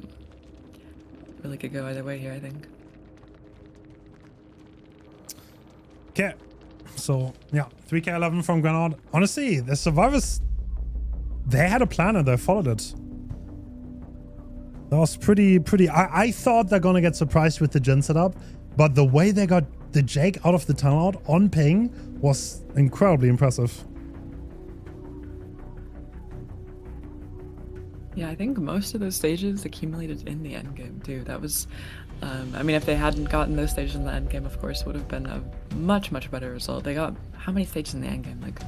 but really could go either way here, I think. Okay, so yeah, 3k11 from Granada. Honestly, the survivors, they had a plan and they followed it. That was pretty. I thought they're gonna get surprised with the gen setup, but the way they got the Jake out of the timeout on ping was incredibly impressive. Yeah, I think most of those stages accumulated in the end game too. That was, I mean, if they hadn't gotten those stages in the end game, of course, it would have been a much better result. They got how many stages in the end game? Like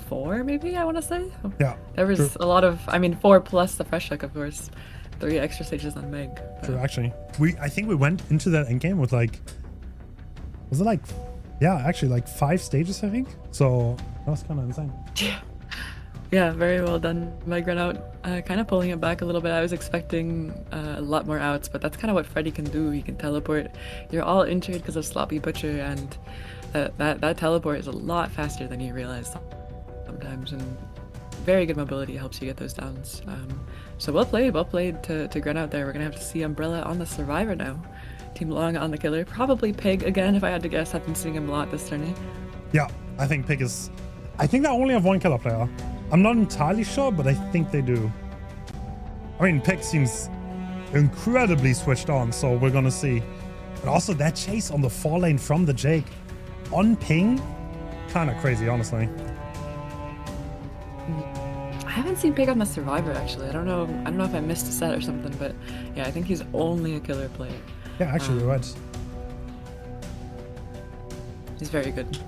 4, maybe, I want to say. Yeah, there was true. a lot of. I mean, 4 plus the fresh hook, of course. 3 extra stages on Meg. True, actually, I think we went into that end game with like, was it like, yeah, actually like 5 stages, I think. So that was kind of insane. Yeah, very well done by Grenout. Kind of pulling it back a little bit. I was expecting a lot more outs, but that's kind of what Freddy can do. He can teleport. You're all injured because of Sloppy Butcher, and that teleport is a lot faster than you realize sometimes, and very good mobility helps you get those downs. So well played to Grenout there. We're going to have to see Umbrella on the Survivor now. Team Long on the Killer. Probably Pig again, if I had to guess. I've been seeing him a lot this tourney. Yeah, I think Pig is... I think they only have 1 killer player. I'm not entirely sure, but I think they do. I mean, Pig seems incredibly switched on, so we're gonna see. But also that chase on the 4 lane from the Jake on ping, kind of crazy, honestly. I haven't seen Pig on the Survivor actually. I don't know if I missed a set or something, but yeah, I think he's only a killer player. Yeah, actually, you're right. He's very good.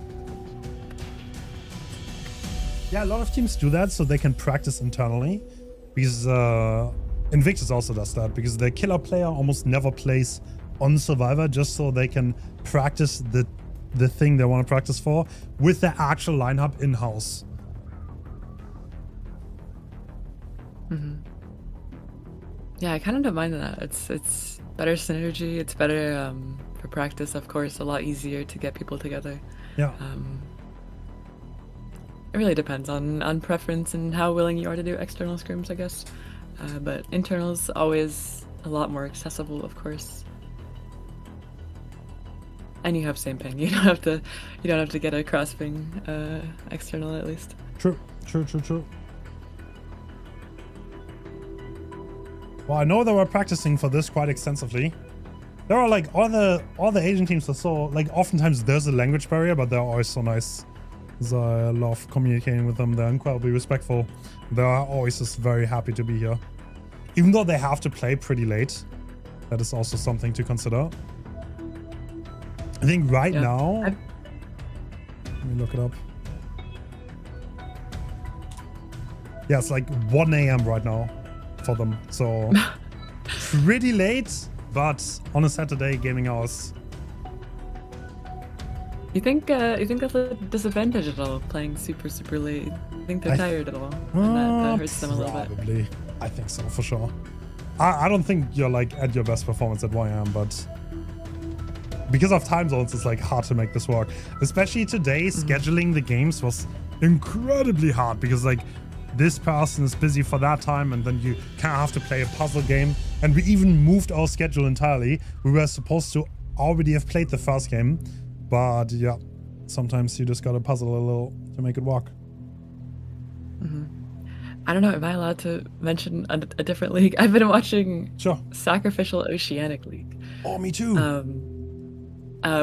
Yeah, a lot of teams do that so they can practice internally, because Invictus also does that, because their killer player almost never plays on Survivor just so they can practice the thing they want to practice for with their actual lineup in-house. Yeah, I kind of don't mind that. It's better synergy. It's better for practice, of course. A lot easier to get people together. Yeah. It really depends on preference and how willing you are to do external scrims, I guess. But internals always a lot more accessible, of course. And you have same ping. You don't have to get a cross ping external at least. True. Well, I know they were practicing for this quite extensively. There are like all the Asian teams are so like oftentimes there's a language barrier, but they're always so nice. So I love communicating with them. They're incredibly respectful. They are always just very happy to be here. Even though they have to play pretty late, that is also something to consider. I think right now, let me look it up. Yeah, it's like 1 a.m. right now for them. So pretty late, but on a Saturday gaming hours. You think that's a disadvantage at all, playing super late? You think they're tired at all? And that hurts them a little bit? Probably. I think so, for sure. I don't think you're like at your best performance at 1 a.m., but because of time zones, it's like hard to make this work. Especially today, scheduling the games was incredibly hard because like this person is busy for that time and then you kind of have to play a puzzle game. And we even moved our schedule entirely. We were supposed to already have played the first game, but yeah, sometimes you just gotta puzzle a little to make it work. I don't know, am I allowed to mention a different league? I've been watching Sacrificial Oceanic League. Oh, me too.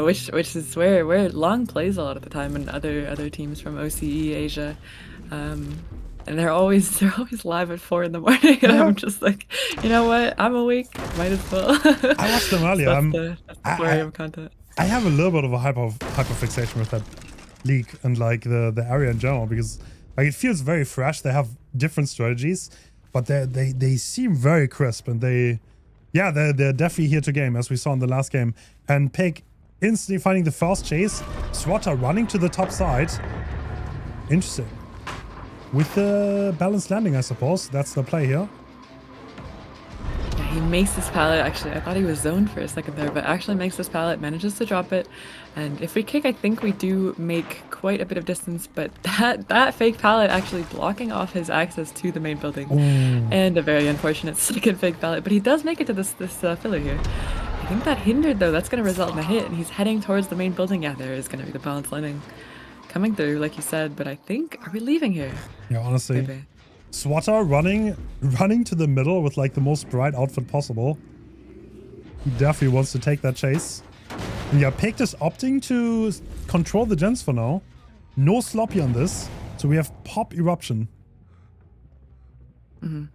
Which is where Long plays a lot of the time, and other teams from OCE Asia, and they're always live at 4 in the morning, and I'm just like, you know what? I'm awake, might as well. I watched them earlier. So that's the story of content. I have a little bit of a hyperfixation with that league and like the area in general, because like it feels very fresh. They have different strategies, but they seem very crisp, and they're definitely here to game, as we saw in the last game. And Pig instantly finding the first chase, Swatter running to the top side. Interesting. With the balanced landing, I suppose. That's the play here. Yeah, he makes this pallet. Actually, I thought he was zoned for a second there, but actually makes this pallet, manages to drop it. And if we kick, I think we do make quite a bit of distance, but that fake pallet actually blocking off his access to the main building. Ooh. And a very unfortunate second fake pallet, but he does make it to this filler here. I think that hindered though, that's going to result in a hit, and he's heading towards the main building. Yeah, there is going to be the balanced landing coming through, like you said, but I think, are we leaving here? Yeah, honestly. Maybe. Swatter running to the middle with like the most bright outfit possible. He definitely wants to take that chase. And yeah, Pig is opting to control the gens for now. No sloppy on this. So we have pop eruption. Mm-hmm.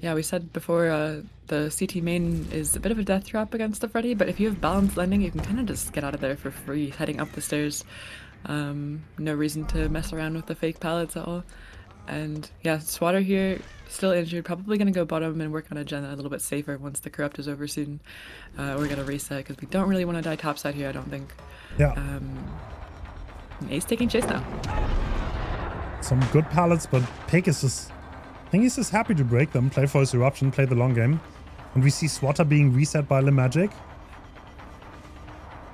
Yeah, we said before the CT main is a bit of a death trap against the Freddy, but if you have balanced landing, you can kind of just get out of there for free, heading up the stairs. No reason to mess around with the fake pallets at all. And yeah, Swatter here, still injured, probably going to go bottom and work on a gen a little bit safer once the corrupt is over soon. We're going to reset because we don't really want to die topside here, I don't think. Yeah. Ace taking chase now. Some good pallets, but Pig is just... I think he's just happy to break them, play for his eruption, play the long game. And we see Swatter being reset by Magic.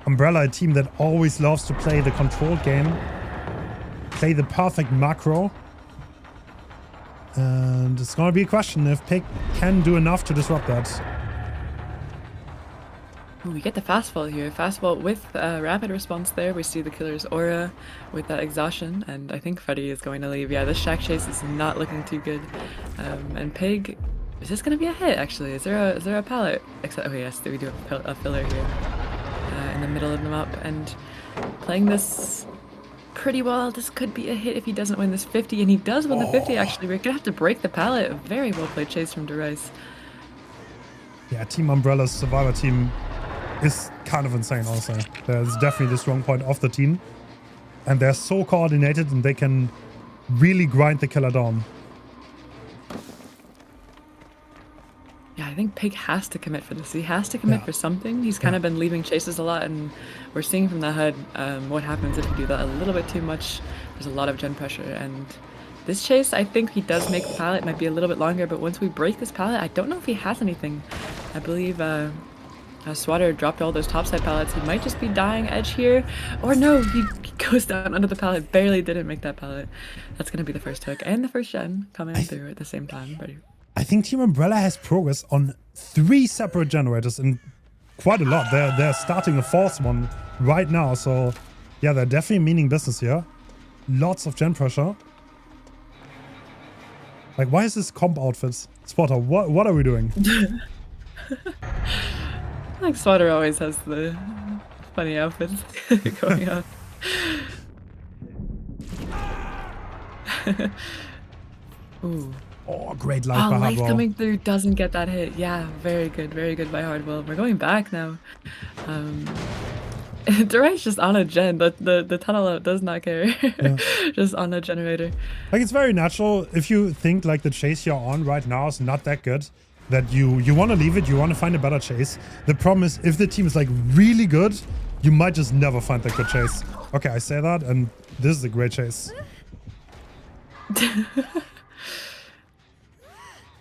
Umbrella, a team that always loves to play the controlled game, play the perfect macro. And it's gonna be a question if Pig can do enough to disrupt that. Ooh, we get the fastball here. Fastball with rapid response there. We see the killer's aura with that exhaustion, and I think Freddy is going to leave. Yeah, this shack chase is not looking too good. And Pig, is this going to be a hit actually? Is there a pallet? Except, oh yes, we do have a filler here in the middle of the map, and playing this pretty well. This could be a hit if he doesn't win this 50, and he does win the 50 actually. We're gonna have to break the pallet. A very well played chase from DeRice. Yeah, Team Umbrella's survivor team is kind of insane, honestly. There's definitely the strong point of the team. And they're so coordinated and they can really grind the killer down. Yeah, I think Pig has to commit for this. He has to commit for something. He's kind of been leaving chases a lot, and we're seeing from the HUD what happens if you do that a little bit too much. There's a lot of gen pressure, and this chase, I think he does make the pallet. It might be a little bit longer, but once we break this pallet, I don't know if he has anything. I believe Swatter dropped all those topside pallets. He might just be dying edge here. Or no, he goes down under the pallet. Barely didn't make that pallet. That's going to be the first hook and the first gen coming through at the same time. Ready. I think Team Umbrella has progress on 3 separate generators and quite a lot. They're starting a 4th one right now. So yeah, they're definitely meaning business here. Lots of gen pressure. Like, why is this comp outfits? Spotter, what are we doing? Like Swatter always has the funny outfits going on. Ooh. Oh, great light by Light Hardwell. coming through doesn't get that hit. Yeah, very good by Hardwell. We're going back now. DeRice just on a gen. The tunnel out does not care. Yeah. Just on a generator. Like, it's very natural if you think like the chase you're on right now is not that good, that you want to leave it, you want to find a better chase. The problem is if the team is like really good, you might just never find that good chase. Okay, I say that, and this is a great chase.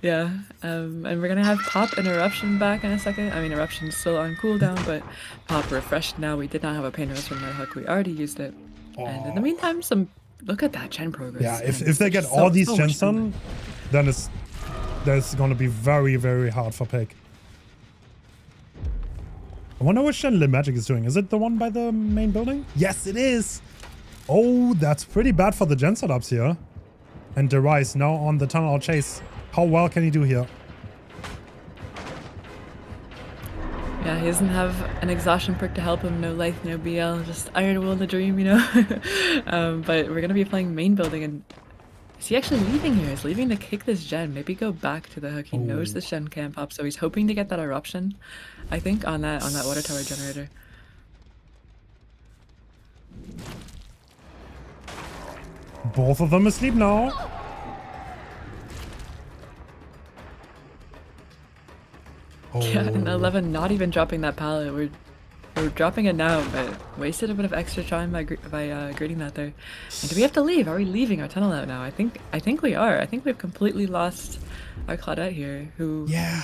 Yeah, and we're gonna have Pop and Eruption back in a second. I mean, Eruption's still on cooldown, but Pop refreshed now. We did not have a Pain Rose from that hook. We already used it. And in the meantime, look at that gen progress. Yeah, if they get all these gens done, then that's gonna be very, very hard for Pig. I wonder which gen Magic is doing. Is it the one by the main building? Yes, it is! Oh, that's pretty bad for the gen setups here. And DeRice now on the tunnel chase. How well can he do here? Yeah, he doesn't have an exhaustion perk to help him. No life, no BL, just Iron Will in the dream, you know? But we're gonna be playing main building, and is he actually leaving here? He's leaving to kick this gen. Maybe go back to the hook. He knows this gen can't pop, so he's hoping to get that eruption, I think, on that water tower generator. Both of them asleep now. Yeah, and 11 not even dropping that pallet. We're dropping it now, but wasted a bit of extra time by greeting that there. And do we have to leave? Are we leaving our tunnel out now? I think we are. I think we've completely lost our Claudette here, who... Yeah.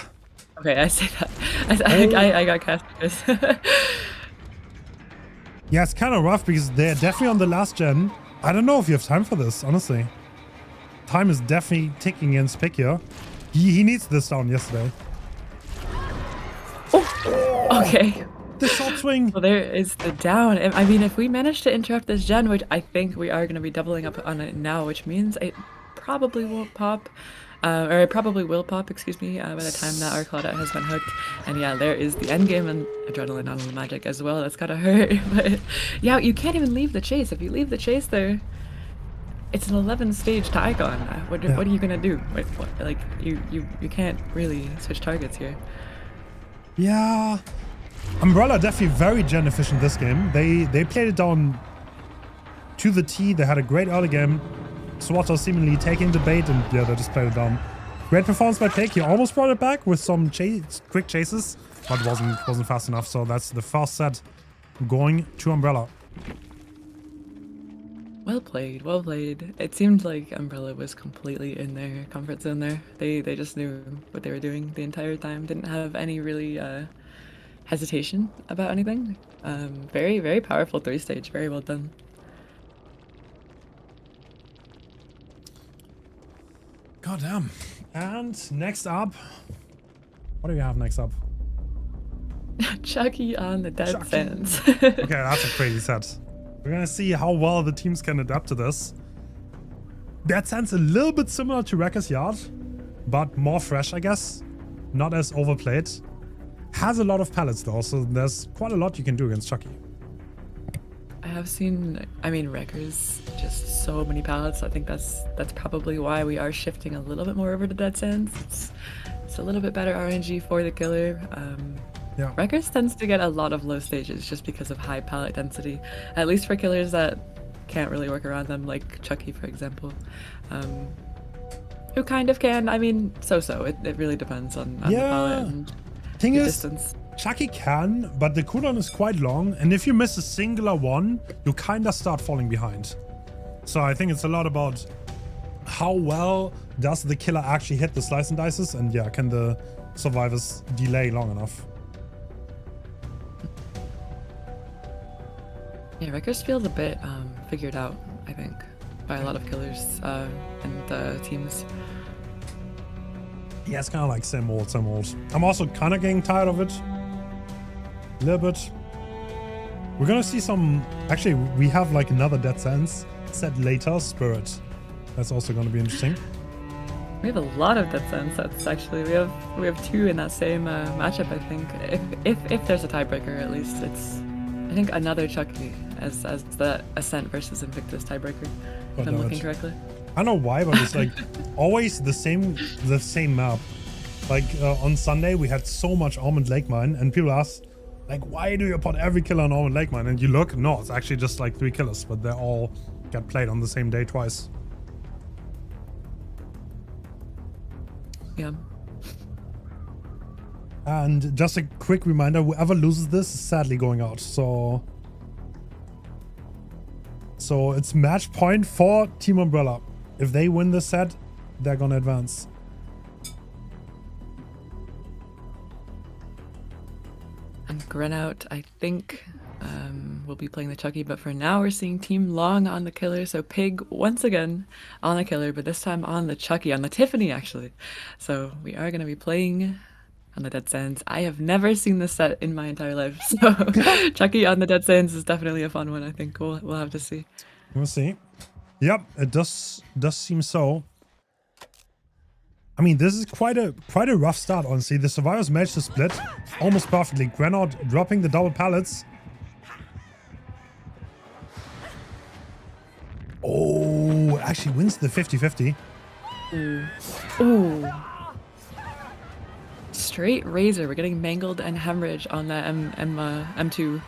Okay, I say that. I got cast. Yeah, Yeah, it's kind of rough because they're definitely on the last gen. I don't know if you have time for this, honestly. Time is definitely ticking against Pick here. He needs this down yesterday. Oh, okay. The short swing. Well, there is the down. I mean, if we manage to interrupt this gen, which I think we are going to be doubling up on it now, which means it probably won't pop. Or it probably will pop, excuse me, by the time that our Claudette has been hooked. And yeah, there is the end game and adrenaline on the magic as well. That's gotta hurt. But yeah, you can't even leave the chase. If you leave the chase there, it's an 11 stage Tycon. What are you gonna do? Like you can't really switch targets here. Yeah. Umbrella definitely very gen efficient this game. They played it down to the T. They had a great early game. Swatter seemingly taking the bait, and yeah, they just played it down. Great performance by Pick. He almost brought it back with some quick chases, but wasn't fast enough. So that's the first set going to Umbrella. Well played, well played. It seemed like Umbrella was completely in their comfort zone there. They just knew what they were doing the entire time. Didn't have any really hesitation about anything. Very, very powerful 3-stage. Very well done. God damn. And next up, what do we have next up? Chucky on the Dead Sands. Okay, that's a crazy set. We're gonna see how well the teams can adapt to this. Dead Sands a little bit similar to Wrecker's Yard, but more fresh, I guess. Not as overplayed. Has a lot of pallets though, so there's quite a lot you can do against Chucky. I have seen, I mean, Wrecker's just so many pallets. I think that's probably why we are shifting a little bit more over to Dead Sands. It's a little bit better RNG for the killer. Yeah. Wreckers tends to get a lot of low stages just because of high pallet density, at least for killers that can't really work around them, like Chucky, for example. Who kind of can, I mean, so-so. It really depends on the pallet and Thing the is, distance. Chucky can, but the cooldown is quite long, and if you miss a singular one, you kinda start falling behind. So I think it's a lot about how well does the killer actually hit the slice and dices, and yeah, can the survivors delay long enough? Yeah, Wreckers feels a bit figured out, I think, by a lot of killers and teams. Yeah, it's kind of like same old, same old. I'm also kind of getting tired of it. A little bit. We're gonna see some... Actually, we have like another Dead Sands set later, Spirit. That's also gonna be interesting. We have a lot of Dead Sands sets, actually. We have 2 in that same matchup, I think. If there's a tiebreaker, at least. It's, I think, another Chucky as the Ascent versus Invictus tiebreaker, if I'm looking correctly. I don't know why, but it's like always the same map. Like on Sunday, we had so much Almond Lake Mine, and people ask, like, why do you put every killer on Almond Lake Mine? And you look, no, it's actually just like 3 killers, but they all get played on the same day twice. Yeah. And just a quick reminder, whoever loses this is sadly going out. So it's match point for Team Umbrella. If they win this set, they're gonna advance. And Grenout, I think, will be playing the Chucky, but for now we're seeing Team Long on the killer, so Pig once again on the killer, but this time on the Chucky, on the Tiffany actually. So we are going to be playing on the Dead Sands. I have never seen this set in my entire life, so Chucky on the Dead Sands is definitely a fun one. I think we'll have to see. We'll see. Yep, it does seem so. I mean, this is quite a rough start, honestly. The survivors managed to split almost perfectly. Grenout dropping the double pallets. Oh, actually wins the 50-50. Ooh. Straight Razor. We're getting mangled and hemorrhage on that M2.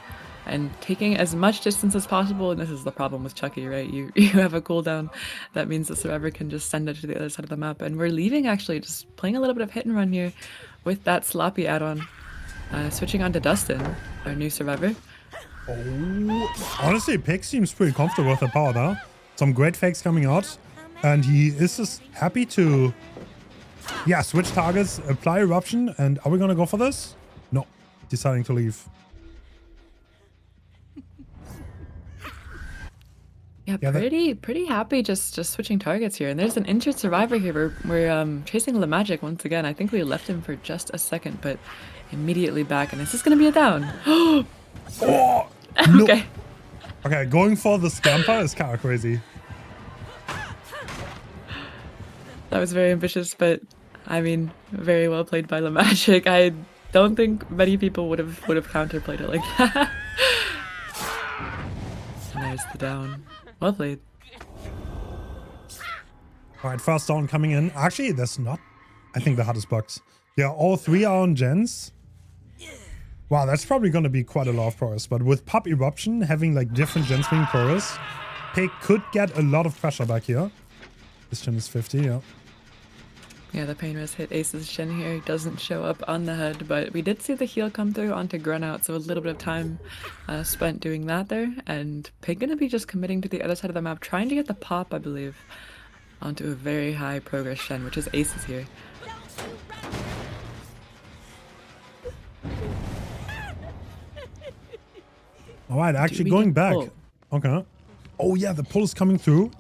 And taking as much distance as possible, and this is the problem with Chucky, right? You have a cooldown. That means the survivor can just send it to the other side of the map. And we're leaving, actually, just playing a little bit of hit and run here with that sloppy add-on. Switching on to Dustin, our new survivor. Oh, honestly, Pig seems pretty comfortable with the power there. Some great fakes coming out. And he is just happy to, yeah, switch targets, apply Eruption. And are we going to go for this? No, deciding to leave. Yeah, Yeah, pretty happy just switching targets here. And there's an injured survivor here. We're chasing Magic once again. I think we left him for just a second, but immediately back. And is this gonna be a down? oh no. Okay. Okay, going for the scamper is kind of crazy. That was very ambitious, but I mean, very well played by Magic. I don't think many people would have counterplayed it like that. And there's the down. Well played. All right, first down coming in. Actually, that's not. I think the hut is blocked. Yeah, all three are on gens. Wow, that's probably going to be quite a lot of progress. But with Pop Eruption having like different gens being progress, Pig could get a lot of pressure back here. This gen is 50, yeah. Yeah, the pain was hit Ace's chin here. He doesn't show up on the head, but we did see the heal come through onto Grunout, so a little bit of time spent doing that there. And Pig gonna be just committing to the other side of the map, trying to get the pop, I believe, onto a very high progress Shen, which is Ace's here. All right, actually going back. Okay. Oh yeah, the pull is coming through.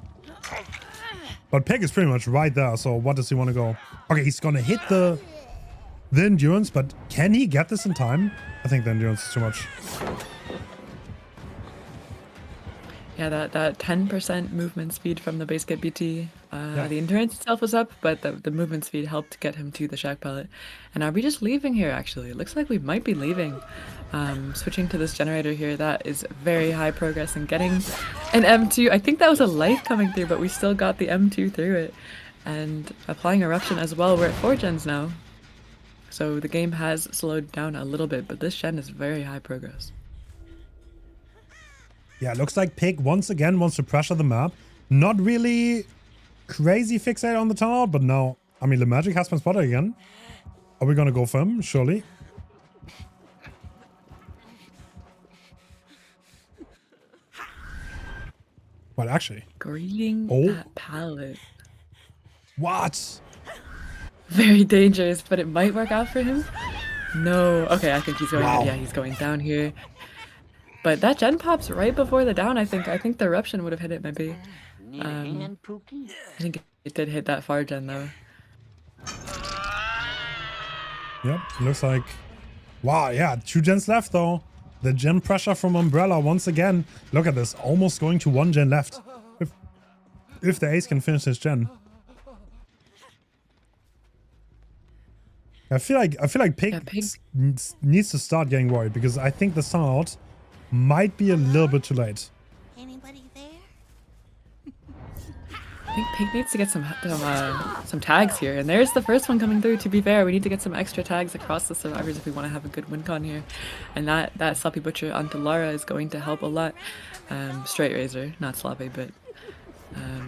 But Peg is pretty much right there, so what does he want to go? Okay, he's gonna hit the endurance, but can he get this in time? I think the endurance is too much. Yeah, that 10% movement speed from the base kit BT. The endurance itself was up, but the movement speed helped get him to the shack pellet. And are we just leaving here, actually? It looks like we might be leaving. Switching to this generator here, that is very high progress and getting an M2. I think that was a life coming through, but we still got the M2 through it. And applying Eruption as well. We're at 4 gens now. So the game has slowed down a little bit, but this gen is very high progress. Yeah, looks like Pig once again wants to pressure the map. Not really crazy fixate on the tunnel, but now, I mean, the Magic has been spotted again. Are we gonna go for him? Surely. Well, actually. Greeting that pallet. What? Very dangerous, but it might work out for him. No. Okay, I think he's going. Wow. Yeah, he's going down here. But that gen pops right before the down. I think the eruption would have hit it maybe. I think it did hit that far gen though. Yep, looks like. Wow, yeah, 2 gens left though. The gen pressure from Umbrella once again. Look at this, almost going to 1 gen left. If the Ace can finish this gen. I feel like Pig needs to start getting worried because I think the sun out might be a little bit too late. Anybody there? I think Pig needs to get some tags here, and there's the first one coming through. To be fair, we need to get some extra tags across the survivors if we want to have a good win con here, and that Sloppy Butcher onto Lara is going to help a lot. Straight Razor, not Sloppy, but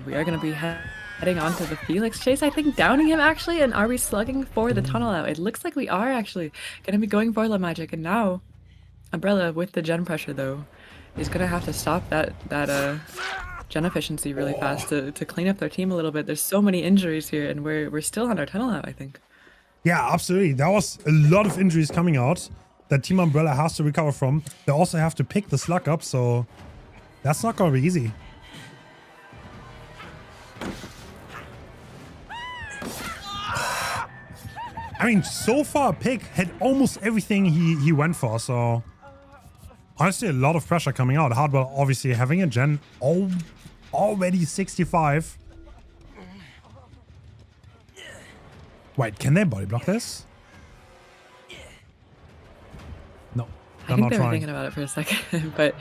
we are going to be heading on to the Felix chase, I think, downing him actually. And are we slugging for the tunnel out? It looks like we are actually going to be going for Magic. And now Umbrella with the gen pressure though is going to have to stop that gen efficiency really fast to clean up their team a little bit. There's so many injuries here and we're still on our tunnel out, I think. Yeah, absolutely. There was a lot of injuries coming out that Team Umbrella has to recover from. They also have to pick the slug up, so that's not going to be easy. I mean, so far, Pig had almost everything he went for, so honestly, a lot of pressure coming out. Hardwell obviously having a gen already 65. Wait, can they body block this? No, I think they were thinking about it for a second, but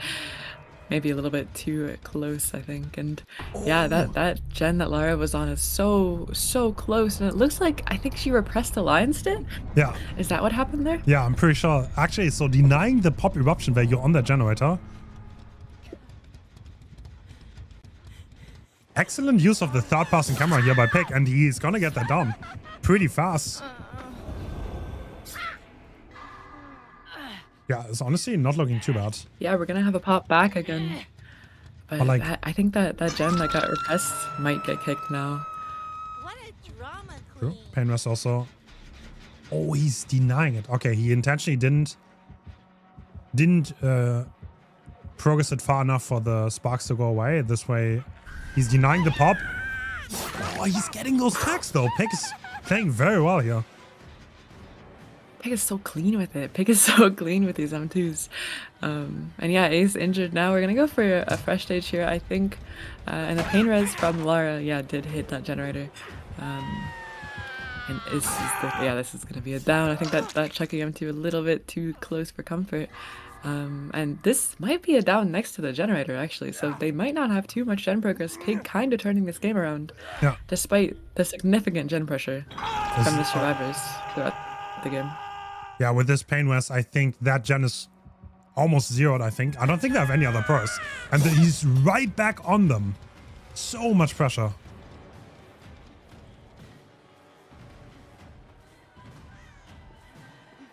maybe a little bit too close, I think. And yeah, that gen that Lara was on is so close, and it looks like I think she repressed Alliance did. Yeah. Is that what happened there? Yeah, I'm pretty sure. Actually, so denying the pop eruption value on that generator. Excellent use of the third-person camera here by Pig, and he's gonna get that down pretty fast. Yeah, it's honestly not looking too bad. Yeah, we're gonna have a pop back again. But like, I think that gen that got repressed might get kicked now. What a drama True. queen. Pain Rest also. Oh, he's denying it. Okay, he intentionally didn't progress it far enough for the sparks to go away. This way, he's denying the pop. Oh, he's getting those tags though. Pig is playing very well here. Pig is so clean with it. Pig is so clean with these M2s. And yeah, Ace injured now. We're gonna go for a fresh stage here, I think. And the pain res from Lara, yeah, did hit that generator. And this is gonna be a down. I think that chucking M2 a little bit too close for comfort. And this might be a down next to the generator, actually. So they might not have too much gen progress. Pig kind of turning this game around, Yeah. despite the significant gen pressure from the survivors throughout the game. Yeah, with this pain west, I think that gen is almost zeroed, I think. I don't think they have any other pros. And then he's right back on them. So much pressure.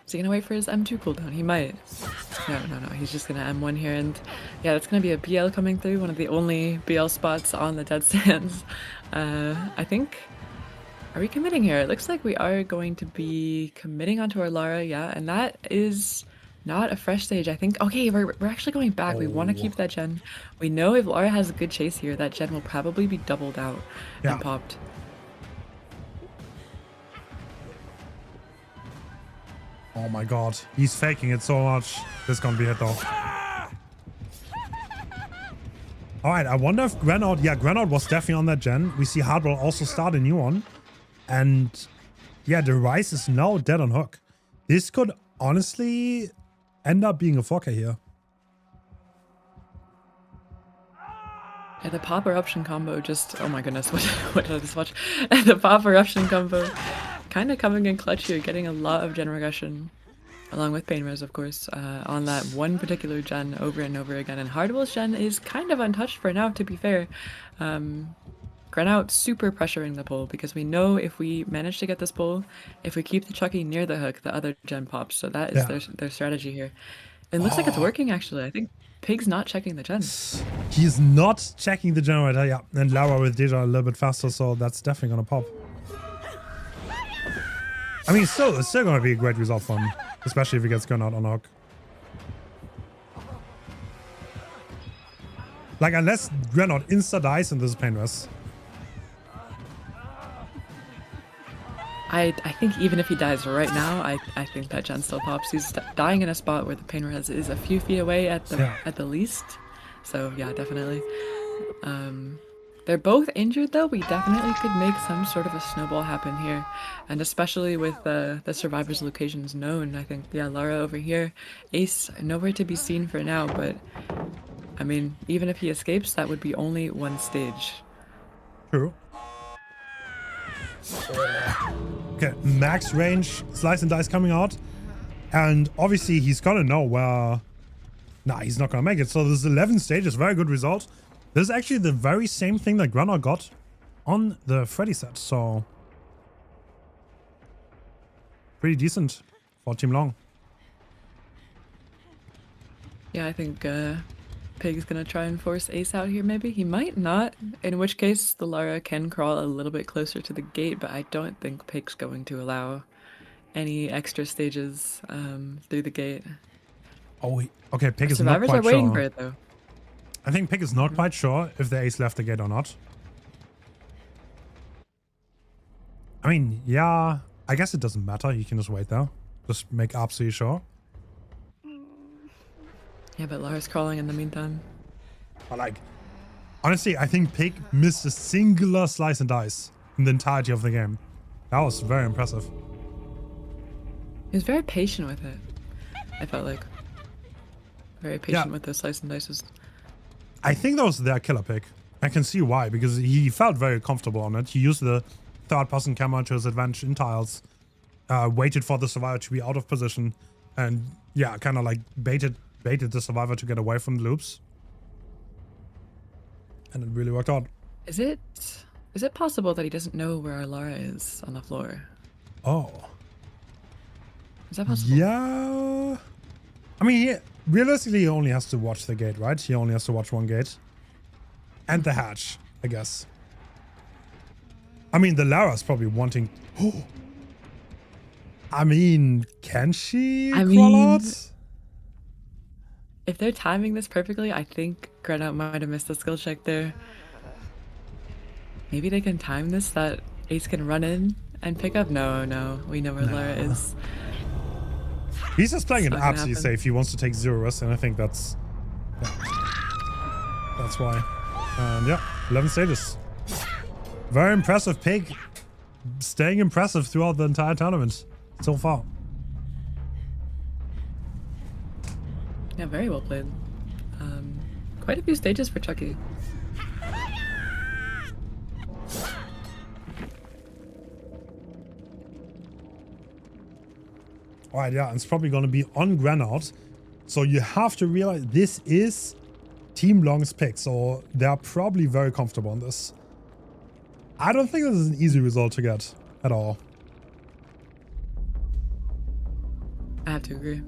Is he gonna wait for his M2 cooldown? He might. No. He's just gonna M1 here, and yeah, that's gonna be a BL coming through. One of the only BL spots on the dead stands. I think. Are we committing here? It looks like we are going to be committing onto our Lara, yeah, and that is not a fresh stage. I think. Okay, we're actually going back. We want to keep that gen. We know if Lara has a good chase here, that gen will probably be doubled out and popped. Oh my god, he's faking it so much. This is gonna be hit though. Alright, I wonder if Granout... Yeah, Granout was definitely on that gen. We see Hardwell also start a new one. And yeah, the Rise is now dead on hook. This could honestly end up being a 4K here. Yeah, the pop eruption combo just... Oh my goodness, what did I just watch? The pop eruption combo kind of coming in clutch here, getting a lot of gen regression. Along with pain res, of course, on that one particular gen over and over again. And Hardwell's gen is kind of untouched for now, to be fair. Granout super pressuring the pull, because we know if we manage to get this pull, if we keep the Chucky near the hook, the other gen pops. So that is their strategy here. It looks like it's working, actually. I think Pig's not checking the gen. He's not checking the generator, yeah. And Lara with Deja a little bit faster, so that's definitely gonna pop. I mean, it's still gonna be a great result for him. Especially if he gets Granout on a hook. Like, unless Granout insta-dies and this is painless. I think even if he dies right now, I think that gen still pops. He's dying in a spot where the pain res is a few feet away at the least. So yeah, definitely. They're both injured though. We definitely could make some sort of a snowball happen here. And especially with the survivors' locations known, I think, yeah, Lara over here. Ace, nowhere to be seen for now, but I mean, even if he escapes, that would be only one stage. True. Okay, max range, slice and dice coming out. And obviously he's gonna know where... Nah, he's not gonna make it. So this 11 stage is very good result. This is actually the very same thing that Granout got on the Freddy set, so pretty decent for Team Long. Yeah, I think Pig's gonna try and force Ace out here maybe. He might not, in which case the Lara can crawl a little bit closer to the gate, but I don't think Pig's going to allow any extra stages through the gate. Oh, okay, Pig is not Survivors quite are waiting sure. for it though. I think Pig is not quite sure if the Ace left the gate or not. I mean, yeah, I guess it doesn't matter. You can just wait there. Just make absolutely sure. Yeah, but Lara's crawling in the meantime. But like, honestly, I think Pig missed a singular slice and dice in the entirety of the game. That was very impressive. He was very patient with it, I felt like. Very patient with the slice and dices. I think that was their killer pick. I can see why, because he felt very comfortable on it. He used the third-person camera to his advantage in tiles, waited for the survivor to be out of position, and yeah, kind of like baited the survivor to get away from the loops. And it really worked out. Is it possible that he doesn't know where our Lara is on the floor? Oh. Is that possible? Yeah. I mean, realistically, he only has to watch the gate, right? He only has to watch one gate. And the hatch, I guess. I mean, the Lara's probably wanting... Oh. I mean, can she crawl out? If they're timing this perfectly, I think Grenout might have missed a skill check there. Maybe they can time this that Ace can run in and pick up. No, we know where Lara is. He's just playing it Not gonna absolutely happen. safe. He wants to take 0 risk, and I think that's why. And yeah, 11 stages. Very impressive Pig. Staying impressive throughout the entire tournament so far. Yeah, very well played. Quite a few stages for Chucky. Alright, yeah, it's probably going to be on Grenout. So you have to realize this is Team Long's pick, so they are probably very comfortable on this. I don't think this is an easy result to get at all. I have to agree.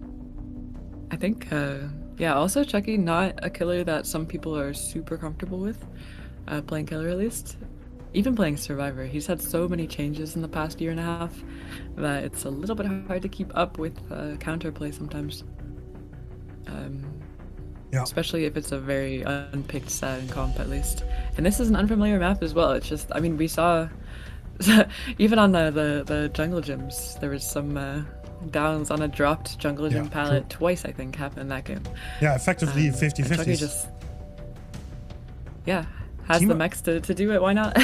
I think, yeah, also Chucky, not a killer that some people are super comfortable with, playing killer at least. Even playing Survivor, he's had so many changes in the past year and a half that it's a little bit hard to keep up with counterplay sometimes. Yeah. Especially if it's a very unpicked set in comp, at least. And this is an unfamiliar map as well. It's just, I mean, we saw, even on the jungle gyms, there was some downs on a dropped jungle gym palette twice, I think, happened in that game. Yeah, effectively 50-50. Chucky just, yeah, has Team the mechs to do it, why not?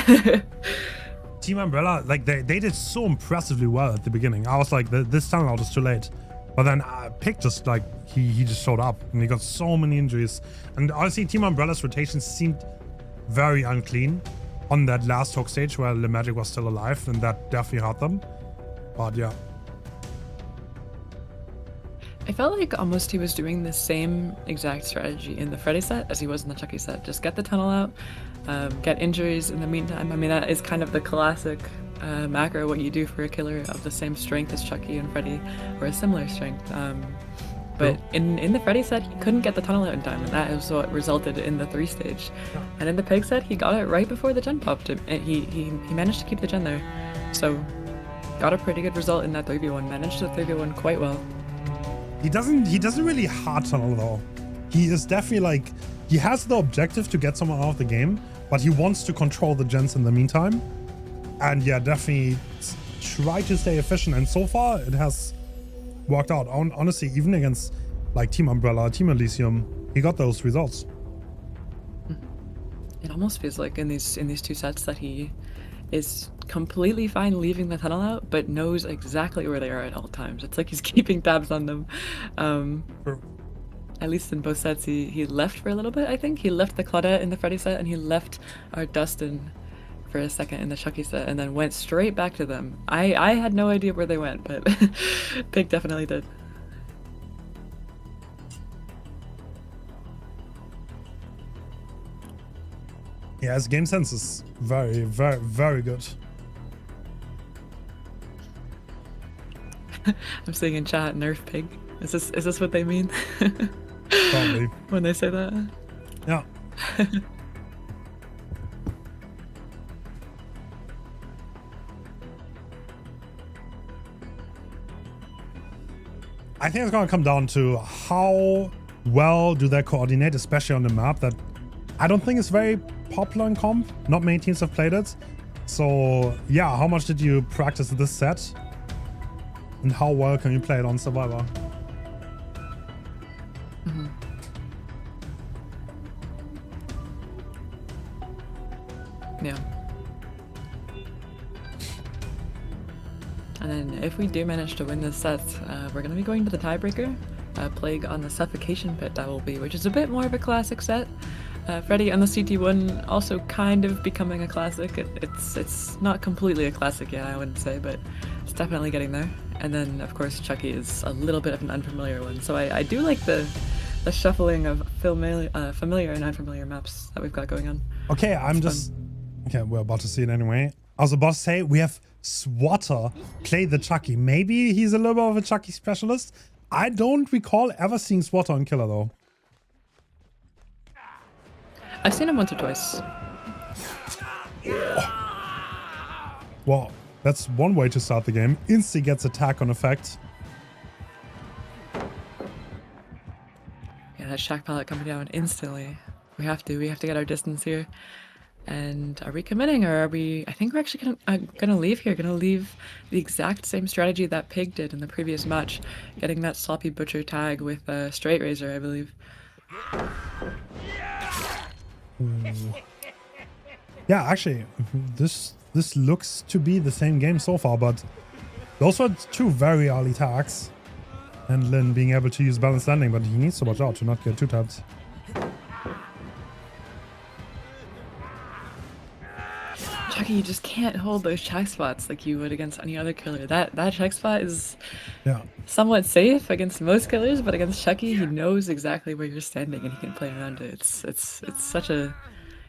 Team Umbrella, like they did so impressively well at the beginning. I was like, this tunnel out is too late. But then Pick just like, he just showed up and he got so many injuries. And honestly, Team Umbrella's rotation seemed very unclean on that last talk stage where the Magic was still alive, and that definitely hurt them. But yeah. I felt like almost he was doing the same exact strategy in the Freddy set as he was in the Chucky set. Just get the tunnel out, get injuries in the meantime. I mean, that is kind of the classic macro, what you do for a killer of the same strength as Chucky and Freddy, or a similar strength. But in the Freddy set, he couldn't get the tunnel out in time, and that is what resulted in the 3 stage. And in the Pig set, he got it right before the gen popped. He managed to keep the gen there. So, got a pretty good result in that 3v1, managed to 3v1 quite well. He doesn't really hard tunnel though. He is definitely like, he has the objective to get someone out of the game, but he wants to control the gens in the meantime. And yeah, definitely try to stay efficient. And so far it has worked out. Honestly, even against like Team Umbrella, Team Elysium, he got those results. It almost feels like in these 2 sets that he is completely fine leaving the tunnel out, but knows exactly where they are at all times. It's like he's keeping tabs on them. At least in both sets, he left for a little bit, I think. He left the Claudette in the Freddy set, and he left our Dustin for a second in the Chucky set, and then went straight back to them. I had no idea where they went, but Pig definitely did. Yeah, his game sense is very, very, very good. I'm seeing in chat, nerf Pig. Is this what they mean? Probably. When they say that? Yeah. I think it's going to come down to how well do they coordinate, especially on the map that I don't think it's very popular in comp. Not many teams have played it. So yeah, how much did you practice this set? And how well can you play it on Survivor? Mm-hmm. Yeah. And then if we do manage to win this set, we're going to be going to the tiebreaker. Plague on the Suffocation Pit that will be, which is a bit more of a classic set. Freddy on the CT1 also kind of becoming a classic. It's not completely a classic yet, I wouldn't say, but it's definitely getting there. And then, of course, Chucky is a little bit of an unfamiliar one. So I do like the shuffling of familiar and unfamiliar maps that we've got going on. Okay, okay, we're about to see it anyway. I was about to say, we have Swatter play the Chucky. Maybe he's a little bit of a Chucky specialist. I don't recall ever seeing Swatter on Killer, though. I've seen him once or twice. Well, that's one way to start the game. Insta gets attack on effect. Yeah, Yeah, that shack pallet coming down instantly. We have to get our distance here. And are we committing, or are we? I think we're actually gonna leave here. Gonna leave the exact same strategy that Pig did in the previous match, getting that sloppy butcher tag with a straight razor, I believe. Yeah, actually, this looks to be the same game so far, but those were two very early tags. And Lin being able to use balanced landing, but he needs to watch out to not get too tapped. Chucky, you just can't hold those check spots like you would against any other killer. That check spot is somewhat safe against most killers, but against Chucky, he knows exactly where you're standing and he can play around it. It's such a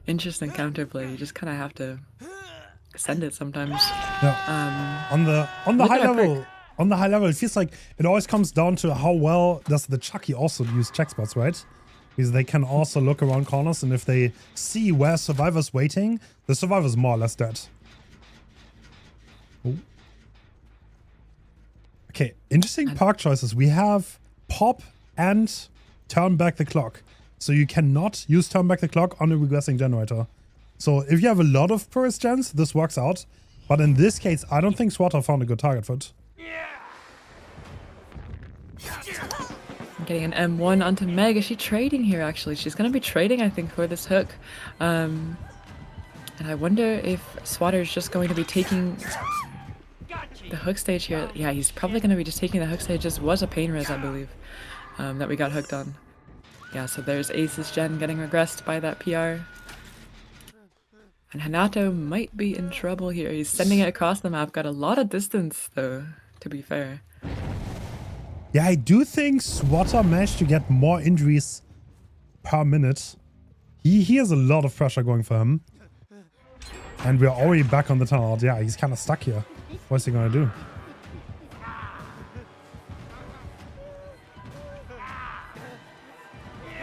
interesting counterplay. You just kind of have to send it sometimes. Yeah. On the high level, it feels like it always comes down to how well does the Chucky also use check spots, right? Because they can also look around corners, and if they see where survivor's waiting, the survivor's more or less dead. Ooh. Okay, interesting park choices. We have pop and turn back the clock. So you cannot use turn back the clock on a regressing generator. So if you have a lot of Purist gens, this works out. But in this case, I don't think Swatter found a good target for it. Getting an M1 onto Meg. Is she trading here, actually? She's going to be trading, I think, for this hook. And I wonder if Swatter's just going to be taking the hook stage here. Yeah, he's probably going to be just taking the hook stage. This was a pain res, I believe, that we got hooked on. Yeah, so there's Ace's gen getting regressed by that PR. And Hanato might be in trouble here. He's sending it across the map. Got a lot of distance, though, to be fair. Yeah, I do think Swatter managed to get more injuries per minute. He has a lot of pressure going for him. And we're already back on the tunnel. Yeah, he's kind of stuck here. What's he gonna do?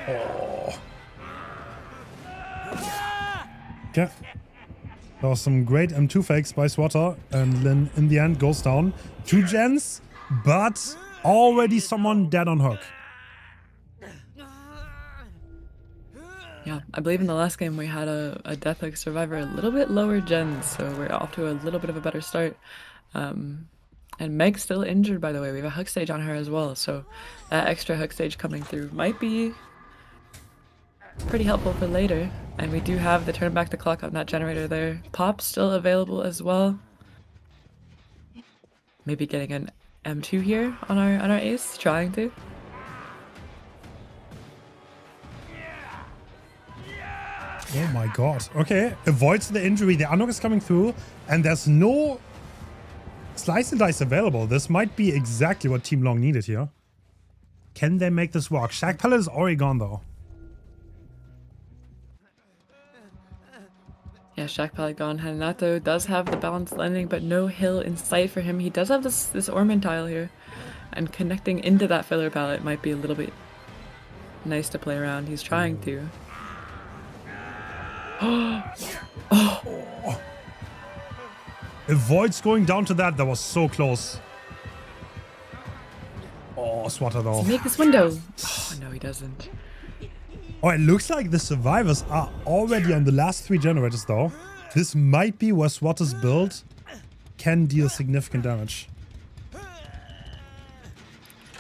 Oh. Okay. There was some great M2 fakes by Swatter, and Lin in the end goes down. 2 gens, but already someone dead on hook. Yeah, I believe in the last game we had a death hook survivor a little bit lower gens, so we're off to a little bit of a better start. And Meg's still injured, by the way. We have a hook stage on her as well, so that extra hook stage coming through might be pretty helpful for later. And we do have the turn back the clock on that generator there. Pop's still available as well. Maybe getting an M2 here on our ace, trying to. Oh my god. Okay, avoids the injury. The unhook is coming through, and there's no slice and dice available. This might be exactly what Team Long needed here. Can they make this work? Shack Pallet is already gone though. Yeah, Shack Pallet gone. Hanato does have the balanced landing, but no hill in sight for him. He does have this Orman tile here, and connecting into that filler pallet might be a little bit nice to play around. He's trying to. Oh. Avoids going down to that. That was so close. Oh, Swatter though. Does he make this window? Oh, no, he doesn't. Oh, it looks like the survivors are already on the last 3 generators though. This might be where Swatter's build can deal significant damage.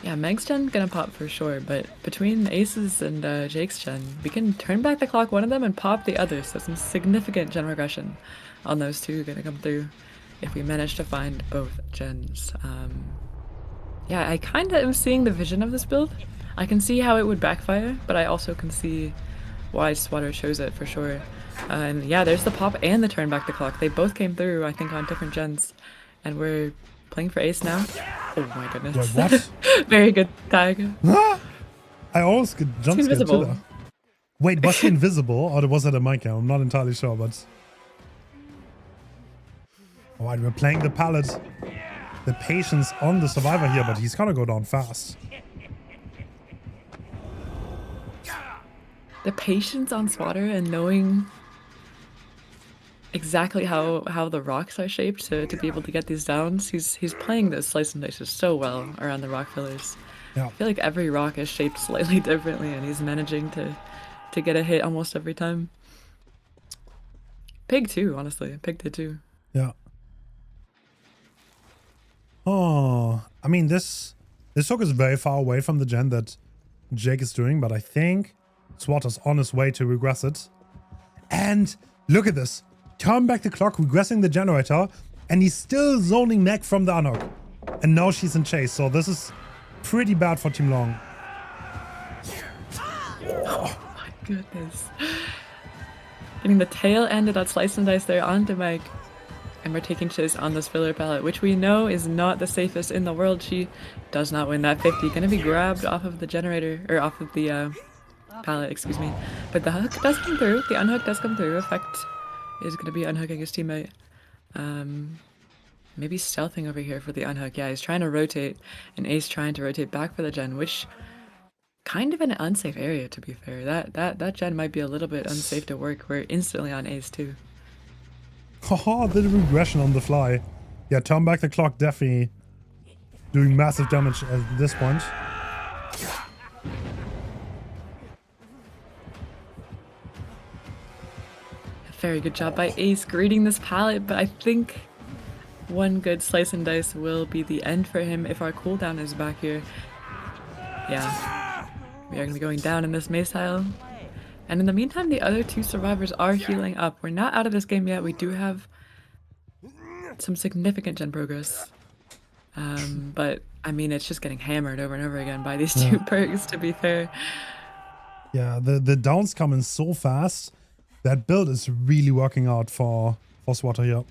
Yeah, Meg's gen gonna pop for sure, but between Ace's and Jake's gen, we can turn back the clock one of them and pop the other, so some significant gen regression on those two gonna come through if we manage to find both gens. Yeah, I kinda am seeing the vision of this build. I can see how it would backfire, but I also can see why Swatter chose it for sure. And yeah, there's the pop and the turn back the clock. They both came through, I think, on different gens, and we're playing for Ace now. Oh my goodness. Wait, what? Very good tag. I almost get jump scared too there. Wait, was he invisible or was it a mic cam? I'm not entirely sure, but... Alright, we're playing the pallet. The patience on the survivor here, but he's gonna go down fast. The patience on Swatter and knowing exactly how the rocks are shaped to be able to get these downs. He's playing those slice and dices so well around the rock fillers. Yeah. I feel like every rock is shaped slightly differently, and he's managing to get a hit almost every time. Pig too, honestly. Pig did too. Yeah. Oh, I mean, this hook is very far away from the gen that Jake is doing, but I think Swatter's on his way to regress it. And look at this. Turn back the clock, regressing the generator, and he's still zoning Meg from the unhook. And now she's in chase, so this is pretty bad for Team Long. Oh my goodness. Getting the tail end of that slice and dice there onto Meg. And we're taking chase on this filler pallet, which we know is not the safest in the world. She does not win that 50. Gonna be grabbed off of the generator, or off of the pallet, excuse me. But the hook does come through. The unhook does come through. Effect is gonna be unhooking his teammate. Maybe stealthing over here for the unhook. Yeah, he's trying to rotate, and Ace trying to rotate back for the gen, which kind of an unsafe area, to be fair. That gen might be a little bit unsafe to work. We're instantly on Ace too. Haha, the regression on the fly. Yeah, turn back the clock, definitely doing massive damage at this point. Very good job by Ace greeting this pallet, but I think one good slice and dice will be the end for him if our cooldown is back here. Yeah, we are going to be going down in this mace tile. And in the meantime, the other two survivors are healing up. We're not out of this game yet. We do have some significant gen progress. But, I mean, it's just getting hammered over and over again by these two perks, to be fair. Yeah, the downs come in so fast. That build is really working out for Swatter here.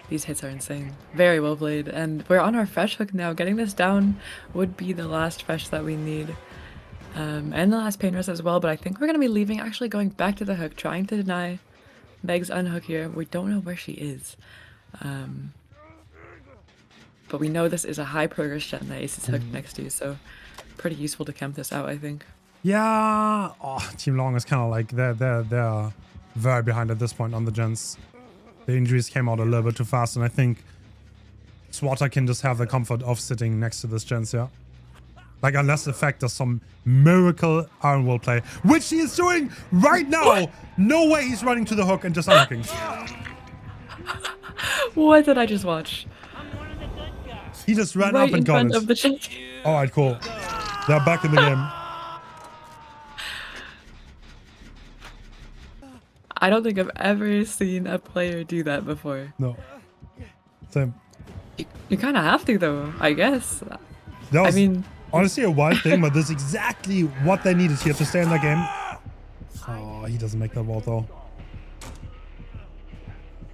These hits are insane. Very well played. And we're on our fresh hook now. Getting this down would be the last fresh that we need. And the last pain rest as well. But I think we're going to be leaving, actually going back to the hook, trying to deny Meg's unhook here. We don't know where she is. But we know this is a high progress gen that Ace is hooked next to. So pretty useful to camp this out, I think. Yeah. Oh, Team Long is kind of like, they're very behind at this point on the gens. The injuries came out a little bit too fast, and I think Swatter can just have the comfort of sitting next to this gens, yeah. Like, unless Effect does some miracle Iron Will play, which he is doing right now! What? No way he's running to the hook and just unhooking. What did I just watch? He just ran right up and got it. Alright, cool. They're back in the game. I don't think I've ever seen a player do that before. No. Same. You kind of have to, though, I guess. That was, I mean, honestly a wild thing, but this is exactly what they needed here to stay in that game. Oh, he doesn't make that wall, though.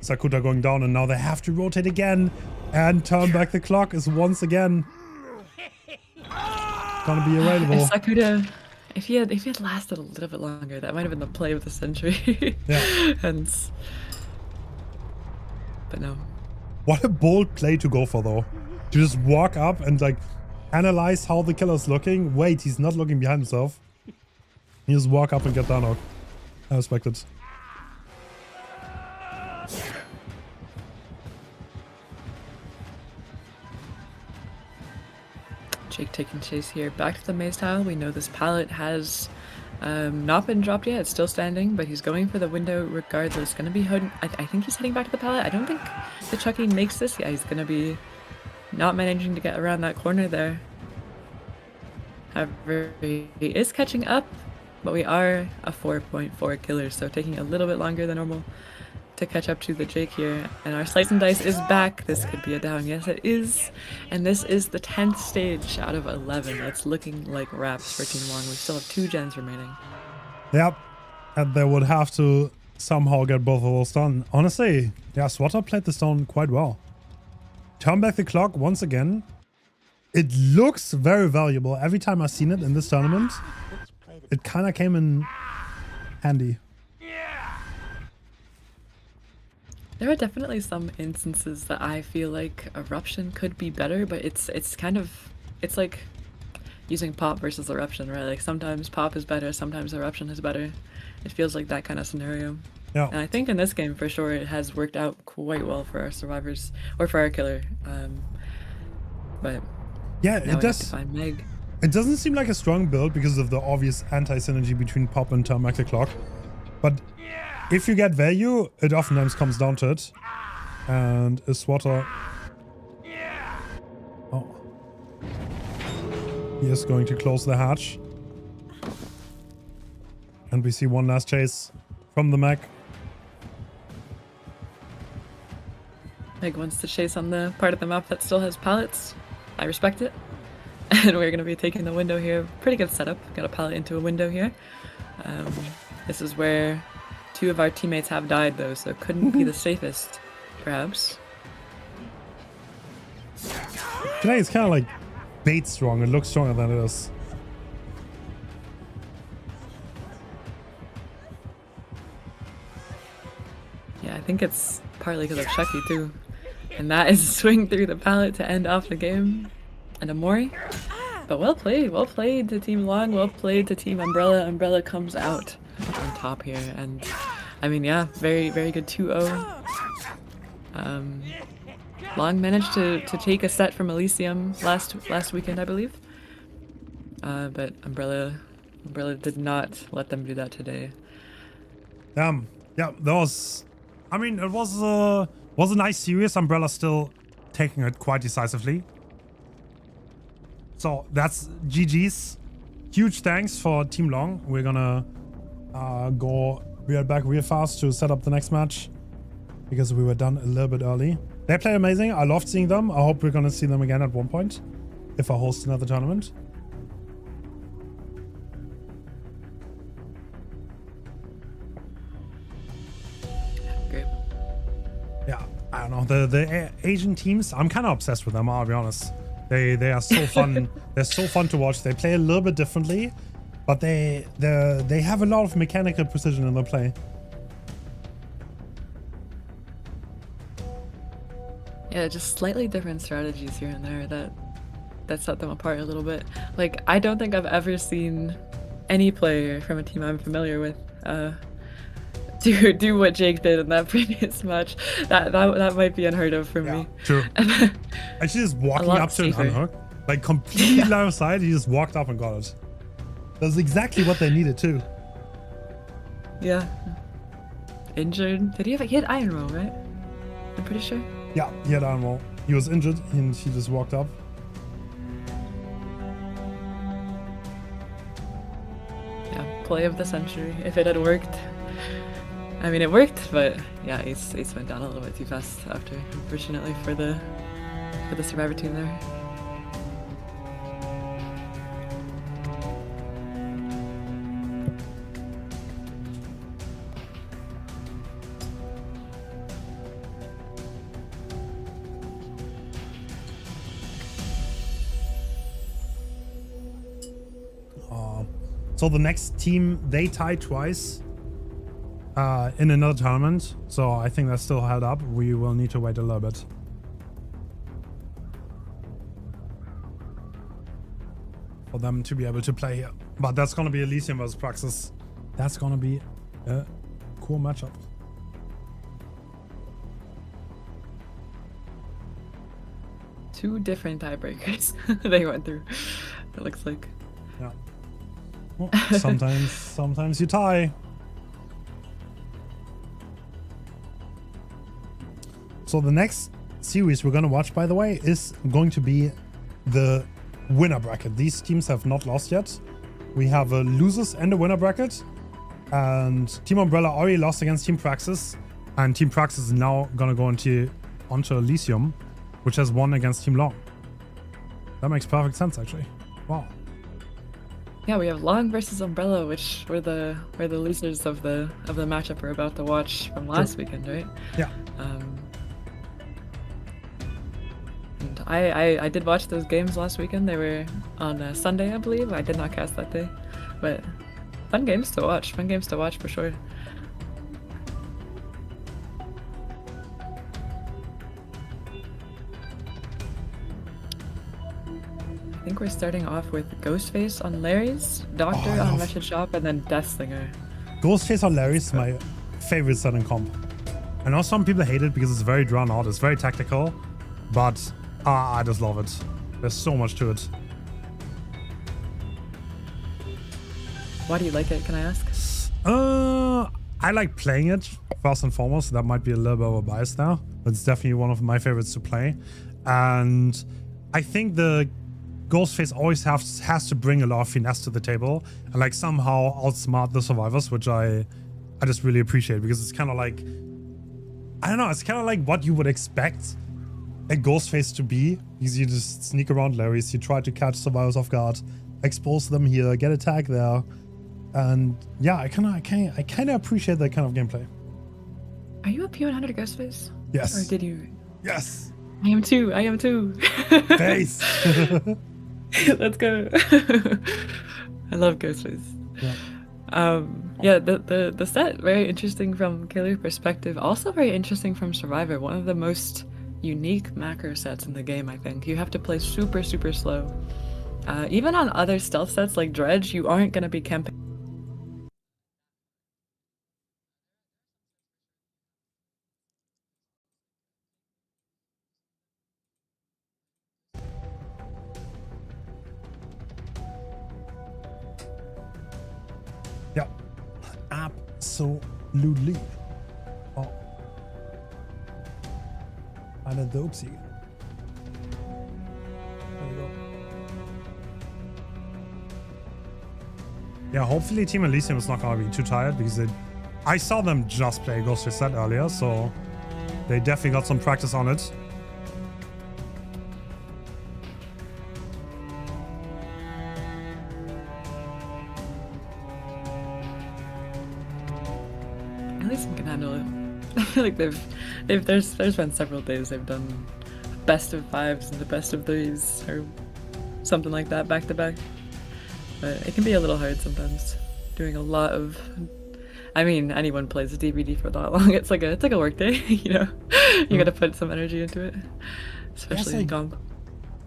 Sakuta going down, and now they have to rotate again. And turn back the clock is once again gonna be available. Sakuta, if he had lasted a little bit longer, that might have been the play of the century. Yeah. Hence. But no. What a bold play to go for, though. To just walk up and, like, analyze how the killer's looking. Wait, he's not looking behind himself. You just walk up and get down. I respect it. Jake taking chase here. Back to the maze tile. We know this pallet has not been dropped yet. It's still standing, but he's going for the window regardless. Gonna be heading. I think he's heading back to the pallet. I don't think the Chucky makes this. Yeah, he's gonna be not managing to get around that corner there. However, he is catching up, but we are a 4.4 killer, so taking a little bit longer than normal to catch up to the Jake here. And our slice and dice is back. This could be a down. Yes, it is. And this is the 10th stage out of 11. It's looking like wraps for Team Long. We still have 2 gens remaining. Yep. And they would have to somehow get both of those done. Honestly, yeah, Swatter played this down quite well. Turn back the clock once again. It looks very valuable. Every time I've seen it in this tournament, it kind of came in handy. There are definitely some instances that I feel like Eruption could be better, but it's like using Pop versus Eruption, right? Like sometimes Pop is better, sometimes Eruption is better. It feels like that kind of scenario. Yeah. And I think in this game, for sure, it has worked out quite well for our survivors, or for our killer. But Yeah, now it we have to does. find Meg. It doesn't seem like a strong build because of the obvious anti-synergy between Pop and Thermatic Clock. But if you get value, it oftentimes comes down to it. And a swatter. Oh. He is going to close the hatch. And we see one last chase from the mech. Meg wants to chase on the part of the map that still has pallets. I respect it. And we're going to be taking the window here. Pretty good setup. Got a pallet into a window here. This is where 2 of our teammates have died, though, so it couldn't be the safest, perhaps. Today it's kind of like bait strong. It looks stronger than it is. Yeah, I think it's partly because of Chucky, too. And that is a swing through the pallet to end off the game. And Amori. But well played to Team Loong, well played to Team Umbrella. Umbrella comes out on top here, and I mean, yeah, very, very good 2-0. Loong managed to take a set from Elysium last weekend, I believe. But Umbrella did not let them do that today. Yeah, that was. I mean, it was a nice series. Umbrella still taking it quite decisively. So that's GG's. Huge thanks for Team Loong. We're gonna go real back real fast to set up the next match because we were done a little bit early. They play amazing. I loved seeing them. I hope we're gonna see them again at one point if I host another tournament. Great. Yeah, I don't know. The Asian teams, I'm kind of obsessed with them, I'll be honest. They are so fun. They're so fun to watch. They play a little bit differently, but they have a lot of mechanical precision in their play. Yeah, just slightly different strategies here and there that set them apart a little bit. Like, I don't think I've ever seen any player from a team I'm familiar with do what Jake did in that previous match. That might be unheard of for me. True. And she just walking up to an unhook, like completely line of sight. He just walked up and got it. That's exactly what they needed too. Yeah. Injured? Did he have? He had Iron Roll, right? I'm pretty sure. Yeah, he had Iron Roll. He was injured and he just walked up. Yeah, play of the century. If it had worked. I mean, it worked, but yeah, Ace went down a little bit too fast after, unfortunately, for the survivor team there. So the next team, they tied twice in another tournament. So I think that's still held up. We will need to wait a little bit. For them to be able to play here. But that's going to be Elysium versus Praxis. That's going to be a cool matchup. Two different tiebreakers they went through, it looks like. Yeah. Well, sometimes you tie. So the next series we're going to watch, by the way, is going to be the winner bracket. These teams have not lost yet. We have a losers and a winner bracket. And Team Umbrella already lost against Team Praxis. And Team Praxis is now going to go onto Elysium, which has won against Team Loong. That makes perfect sense, actually. Wow. Yeah, we have Loong versus Umbrella, which were the losers of the matchup we're about to watch from last weekend, right? Yeah. And I did watch those games last weekend. They were on Sunday, I believe. I did not cast that day, but fun games to watch. Fun games to watch for sure. I think we're starting off with Ghostface on Larry's, Doctor on Wretched Shop, and then Death Slinger. Ghostface on Larry's my favorite set in comp. I know some people hate it because it's very drawn out, it's very tactical, but I just love it. There's so much to it. Why do you like it, can I ask? I like playing it, first and foremost. That might be a little bit of a bias now, but it's definitely one of my favorites to play. And I think the Ghostface always has to bring a lot of finesse to the table and like somehow outsmart the survivors, which I just really appreciate, because it's kind of like, I don't know, it's kind of like what you would expect a Ghostface to be, because you just sneak around Larry's, you try to catch survivors off guard, expose them here, get attack there. And yeah, I kind of appreciate that kind of gameplay. Are you a P100 Ghostface? Yes. Or did you? Yes. I am too. Base. Let's go. I love Ghostface. Yeah. Yeah, the set, very interesting from killer perspective, also very interesting from survivor. One of the most unique macro sets in the game, I think. You have to play super slow. Even on other stealth sets like Dredge, you aren't going to be camping. Yeah, absolutely. Oh, eine Dopsie. There we go. Yeah, hopefully Team Elysium is not gonna be too tired, because I saw them just play Ghostface Set earlier, so they definitely got some practice on it. Elysium can handle it. I feel like there's been several days they've done best of 5s and the best of 3s or something like that back to back. But it can be a little hard sometimes doing a lot of. I mean, anyone plays a DVD for that long. It's like a work day, you know. You gotta put some energy into it, especially in comp.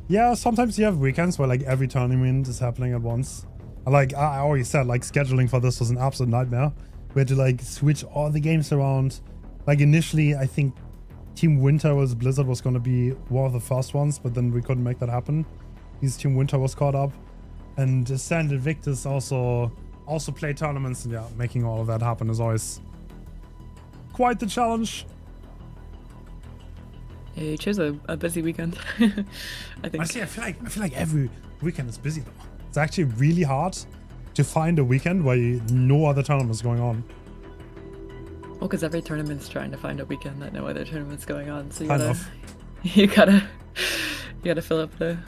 Yeah, sometimes you have weekends where like every tournament is happening at once. Like I already said, like scheduling for this was an absolute nightmare. We had to like switch all the games around. Like initially, I think Team Winter was Blizzard was going to be one of the first ones, but then we couldn't make that happen because Team Winter was caught up. And Ascent and Invictus also play tournaments, and yeah, making all of that happen is always quite the challenge. Yeah, you chose a busy weekend. I think. Honestly, I feel like every weekend is busy though. It's actually really hard to find a weekend where no other tournaments going on. Well, because every tournament's trying to find a weekend that no other tournament's going on, so you Kind gotta fill up the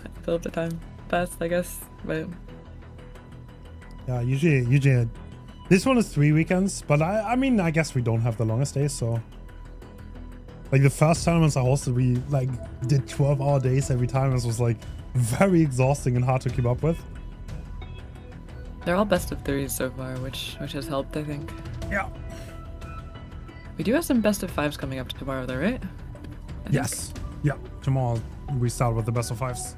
time fast, I guess. But yeah, usually this one is 3 weekends, but I mean, I guess we don't have the longest days, so like the first tournaments I hosted, we like did 12-hour days every time. This was like very exhausting and hard to keep up with. they're all best of 3s so far, which has helped, I think. Yeah. We do have some best of 5s coming up tomorrow, though, right? Yes. Yeah. Tomorrow we start with the best of 5s.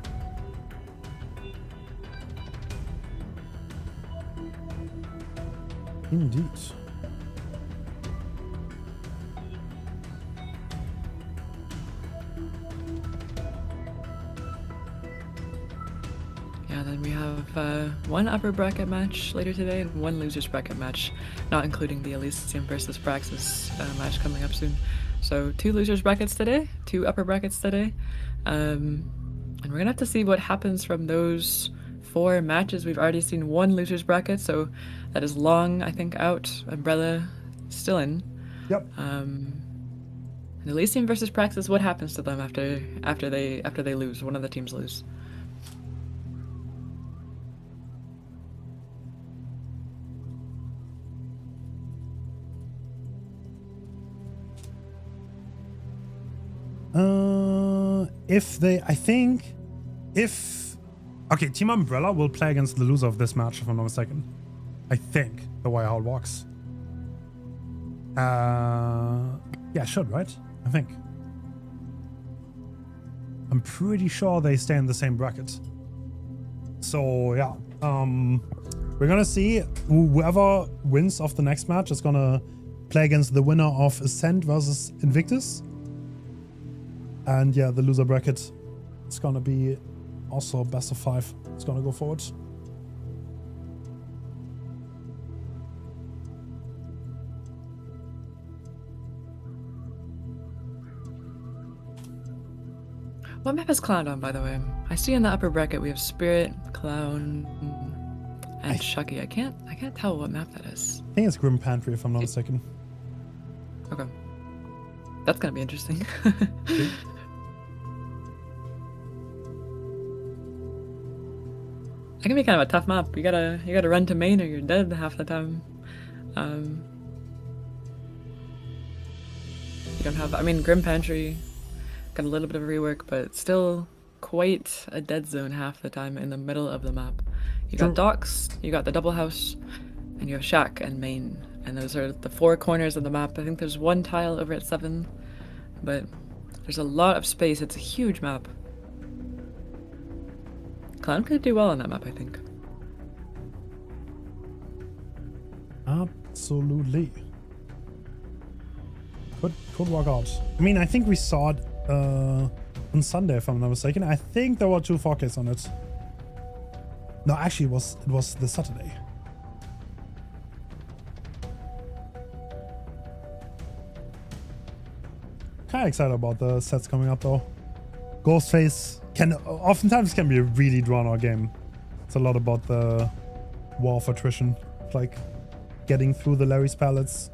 Indeed. Yeah, then we have one upper bracket match later today and one losers bracket match, not including the Elysium versus Praxis match coming up soon. So 2 losers brackets today, 2 upper brackets today, and we're gonna have to see what happens from those 4 matches. We've already seen 1 losers bracket, so that is Loong, I think, out. Umbrella still in. Yep. And Elysium versus Praxis, what happens to them after they lose? One of the teams lose. Okay, Team Umbrella will play against the loser of this match, if I'm not mistaken. I think, the way how it works. Yeah, it should, right? I think. I'm pretty sure they stay in the same bracket. So, yeah. We're gonna see whoever wins of the next match is gonna play against the winner of Ascent versus Invictus. And yeah, the loser bracket, it's gonna be also best of 5. It's gonna go forward. What map is Clown on, by the way? I see in the upper bracket we have Spirit, Clown, and Shucky. I can't tell what map that is. I think it's Grim Pantry, if I'm not mistaken. Okay. That's gonna be interesting. That can be kind of a tough map. You gotta run to main or you're dead half the time. You don't have, I mean, Grim Pantry got a little bit of rework, but still quite a dead zone half the time in the middle of the map. You got docks, you got the double house, and you have shack and main. And those are the 4 corners of the map. I think there's 1 tile over at 7, but there's a lot of space. It's a huge map. Clown could do well on that map, I think. Absolutely. Could work out. I mean, I think we saw it on Sunday, if I'm not mistaken. I think there were 2 4Ks on it. No, actually, it was the Saturday. Kind of excited about the sets coming up, though. Ghostface oftentimes can be a really drawn-out game. It's a lot about the war of attrition, like getting through the Larry's pallets.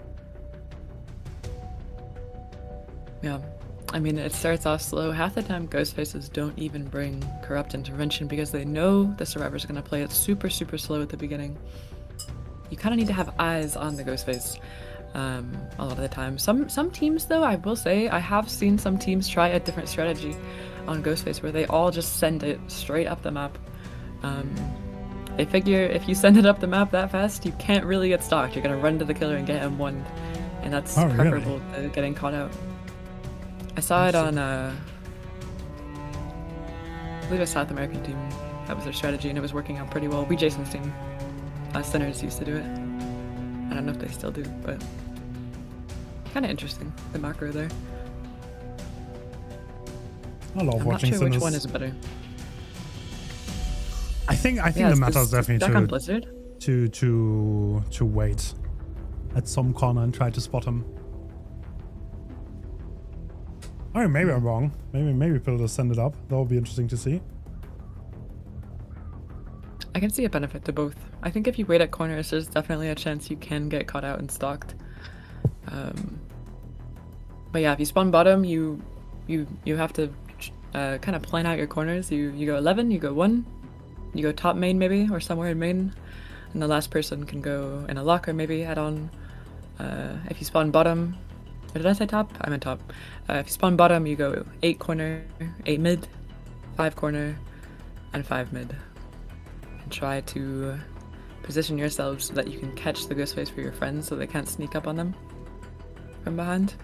Yeah. I mean, it starts off slow. Half the time, Ghostfaces don't even bring Corrupt Intervention because they know the survivors are going to play it super, super slow at the beginning. You kind of need to have eyes on the Ghostface a lot of the time. Some teams, though, I will say, I have seen some teams try a different strategy on Ghostface where they all just send it straight up the map. They figure if you send it up the map that fast, you can't really get stalked. You're going to run to the killer and get M1, and that's preferable to getting caught out. I saw it on, I believe a South American team. That was their strategy, and it was working out pretty well. We Jason's team, Sinners used to do it. I don't know if they still do, but kind of interesting, the macro there. I love I'm watching not sure Sinners. which one is better. I think the meta is definitely to wait at some corner and try to spot him. I mean, maybe I'm wrong. Maybe people just send it up. That would be interesting to see. I can see a benefit to both. I think if you wait at corners, there's definitely a chance you can get caught out and stalked. But yeah, if you spawn bottom, you have to kind of plan out your corners. You go 11, you go 1, you go top main maybe, or somewhere in main, and the last person can go in a locker maybe add on. If you spawn bottom, or did I say top? I meant top. If you spawn bottom, you go 8 corner, 8 mid, 5 corner, and 5 mid. And try to position yourselves so that you can catch the Ghostface for your friends so they can't sneak up on them from behind.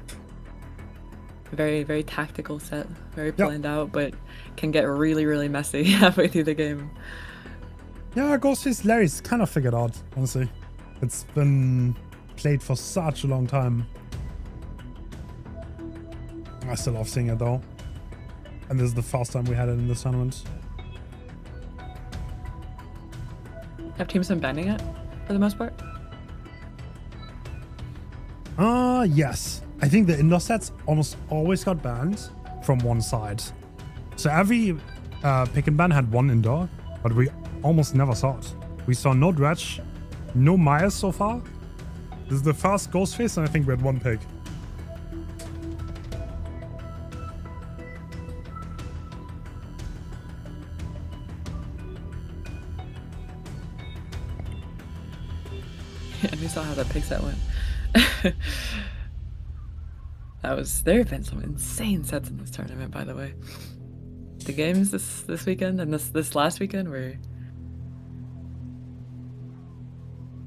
Very, very tactical set, very planned out, but can get really, really messy halfway through the game. Yeah, Ghostface Larry's kind of figured out, honestly. It's been played for such a long time. I still love seeing it though. And this is the first time we had it in this tournament. Have teams been banning it for the most part? Yes. I think the indoor sets almost always got banned from one side. So every pick and ban had one indoor, but we almost never saw it. We saw no Dredge, no Myers so far. This is the first Ghostface, and I think we had one pick. And we saw how that pig set went. There have been some insane sets in this tournament, by the way. The games this weekend and this last weekend were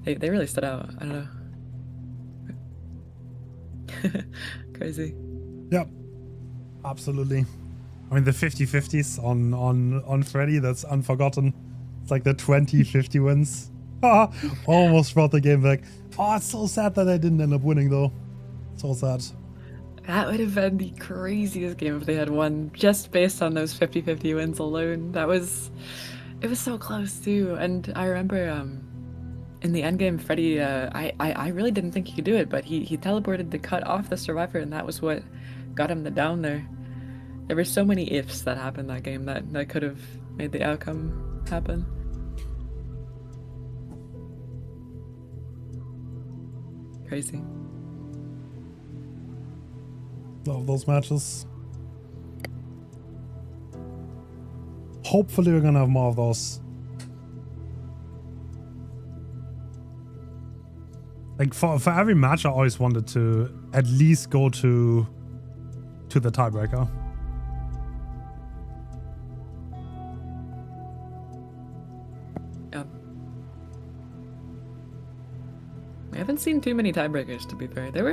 they really stood out. I don't know. Crazy. Yep. Absolutely. I mean the 50-50s on Freddy, that's unforgotten. It's like the 20-50 wins. Almost brought the game back. Oh, it's so sad that I didn't end up winning though. So sad. That would have been the craziest game if they had won just based on those 50-50 wins alone. It was so close too. And I remember in the end game, Freddy, I really didn't think he could do it, but he teleported to cut off the survivor, and that was what got him the down there. There were so many ifs that happened that game that could have made the outcome happen. Crazy. Love those matches. Hopefully we're gonna have more of those. Like for every match I always wanted to at least go to the tiebreaker. Yeah. We haven't seen too many tiebreakers, to be fair. There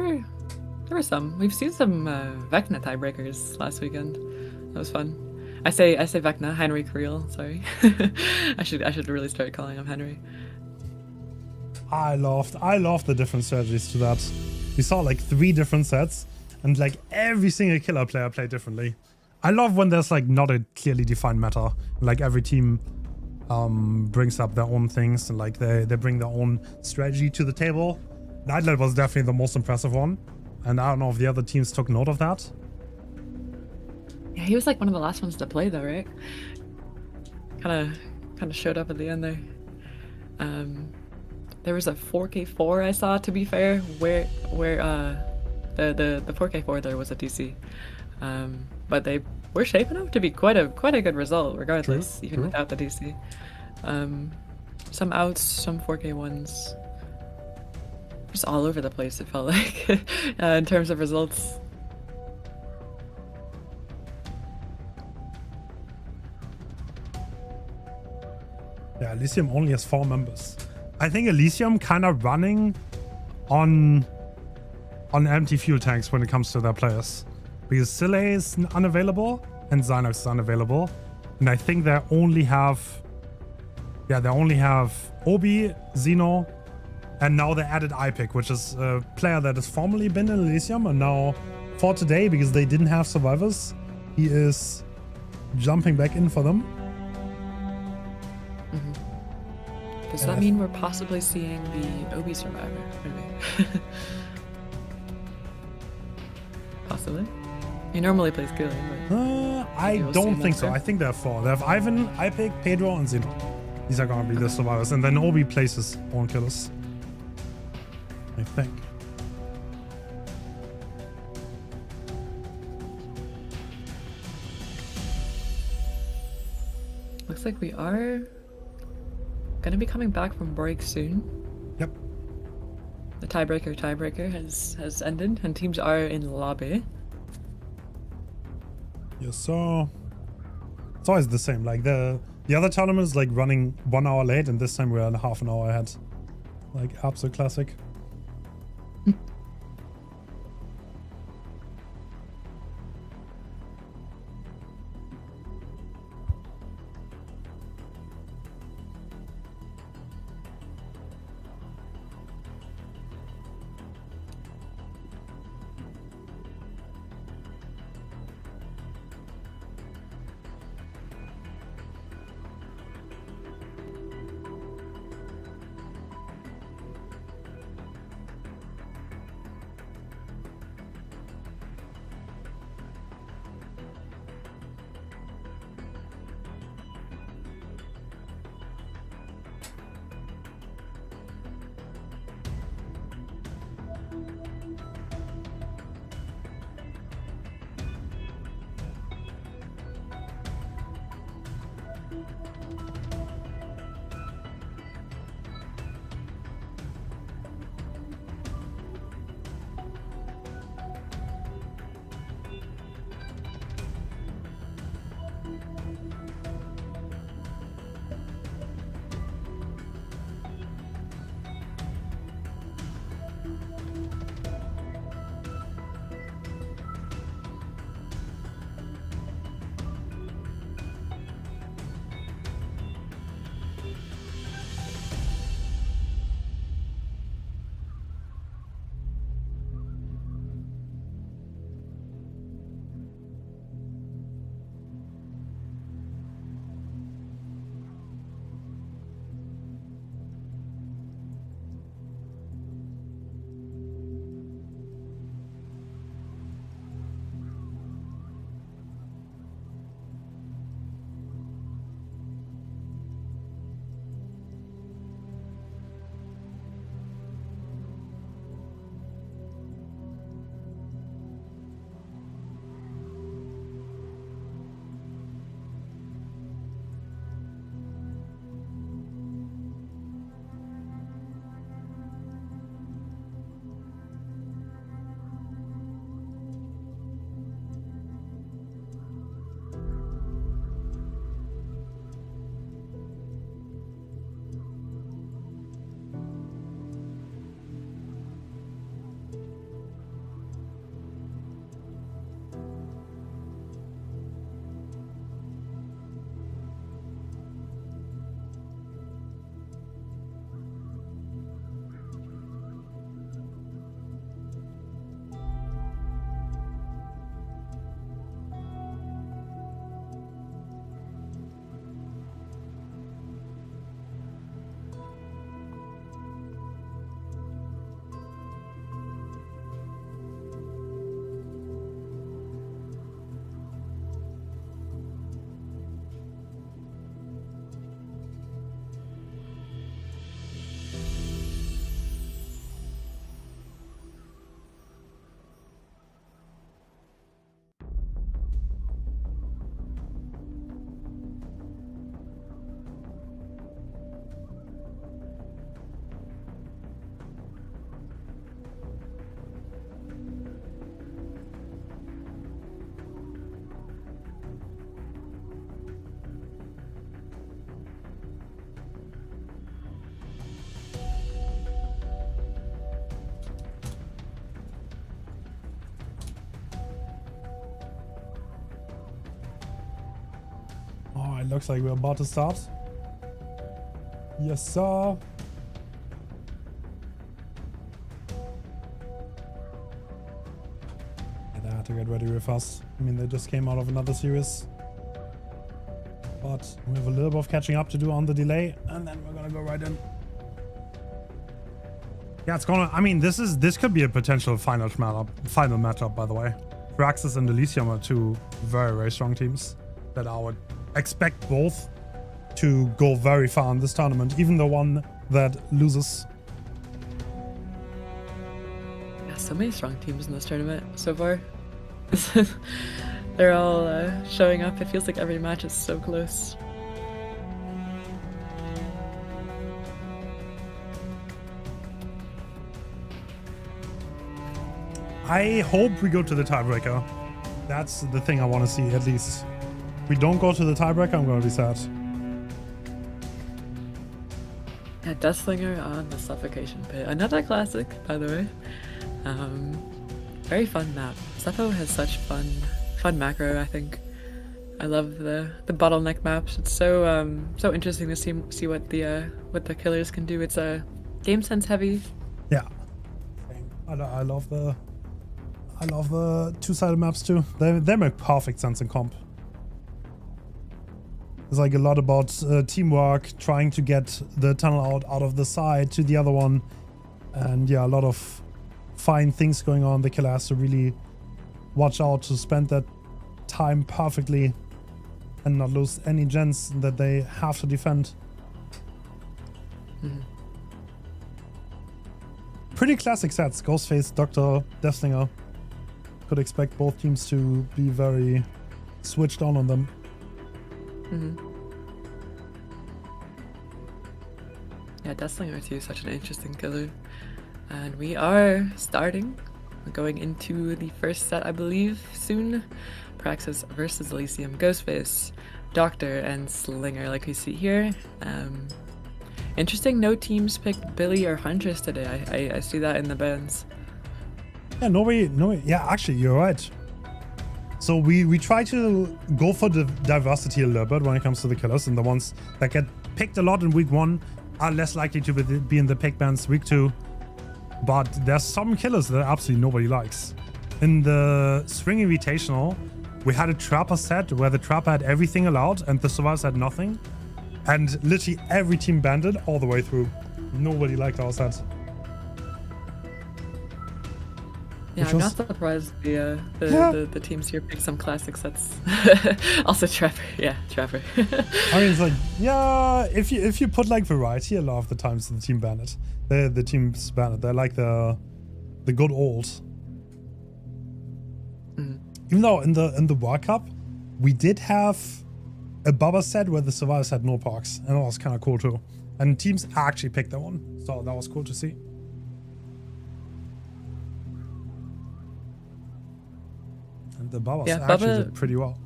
were some. We've seen some Vecna tiebreakers last weekend. That was fun. I say Vecna, Henry Creel, sorry. I should really start calling him Henry. I loved the different strategies to that. We saw like 3 different sets, and like every single killer player played differently. I love when there's like not a clearly defined meta. Like every team brings up their own things, and like they bring their own strategy to the table. Nightlight was definitely the most impressive one, and I don't know if the other teams took note of that. Yeah, he was like one of the last ones to play though, right? Kind of showed up at the end there. There was a 4K4 I saw, to be fair, where the 4K4 there was a DC. But they were shaping up to be quite a good result regardless, even without the DC. Some outs, some 4K1s. Just all over the place, it felt like, in terms of results. Yeah, Elysium only has 4 members. I think Elysium kind of running on empty fuel tanks when it comes to their players. Because Sile is unavailable and Xynox is unavailable. And I think they only have Obi, Xeno, and now they added iPick, which is a player that has formerly been in Elysium, and now for today, because they didn't have survivors, he is jumping back in for them. Does that mean we're possibly seeing the Obi survivor? Maybe. Possibly. He normally plays Gillian, but I don't think so. I think there are 4. They have Ivan, iPick, Pedro, and Xeno. These are gonna be the survivors, and then Obi plays his own killers, I think. Looks like we are gonna be coming back from break soon. Yep. The tiebreaker has ended, and teams are in the lobby. Yes, so it's always the same. Like the other tournament is like running 1 hour late, and this time we're half an hour ahead. Like absolute classic. Oh, it looks like we're about to start. Yes, sir. Yeah, they had to get ready real fast. I mean, they just came out of another series. But we have a little bit of catching up to do on the delay, and then we're gonna go right in. Yeah, it's gonna. I mean, this could be a potential final matchup, by the way. Praxis and Elysium are two very, very strong teams that I would expect both to go very far in this tournament, even the one that loses. Yeah, so many strong teams in this tournament so far. They're all showing up. It feels like every match is so close. I hope we go to the tiebreaker. That's the thing I want to see, at least. If we don't go to the tiebreaker, I'm going to be sad. Yeah, Deathslinger on the Suffocation Pit. Another classic, by the way. Very fun map. Suffo has such fun macro, I think. I love the bottleneck maps. It's so so interesting to see what the killers can do. It's a game sense heavy. Yeah. I love the two-sided maps too. They make perfect sense in comp. There's like a lot about teamwork, trying to get the tunnel out of the side to the other one. And yeah, a lot of fine things going on. The killer has to really watch out to spend that time perfectly and not lose any gens that they have to defend. Mm-hmm. Pretty classic sets. Ghostface, Doctor, Deathslinger. Could expect both teams to be very switched on them. Mm-hmm. Yeah, Deathslinger too is such an interesting killer. And we are starting. We're going into the first set, I believe, soon. Praxis versus Elysium. Ghostface, Doctor, and Slinger, like we see here. Interesting, no teams picked Billy or Huntress today. I see that in the bans. Yeah, nobody. Yeah, actually, you're right. So we try to go for the diversity a little bit when it comes to the killers, and the ones that get picked a lot in week 1 are less likely to be in the pick bans week 2. But there's some killers that absolutely nobody likes. In the Spring Invitational, we had a Trapper set where the Trapper had everything allowed and the Survivors had nothing. And literally every team banned it all the way through. Nobody liked our set. Yeah, I'm not surprised the teams here pick some classic sets. Also Trapper, yeah, Trapper. I mean, it's like, yeah, if you put like variety, a lot of the times the team ban it. The teams ban it. They're like the good old. Mm. Even though in the World Cup, we did have a Bubba set where the Survivors had no parks, and that was kind of cool too. And teams actually picked that one, so that was cool to see. And the Bubba actually did pretty well.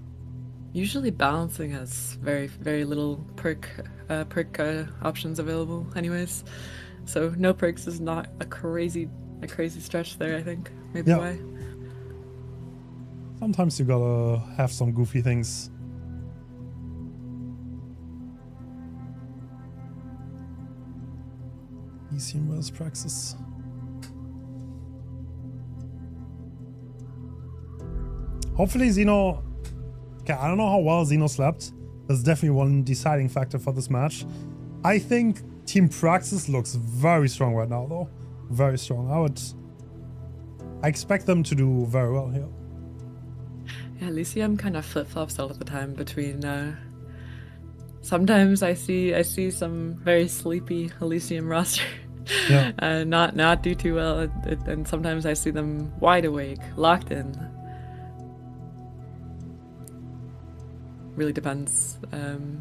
Usually balancing has very little perk options available, anyways. So no perks is not a crazy stretch there. I think maybe why. Sometimes you gotta have some goofy things. Elysium versus Praxis. Hopefully Xeno... Okay, I don't know how well Xeno slept. That's definitely one deciding factor for this match. I think Team Praxis looks very strong right now, though. Very strong. I expect them to do very well here. Yeah, Elysium kind of flip-flops all of the time between... Sometimes I see some very sleepy Elysium roster. Yeah. Not do too well, and sometimes I see them wide awake, locked in. Really depends. You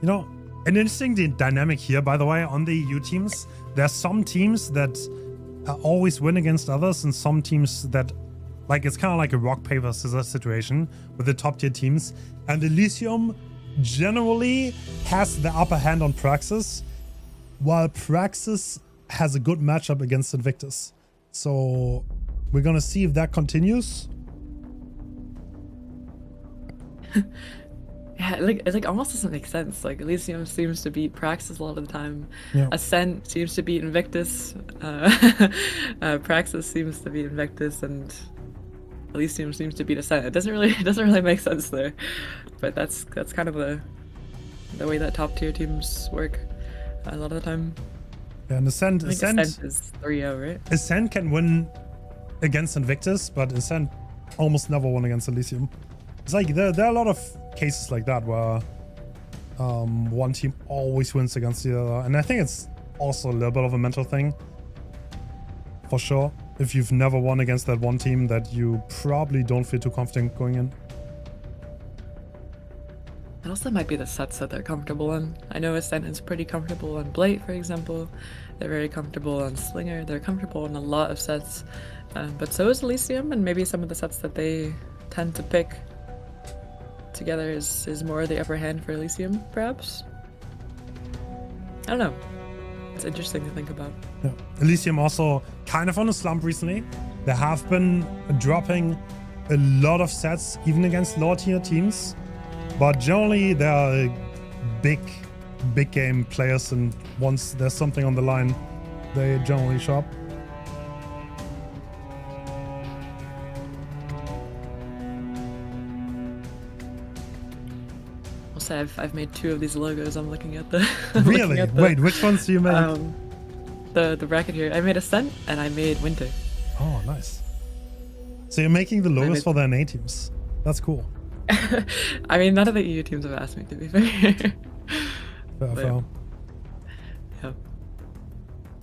know, an interesting dynamic here, by the way, on the EU teams. There's some teams that always win against others, and some teams that, like, it's kind of like a rock, paper, scissors situation with the top tier teams. And Elysium generally has the upper hand on Praxis, while Praxis has a good matchup against Invictus. So we're gonna see if that continues. Yeah, it like almost doesn't make sense. Like Elysium seems to beat Praxis a lot of the time. Yeah. Ascent seems to beat Invictus. Praxis seems to beat Invictus, and Elysium seems to beat Ascent. It doesn't really make sense there. But that's kind of the way that top tier teams work a lot of the time. Yeah, and Ascent I think Ascent is 3-0, right? Ascent can win against Invictus, but Ascent almost never won against Elysium. It's like there are a lot of cases like that where one team always wins against the other, and I think it's also a little bit of a mental thing, for sure. If you've never won against that one team, that you probably don't feel too confident going in. It also might be the sets that they're comfortable in. I know Ascent is pretty comfortable on Blade, for example. They're very comfortable on Slinger. They're comfortable in a lot of sets. But so is Elysium, and maybe some of the sets that they tend to pick together is more the upper hand for Elysium, perhaps? I don't know. It's interesting to think about. Yeah. Elysium also kind of on a slump recently. They have been dropping a lot of sets, even against lower tier teams. But generally, they are big game players, and once there's something on the line, they generally show up. Also, I've made 2 of these logos. I'm looking at the. Really? Wait, which ones do you make? The bracket here. I made Ascent and I made Winter. Oh, nice. So you're making the logos for their NA teams. That's cool. I mean, none of the EU teams have asked me, to be fair. Fair. Yeah.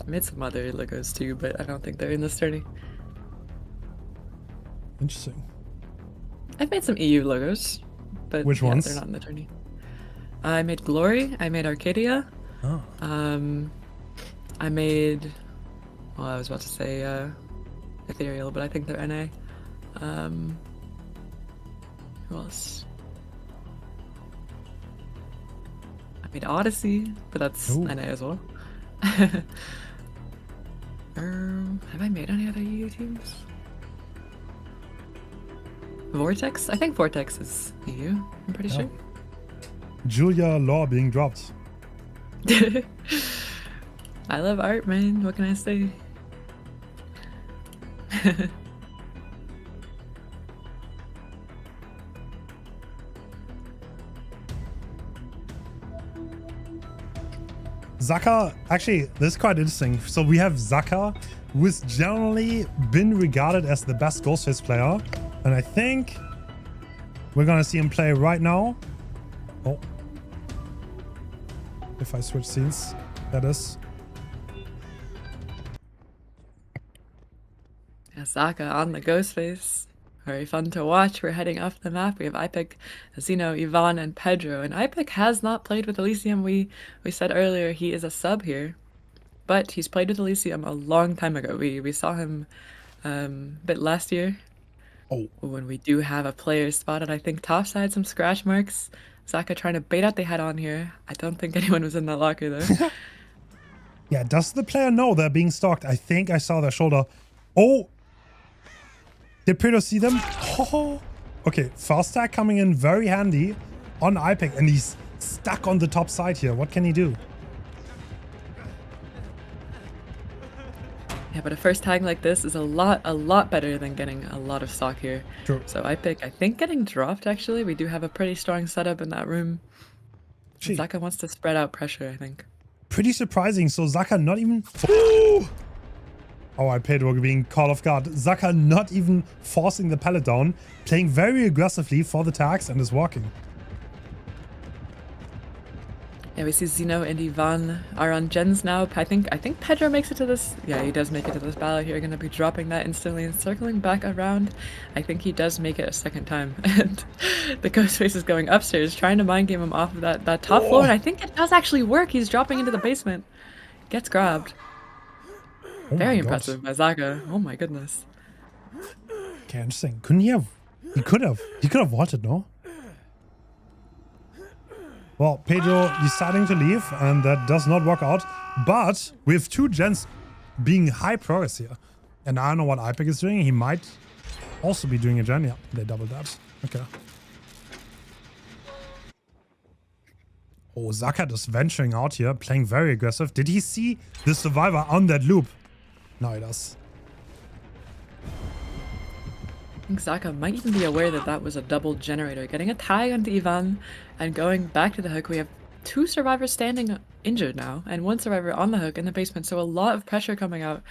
I made some other logos too, but I don't think they're in this tourney. Interesting. I've made some EU logos, but which ones? They're not in the tourney. I made Glory. I made Arcadia. Oh. I made. Well, I was about to say Ethereal, but I think they're NA. Who else? I made Odyssey, but that's NA as well. Have I made any other EU teams? Vortex? I think Vortex is EU, I'm pretty sure. Julia Law being dropped. I love art, man. What can I say? Zaka, actually, this is quite interesting. So we have Zaka, who has generally been regarded as the best Ghostface player. And I think we're going to see him play right now. Oh. If I switch scenes, that is. Yeah, Zaka on the Ghostface. Very fun to watch. We're heading up the map. We have Ipic, Zeno, Yvonne, and Pedro. And Ipic has not played with Elysium. We said earlier he is a sub here, but he's played with Elysium a long time ago. We saw him a bit last year. Oh. When we do have a player spotted, I think topside some scratch marks. Zaka trying to bait out the head on here. I don't think anyone was in that locker though. Yeah, does the player know they're being stalked? I think I saw their shoulder. Oh! Did Pedro see them? Oh! Okay, fast tag coming in very handy on Ipic, and he's stuck on the top side here. What can he do? Yeah, but a first tag like this is a lot better than getting a lot of stock here. True. So Ipic, I think getting dropped actually. We do have a pretty strong setup in that room. Zaka wants to spread out pressure, I think. Pretty surprising. So Zaka not even... Oh, Pedro being caught off guard. Zaka not even forcing the pallet down, playing very aggressively for the tags, and is walking. Yeah, we see Zeno and Ivan are on gens now. I think Pedro makes it to this. Yeah, he does make it to this battle here. Gonna be dropping that instantly and circling back around. I think he does make it a second time. And the Ghostface is going upstairs, trying to mind game him off of that top floor. And I think it does actually work. He's dropping into the basement. Gets grabbed. Very impressive by Zaka. Oh my goodness. Okay, interesting. Couldn't he have? He could have wanted, no? Well, Pedro deciding to leave, and that does not work out. But we have 2 gens being high progress here. And I don't know what Ipic is doing. He might also be doing a gen. Yeah, they doubled that. Okay. Oh, Zaka just venturing out here, playing very aggressive. Did he see the survivor on that loop? No, he does. I think Zaka might even be aware that that was a double generator. Getting a tag onto Ivan and going back to the hook. We have 2 survivors standing injured now and 1 survivor on the hook in the basement. So a lot of pressure coming out.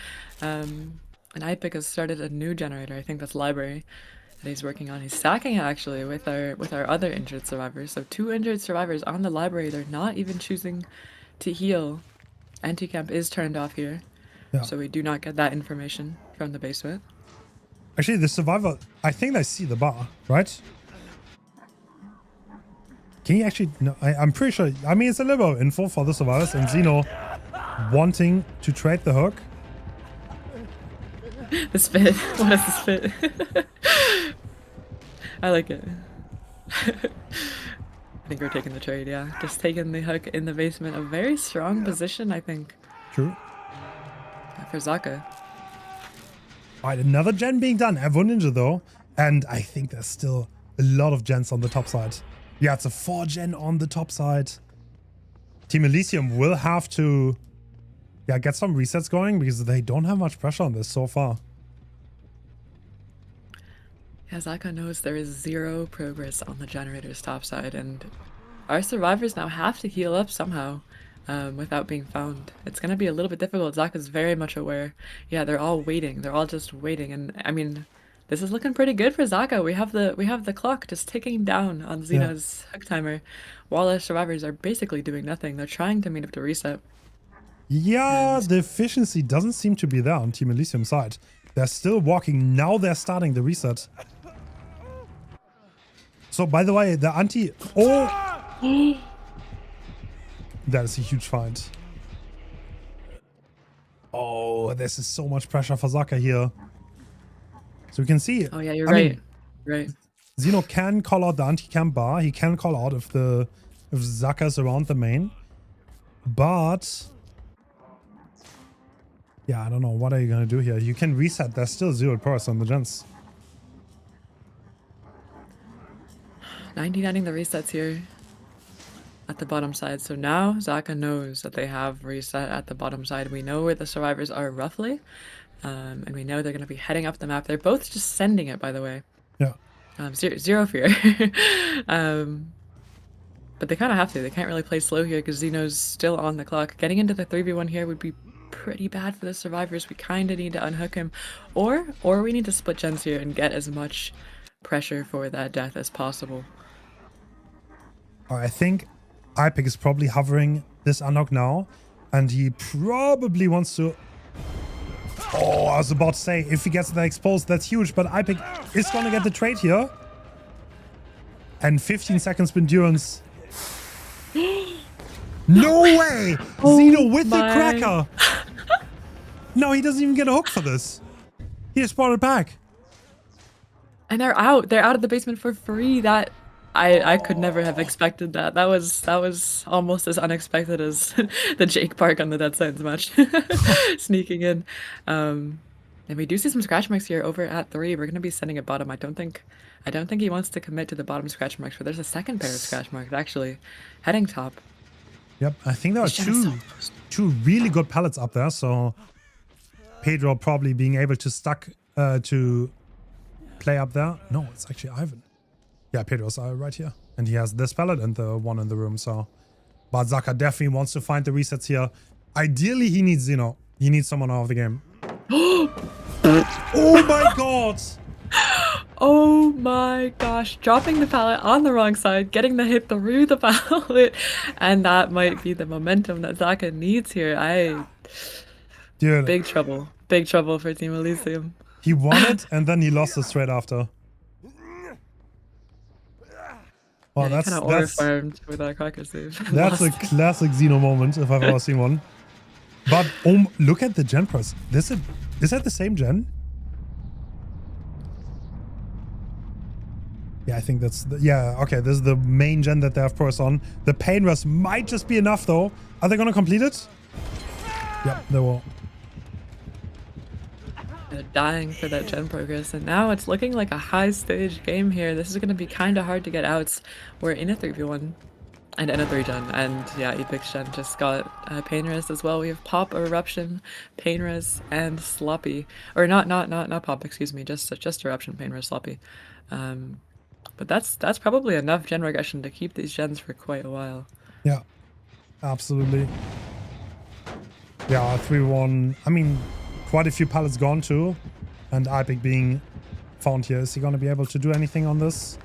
And iPick has started a new generator. I think that's library that he's working on. He's stacking it actually with our other injured survivors. So 2 injured survivors on the library. They're not even choosing to heal. Anti-camp is turned off here. Yeah. So we do not get that information from the basement. Actually, the survivor, I think they see the bar, right? Can you actually, no, I'm pretty sure, I mean, it's a little bit of info for the survivors and Xeno wanting to trade the hook. The spit. What is the spit? I like it. I think we're taking the trade, yeah. Just taking the hook in the basement. A very strong position, I think. True. For Zaka. Alright, another gen being done. Everyone ninja though. And I think there's still a lot of gens on the top side. Yeah, it's a 4 gen on the top side. Team Elysium will have to get some resets going because they don't have much pressure on this so far. Yeah, Zaka knows there is 0 progress on the generator's top side, and our survivors now have to heal up somehow without being found. It's gonna be a little bit difficult. Zaka's very much aware. Yeah, they're all waiting. They're all just waiting, and I mean, this is looking pretty good for Zaka. We have the clock just ticking down on Xeno's hook timer, while our survivors are basically doing nothing. They're trying to meet up to reset. Yeah, the efficiency doesn't seem to be there on Team Elysium's side. They're still walking. Now they're starting the reset. So, by the way, the anti... Oh! That is a huge fight. Oh, this is so much pressure for Zaka here. So we can see... Oh yeah, you're I right. mean, Right. Xeno can call out the anti-camp bar. He can call out if Zaka's around the main. But... yeah, I don't know. What are you going to do here? You can reset. There's still 0% on the gens. 99ing the resets here at the bottom side. So now Zaka knows that they have reset at the bottom side. We know where the survivors are roughly. And we know they're going to be heading up the map. They're both just sending it, by the way. Yeah. Zero fear. But they kind of have to. They can't really play slow here because Xeno's still on the clock. Getting into the 3v1 here would be pretty bad for the survivors. We kind of need to unhook him. Or we need to split gens here and get as much pressure for that death as possible. I think iPick is probably hovering this unhook now. And he probably wants to... oh, I was about to say, if he gets that exposed, that's huge. But iPick is going to get the trade here. And 15 seconds endurance. No way! Oh Xeno with the my. cracker! No, he doesn't even get a hook for this. He just brought it back. And they're out. They're out of the basement for free. That I could never have expected that. That was almost as unexpected as the Jake Park on the Dead Science match. Sneaking in. And we do see some scratch marks here over at 3. We're gonna be sending it bottom. I don't think he wants to commit to the bottom scratch marks, but there's a second pair of scratch marks actually heading top. Yep, I think there are two really good pallets up there, so Pedro probably being able to to play up there. No, it's actually Ivan. Yeah, Pedro's right here. And he has this pallet and the one in the room, so... but Zaka definitely wants to find the resets here. Ideally, he needs Xeno. He needs someone out of the game. Oh my god! Oh my gosh, dropping the pallet on the wrong side, getting the hit through the pallet, and that might be the momentum that Zaka needs here. Dude, big trouble for Team Elysium. he won it and then he lost it straight after. Well, Yeah, that's kind of overfarmed with that cracker save. That's a classic Xeno moment if I've ever seen one. But look at the gen press. Is that the same gen? Yeah, I think that's okay, this is the main gen that they have press on. The pain rush might just be enough though. Are they gonna complete it? Yep, they will. They're dying for that gen progress, and now it's looking like a high stage game here. This is going to be kind of hard to get outs. We're in a 3v1. And a 3-gen. And yeah, Epic's gen just got Pain Res as well. We have Pop, Eruption, Pain Res, and Sloppy. Or not Pop, excuse me, just Eruption, Pain Res, Sloppy. But that's probably enough gen regression to keep these gens for quite a while. Yeah, absolutely. Yeah, 3-1. I mean, quite a few pallets gone too. And Epic being found here. Is he going to be able to do anything on this?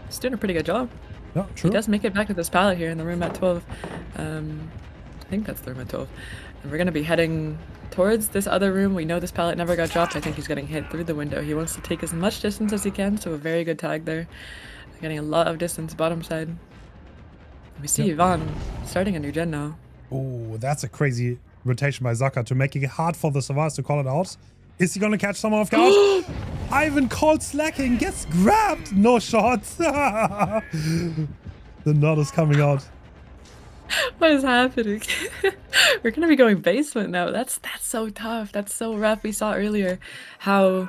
He's doing a pretty good job. Yeah, true. He does make it back to this pallet here in the room at 12. I think that's the room at 12. And we're going to be heading towards this other room. We know this pallet never got dropped. I think he's getting hit through the window. He wants to take as much distance as he can, so a very good tag there. Getting a lot of distance bottom side. We see Yvonne starting a new gen now. Oh, that's a crazy rotation by Zaka to make it hard for the survivors to call it out. Is he going to catch someone off guard? Ivan called slacking, gets grabbed. No shots. The nod is coming out. What is happening? We're going to be going basement now. That's so tough. That's so rough. We saw earlier how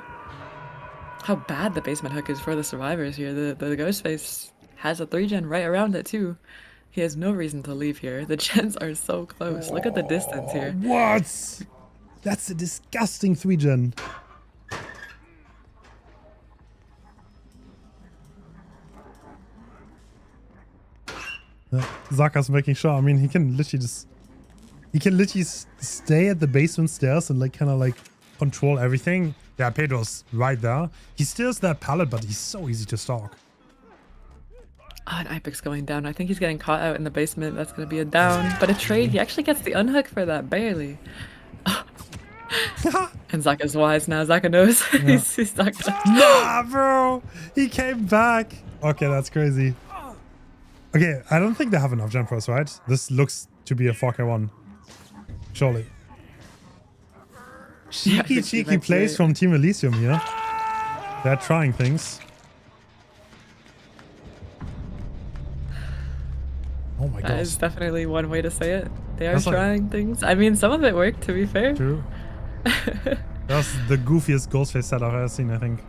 bad the basement hook is for the survivors here. The Ghostface has a 3-gen right around it too. He has no reason to leave here. The gens are so close. Look at the distance here. What? That's a disgusting 3-gen. Zaka's making sure. I mean, he can literally stay at the basement stairs and like kind of like control everything. Yeah, Pedro's right there. He steals that pallet, but he's so easy to stalk. Oh, and Ipic's going down. I think he's getting caught out in the basement. That's going to be a down. But a trade, he actually gets the unhook for that, barely. And Zaka's wise now. Zaka knows. Yeah. he's Zaka. Nah, bro! He came back! Okay, that's crazy. Okay, I don't think they have enough gen for us, right? This looks to be a 4K1. Surely. Cheeky plays from Team Elysium here. They're trying things. Oh my god. That is definitely one way to say it. They are That's like- trying things. I mean, some of it worked, to be fair. True. That's the goofiest Ghostface set I've ever seen, I think.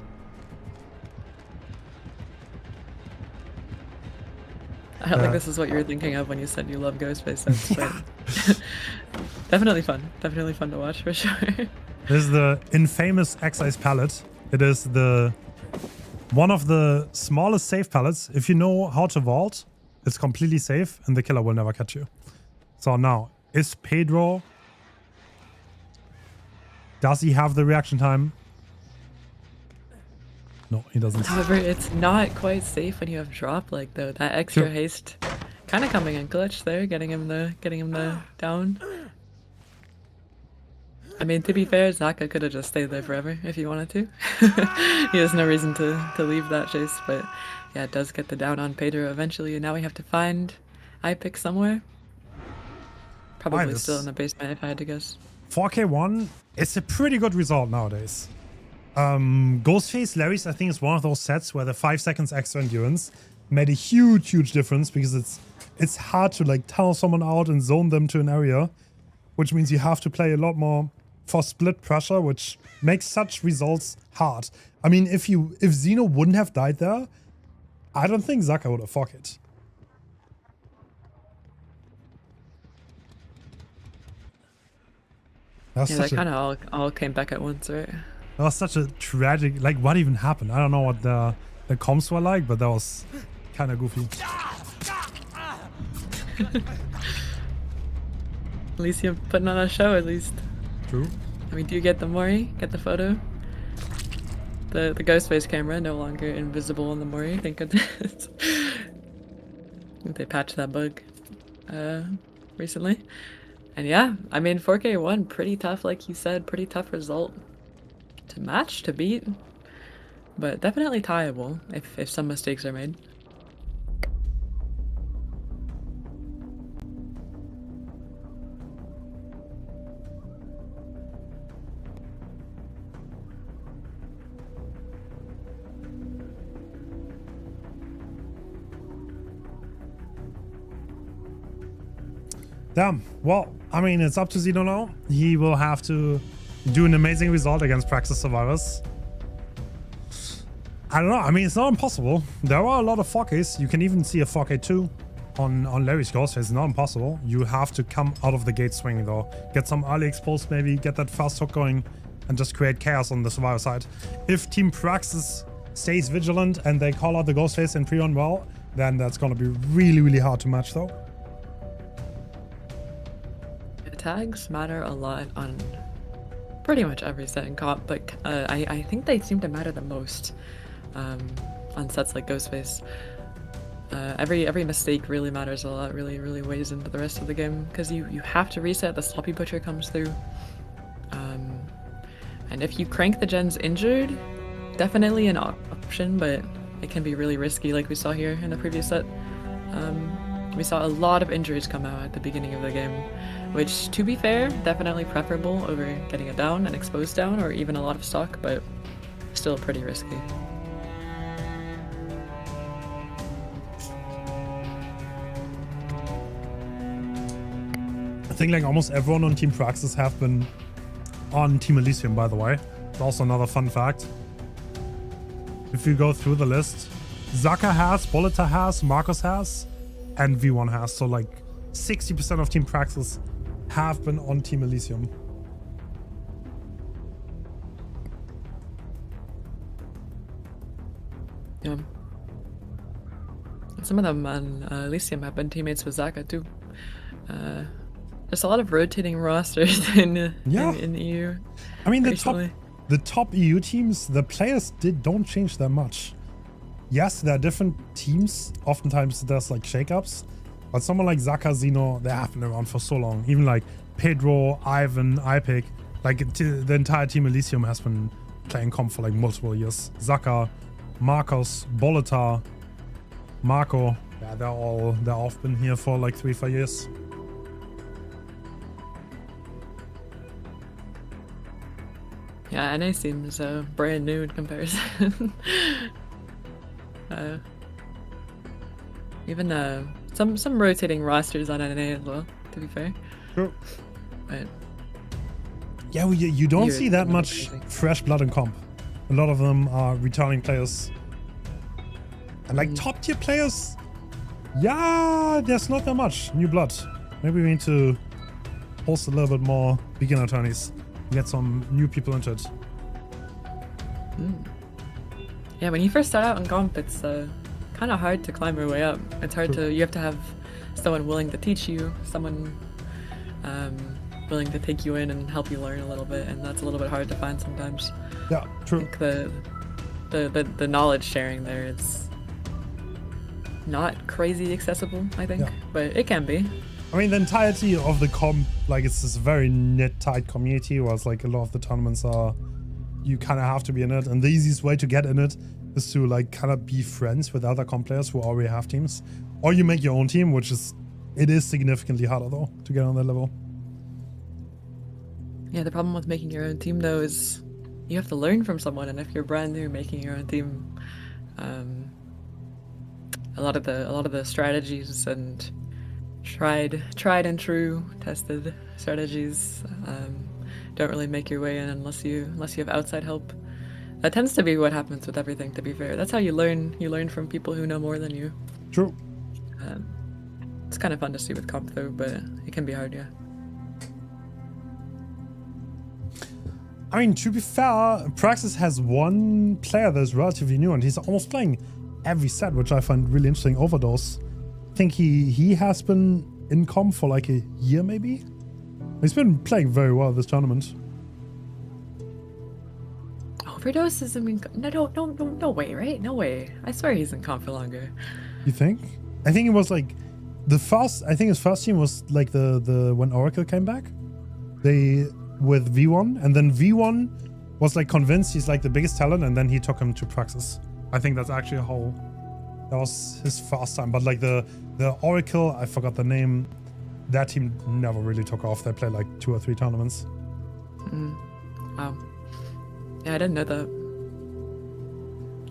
I don't think this is what you were thinking of when you said you love Ghostface sets, but definitely fun. Definitely fun to watch for sure. This is the infamous Excise pallet. It is one of the smallest safe pallets. If you know how to vault, it's completely safe and the killer will never catch you. So now, is Pedro... Does he have the reaction time? No, he doesn't. However, it's not quite safe when you have drop like though. That extra haste kind of coming in clutch there, getting him the down. I mean, to be fair, Zaka could have just stayed there forever if he wanted to. He has no reason to leave that chase, but yeah, it does get the down on Pedro eventually, and now we have to find Ipic somewhere. Probably still in the basement if I had to guess. 4K1, it's a pretty good result nowadays. Ghostface Larry's, I think, is one of those sets where the 5 seconds extra endurance made a huge difference because it's hard to like tunnel someone out and zone them to an area, which means you have to play a lot more for split pressure, which makes such results hard. I mean, if Xeno wouldn't have died there, I don't think Zaka would have fucked it. That kind of all came back at once, right? That was such a tragic... Like, what even happened? I don't know what the comms were like, but that was kind of goofy. Elysium putting on a show, at least. True. I mean, do you get the Mori? Get the photo? The Ghostface camera no longer invisible on the Mori, thank goodness. I think they patched that bug recently. And yeah, I mean, 4K1, pretty tough, like you said, pretty tough result to match, to beat, but definitely tieable if some mistakes are made. Damn. Well, I mean, it's up to Xeno now. He will have to do an amazing result against Praxis survivors. I don't know. I mean, it's not impossible. There are a lot of 4Ks. You can even see a 4K2 on Larry's Ghost. It's not impossible. You have to come out of the gate swinging though. Get some early expose maybe, get that fast hook going, and just create chaos on the survivor side. If Team Praxis stays vigilant and they call out the Ghost Phase and pre-on well, then that's going to be really, really hard to match though. Tags matter a lot on pretty much every set in comp, but I think they seem to matter the most on sets like Ghostface. Every mistake really matters a lot, really weighs into the rest of the game, because you have to reset, the Sloppy Butcher comes through. And if you crank the gens injured, definitely an option, but it can be really risky like we saw here in the previous set. We saw a lot of injuries come out at the beginning of the game, which, to be fair, definitely preferable over getting a down, an exposed down, or even a lot of stock, but still pretty risky. I think like almost everyone on Team Praxis have been on Team Elysium, by the way. It's also another fun fact. If you go through the list, Zaka has, Bolita has, Marcos has, and V1 has. So like 60% of Team Praxis have been on Team Elysium. Yeah. And some of them on Elysium have been teammates with Zaka too. There's a lot of rotating rosters in EU. I mean, recently. the top EU teams, the players don't change that much. Yes, there are different teams. Oftentimes there's like shakeups, but someone like Zaka, Zeno, they have been around for so long. Even like Pedro, Ivan, Ipic, like the entire Team Elysium has been playing comp for like multiple years. Zaka, Marcos, Bolita, Marco, yeah, they're all been here for like 3-4 years. Yeah, NA seems brand new in comparison. Even some rotating rosters on NA as well, to be fair. True. But yeah, you don't see that much fresh blood in comp. A lot of them are returning players. And like top tier players, yeah, there's not that much new blood. Maybe we need to host a little bit more beginner tourneys. Get some new people into it. Yeah, when you first start out in comp, it's kind of hard to climb your way up. It's hard to, you have to have someone willing to teach you, someone willing to take you in and help you learn a little bit, and that's a little bit hard to find sometimes. Yeah, true. I think the knowledge sharing there is not crazy accessible, I think, but it can be. I mean, the entirety of the comp, like, it's this very knit-tight community, whereas like a lot of the tournaments are, you kind of have to be in it, and the easiest way to get in it is to like kind of be friends with other comp players who already have teams, or you make your own team, which is, it is significantly harder though to get on that level. Yeah, the problem with making your own team though is you have to learn from someone, and if you're brand new making your own team, a lot of the strategies and tried and true tested strategies don't really make your way in unless you have outside help. That tends to be what happens with everything, to be fair. That's how you learn from people who know more than you. True. It's kind of fun to see with comp though, but it can be hard, yeah. I mean, to be fair, Praxis has one player that's relatively new, and he's almost playing every set, which I find really interesting. Overdose. I think he has been in comp for like a year, maybe. He's been playing very well this tournament. Overdose is no way, right? No way. I swear he's in comp for longer. You think? I think it was like the first. I think his first team was like the when Oracle came back. They with V1, and then V1 was like convinced he's like the biggest talent, and then he took him to Praxis. I think that's actually how that was his first time. But like the Oracle, I forgot the name. That team never really took off. They played like 2 or 3 tournaments. Wow. Yeah, I didn't know that.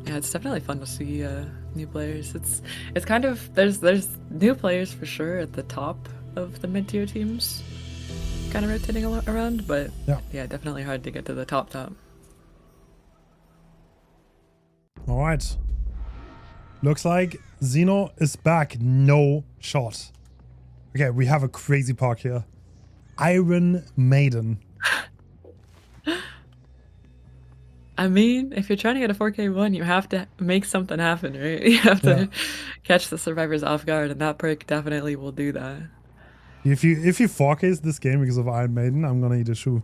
Yeah, it's definitely fun to see new players. It's kind of there's new players for sure at the top of the mid-tier teams, kind of rotating around, but yeah, definitely hard to get to the top. All right. Looks like Xeno is back. No shot. Okay, we have a crazy park here. Iron Maiden. I mean, if you're trying to get a 4K one, you have to make something happen, right? You have to catch the survivors off guard, and that perk definitely will do that. If you 4Ks this game because of Iron Maiden, I'm gonna eat a shoe.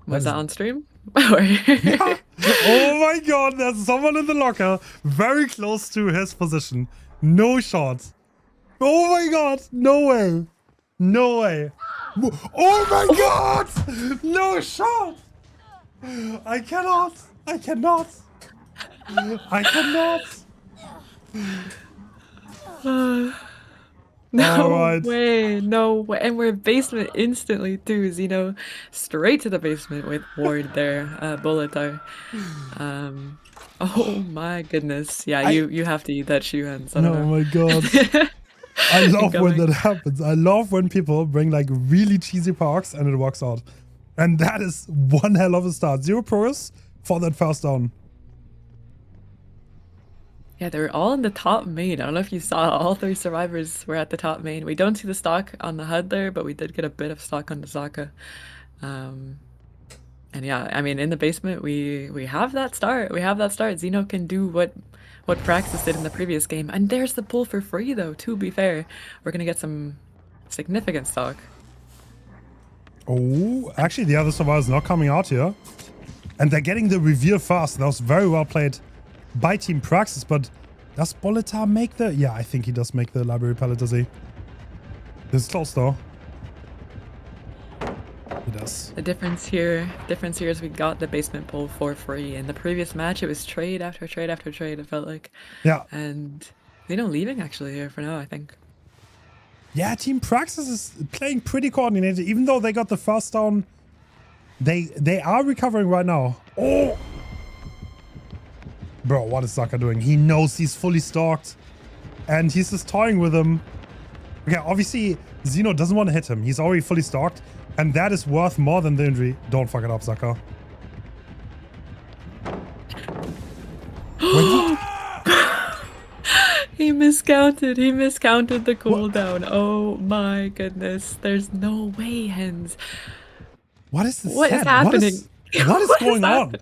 Was that on stream? Yeah. Oh my god, there's someone in the locker very close to his position. No shot. Oh my god, no way. No way. Oh my god! No shot! I cannot. I cannot. I cannot. No way, no way. And we're basement instantly too, Xeno. Straight to the basement with Ward there, Bulletar. Oh my goodness. Yeah, you have to eat that shoe, Hens. I don't Oh know. my god. I love when that happens. I love when people bring like really cheesy parks and it works out. And that is one hell of a start. 0 progress for that first down. Yeah, they were all in the top main. I don't know if you saw, all 3 survivors were at the top main. We don't see the stock on the HUD there, but we did get a bit of stock on the Zaka. And yeah, I mean, in the basement, we have that start. We have that start. Xeno can do what Praxis did in the previous game. And there's the pull for free, though, to be fair. We're going to get some significant stock. Oh, actually, the other survivors not coming out here. And they're getting the reveal fast. That was very well played by Team Praxis, but does Bulletar make the... Yeah, I think he does make the library pallet, does he? This is close, though. He does. The difference here is we got the basement pull for free. In the previous match, it was trade after trade after trade, it felt like. Yeah. And leaving actually here for now, I think. Yeah, Team Praxis is playing pretty coordinated. Even though they got the first down, they are recovering right now. Oh! Bro, what is Zaka doing? He knows he's fully stalked. And he's just toying with him. Okay, obviously, Xeno doesn't want to hit him. He's already fully stalked. And that is worth more than the injury. Don't fuck it up, Zaka. He miscounted. He miscounted the cooldown. Oh my goodness. There's no way, Hens. What is this? What is happening? What is going on?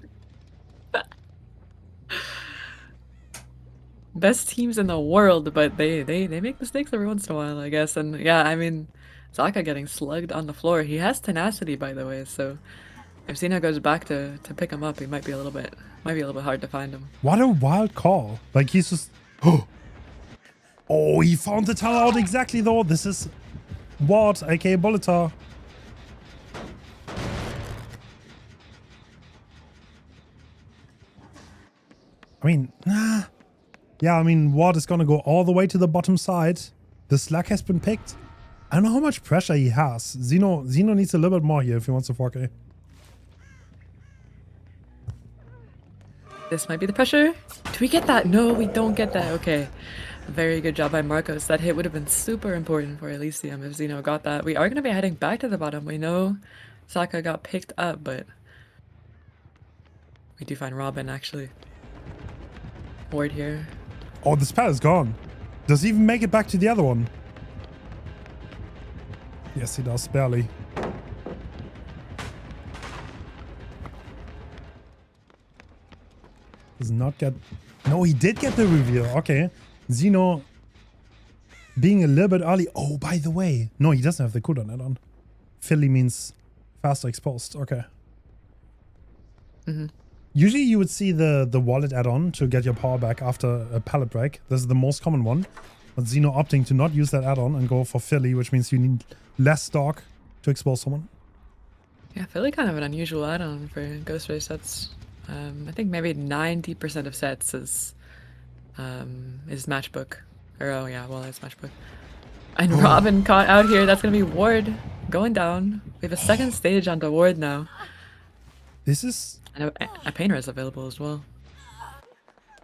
Best teams in the world, but they make mistakes every once in a while, I guess. And yeah, I mean, Zaka getting slugged on the floor. He has tenacity, by the way, so if Xeno goes back to pick him up, he might be a little bit hard to find him. What a wild call. Like he's just oh, he found the tunnel out exactly though. This is Ward, aka Bulletar. I mean, nah. Yeah, I mean, Ward is gonna go all the way to the bottom side. The slack has been picked. I don't know how much pressure he has. Xeno needs a little bit more here if he wants a 4K. This might be the pressure. Do we get that? No, we don't get that. Okay. Very good job by Marcos. That hit would have been super important for Elysium if Xeno got that. We are going to be heading back to the bottom. We know Saka got picked up, but we do find Robin, actually. Ward here. Oh, this pad is gone. Does he even make it back to the other one? Yes, he does. Barely. Does not get... No, he did get the reveal. Okay. Xeno being a little bit early. Oh, by the way. No, he doesn't have the cooldown add-on. Philly means faster exposed. Okay. Mm-hmm. Usually you would see the wallet add-on to get your power back after a pallet break. This is the most common one. But Xeno opting to not use that add-on and go for Philly, which means you need less stock to expose someone. Yeah, Philly kind of an unusual add-on for Ghost Ray sets. I think maybe 90% of sets is matchbook. Or oh yeah, well it's matchbook. And Robin caught out here. That's gonna be Ward going down. We have a second stage onto Ward now. This is... And a painter is available as well.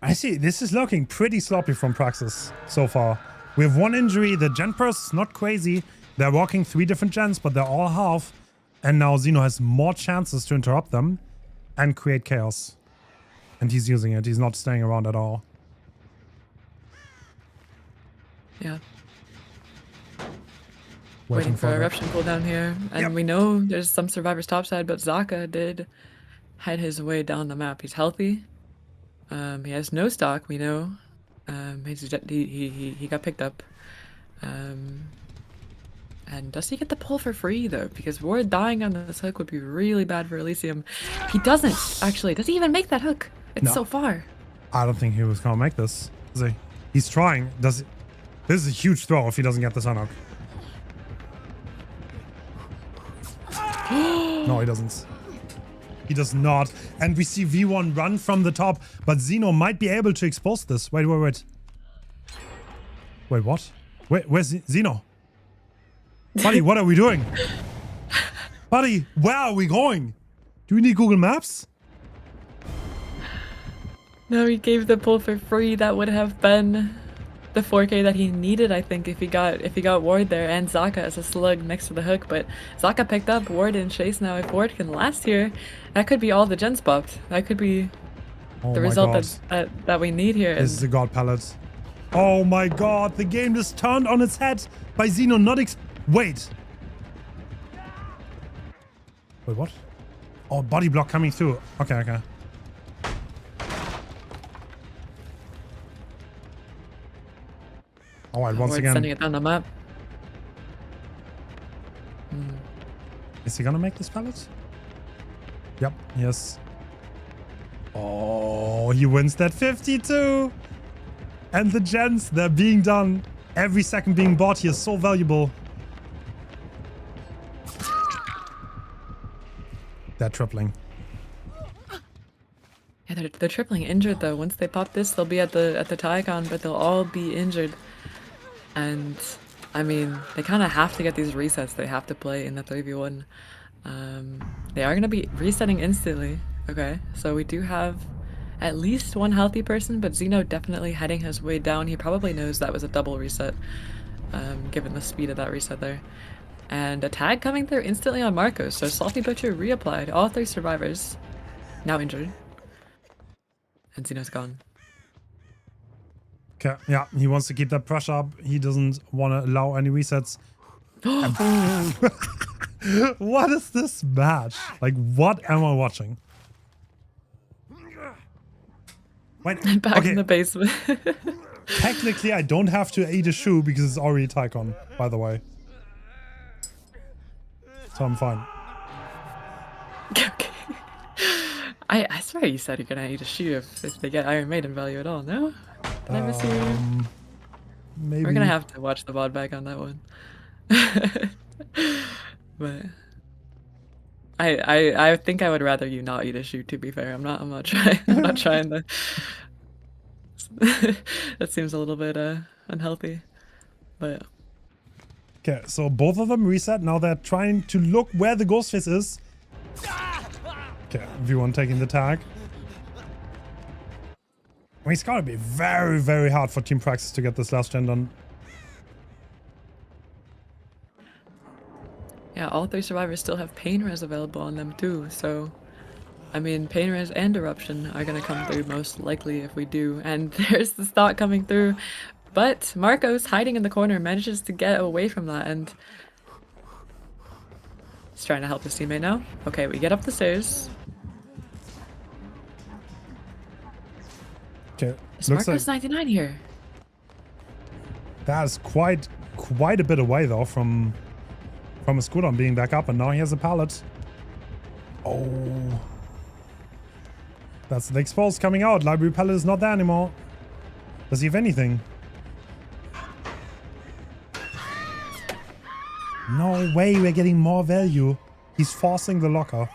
I see. This is looking pretty sloppy from Praxis so far. We have one injury. The gen purse is not crazy. They're walking 3 different gens, but they're all half. And now Xeno has more chances to interrupt them. and create chaos. And he's using it. He's not staying around at all. Yeah. Waiting For a the- eruption cooldown here. And we know there's some survivors topside, but Zaka did head his way down the map. He's healthy. He has no stock, we know. He got picked up. And does he get the pull for free though? Because Ward dying on this hook would be really bad for Elysium. He doesn't actually. Does he even make that hook? It's so far. I don't think he was gonna make this. Is he? He's trying. Does he? This is a huge throw if he doesn't get this unhook. No, he doesn't. He does not. And we see V1 run from the top, but Xeno might be able to expose this. Wait. Wait, what? Where's Xeno? Buddy, what are we doing? Buddy, where are we going? Do we need Google Maps? No, he gave the pull for free. That would have been the 4K that he needed, I think, if he got Ward there and Zaka as a slug next to the hook. But Zaka picked up Ward in chase now. If Ward can last here, that could be all the gens popped. That could be the result that we need here. This is a god palette. Oh my god, the game just turned on its head by Xeno not Wait, what? Oh, body block coming through. Okay. Alright, once again. Sending it down the map. Is he gonna make this pallet? Yep, yes. Oh, he wins that 52! And the gens, they're being done. Every second being bought here is so valuable. They're tripling. Yeah, they're tripling injured though. Once they pop this, they'll be at the Tycon, but they'll all be injured. And I mean, they kind of have to get these resets. They have to play in the 3v1. They are going to be resetting instantly. Okay, so we do have at least one healthy person, but Xeno definitely heading his way down. He probably knows that was a double reset, given the speed of that reset there. And a tag coming through instantly on Marcos, so Sloppy Butcher reapplied. All 3 survivors now injured. And Xeno's gone. Okay, yeah, he wants to keep that pressure up. He doesn't want to allow any resets. What is this match? Like, what am I watching? Wait, Back in the basement. Technically, I don't have to eat a shoe because it's already Tycon, by the way. So I'm fine. Okay. I swear you said you're gonna eat a shoe if they get Iron Maiden value at all, no? Did I miss you? Maybe. We're gonna have to watch the VOD back on that one. But I think I would rather you not eat a shoe, to be fair. I'm not trying to that seems a little bit unhealthy. But okay, so both of them reset. Now they're trying to look where the Ghostface is. Okay, V1 taking the tag. I mean, it's gotta be very, very hard for Team Praxis to get this last gen done. yeah, all 3 survivors still have Pain Res available on them too, so I mean, Pain Res and Eruption are gonna come through most likely if we do. And there's the stock coming through. But Marcos, hiding in the corner, manages to get away from that, and he's trying to help his teammate now. Okay, we get up the stairs. Okay, Is looks Marcos like 99 here? that's quite a bit away though from a cooldown being back up, and now he has a pallet. Oh. That's the expose coming out. Library pallet is not there anymore. Does he have anything? No way, we're getting more value. He's forcing the locker.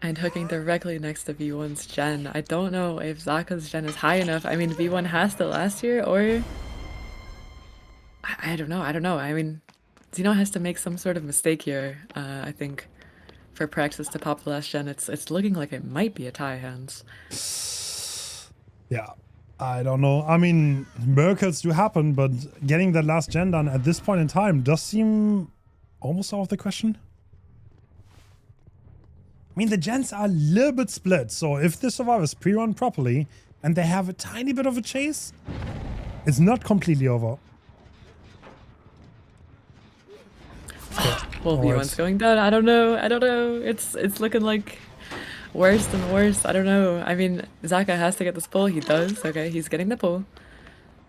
And hooking directly next to V1's gen. I don't know if Zaka's gen is high enough. I mean, V1 has to last here, or I don't know. I mean, Xeno has to make some sort of mistake here, I think, for Praxis to pop the last gen. It's looking like it might be a tie, Hens. Yeah, I don't know. I mean, miracles do happen, but getting that last gen done at this point in time does seem almost out of the question. mean, the gens are a little bit split. So if the survivors pre-run properly and they have a tiny bit of a chase, it's not completely over. Well, V1's going down. I don't know. It's looking like worse and worse. I don't know. I mean, Zaka has to get this pull. He does. Okay, he's getting the pull.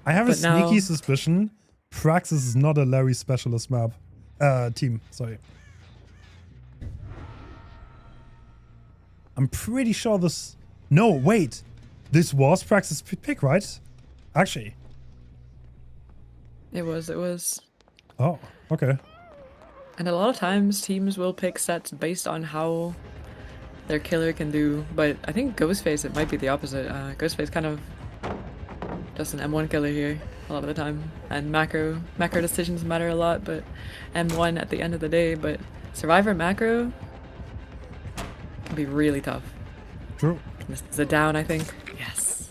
I have a But now- sneaky suspicion Praxis is not a Larry specialist map. Team, sorry. I'm pretty sure this... No, wait. This was Praxis pick, right? Actually. It was. Oh, okay. And a lot of times teams will pick sets based on how their killer can do, but I think Ghostface, it might be the opposite. Ghostface kind of just an M1 killer here a lot of the time, and macro decisions matter a lot, but M1 at the end of the day, but Survivor macro can be really tough. True. This is a down, I think. Yes.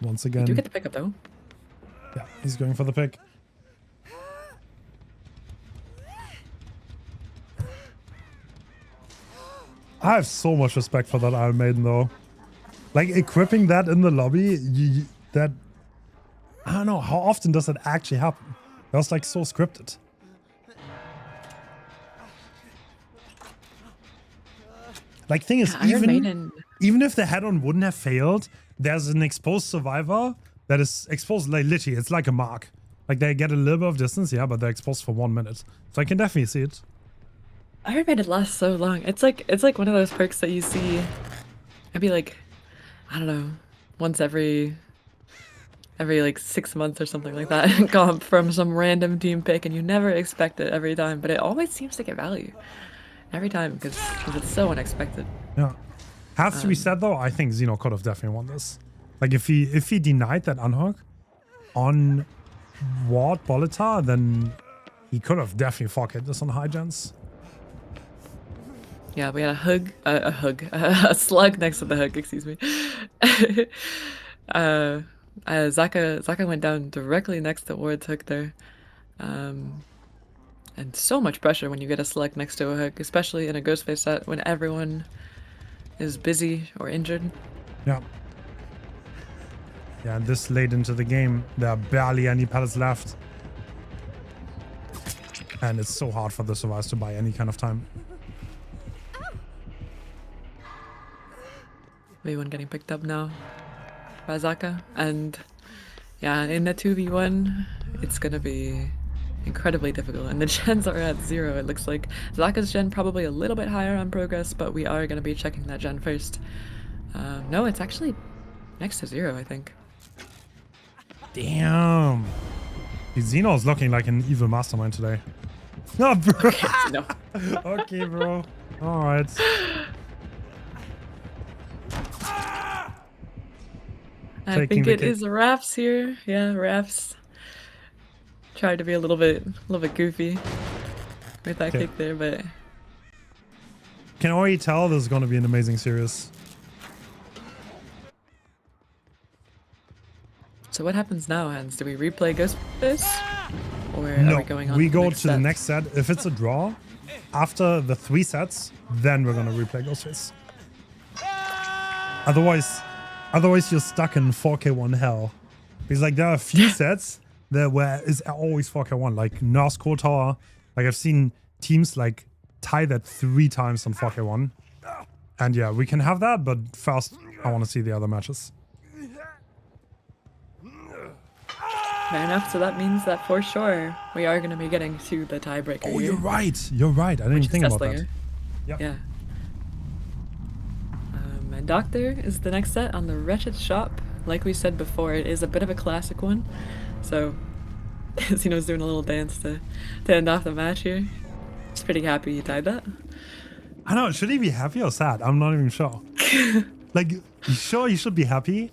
Once You again. do get the pickup though. Yeah, he's going for the pick. I have so much respect for that Iron Maiden though. Like equipping that in the lobby, that I don't know, how often does that actually happen? That was like so scripted. Like thing is, Iron Maiden. even if the head-on wouldn't have failed, there's an exposed survivor that is exposed like literally, it's like a mark. Like they get a little bit of distance, yeah, but they're exposed for 1 minute. So I can definitely see it. Iron Maiden lasts so long. It's like one of those perks that you see maybe like, I don't know, once every like 6 months or something like that. Comp from some random team pick, and you never expect it every time, but it always seems to get value every time because it's so unexpected. Yeah. Has to be said though, I think Xeno could have definitely won this. Like if he denied that unhook on Ward Bolitar, then he could have definitely fucked this on high gens. Yeah, we had a slug next to the hook, excuse me. Zaka went down directly next to Ward's hook there. And so much pressure when you get a slug next to a hook, especially in a Ghostface set when everyone is busy or injured. Yeah. Yeah, this late into the game, there are barely any pellets left. And it's so hard for the survivors to buy any kind of time. V1 getting picked up now by Zaka. And yeah, in the 2v1, it's gonna be incredibly difficult. And the gens are at 0, it looks like. Zaka's gen probably a little bit higher on progress, but we are gonna be checking that gen first. No, it's actually next to 0, I think. Damn. Xeno is looking like an evil mastermind today. No, bro. No. Okay, bro. All right. I think it is Rafs here. Yeah, Rafs tried to be a little bit goofy with that kick there, but can already tell this is going to be an amazing series. so what happens now, Hens? Do we replay Ghostface? Or No, are we going on we to go the next to the set? next set. If it's a draw, after the 3 sets, then we're going to replay Ghostface. Otherwise you're stuck in 4K1 hell. Because like there are a few sets that where is always 4K1, like North Core Tower. Like I've seen teams like tie that 3 times on 4K1. And yeah, we can have that, but first I want to see the other matches. Fair enough, so that means that for sure we are going to be getting to the tiebreaker. Oh, here, you're right. You're right. I didn't which even think is about that. Testlinger. Yep. Yeah. And Doctor is the next set on the Wretched Shop. Like we said before, it is a bit of a classic one. So, Xeno's doing a little dance to end off the match here. Just pretty happy he tied that. I know. Should he be happy or sad? I'm not even sure. Like, sure, he should be happy.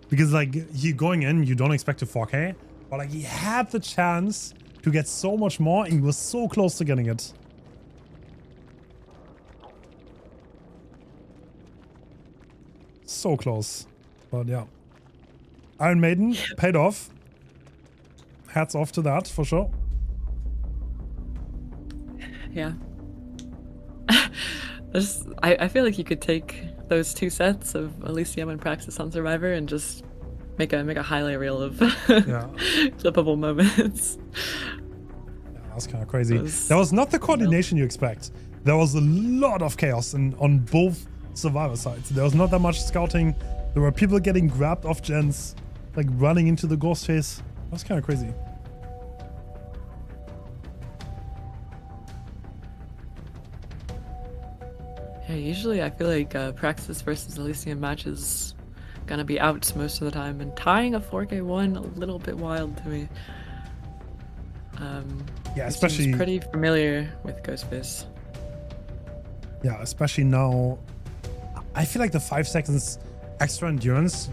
Because, like, you going in, you don't expect a 4K. But, like, he had the chance to get so much more, and he was so close to getting it. So close. But, yeah. Iron Maiden paid off. Hats off to that, for sure. Yeah. I feel like you could take those two sets of Elysium and Praxis on Survivor and just make a highlight reel of Yeah. flippable moments. Yeah, that's kind of crazy. Was- That was not the coordination you expect. There was a lot of chaos on both Survivor sides. There was not that much scouting. There were people getting grabbed off gens, like running into the ghost face. That was kind of crazy. Yeah, usually I feel like Praxis versus Elysium matches gonna be outs most of the time, and tying a 4K1 a little bit wild to me. Yeah, He especially seems pretty familiar with Ghostface. Yeah, especially now. I feel like the 5 seconds extra endurance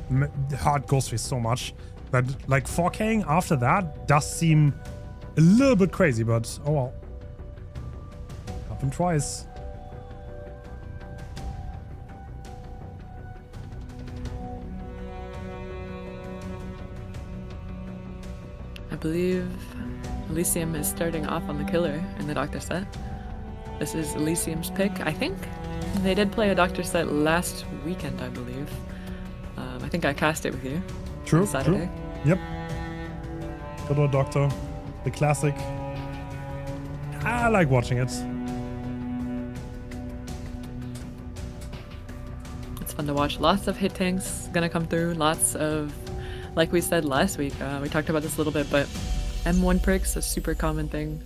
hurt Ghostface so much that like 4King after that does seem a little bit crazy, but oh well. Happened twice. I believe Elysium is starting off on the killer in the Doctor set. This is Elysium's pick, I think. They did play a Doctor set last weekend, I believe. I think I cast it with you. True, on Saturday. true. Yep. Good old Doctor. The classic. I like watching it. It's fun to watch. Lots of hit tanks gonna come through. Lots of, like we said last week, we talked about this a little bit, but M1 perks, a super common thing.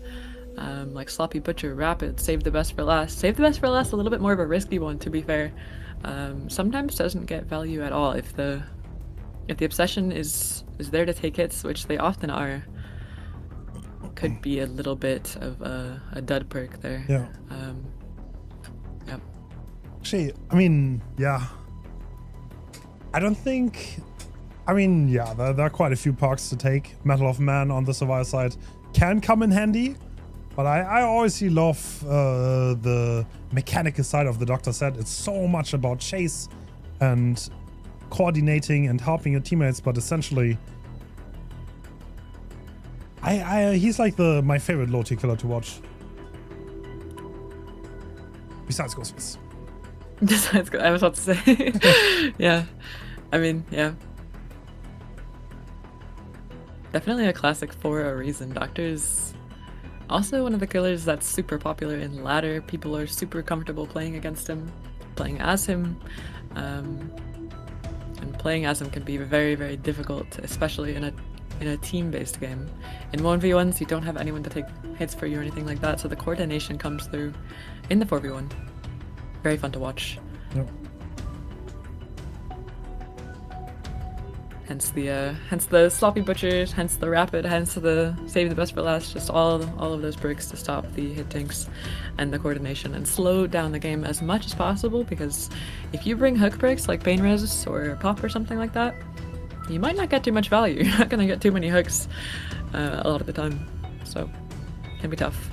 Like Sloppy Butcher, Rapid, Save the Best for Last. Save the Best for Last, a little bit more of a risky one, to be fair. Sometimes doesn't get value at all if the obsession is there to take hits, which they often are. Could be a little bit of a dud perk there. Yeah. Yep. Actually, I mean, yeah. I don't think. I mean, yeah, there are quite a few perks to take. Metal of Man on the Survivor side can come in handy, but I always love the mechanical side of the Doctor set. It's so much about chase and coordinating and helping your teammates, but essentially, he's like my favorite low tier killer to watch. Besides Ghostface. Besides, I was about to say, yeah. I mean, yeah. Definitely a classic for a reason. Doctor's also one of the killers that's super popular in ladder. People are super comfortable playing against him, playing as him. And playing as him can be very, very difficult, especially in a team-based game. In 1v1s, you don't have anyone to take hits for you or anything like that, so the coordination comes through in the 4v1. Very fun to watch. Yep. Hence the Sloppy Butchers, hence the Rapid, hence the Save the Best for Last, just all of those perks to stop the hit tanks and the coordination and slow down the game as much as possible, because if you bring hook perks like Bane Res or Pop or something like that, you might not get too much value. You're not going to get too many hooks a lot of the time, so it can be tough.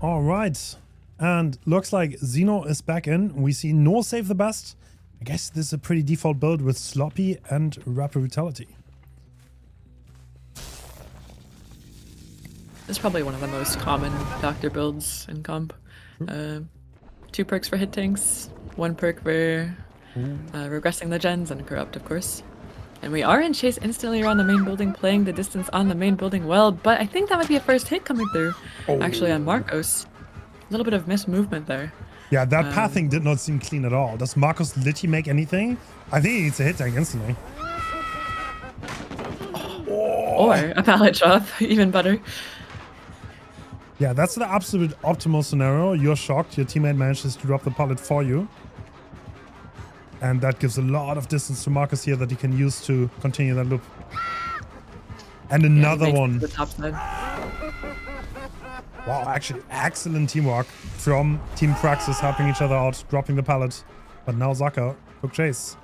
All right. And looks like Zeno is back in. We see no Save the Best. I guess this is a pretty default build with Sloppy and Rapid Vitality. It's probably one of the most common Doctor builds in comp. 2 perks for hit tanks, 1 perk for regressing the gens, and corrupt, of course. And we are in chase instantly around the main building, playing the distance on the main building well, but I think that might be a first hit coming through, actually, on Marcos. A little bit of missed movement there. Yeah, that pathing did not seem clean at all. Does Marcos literally make anything? I think he needs a hit tank instantly. Or a pallet drop, even better. Yeah, that's the absolute optimal scenario. You're shocked, your teammate manages to drop the pallet for you. And that gives a lot of distance to Marcus here that he can use to continue that loop. And another one. The top side. Wow, actually excellent teamwork from Team Praxis, helping each other out, dropping the pallet. But now Zaka took chase.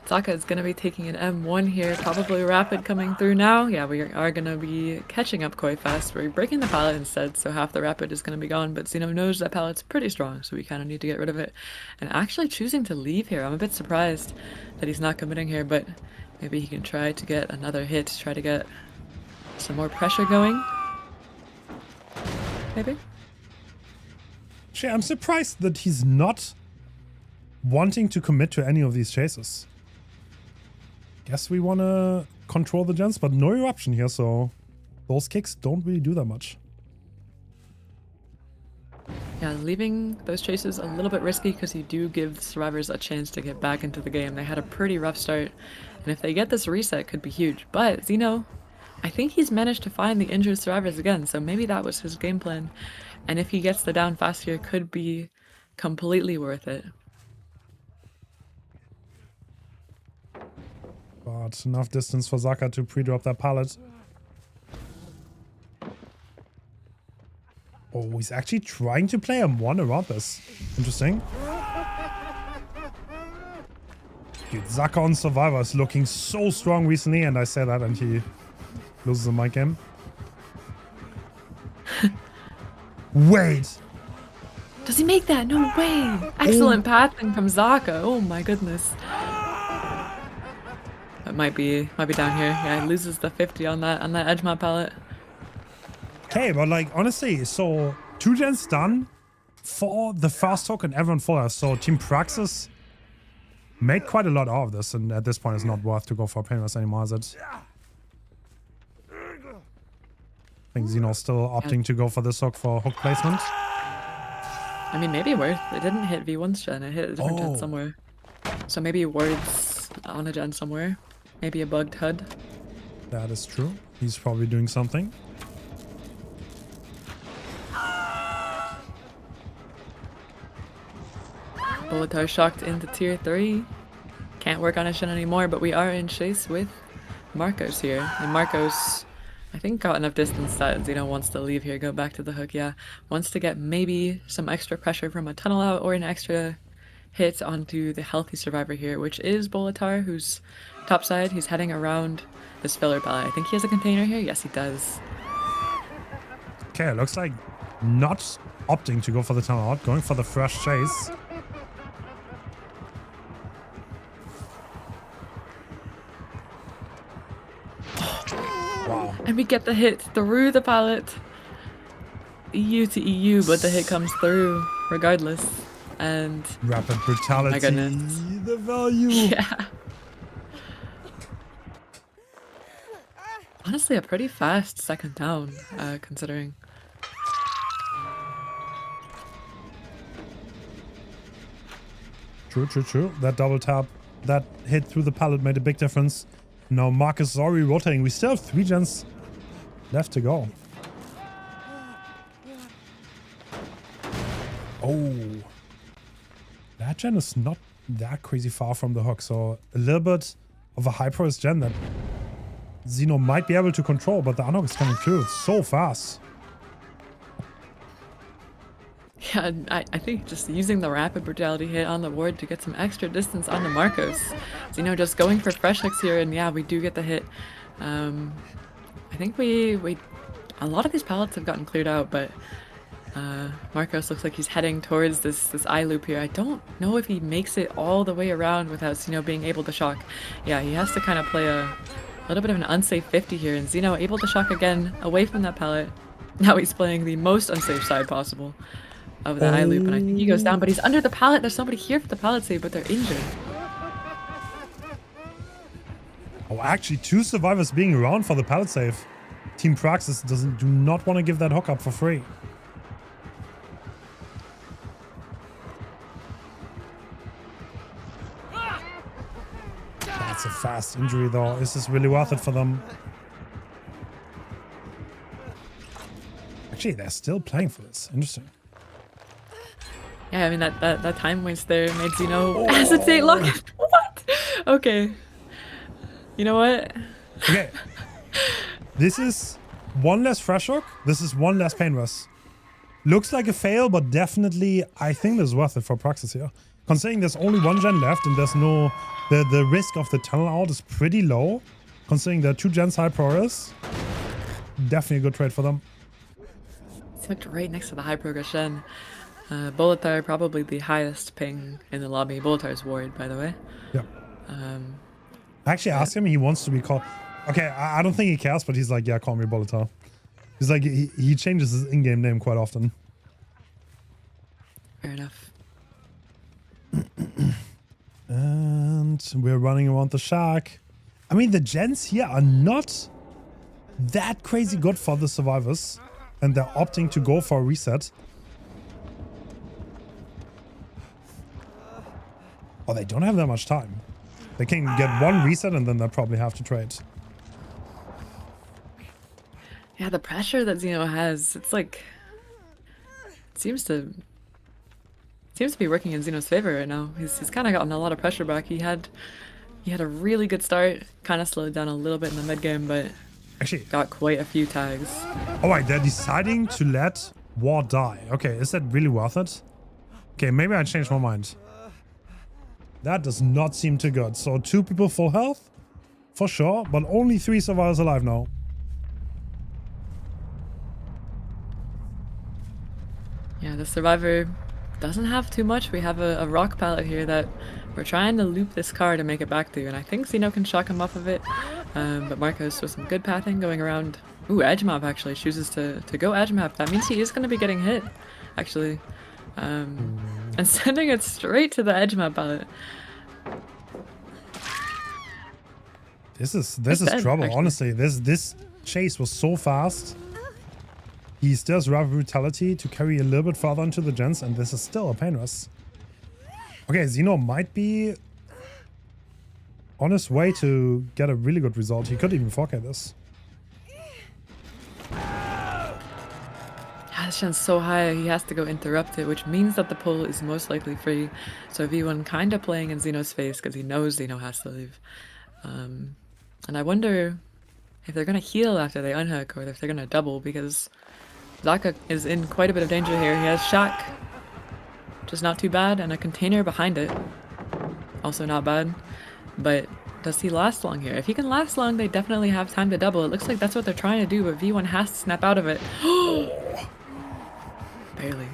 Zaka is going to be taking an M1 here, probably Rapid coming through now. Yeah, we are going to be catching up quite fast. We're breaking the pallet instead, so half the Rapid is going to be gone, but Zeno knows that pallet's pretty strong, so we kind of need to get rid of it. And actually choosing to leave here, I'm a bit surprised that he's not committing here, but maybe he can try to get another hit, try to get some more pressure going. maybe? Actually, I'm surprised that he's not wanting to commit to any of these chases. Guess we want to control the gens, but no eruption here, so those kicks don't really do that much. Yeah, leaving those chases a little bit risky because you do give the survivors a chance to get back into the game. They had a pretty rough start, and if they get this reset, it could be huge. But Xeno, I think he's managed to find the injured survivors again, so maybe that was his game plan. And if he gets the down fast here, it could be completely worth it. But enough distance for Zaka to pre-drop that pallet. Oh, he's actually trying to play M1 around this. Interesting. Dude, Zaka on Survivor is looking so strong recently, and I say that and he loses the mic game. Wait! Does he make that? No way! Excellent pathing from Zaka. Oh my goodness. That might be down here. Yeah, he loses the 50 on that edge map pallet. Okay, but like honestly, so 2 gens done for the first hook and everyone for us. So Team Praxis made quite a lot out of this, and at this point it's not worth to go for Painless anymore, is it? I think Xeno's still opting to go for this hook for hook placement. I mean, maybe worth. It didn't hit V1's gen, it hit a different gen somewhere. So maybe wards on a gen somewhere. Maybe a bugged HUD. That is true. He's probably doing something. Bolitar shocked into tier 3. Can't work on a gen anymore, but we are in chase with Marcos here. And Marcos, I think, got enough distance that Xeno wants to leave here, go back to the hook, yeah. Wants to get maybe some extra pressure from a tunnel out or an extra hit onto the healthy survivor here, which is Bolitar, who's topside. He's heading around this filler pallet. I think he has a container here. Yes, he does. Okay, looks like not opting to go for the tunnel out, going for the fresh chase. Wow. And we get the hit through the pallet. EU to EU, but the hit comes through regardless. And Rapid brutality. my goodness. The value. Yeah. Honestly, a pretty fast second down, considering. True. That double tap, that hit through the pallet made a big difference. Now Marcus is already rotating. We still have 3 gens left to go. Oh. That gen is not that crazy far from the hook, so a little bit of a high price gen that Xeno might be able to control, but the unhook is coming through. It's so fast. Yeah, I think just using the rapid brutality hit on the ward to get some extra distance on the Marcos. Xeno just going for fresh hooks here, and yeah, we do get the hit. I think we a lot of these pallets have gotten cleared out, but Marcos looks like he's heading towards this eye loop here. I don't know if he makes it all the way around without Xeno being able to shock. Yeah, he has to kind of play a little bit of an unsafe 50 here, and Xeno able to shock again away from that pallet. Now he's playing the most unsafe side possible of the eye loop, and I think he goes down, but he's under the pallet. There's somebody here for the pallet save, but they're injured. Oh, actually 2 survivors being around for the pallet save. Team Praxis do not want to give that hook up for free. That's a fast injury though. Is this really worth it for them? Actually, they're still playing for this. Interesting. Yeah, I mean, that time waste there made Xeno hesitate. Look, what? Okay. You know what? Okay. This is 1 less fresh hook. This is 1 less pain rush. Looks like a fail, but definitely I think this is worth it for Praxis here. Considering there's only 1 gen left and there's no... The risk of the tunnel out is pretty low. Considering there are 2 gens high progress. Definitely a good trade for them. It's hooked right next to the high progress gen. Bolitar probably the highest ping in the lobby. Bolitar's ward, by the way. Yeah. I actually asked him, he wants to be called... Okay, I don't think he cares, but he's like, yeah, call me Bolitar. He's like, he changes his in-game name quite often. Fair enough. And we're running around the shack. I mean, the gens here are not that crazy good for the survivors. And they're opting to go for a reset. Oh, they don't have that much time. They can get one reset and then they'll probably have to trade. Yeah, the pressure that Xeno has, it's like, it seems to be working in Xeno's favor right now. He's kind of gotten a lot of pressure back. He had a really good start, kind of slowed down a little bit in the mid game, but Actually, got quite a few tags. oh wait, they're deciding to let War die. Okay, is that really worth it? Okay, maybe I changed my mind. That does not seem too good. So 2 people full health, for sure, but only 3 survivors alive now. Yeah, the survivor doesn't have too much. We have a rock pallet here that we're trying to loop this car to make it back to, and I think Xeno can shock him off of it. But Marcos with some good pathing going around. Ooh, edge map actually chooses to go edge map. That means he is going to be getting hit, actually. And sending it straight to the edge map pallet. This is dead, trouble, actually. honestly. This chase was so fast. He still has Rav Brutality to carry a little bit further into the gens, and this is still a pain rush. Okay, Xeno might be on his way to get a really good result. He could even 4K this. Yeah, this gen's so high, he has to go interrupt it, which means that the pull is most likely free. So V1 kind of playing in Xeno's face because he knows Xeno has to leave. And I wonder if they're going to heal after they unhook or if they're going to double, because Zaka is in quite a bit of danger here. He has Shack, which is not too bad, and a container behind it. Also not bad. But does he last long here? If he can last long, they definitely have time to double. It looks like that's what they're trying to do, but V1 has to snap out of it. Barely.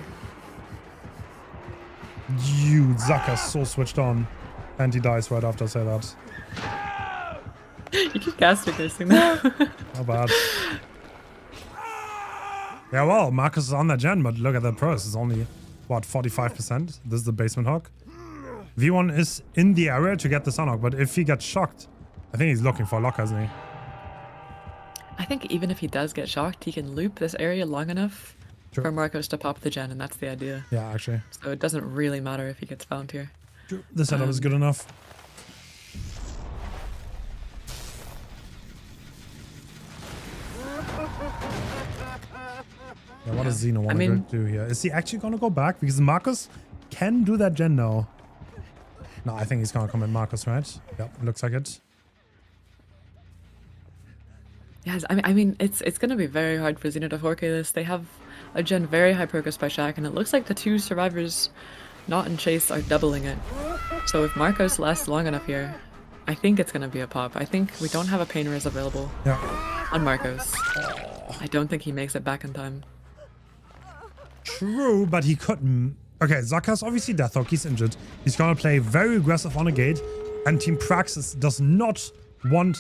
You, Zaka's so switched on. And he dies right after I say that. You keep caster cursing that. Not bad. Yeah, well, Marcus is on that gen, but look at that pros. It's only, what, 45%? This is the basement hook. V1 is in the area to get the sunhawk, but if he gets shocked, I think he's looking for a lock, isn't he? I think even if he does get shocked, he can loop this area long enough True. for Marcos to pop the gen, and that's the idea. Yeah, actually. So it doesn't really matter if he gets found here. True. The setup is good enough. Yeah, what does Xeno want to do here? Is he actually going to go back? Because Marcus can do that gen now. No, I think he's going to commit Marcus, right? Yep, looks like it. Yes, I mean it's going to be very hard for Xeno to 4K this. They have a gen very high progress by Shaq, and it looks like the 2 survivors not in chase are doubling it. So if Marcos lasts long enough here, I think it's going to be a pop. I think we don't have a pain res available on Marcos. I don't think he makes it back in time. True, but he couldn't. Okay, Zaka's obviously Deathhawk. He's injured. He's going to play very aggressive on a gate, and Team Praxis does not want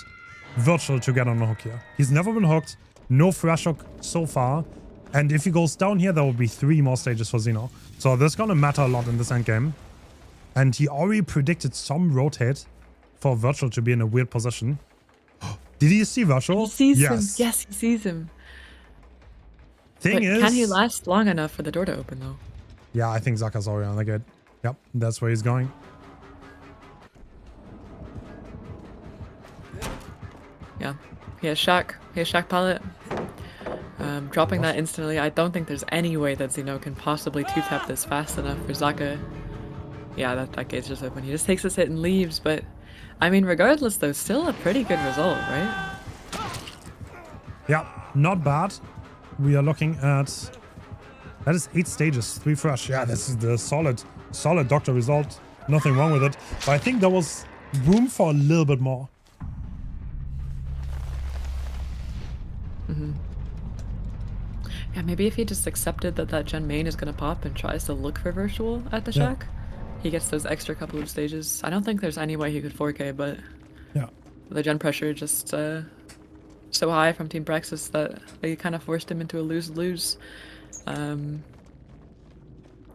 Virtual to get on the hook here. He's never been hooked. No fresh hook so far. And if he goes down here, there will be 3 more stages for Xeno. So this is going to matter a lot in this endgame. And he already predicted some rotate for Virtual to be in a weird position. Did he see Virtual? He sees yes. him. Yes, he sees him. Thing is, can he last long enough for the door to open, though? Yeah, I think Zaka's already on the gate. Yep, that's where he's going. Yeah, he has Shack. He has Shack pallet. Dropping that instantly. I don't think there's any way that Xeno can possibly 2-tap this fast enough for Zaka. Yeah, that gate's just open. He just takes this hit and leaves, but I mean, regardless though, still a pretty good result, right? Yeah, not bad. We are looking at... That is 8 stages, 3 fresh. Yeah, this is the solid doctor result. Nothing wrong with it. But I think there was room for a little bit more. Yeah, maybe if he just accepted that gen main is gonna pop and tries to look for Virtual at the Shack, he gets those extra couple of stages. I don't think there's any way he could 4K, but yeah, the gen pressure just so high from Team Praxis that they kind of forced him into a lose-lose.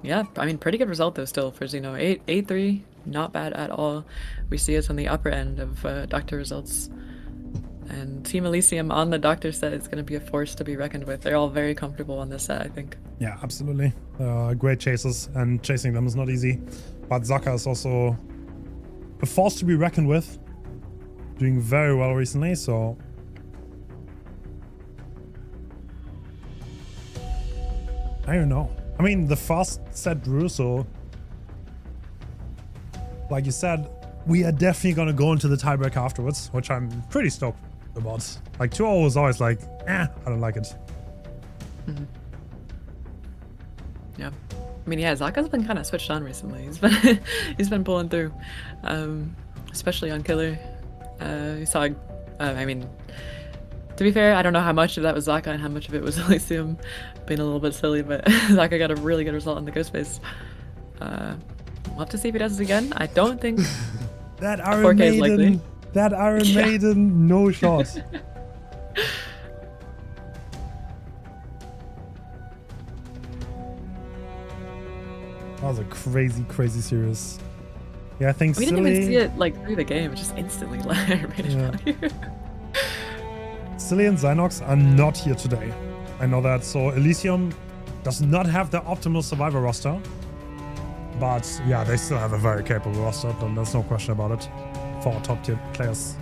Yeah, I mean, pretty good result though still for Xeno. 8-3, not bad at all. We see us on the upper end of Doctor results. And Team Elysium on the Doctor set is going to be a force to be reckoned with. They're all very comfortable on this set, I think. Yeah, absolutely. Great chases, and chasing them is not easy. But Zaka is also a force to be reckoned with. Doing very well recently, so... I don't know. I mean, the first set drew, so... Like you said, we are definitely going to go into the tiebreaker afterwards, which I'm pretty stoked about. Like, 2-0 was always like, I don't like it. Mm-hmm. Yeah. I mean, yeah, Zaka's been kind of switched on recently. He's been pulling through, especially on Killer. You saw, I mean, to be fair, I don't know how much of that was Zaka and how much of it was Elysium being a little bit silly, but Zaka got a really good result on the Ghost Face. We'll have to see if he does it again. I don't think that Iron Maiden, that Iron Maiden, no shot. That was a crazy, crazy series. Yeah, I think we didn't even see it like through the game. It just instantly made Silly and Zynox are not here today. I know that. So Elysium does not have the optimal survivor roster. But yeah, they still have a very capable roster. There's no question about it for our top tier players.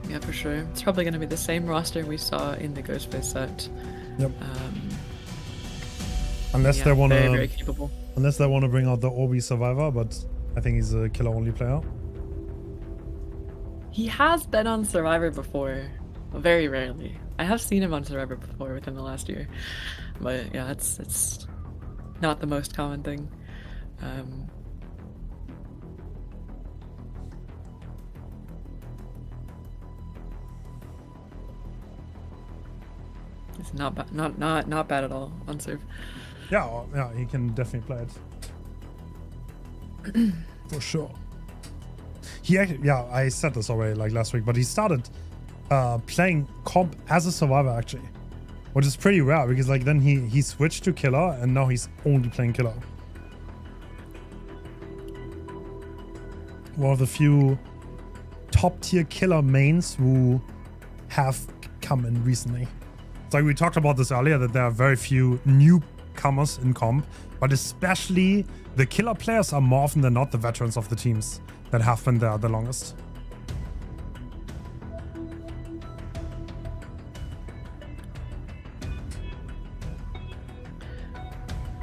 Yeah, for sure. It's probably going to be the same roster we saw in the Ghostface set. Yep. Unless they want to, very capable. Unless they want to bring out the Obi survivor, but I think he's a killer only player. He has been on Survivor before, very rarely. I have seen him on Survivor before within the last year, but yeah, it's not the most common thing. It's not bad, not bad at all on Serve. Yeah, well, yeah, he can definitely play it for sure. He actually, yeah, I said this already like last week, but he started playing comp as a survivor actually, which is pretty rare because like then he switched to killer and now he's only playing killer. One of the few top tier killer mains who have come in recently. It's like we talked about this earlier, that there are very few newcomers in comp, but especially the killer players are more often than not the veterans of the teams that have been there the longest.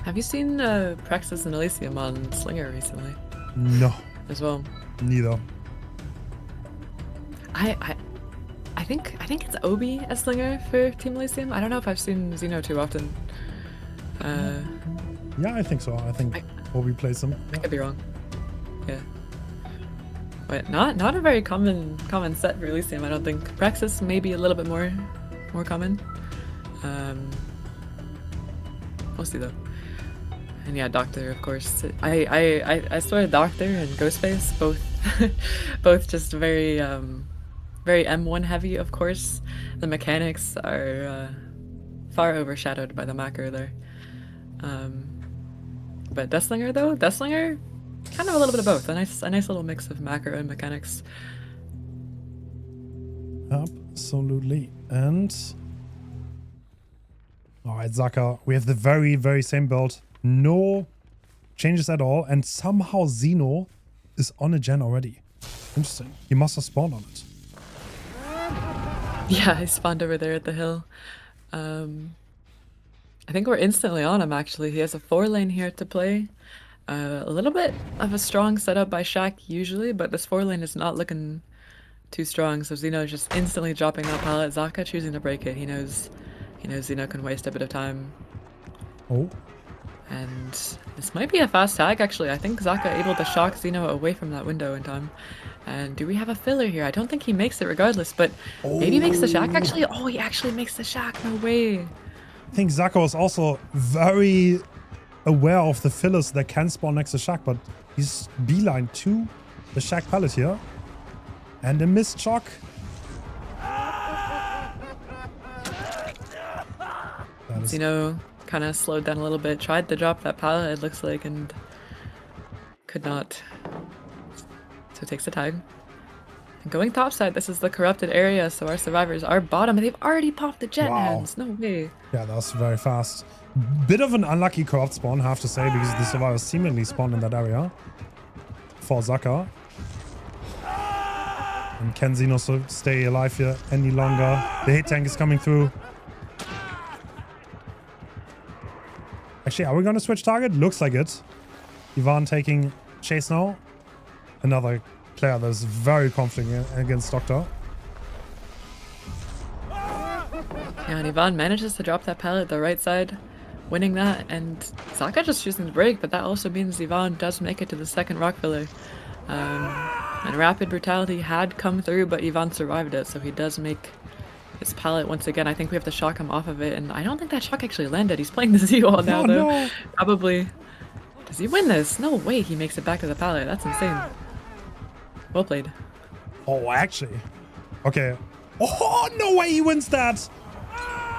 Have you seen Praxis and Elysium on Slinger recently? No. As well. Neither. I think it's Obi as Slinger for Team Elysium. I don't know if I've seen Xeno too often. Yeah, I think so. I think Obi plays him. I could be wrong. Yeah. But not a very common set for Elysium, I don't think. Praxis maybe a little bit more common. We'll see though. And yeah, Doctor, of course. I swear Doctor and Ghostface both just very very M1 heavy, of course. The mechanics are far overshadowed by the macro there. But Deathslinger though, Deathslinger, kind of a little bit of both. A nice little mix of macro and mechanics. Absolutely. And alright, Zaka, we have the very, very same build. No changes at all. And somehow Xeno is on a gen already. Interesting. He must have spawned on it. Yeah, I spawned over there at the hill. I think we're instantly on him actually. He has a 4-lane here to play. A little bit of a strong setup by Shaq usually, but this 4-lane is not looking too strong, so Xeno is just instantly dropping that pallet. Zaka choosing to break it. He knows Xeno can waste a bit of time. Oh. And this might be a fast tag actually. I think Zaka able to shock Xeno away from that window in time. And do we have a filler here? I don't think he makes it regardless, but maybe he makes the shack actually. Oh, he actually makes the shack. No way. I think Zaka was also very aware of the fillers that can spawn next to shack, but he's beeline too. the Shack pallet here. And a missed shock. Zeno kind of slowed down a little bit, tried to drop that pallet, it looks like, and could not. So takes the time. And going topside, this is the corrupted area, so our survivors are bottom, and they've already popped the jet hands. No way. Yeah, that was very fast. Bit of an unlucky corrupt spawn, I have to say, because the survivors seemingly spawned in that area for Zaka. And can Zeno stay alive here any longer? The hit tank is coming through. Actually, are we going to switch target? Looks like it. Ivan taking chase now. Another player that's very confident against Doctor. Yeah, and Ivan manages to drop that pallet the right side, winning that, and Zaka just choosing to break, but that also means Ivan does make it to the second rock filler. And Rapid Brutality had come through, but Ivan survived it, so he does make his pallet once again. I think we have to shock him off of it, and I don't think that shock actually landed. He's playing the Z-wall now, though. No. Probably. Does he win this? No way he makes it back to the pallet. That's insane. Well played. Oh, actually. Okay. Oh, no way he wins that!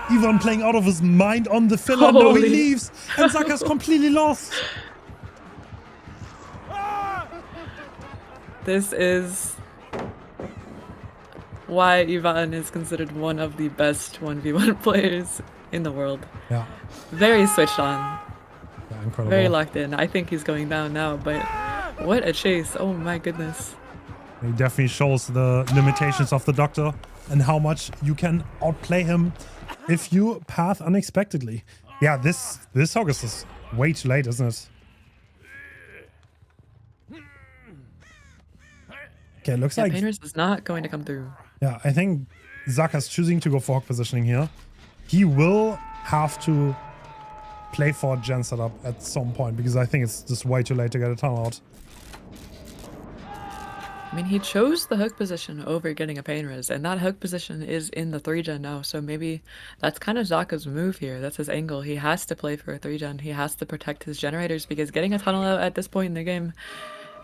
Ivan playing out of his mind on the filler. No, he leaves, and Zaka's completely lost. This is why Ivan is considered one of the best 1v1 players in the world. Yeah. Very switched on. Yeah, incredible. Very locked in. I think he's going down now, but what a chase. Oh my goodness. He definitely shows the limitations of the Doctor and how much you can outplay him if you path unexpectedly. Yeah, this August is way too late, isn't it? Okay, looks like Painters is not going to come through. Yeah, I think Zaka's choosing to go for hog positioning here. He will have to play for a gen setup at some point because I think it's just way too late to get a tunnel out. I mean, he chose the hook position over getting a pain res, and that hook position is in the 3-gen now, so maybe that's kind of Zaka's move here. That's his angle. He has to play for a 3-gen. He has to protect his generators because getting a tunnel out at this point in the game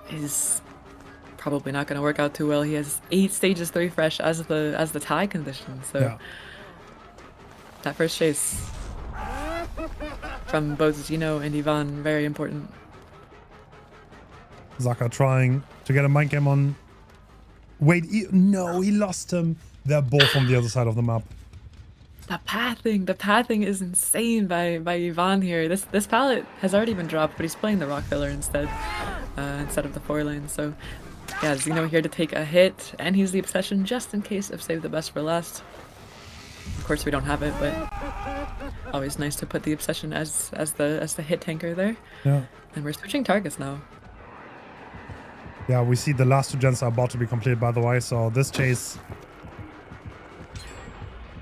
is probably not going to work out too well. He has 8 stages 3 fresh as the tie condition, so yeah. That first chase from both Zeno and Ivan, very important. Zaka trying to get a mind game on. Wait, no, he lost him. They're both on the other side of the map. The pathing is insane by Ivan here. This pallet has already been dropped, but he's playing the rock filler instead of the 4 lane. So yeah, Zeno here to take a hit, and he's the obsession just in case of save the best for last. Of course we don't have it, but always nice to put the obsession as the hit tanker there. Yeah. And we're switching targets now. Yeah, we see the last 2 gens are about to be completed, by the way, so this chase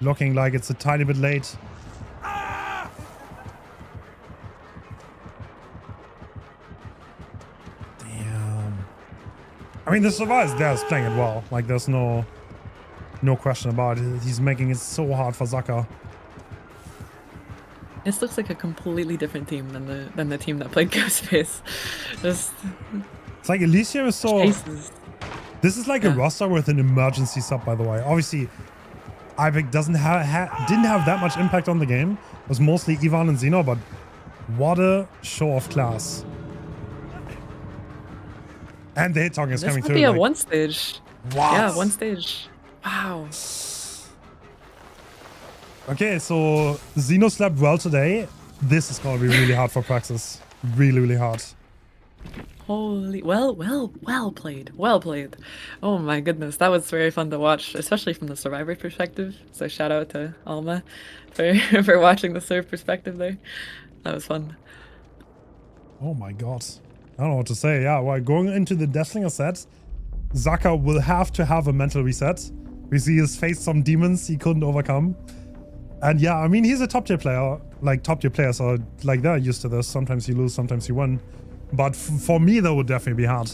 looking like it's a tiny bit late. Damn. I mean, the survivors there is playing it well. Like, there's no question about it. He's making it so hard for Zaka. This looks like a completely different team than the team that played Ghostface. Just... It's like Elysium is so... Chases. This is like a roster with an emergency sub, by the way. Obviously, Ibeck didn't have that much impact on the game. It was mostly Ivan and Zeno, but what a show of class. And the hit talking is coming through. This would be a 1 stage. What? Yeah, 1 stage. Wow. Okay, so Zeno slept well today. This is gonna be really hard for Praxis. Really, really hard. Holy, well played, well played. Oh my goodness, that was very fun to watch, especially from the survivor perspective. So shout out to Alma for watching the serve perspective there. That was fun. Oh my god. I don't know what to say. Yeah, well, going into the Deathslinger set, Zaka will have to have a mental reset. We see he's faced some demons he couldn't overcome. And yeah, I mean, he's a top tier player. Like, top tier players are like, they're used to this. Sometimes you lose, sometimes you win. But for me, that would definitely be hard.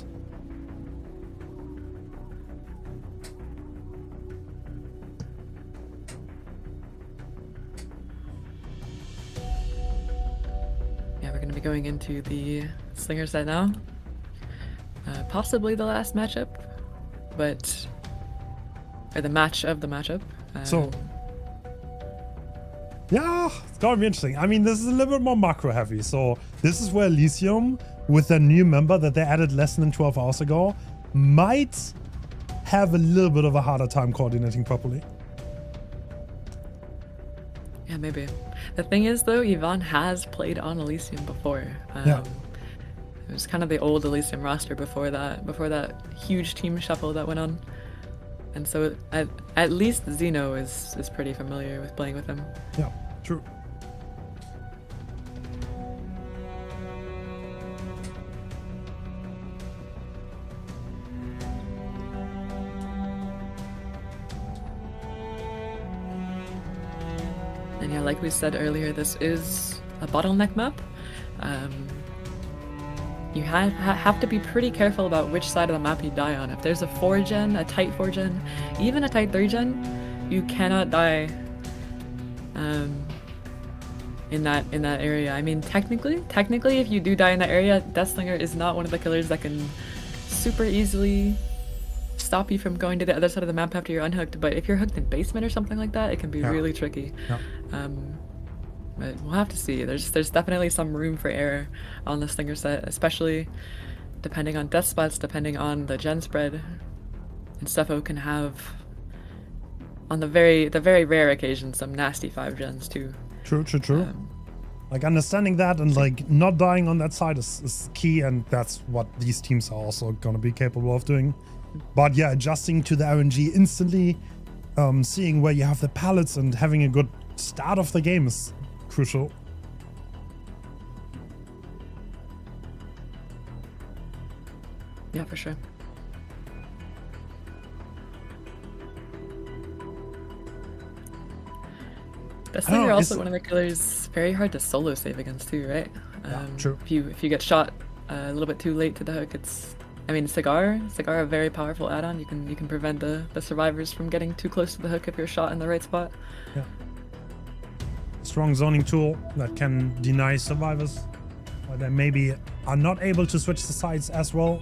Yeah, we're going to be going into the Slinger set now. Possibly the last matchup, or the match of the matchup. So, yeah, it's gonna be interesting. I mean, this is a little bit more macro heavy. So this is where Elysium, with a new member that they added less than 12 hours ago, might have a little bit of a harder time coordinating properly. Yeah, maybe. The thing is, though, Yvonne has played on Elysium before. Yeah. It was kind of the old Elysium roster before that huge team shuffle that went on. And so at least Xeno is pretty familiar with playing with him. Yeah, true. And yeah, like we said earlier, this is a bottleneck map. You have to be pretty careful about which side of the map you die on. If there's a 4-gen, a tight 4-gen, even a tight 3-gen, you cannot die in that area. I mean, technically, if you do die in that area, Deathslinger is not one of the killers that can super easily stop you from going to the other side of the map after you're unhooked. But if you're hooked in basement or something like that, it can be really tricky. Yeah. But we'll have to see. There's definitely some room for error on the Slinger set, especially depending on death spots, depending on the gen spread. And Steffo can have, on the very rare occasion, some nasty 5 gens too. True. Like understanding that and like not dying on that side is key, and that's what these teams are also gonna be capable of doing. But yeah, adjusting to the RNG instantly, seeing where you have the pallets and having a good start of the game is crucial. Yeah, for sure. Deathslinger are also one of the killers very hard to solo save against too, right? Yeah, true. If you get shot a little bit too late to the hook, I mean, Cigar, a very powerful add-on. You can prevent the survivors from getting too close to the hook if you're shot in the right spot. Yeah. Strong zoning tool that can deny survivors, or they maybe are not able to switch the sides as well.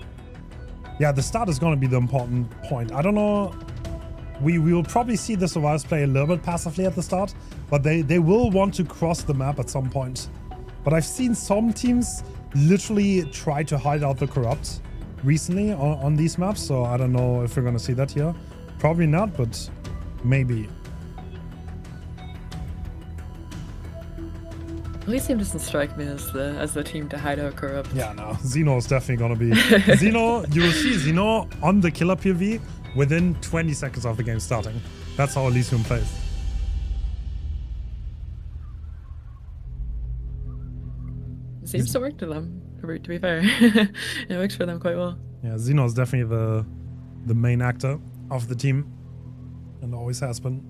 Yeah, the start is going to be the important point. I don't know. We will probably see the survivors play a little bit passively at the start, but they will want to cross the map at some point. But I've seen some teams literally try to hide out the corrupt recently on these maps, so I don't know if we're going to see that here. Probably not, but maybe. Elysium doesn't strike me as the team to hide out corrupt. Yeah, no. Xeno is definitely gonna be Xeno. You will see Xeno on the killer POV within 20 seconds of the game starting. That's how Elysium plays. It seems to work to them, to be fair. It works for them quite well. Yeah, Xeno is definitely the main actor of the team, and always has been.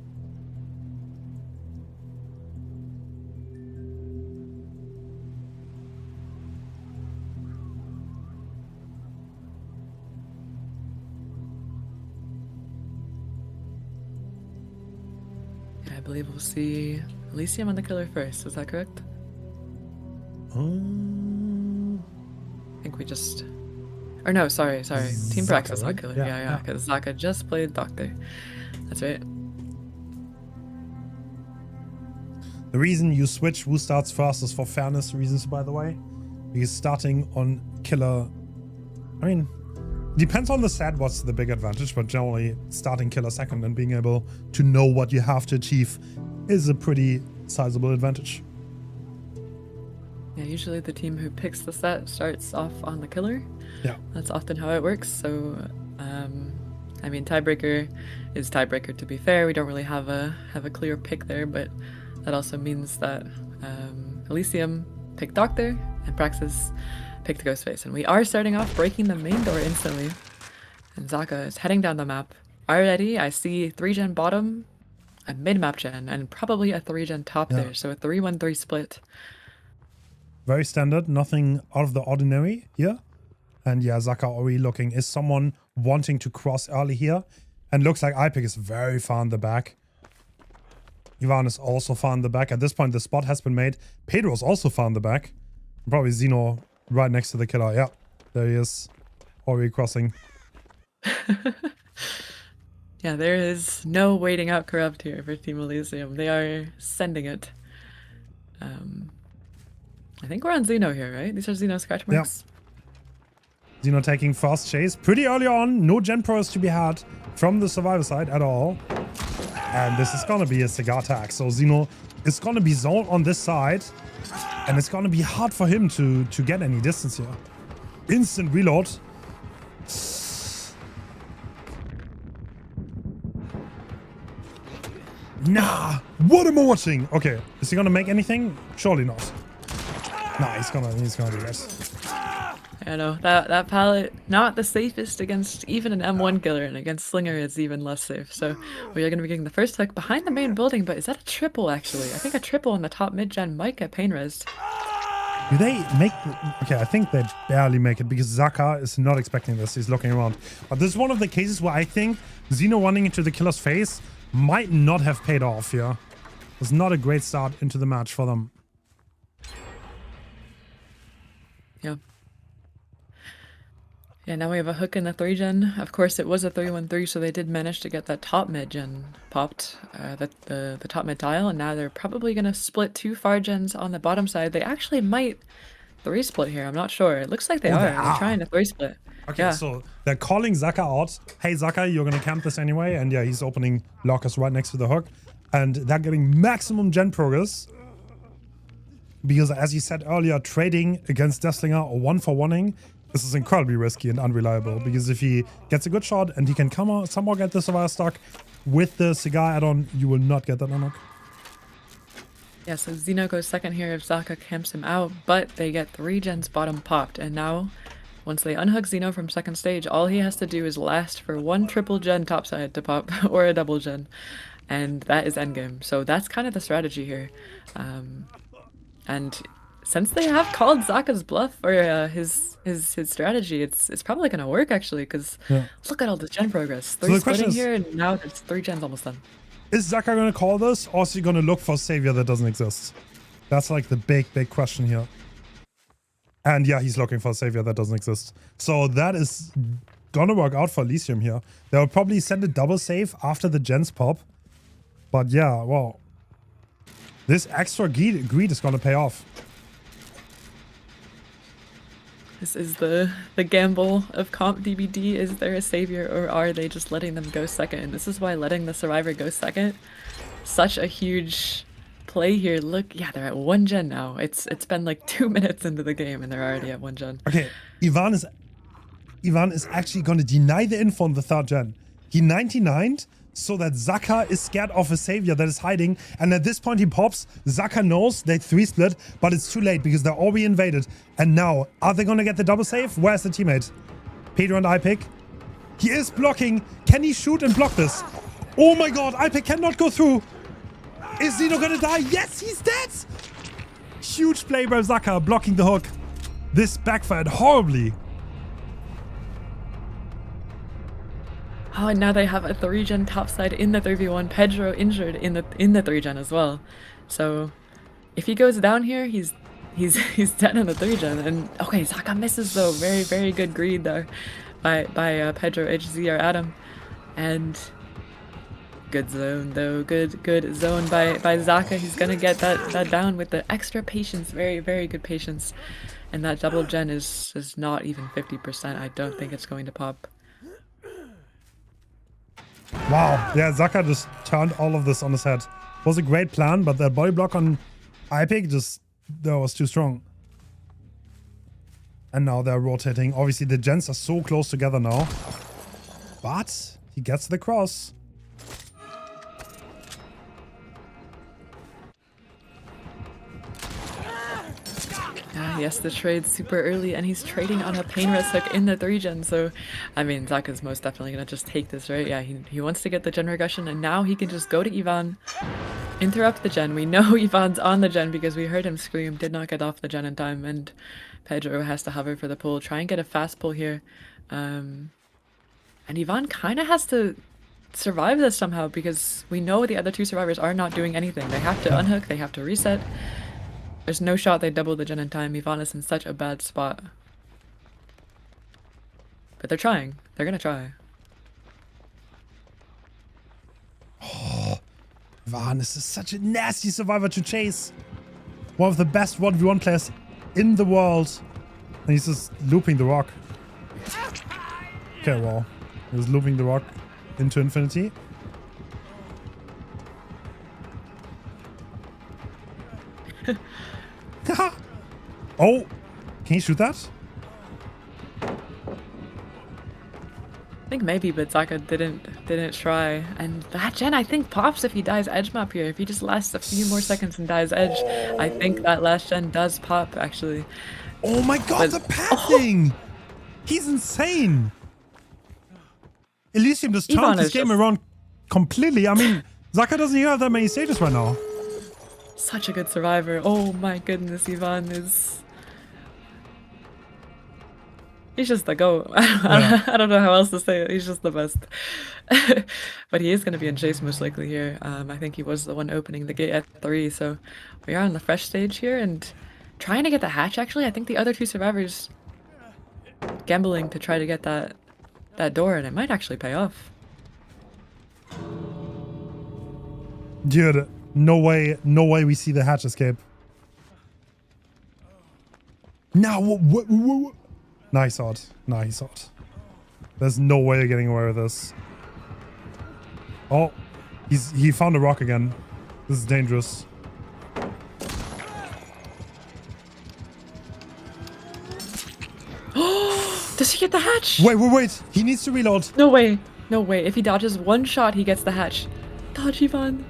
I believe we'll see Elysium on the killer first. Is that correct? I think we just... Or no, sorry. Team Praxis, right? not killer. Yeah, Yeah, because Zaka just played Doctor. That's right. The reason you switch who starts first is for fairness reasons, by the way. Because starting on killer... I mean, depends on the set what's the big advantage, but generally starting killer second and being able to know what you have to achieve is a pretty sizable advantage. Yeah, usually the team who picks the set starts off on the killer. Yeah. That's often how it works. So, I mean, Tiebreaker is Tiebreaker, to be fair. We don't really have a clear pick there, but that also means that Elysium picked Doctor and Praxis picked Ghostface. And we are starting off breaking the main door instantly. And Zaka is heading down the map. Already, I see 3-gen bottom, a mid-map gen, and probably a 3-gen top there. So a 3-1-3 split. Very standard, nothing out of the ordinary here. And yeah, Zaka already looking. Is someone wanting to cross early here? And looks like iPick is very far in the back. Ivan is also far in the back. At this point, the spot has been made. Pedro is also far in the back. Probably Xeno right next to the killer. Yeah, there he is. Or are we crossing? Yeah, there is no waiting out corrupt here for Team Elysium. They are sending it. I think we're on Xeno here, right? These are Xeno scratch marks. Xeno taking fast chase pretty early on. No gen pros to be had from the survivor side at all. And this is gonna be a cigar tag. So Xeno is gonna be zoned on this side. And it's gonna be hard for him to get any distance here. Instant reload. Nah, what am I watching? Okay, is he gonna make anything? Surely not. Nah, he's gonna do this. I know that pallet not the safest against even an M1 killer, and against Slinger is even less safe. So we are going to be getting the first hook behind the main building, but is that a triple actually? I think a triple in the top mid gen might get pain resed. Do they make okay, I think they barely make it because Zaka is not expecting this. He's looking around. But this is one of the cases where I think Xeno running into the killer's face might not have paid off here. It was not a great start into the match for them. Yeah. Yeah, now we have a hook in the 3-gen. Of course, it was a 3-1-3, so they did manage to get that top mid-gen popped, the top mid tile, and now they're probably going to split 2 far gens on the bottom side. They actually might 3-split here, I'm not sure. It looks like they are. They're trying to 3-split. Okay, yeah. So they're calling Zaka out. Hey, Zaka, you're going to camp this anyway. And yeah, he's opening lockers right next to the hook. And they're getting maximum gen progress. Because as you said earlier, trading against Deathslinger or 1-for-1ing, this is incredibly risky and unreliable. Because if he gets a good shot and he can somehow get the survivor stock with the cigar add-on, you will not get that unlock. Yeah, so Xeno goes second here if Zaka camps him out, but they get 3 gens bottom popped. And now, once they unhook Xeno from second stage, all he has to do is last for 1 triple gen topside to pop, or a double gen. And that is endgame. So that's kind of the strategy here. And since they have called Zaka's bluff, or his strategy, it's probably going to work actually, because look at all the gen progress. 3 splitting here, and now it's 3 gens almost done. Is Zaka going to call this, or is he going to look for a savior that doesn't exist? That's like the big question here. And yeah, he's looking for a savior that doesn't exist. So that is gonna work out for Elysium here. They'll probably send a double save after the gens pop. But yeah, well, this extra greed is gonna pay off. This is the gamble of comp DBD. Is there a savior, or are they just letting them go second? And this is why letting the survivor go second, such a huge play here. Look, yeah, they're at 1 gen now. It's been like 2 minutes into the game and they're already at 1 gen. Okay, Ivan is actually gonna deny the info on the 3rd gen. He 99'd so that Zaka is scared of a savior that is hiding, and at this point he pops. Zaka knows they 3-split, but it's too late because they're already invaded. And now, are they gonna get the double save? Where's the teammate? Pedro and iPick. He is blocking. Can he shoot and block this? Oh my god, iPick cannot go through. Is Xeno gonna die? Yes, he's dead! Huge play by Zaka, blocking the hook. This backfired horribly. Oh, and now they have a 3-gen topside in the 3v1. Pedro injured in the 3-gen as well. So if he goes down here, he's dead in the 3-gen. And okay, Zaka misses though. Very, very good greed there by Pedro, HZ, or Adam. And good zone though. Good zone by Zaka. He's gonna get that down with the extra patience. Very, very good patience. And that double gen is not even 50%. I don't think it's going to pop. Wow, yeah, Zaka just turned all of this on his head. It was a great plan, but that body block on iPick that was too strong. And now they're rotating. Obviously, the gens are so close together now. But he gets the cross. Yes, the trade super early, and he's trading on a pain rest hook in the 3-gen, so I mean, Zaka's most definitely gonna just take this, right? Yeah, he wants to get the gen regression, and now he can just go to Ivan, interrupt the gen. We know Ivan's on the gen because we heard him scream, did not get off the gen in time, and Pedro has to hover for the pull, try and get a fast pull here. And Ivan kind of has to survive this somehow because we know the other 2 survivors are not doing anything. They have to unhook, they have to reset. There's no shot they double the gen in time. Ivan is in such a bad spot. But they're trying. They're gonna try. Van, this is such a nasty survivor to chase. One of the best 1v1 players in the world. And he's just looping the rock. Okay, well. He's looping the rock into infinity. Oh! Can you shoot that? I think maybe, but Zaka didn't try. And that gen I think pops if he dies edge map here. If he just lasts a few more seconds and dies edge, I think that last gen does pop actually. Oh my god, the passing! He's insane! Elysium just turned this game around completely. I mean, Zaka doesn't even have that many stages right now. Such a good survivor. Oh my goodness, Ivan is... He's just the GOAT. I don't know how else to say it. He's just the best. But he is going to be in chase most likely here. I think he was the one opening the gate at 3, so we are on the fresh stage here and trying to get the hatch actually. I think the other 2 survivors gambling to try to get that door, and it might actually pay off. Dude, no way we see the hatch escape. Now, what? Nice shot. Nice shot. There's no way you're getting away with this. Oh, he found a rock again. This is dangerous. Does he get the hatch? Wait. He needs to reload. No way. No way. If he dodges one shot, he gets the hatch. Dodge, Ivan.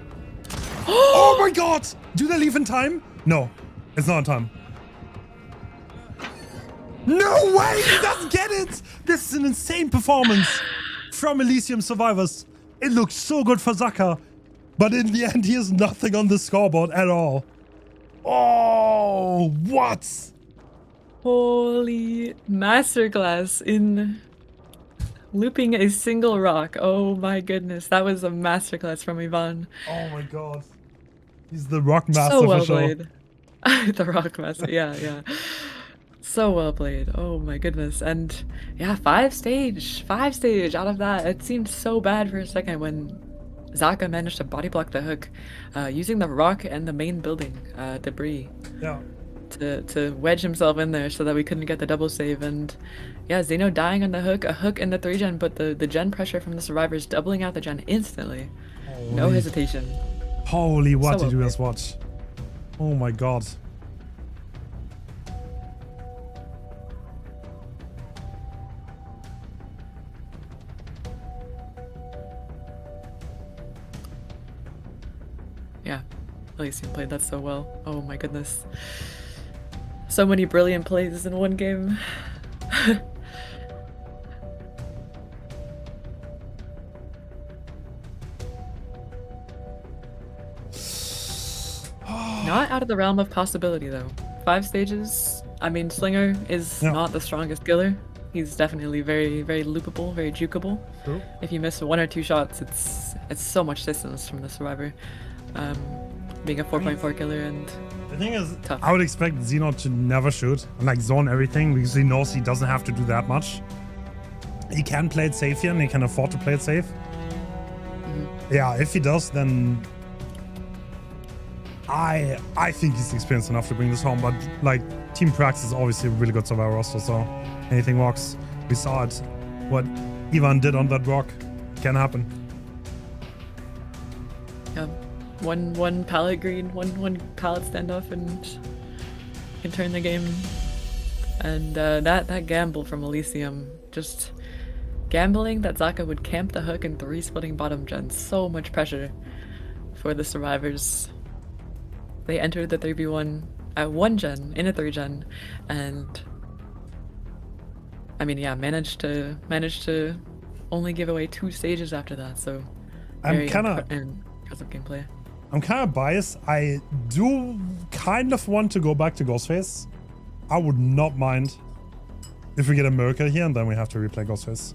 Oh my god! Do they leave in time? No, it's not in time. No way! He doesn't get it! This is an insane performance from Elysium survivors. It looks so good for Zaka, but in the end, he has nothing on the scoreboard at all. Oh, what? Holy masterclass in looping a single rock. Oh my goodness, that was a masterclass from Ivan. Oh my god. He's the rock master So well for sure. played. The rock master, yeah. So well played. Oh my goodness. And yeah, 5 stage out of that. It seemed so bad for a second when Zaka managed to body block the hook using the rock and the main building debris. Yeah. To wedge himself in there so that we couldn't get the double save. And yeah, Zeno dying on the hook, a hook in the 3 gen, but the gen pressure from the survivors doubling out the gen instantly. No hesitation. Holy, what So did you well just watch? Oh my god. Yeah, Elysium played that so well. Oh my goodness. So many brilliant plays in one game. Not out of the realm of possibility though. 5 stages. I mean, Slinger is not the strongest killer. He's definitely very, very loopable, very jukeable. True. If you miss 1 or 2 shots, it's so much distance from the survivor. Being a 4.4 killer and The thing is, tough. I would expect Xeno to never shoot and like zone everything because he knows he doesn't have to do that much. He can play it safe here and he can afford to play it safe. Yeah, if he does, then I think he's experienced enough to bring this home. But like Team Praxis is obviously a really good survivor roster, so anything works. We saw it. What Ivan did on that rock can happen. Yeah. One pallet green, one pallet standoff, and can turn the game. And that gamble from Elysium, just gambling that Zaka would camp the hook and 3 splitting bottom gen. So much pressure for the survivors. They entered the 3v1 at 1 gen in a 3 gen, and I mean, yeah, managed to only give away 2 stages after that. So very impressive gameplay. I'm kind of biased. I do kind of want to go back to Ghostface. I would not mind if we get a miracle here and then we have to replay Ghostface.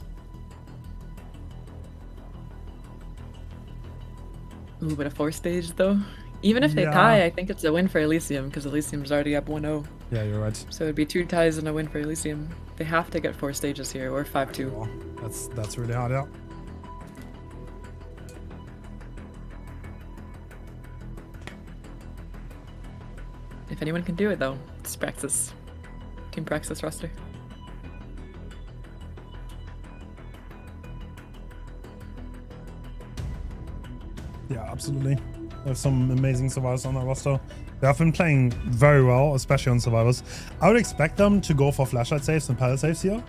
Ooh, but a 4 stage though. Even if they tie, I think it's a win for Elysium because Elysium's already up 1-0. Yeah, you're right. So it'd be 2 ties and a win for Elysium. They have to get 4 stages here, or 5-2. Oh, that's really hard, yeah. If anyone can do it, though, it's Praxis. Team Praxis roster. Yeah, absolutely. There's some amazing survivors on that roster. They have been playing very well, especially on survivors. I would expect them to go for flashlight saves and pallet saves here.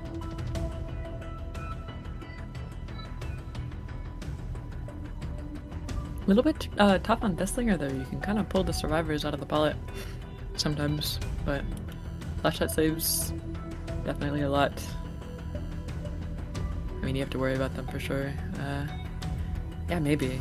A little bit tough on Deathslinger, though. You can kind of pull the survivors out of the pallet sometimes, but flashlight saves definitely a lot. I mean, you have to worry about them for sure. Yeah, maybe.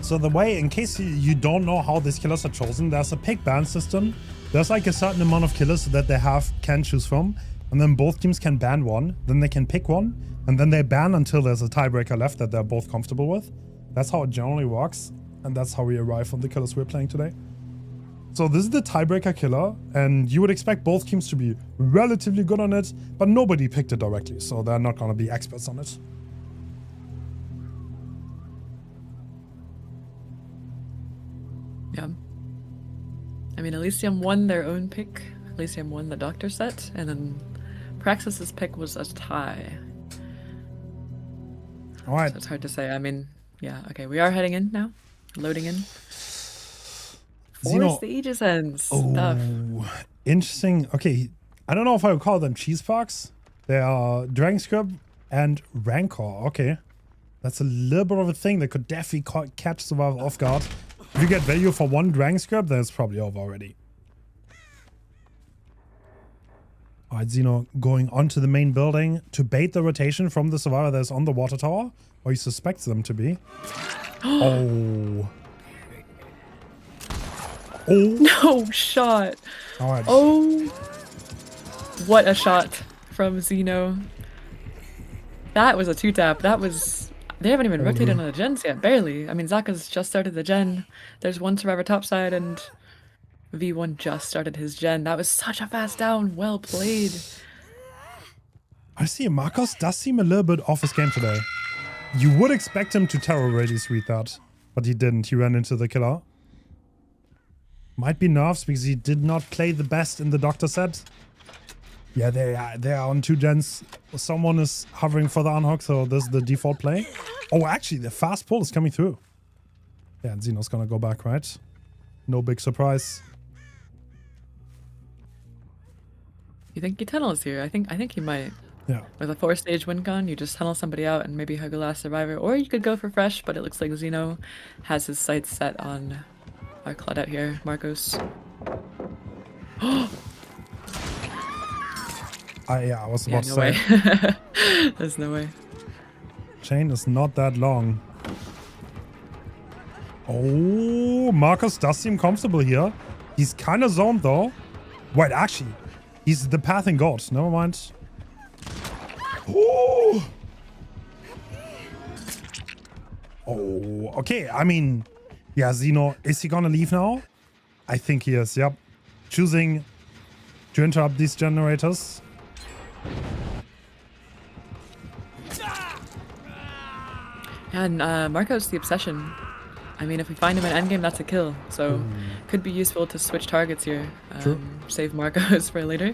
So the way, in case you don't know how these killers are chosen, there's a pick ban system. There's like a certain amount of killers that they can choose from, and then both teams can ban one, then they can pick one, and then they ban until there's a tiebreaker left that they're both comfortable with. That's how it generally works, and that's how we arrive on the killers we're playing today. So this is the tiebreaker killer, and you would expect both teams to be relatively good on it, but nobody picked it directly, so they're not going to be experts on it. Yeah. I mean, Elysium won their own pick. Elysium won the Doctor set, and then Praxis's pick was a tie. All right. So it's hard to say. I mean, yeah, okay, we are heading in now. Loading in. 4 stages, Hens. Tough. Interesting. Okay, I don't know if I would call them cheese pucks. They are Dragon Scrub and Rancor. Okay. That's a little bit of a thing that could definitely catch Survivor off guard. If you get value for 1 Dragon Scrub, then it's probably over already. Alright, Xeno going onto the main building to bait the rotation from the Survivor that's on the water tower, or he suspects them to be. Oh. No shot. Alright. Oh. What a shot from Xeno. That was a 2-tap. That was... They haven't even rotated on the gens yet, barely. I mean, Zaka's just started the gen. There's 1 survivor topside, and V1 just started his gen. That was such a fast down. Well played. I see. Marcos does seem a little bit off his game today. You would expect him to terror radius read that, but he didn't. He ran into the killer. Might be nerves because he did not play the best in the Doctor set. Yeah, they are on 2 gens. Someone is hovering for the unhook, so this is the default play. Oh, actually, the fast pull is coming through. Yeah, and Xeno's gonna go back, right? No big surprise. You think he tunnels here? I think he might. Yeah. With a 4-stage win con, you just tunnel somebody out and maybe hug a last survivor. Or you could go for fresh, but it looks like Xeno has his sights set on our Claudette here, Marcos. Yeah, I was about to no say. way. There's no way. Chain is not that long. Oh, Marcus does seem comfortable here. He's kind of zoned though. Wait, actually, he's the pathing god. Never mind. Oh, okay. I mean, yeah, Xeno, is he gonna leave now? I think he is, yep. Choosing to interrupt these generators. And Marco's the obsession. I mean, if we find him in endgame, that's a kill. So could be useful to switch targets here. Save Marcos for later.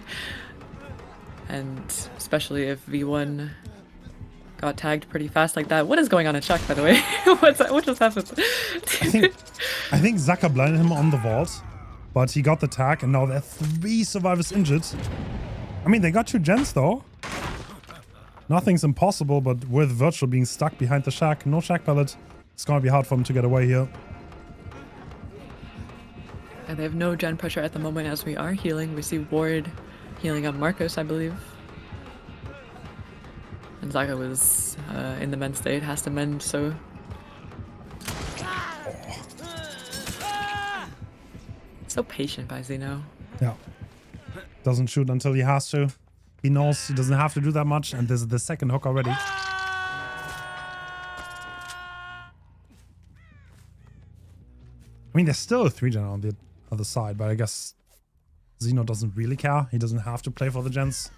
And especially if V1 got tagged pretty fast like that. What is going on in Chuck, by the way? What just happened? I think Zaka blinded him on the vault, but he got the tag, and now there are 3 survivors injured. I mean, they got 2 gens though. Nothing's impossible, but with Virtual being stuck behind the shack, no shack pallet, it's gonna be hard for him to get away here. And they have no gen pressure at the moment as we are healing. We see Ward healing up Marcos, I believe. And Zaka was in the mend state, has to mend, so... So patient by Xeno. Yeah. Doesn't shoot until he has to. He knows he doesn't have to do that much, and this is the second hook already. I mean, there's still a 3-gen on the other side, but I guess Xeno doesn't really care. He doesn't have to play for the gens.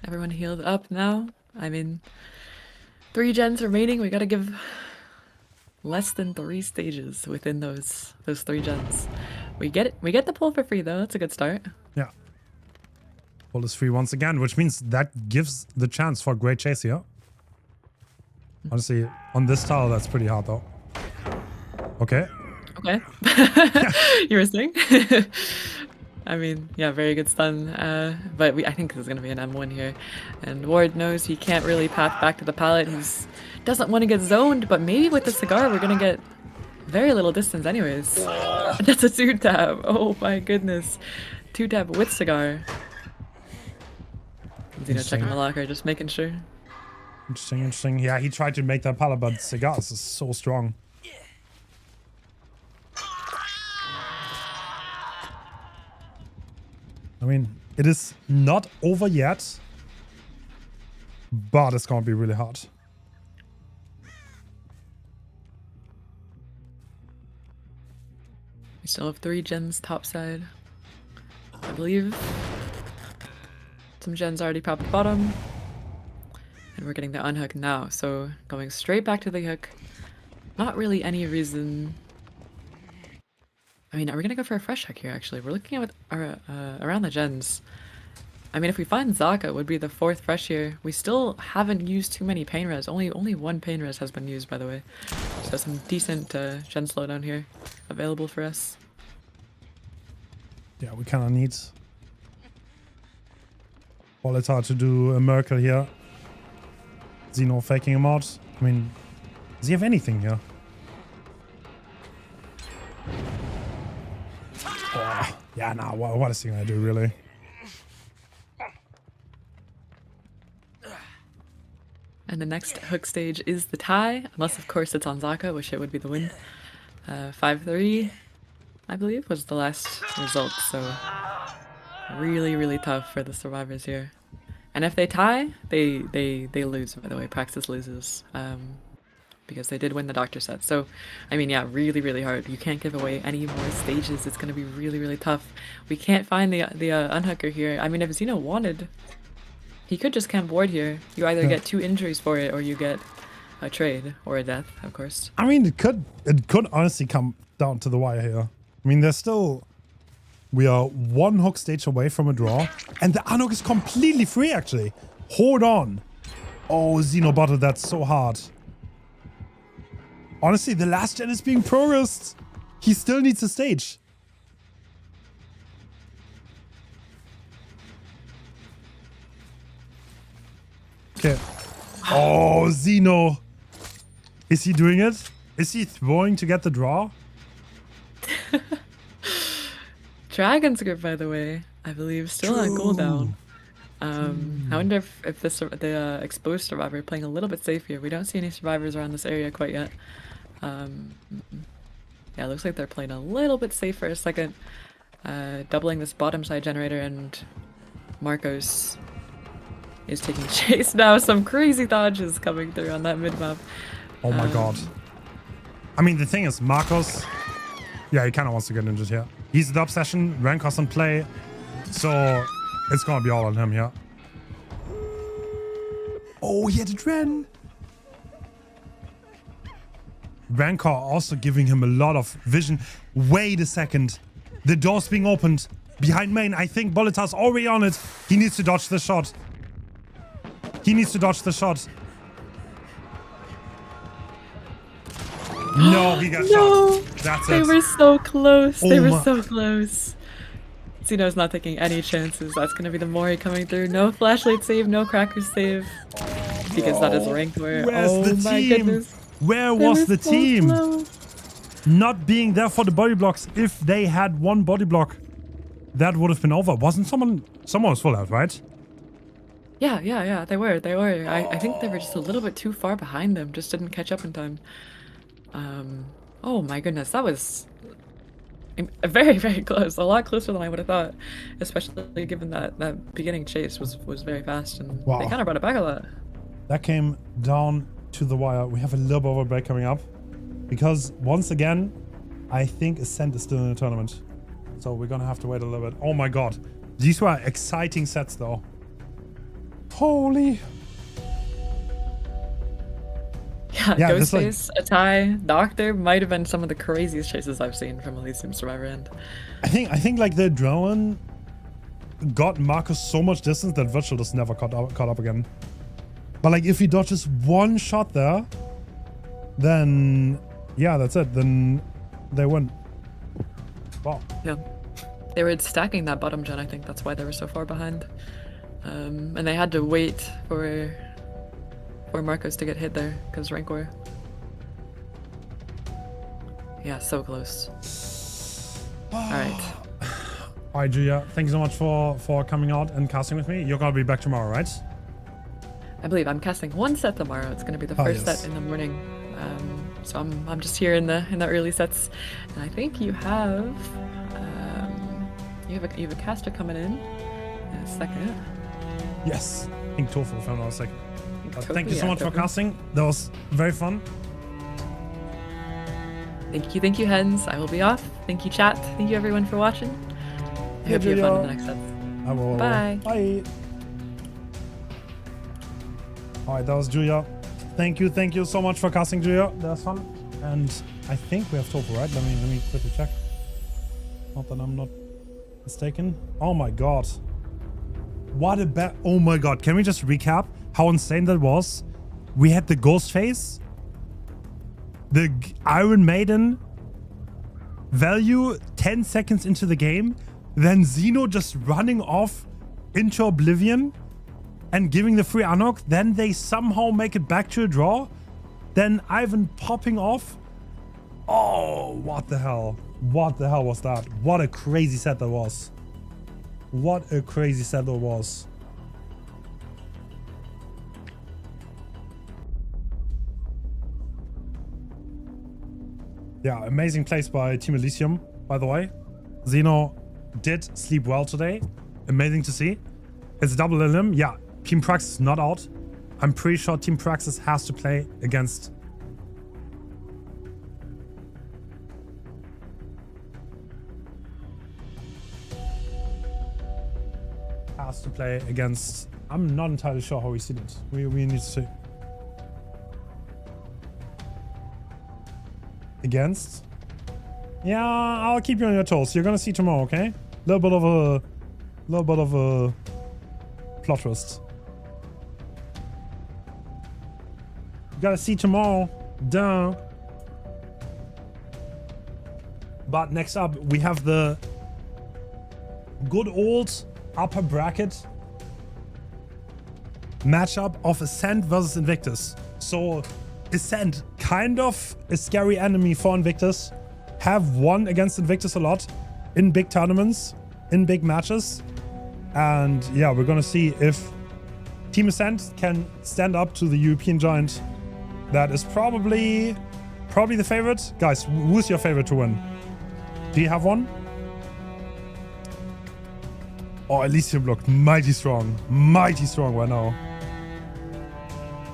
Everyone healed up now. I mean, 3 gens remaining. We gotta give less than 3 stages within those 3 gens. We get the pull for free though. That's a good start. Yeah. Pull is free once again, which means that gives the chance for a great chase here. Honestly, on this tile, that's pretty hard though. Okay. Okay. You were saying? I mean, yeah, very good stun. But I think there's gonna be an M1 here, and Ward knows he can't really path back to the pallet. He doesn't want to get zoned, but maybe with the cigar we're gonna get very little distance anyways. That's a 2-tab. Oh my goodness, 2-tab with cigar. Xeno checking the locker, just making sure. Interesting, interesting. Yeah, he tried to make that pallet, but cigars is so strong. I mean, it is not over yet, but it's gonna be really hard. We still have 3 gens topside. I believe some gens already popped bottom. And we're getting the unhook now, so going straight back to the hook. Not really any reason. I mean, are we gonna go for a fresh hook here, actually? We're looking at around the gens. I mean, if we find Zaka, it would be the 4th fresh here. We still haven't used too many pain res. Only 1 pain res has been used, by the way. So some decent gen slowdown here available for us. Yeah, we kind of need Volatile to do a miracle here. Xeno faking him out. I mean, does he have anything here? Oh, yeah, nah, what is he gonna do, really? And the next hook stage is the tie, unless of course it's on Zaka, which it would be the win. 5-3, I believe, was the last result, so really, really tough for the survivors here. And if they tie, they lose, by the way. Praxis loses, because they did win the Doctor set. So, I mean, yeah, really, really hard. You can't give away any more stages. It's going to be really, really tough. We can't find the unhooker here. I mean, if Xeno wanted, he could just camp ward here. You either get 2 injuries for it, or you get a trade, or a death, of course. I mean, it could honestly come down to the wire here. I mean, there's still... We are 1 hook stage away from a draw. And the unhook is completely free, actually. Hold on. Oh, Xeno bottled that so hard. Honestly, the last gen is being progressed. He still needs a stage. Okay. Oh, Xeno. Is he doing it? Is he throwing to get the draw? Dragon's Grip, by the way, I believe, still on cooldown. I wonder if the exposed survivor playing a little bit safe here. We don't see any survivors around this area quite yet. Yeah, it looks like they're playing a little bit safe for a second. Doubling this bottom side generator, and Marcos is taking chase now. Some crazy dodges coming through on that mid-map. Oh my god. I mean, the thing is, Marcos... Yeah, he kind of wants to get injured here. He's the obsession, Rancor's in play, so it's gonna be all on him here. Oh, he had a Dren! Rancor also giving him a lot of vision. Wait a second. The door's being opened. Behind main, I think Bolita's already on it. He needs to dodge the shot. He needs to dodge the shot. No, he got shot. That's it. They were so close. Oh they were my- so close. Xeno's not taking any chances. That's going to be the Mori coming through. No flashlight save, no cracker save. Because that is ranked where... Where's oh the my team? goodness. Where They was were the so team? close. Not being there for the body blocks. If they had 1 body block, that would have been over. Wasn't someone was full out, right? Yeah, they were. I think they were just a little bit too far behind them. Just didn't catch up in time. Oh my goodness, that was very, very close. A lot closer than I would have thought. Especially given that beginning chase was very fast, and Wow. they kind of brought it back a lot. That came down to the wire. We have a little bit of a break coming up. Because once again, I think Ascent is still in the tournament. So we're gonna have to wait a little bit. Oh my god. These were exciting sets though. Holy. Yeah, Ghostface, a tie, Doctor might have been some of the craziest chases I've seen from Elysium Survivor End. I think like the drone got Marcus so much distance that Virtual just never caught up again. But like if he dodges one shot there, then yeah, that's it. Then they win. Wow. Yeah. They were stacking that bottom gen, I think that's why they were so far behind. And they had to wait for Marcos to get hit there, because Rancor. Yeah, so close. Alright. Alright, Julia, thank you so much for coming out and casting with me. You're gonna be back tomorrow, right? I believe I'm casting one set tomorrow. It's gonna be the first set in the morning. So I'm just here in the early sets. And I think you have you have a caster coming in a second. Yes. I think Tofu, if I'm not mistaken. Thank you so much Tofu. for casting. That was very fun. Thank you, Hens. I will be off. Thank you, chat. Thank you, everyone, for watching. I hope you have fun in the next set. I will. Bye. Bye. Alright, that was Julia. Thank you so much for casting, Julia. That was fun. And I think we have Tofu, right? Let me quickly check. Not that I'm not mistaken. Oh my god. What a bet. Oh my god. Can we just recap how insane that was? We had the Ghost Face, the Iron Maiden value 10 seconds into the game, then Xeno just running off into Oblivion and giving the free unhook, then they somehow make it back to a draw, then Ivan popping off. Oh, what the hell? What the hell was that? What a crazy set that was. What a crazy set that was. Yeah, amazing plays by Team Elysium, by the way. Xeno did sleep well today. Amazing to see. It's double elim. Yeah, Team Praxis not out. I'm pretty sure Team Praxis has to play against... I'm not entirely sure how we see it. We need to see. Against? Yeah, I'll keep you on your toes. You're gonna see tomorrow, okay? Little bit of a plot twist. You gotta see tomorrow. Duh. But next up, we have the good old upper bracket matchup of Ascent versus Invictus. So Ascent, kind of a scary enemy for Invictus, have won against Invictus a lot in big tournaments, in big matches. And yeah, we're gonna see if Team Ascent can stand up to the European giant that is probably the favorite. Guys, who's your favorite to win? Do you have one? Oh, Elysium looked mighty strong right now.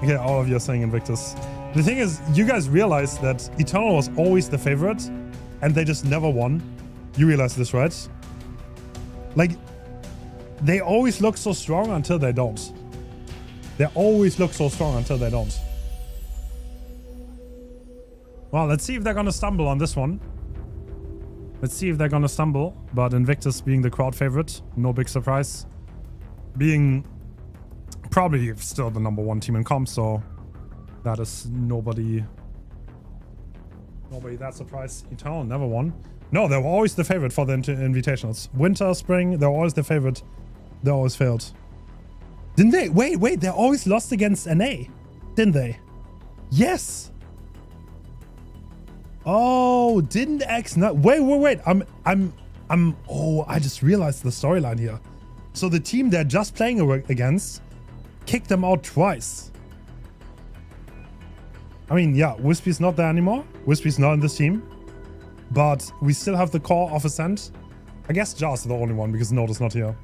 Okay, all of you are saying Invictus. The thing is, you guys realize that Eternal was always the favorite and they just never won. You realize this, right? Like, they always look so strong until they don't. They always look so strong until they don't. Well, let's see if they're gonna stumble on this one. Let's see if they're gonna stumble. But Invictus being the crowd favorite, no big surprise. Being probably still the #1 team in comp, so that is nobody that surprised. Eternal never won. No, they were always the favorite for the invitationals. Winter, spring, they were always the favorite. They always failed. Didn't they? Wait, they always lost against NA, didn't they? Yes. Oh, didn't X not? Wait. Oh, I just realized the storyline here. So the team they're just playing against kicked them out twice. I mean, yeah, Wispy's not there anymore. Wispy's not in this team. But we still have the core of Ascent. I guess Jar's the only one because Note is not here.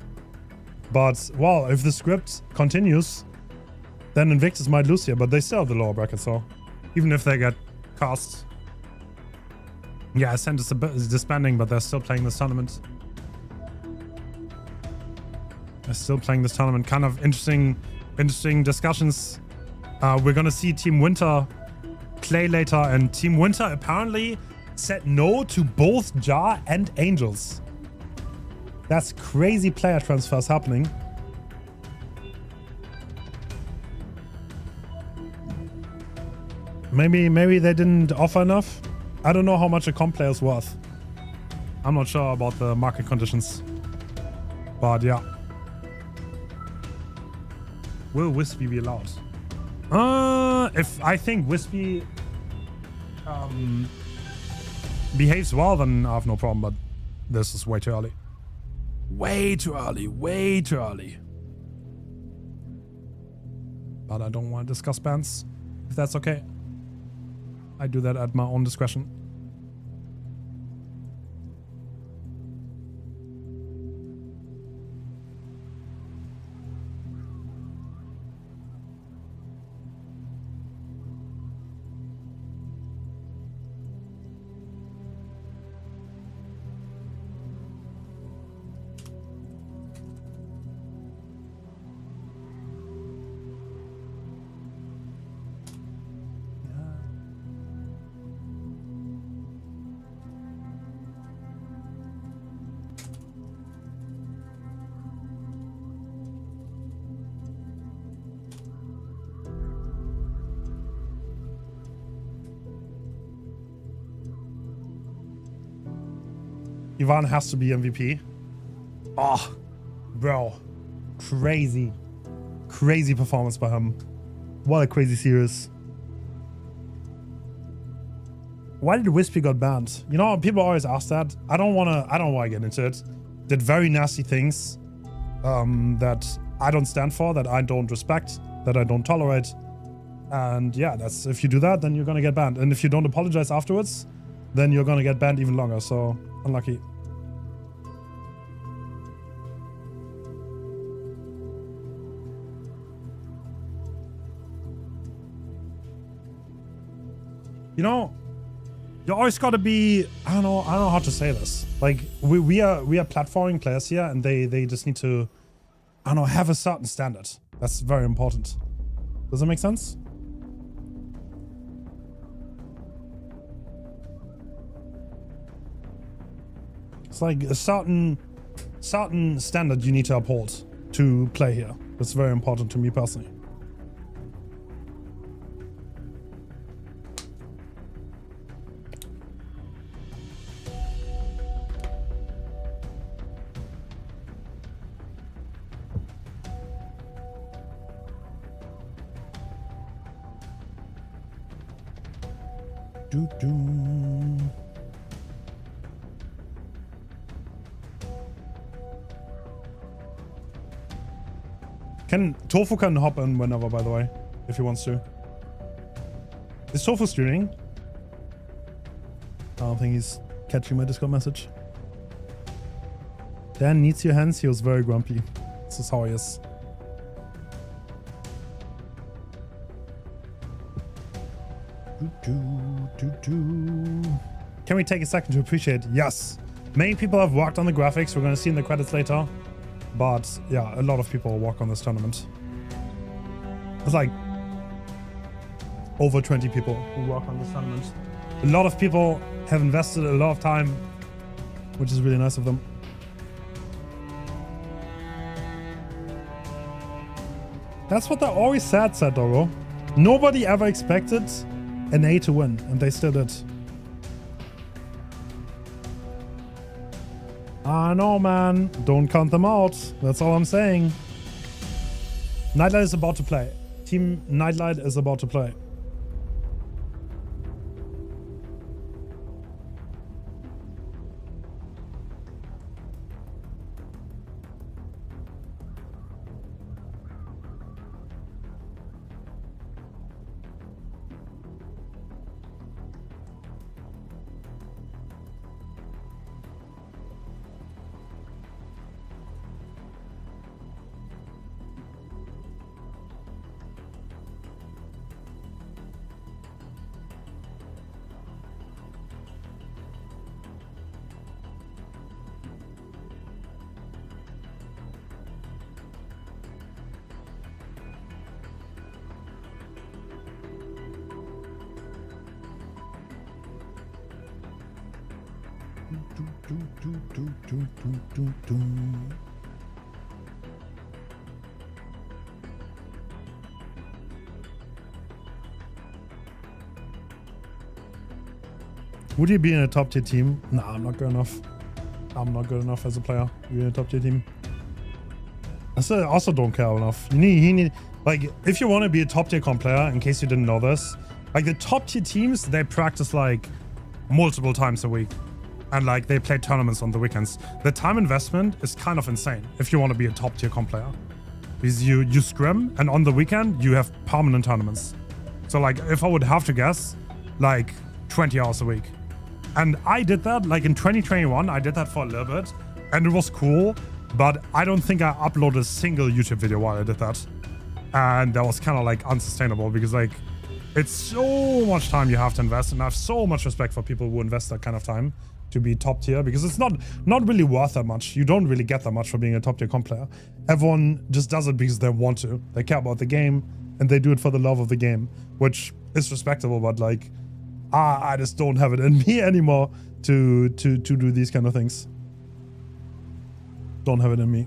But, well, if the script continues, then Invictus might lose here. But they still have the lower bracket, so even if they get cast, Yeah, Ascent is disbanding, but they're still playing this tournament. They're still playing this tournament. Kind of interesting discussions. We're gonna see Team Winter play later, and Team Winter apparently said no to both Jar and Angels. That's crazy player transfers happening. Maybe they didn't offer enough. I don't know how much a comp player is worth. I'm not sure about the market conditions. But yeah. Will Wispy be allowed? If I think Wispy behaves well, then I have no problem, but this is way too early. Way too early. Way too early. But I don't want to discuss bans, if that's okay. I do that at my own discretion. Ivan has to be MVP. Oh, bro. Crazy. Crazy performance by him. What a crazy series. Why did Wispy got banned? You know, people always ask that. I don't wanna get into it. Did very nasty things that I don't stand for, that I don't respect, that I don't tolerate. And yeah, that's, if you do that, then you're gonna get banned. And if you don't apologize afterwards, then you're gonna get banned even longer. So unlucky. You know, you always gotta be, I don't know how to say this. Like we are platforming players here, and they just need to, I don't know, have a certain standard. That's very important. Does that make sense? It's like a certain standard you need to uphold to play here. That's very important to me personally. Tofu can hop in whenever, by the way, if he wants to. Is Tofu streaming? I don't think he's catching my Discord message. Dan needs your hands. He was very grumpy. This is how he is. Can we take a second to appreciate? Yes. Many people have worked on the graphics. We're going to see in the credits later. But yeah, a lot of people work on this tournament. It's like over 20 people who work on this tournament. A lot of people have invested a lot of time, which is really nice of them. That's what they always said, Doro. Nobody ever expected an A to win, and they still did. I know, man. Don't count them out. That's all I'm saying. Nightlight is about to play. Team Nightlight is about to play. Would you be in a top tier team? Nah, I'm not good enough. I'm not good enough as a player. You're in a top tier team. I also don't care enough. You need like, if you want to be a top tier comp player, in case you didn't know this, like the top tier teams, they practice like multiple times a week. And like they play tournaments on the weekends. The time investment is kind of insane if you want to be a top tier comp player. Because you scrim and on the weekend you have permanent tournaments. So like if I would have to guess, like 20 hours a week. And I did that like in 2021, I did that for a little bit and it was cool, but I don't think I uploaded a single YouTube video while I did that. And that was kind of like unsustainable because like it's so much time you have to invest, and I have so much respect for people who invest that kind of time to be top tier, because it's not really worth that much. You don't really get that much for being a top tier comp player. Everyone just does it because they want to. They care about the game and they do it for the love of the game, which is respectable, but like I just don't have it in me anymore to do these kind of things. Don't have it in me.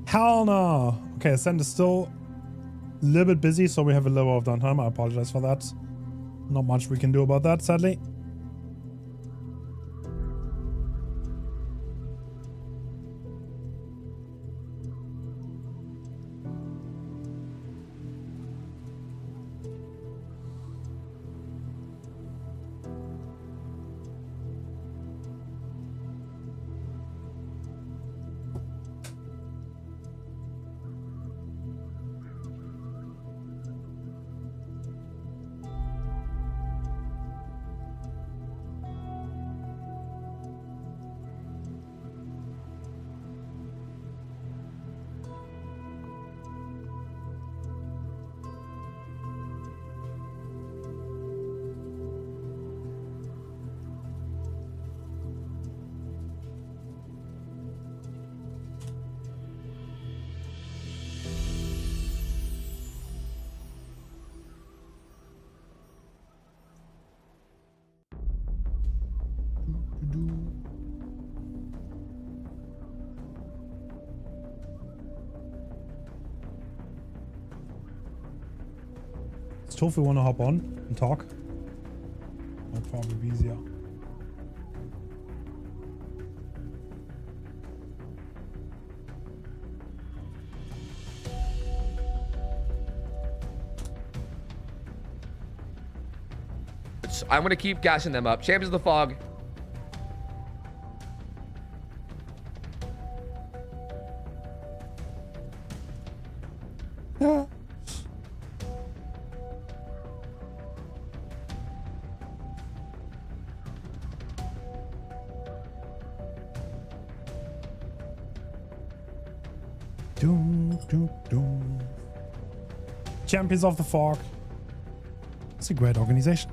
Hell no. Okay, Ascent is still a little bit busy, so we have a little of downtime. I apologize for that. Not much we can do about that, sadly. Does Tofu want to hop on and talk? That'd probably be easier. I'm going to keep gassing them up. Champions of the Fog. Champions of the Fog. It's a great organization.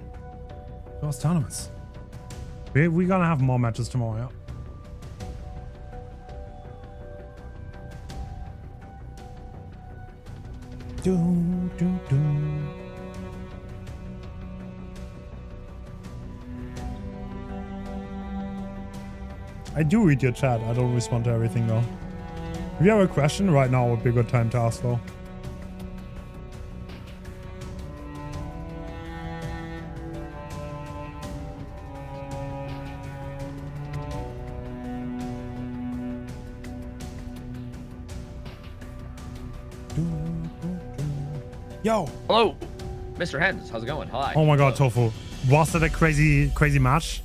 Those tournaments. We're gonna have more matches tomorrow, yeah. I do read your chat. I don't respond to everything though. If you have a question right now, would be a good time to ask though. Yo. Hello, Mr. Hens. How's it going? Hi. Oh my god, Tofu. Was it a crazy match?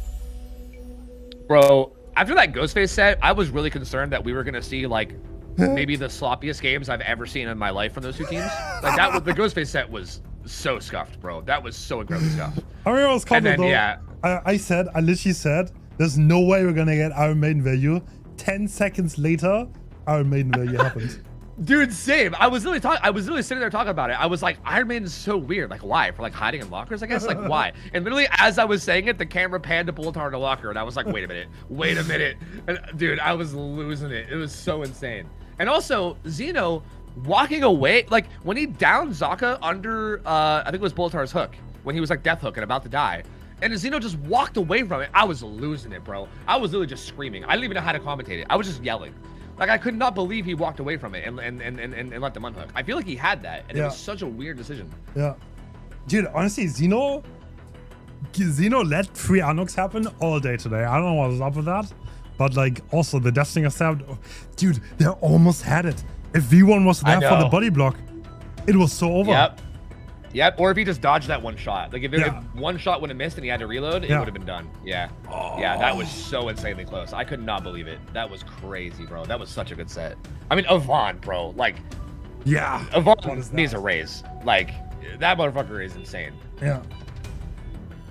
Bro, after that Ghostface set, I was really concerned that we were going to see, like, maybe the sloppiest games I've ever seen in my life from those two teams. Like, that was, the Ghostface set was so scuffed, bro. That was so incredibly scuffed. I mean, it was coming, though. Yeah. I literally said, there's no way we're going to get Iron Maiden value. 10 seconds later, Iron Maiden value happened. Dude, same. I was literally sitting there talking about it. I was like, Iron Man is so weird. Like, why? For like hiding in lockers, I guess. Like, why? And literally, as I was saying it, the camera panned to Bulletar in a locker, and I was like, wait a minute. And dude, I was losing it. It was so insane. And also, Xeno walking away, like when he downed Zaka under, I think it was Bulletar's hook, when he was like death hook and about to die. And Xeno just walked away from it. I was losing it, bro. I was literally just screaming. I didn't even know how to commentate it. I was just yelling. Like, I could not believe he walked away from it and let them unhook. I feel like he had that, and it was such a weird decision. Yeah. Dude, honestly, Xeno let 3 unhooks happen all day today. I don't know what was up with that. But, like, also the Death Stinger stabbed. Dude, they almost had it. If V1 was there for the body block, it was so over. Yep. Or if he just dodged that one shot. Like, if one shot would have missed and he had to reload, it would have been done. Yeah. Oh. Yeah, that was so insanely close. I could not believe it. That was crazy, bro. That was such a good set. I mean, Avant, bro. Like, yeah. Avant needs a raise. Like, that motherfucker is insane. Yeah.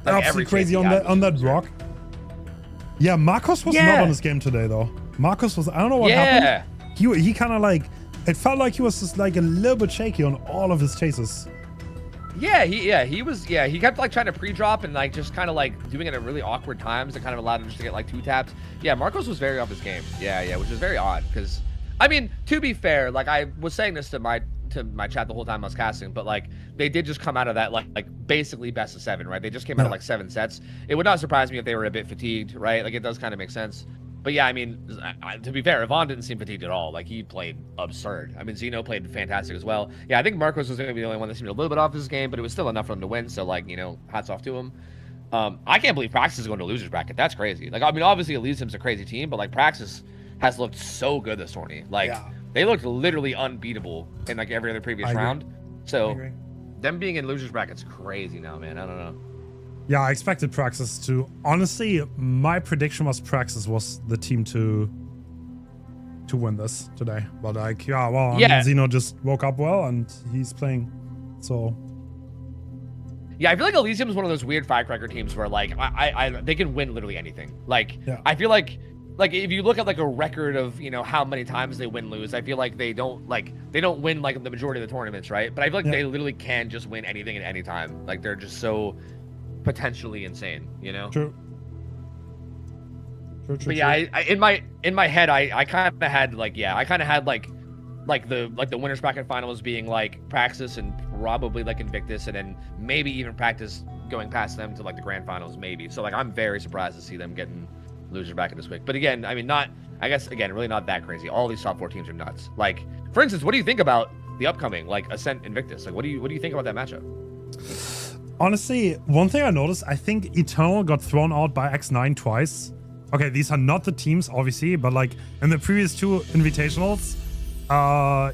Like, absolutely crazy on that rock. Yeah, Marcos was not on this game today, though. Marcos was, I don't know what happened. He kind of like, it felt like he was just like a little bit shaky on all of his chases. He kept like trying to pre-drop and like just kind of like doing it at really awkward times that kind of allowed him just to get like 2 taps. Yeah, Marcos was very off his game. Yeah, which is very odd because, I mean, to be fair, like I was saying this to my chat the whole time I was casting, but like they did just come out of that like basically best of 7, right? They just came out of like 7 sets. It would not surprise me if they were a bit fatigued, right? Like it does kind of make sense. But yeah, I mean, to be fair, Yvonne didn't seem fatigued at all. Like, he played absurd. I mean, Xeno played fantastic as well. Yeah, I think Marcos was going to be the only one that seemed a little bit off his game, but it was still enough for him to win. So, like, you know, hats off to him. I can't believe Praxis is going to losers bracket. That's crazy. Like, I mean, obviously, Elysium's a crazy team, but, like, Praxis has looked so good this tourney. Like, they looked literally unbeatable in, like, every other previous round. So, them being in losers bracket's crazy now, man. I don't know. Yeah, I expected Praxis to. Honestly, my prediction was Praxis was the team to win this today. But like, I mean, Xeno just woke up well and he's playing. So. Yeah, I feel like Elysium is one of those weird firecracker teams where like they can win literally anything. Like I feel like if you look at like a record of, you know, how many times they win-lose, I feel like they don't win like the majority of the tournaments, right? But I feel like they literally can just win anything at any time. Like they're just so potentially insane, you know? True. But yeah, in my head, I kind of had like the winners bracket finals being like Praxis and probably like Invictus, and then maybe even Practice going past them to like the grand finals, maybe. So like I'm very surprised to see them getting losers bracket this quick. But again, I mean, really not that crazy. All these top 4 teams are nuts. Like, for instance, what do you think about the upcoming like Ascent Invictus? Like, what do you think about that matchup? Honestly, one thing I noticed, I think Eternal got thrown out by X9 twice. Okay, these are not the teams, obviously, but like in the previous 2 invitationals,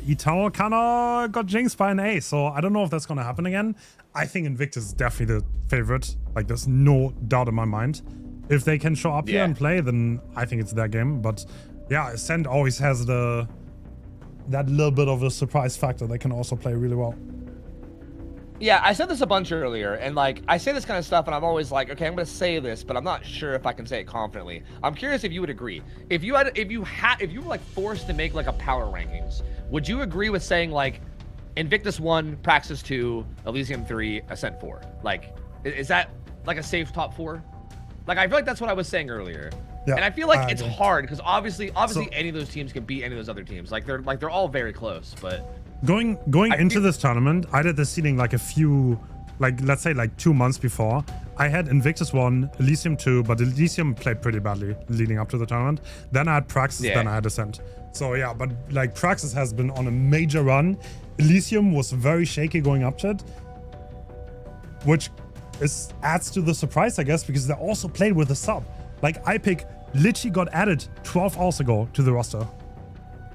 Eternal kind of got jinxed by an A, so I don't know if that's going to happen again. I think Invictus is definitely the favorite. Like, there's no doubt in my mind. If they can show up here and play, then I think it's their game. But yeah, Ascent always has that little bit of a surprise factor. They can also play really well. Yeah, I said this a bunch earlier, and like I say this kind of stuff, and I'm always like, okay, I'm gonna say this, but I'm not sure if I can say it confidently. I'm curious if you would agree. If you were like forced to make like a power rankings, would you agree with saying like Invictus 1, Praxis 2, Elysium 3, Ascent 4? Like, is that like a safe top 4? Like, I feel like that's what I was saying earlier. Yeah, and I feel like it's hard because obviously any of those teams can beat any of those other teams. Like they're all very close, but. Going into this tournament, I did the seeding like a few, like let's say like 2 months before. I had Invictus 1, Elysium 2, but Elysium played pretty badly leading up to the tournament. Then I had Praxis, then I had Ascent. So yeah, but like Praxis has been on a major run. Elysium was very shaky going up to it, which adds to the surprise, I guess, because they also played with a sub. Like iPick literally got added 12 hours ago to the roster.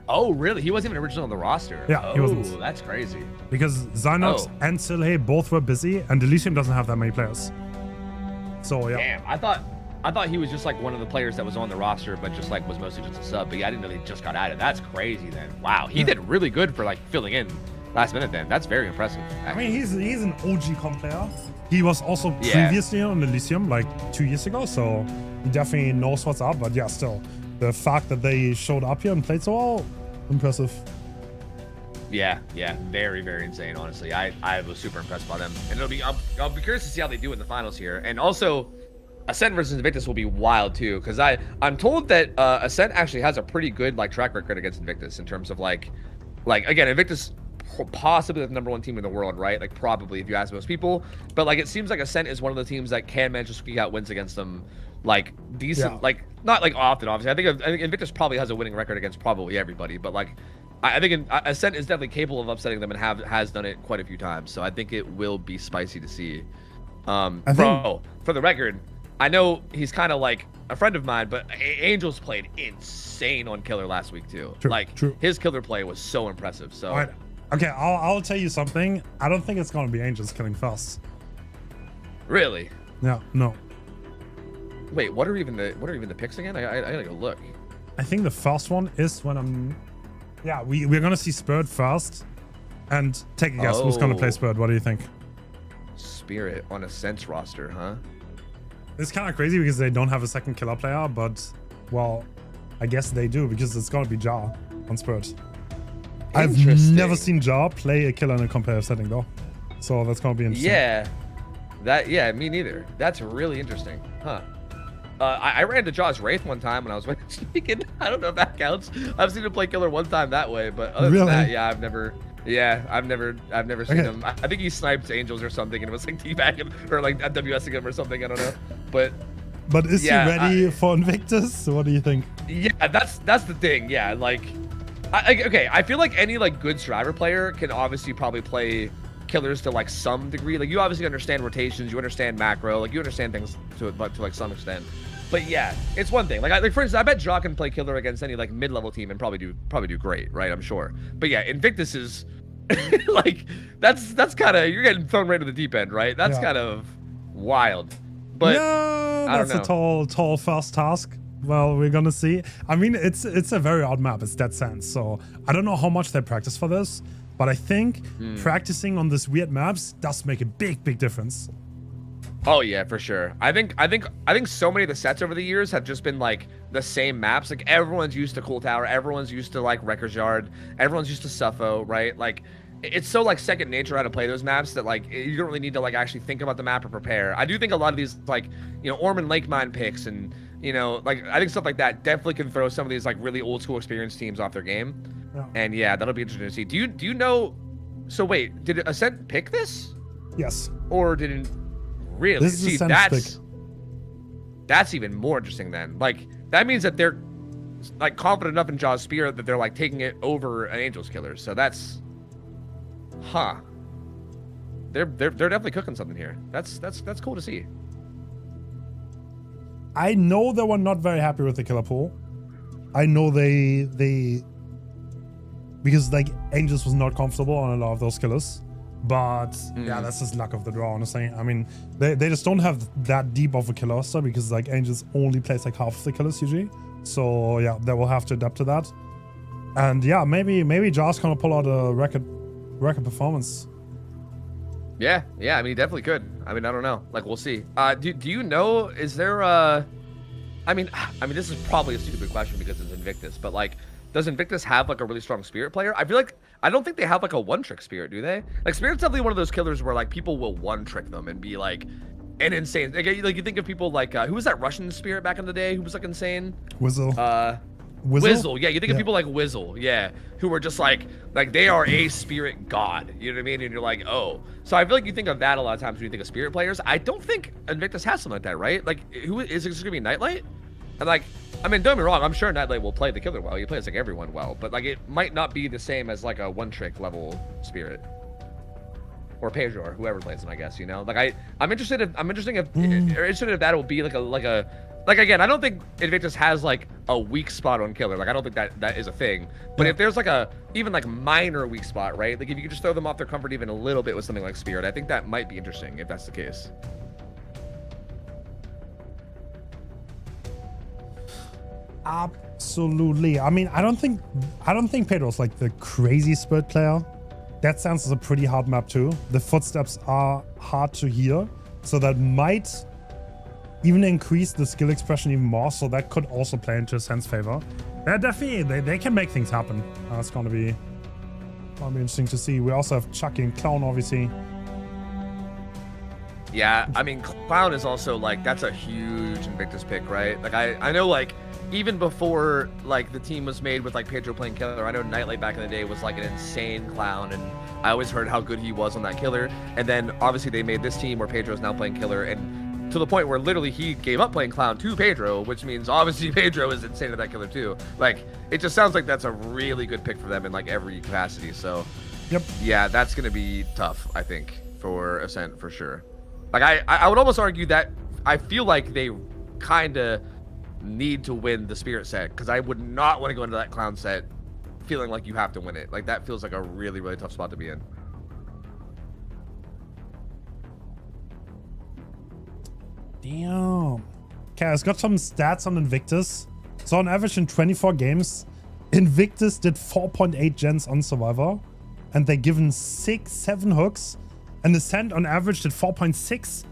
Oh, really? He wasn't even original on the roster? Yeah, he wasn't. Oh, that's crazy. Because Zynox and Silhe both were busy, and Elysium doesn't have that many players. So, yeah. Damn, I thought he was just like one of the players that was on the roster, but just like was mostly just a sub. But yeah, I didn't know he just got added. That's crazy then. Wow, he did really good for like filling in last minute then. That's very impressive, actually. I mean, he's an OG comp player. He was also previously on Elysium like 2 years ago, so he definitely knows what's up. But yeah, still. The fact that they showed up here and played so well, impressive. Yeah, very, very insane. Honestly, I was super impressed by them, and I'll be curious to see how they do in the finals here. And also, Ascent versus Invictus will be wild too, because I'm told that Ascent actually has a pretty good like track record against Invictus in terms of like again, Invictus possibly the #1 team in the world, right? Like probably if you ask most people, but like it seems like Ascent is one of the teams that can manage to squeak out wins against them, like decent, like not like often. Obviously, I think Invictus probably has a winning record against probably everybody, but like. I think Ascent is definitely capable of upsetting them and has done it quite a few times. So I think it will be spicy to see. Bro, for the record, I know he's kind of like a friend of mine, but Angels played insane on Killer last week too. True. His Killer play was so impressive. So right. Okay, I'll tell you something. I don't think it's gonna be Angels killing first. Really? Yeah. No. Wait, what are even the picks again? I gotta go look. I think the first one is when I'm. Yeah, we're gonna see Spirit first, and take a guess who's gonna play Spirit. What do you think? Spirit on Ascent's roster, huh? It's kind of crazy because they don't have a second killer player, but well, I guess they do because it's gonna be Jar on Spirit. I've never seen Jar play a killer in a competitive setting though, so that's gonna be interesting. Yeah, me neither. That's really interesting, huh? I ran into Jaws Wraith one time when I was speaking. I don't know if that counts. I've seen him play Killer one time that way, but other than that, yeah, I've never seen him. I think he sniped Angels or something and it was like teabagging or like WSing him or something. I don't know, but is he ready for Invictus? What do you think? Yeah, that's the thing. Yeah, like, okay, I feel like any like good Striver player can obviously probably play Killers to like some degree. Like you obviously understand rotations, you understand macro, like you understand things to like some extent. But yeah, it's one thing. Like for instance, I bet Ja can play Killer against any like mid-level team and probably do great, right? I'm sure. But yeah, Invictus is like that's kind of, you're getting thrown right to the deep end, right? That's kind of wild. But yeah, that's a tall first task. Well, we're gonna see. I mean, it's a very odd map. It's Dead Sands, so I don't know how much they practice for this, but I think practicing on this weird maps does make a big difference. Oh yeah, for sure. I think so many of the sets over the years have just been like the same maps. Like everyone's used to Cool Tower, everyone's used to like Wrecker's Yard, everyone's used to Suffo, right? Like it's so like second nature how to play those maps that like you don't really need to like actually think about the map or prepare. I do think a lot of these like, you know, Ormond Lake Mine picks and, you know, like I think stuff like that definitely can throw some of these like really old school experienced teams off their game. Yeah. And yeah, that'll be interesting to see. Do you know? So wait, did Ascent pick this? Yes. Or did it? Really? This is that's even more interesting then. Like that means that they're like confident enough in Jaw's Spirit that they're like taking it over an Angel's Killer. So that's, they're definitely cooking something here. That's cool to see. I know they were not very happy with the killer pool. I know they because like Angels was not comfortable on a lot of those killers. But yeah, that's just luck of the draw, honestly. I mean, they just don't have that deep of a killer roster because like Angels only plays like half of the killers usually. So yeah, they will have to adapt to that. And yeah, maybe Jar's gonna pull out a record performance. Yeah, I mean, he definitely could. I mean, I don't know. Like, we'll see. Do you know? Is there I mean, this is probably a stupid question because it's Invictus, but like, does Invictus have like a really strong Spirit player? I feel like I don't think they have like a one-trick Spirit, do they? Like Spirit's definitely one of those killers where like people will one-trick them and be like an insane. Like you think of people like who was that Russian Spirit back in the day who was like insane? Whizzle. Whizzle. Yeah, you think of people like Whizzle, yeah, who are just like they are a Spirit god. You know what I mean? And you're like, oh. So I feel like you think of that a lot of times when you think of Spirit players. I don't think Invictus has something like that, right? Like, who is it just gonna be Nightlight? And like, I mean, don't get me wrong, I'm sure Nightlight will play the killer well. He plays like everyone well, but like it might not be the same as like a one-trick level Spirit. Or Pejor, whoever plays him, I guess, you know? Like I'm interested if that will be like again, I don't think Invictus has like a weak spot on killer. Like I don't think that is a thing. But if there's like a even like minor weak spot, right? Like if you could just throw them off their comfort even a little bit with something like Spirit, I think that might be interesting if that's the case. Absolutely. I mean, I don't think Pedro's like the crazy Spirit player. That Sands is a pretty hard map too. The footsteps are hard to hear, so that might even increase the skill expression even more. So that could also play into Ascent's favor. They're definitely they can make things happen. It's gonna be That'll be interesting to see. We also have Chucky and Clown, obviously. Yeah, I mean, Clown is also like, that's a huge Invictus pick, right? Like I know like even before like the team was made with like Pedro playing killer, I know Nightlight back in the day was like an insane Clown, and I always heard how good he was on that killer. And then obviously they made this team where Pedro's now playing killer, and to the point where literally he gave up playing Clown to Pedro, which means obviously Pedro is insane at that killer too. Like it just sounds like that's a really good pick for them in like every capacity. So Yep. yeah, that's gonna be tough, I think, for Ascent for sure. Like I would almost argue that I feel like they kind of need to win the Spirit set, because I would not want to go into that Clown set feeling like you have to win it. Like that feels like a really, really tough spot to be in. Damn. Okay, I've got some stats on Invictus. So on average in 24 games, Invictus did 4.8 gens on Survivor, and they given 7 hooks. And Ascent on average did 4.6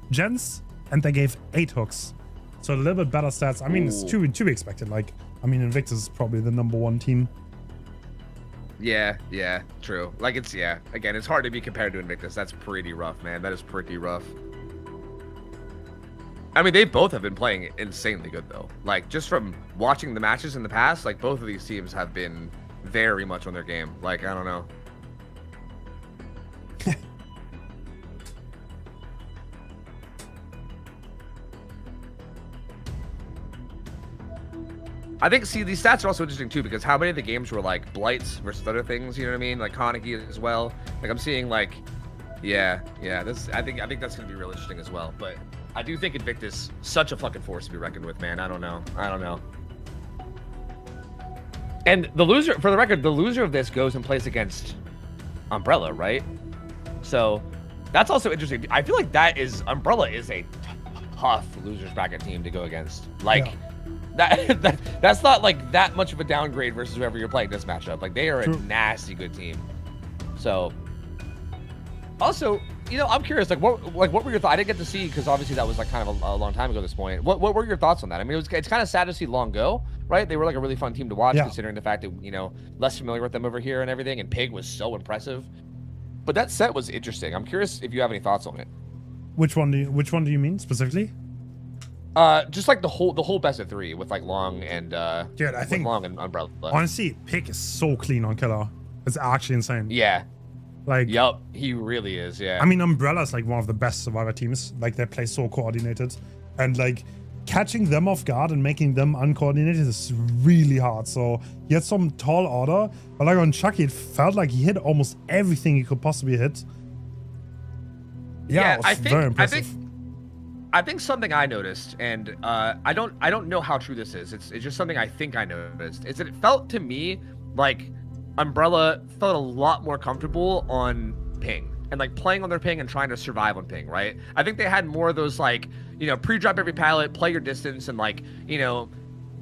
gens, and they gave 8 hooks. So a little bit better stats. I mean, it's to be expected. Like, I mean, Invictus is probably the #1 team. Yeah, true. Like it's, yeah, again, it's hard to be compared to Invictus. That's pretty rough, man. That is pretty rough. I mean, they both have been playing insanely good though. Like just from watching the matches in the past, like both of these teams have been very much on their game. Like, I don't know. I think, see, these stats are also interesting too, because how many of the games were like blights versus other things, you know what I mean? Like Kaneki as well. Like I'm seeing like, yeah, this, I think that's gonna be real interesting as well. But I do think Invictus, such a fucking force to be reckoned with, man. I don't know. And the loser, for the record, the loser of this goes and plays against Umbrella, right? So that's also interesting. I feel like Umbrella is a tough losers bracket team to go against. Like. Yeah. That's not like that much of a downgrade versus whoever you're playing this matchup. Like they are a nasty good team. So also, you know, I'm curious, what were your thoughts? I didn't get to see, because obviously that was like kind of a long time ago at this point. What were your thoughts on that? I mean, it's kind of sad to see Long go, right? They were like a really fun team to watch, considering the fact that, you know, less familiar with them over here and everything, and Pig was so impressive. But that set was interesting. I'm curious if you have any thoughts on it. Which one do you mean specifically? Just like the whole best of 3 with like Long and dude, I think Long and Umbrella. Honestly, Pick is so clean on killer. It's actually insane. Yeah. Like, yep, he really is. Yeah. I mean, Umbrella is like one of the best Survivor teams. Like they play so coordinated, and like catching them off guard and making them uncoordinated is really hard. So he had some tall order, but like on Chucky, it felt like he hit almost everything he could possibly hit. Yeah, it was very impressive. I think something I noticed, and I don't know how true this is. It's just something I think I noticed, is that it felt to me like Umbrella felt a lot more comfortable on ping, and like playing on their ping and trying to survive on ping, right? I think they had more of those, like, you know, pre-drop every pallet, play your distance, and like, you know,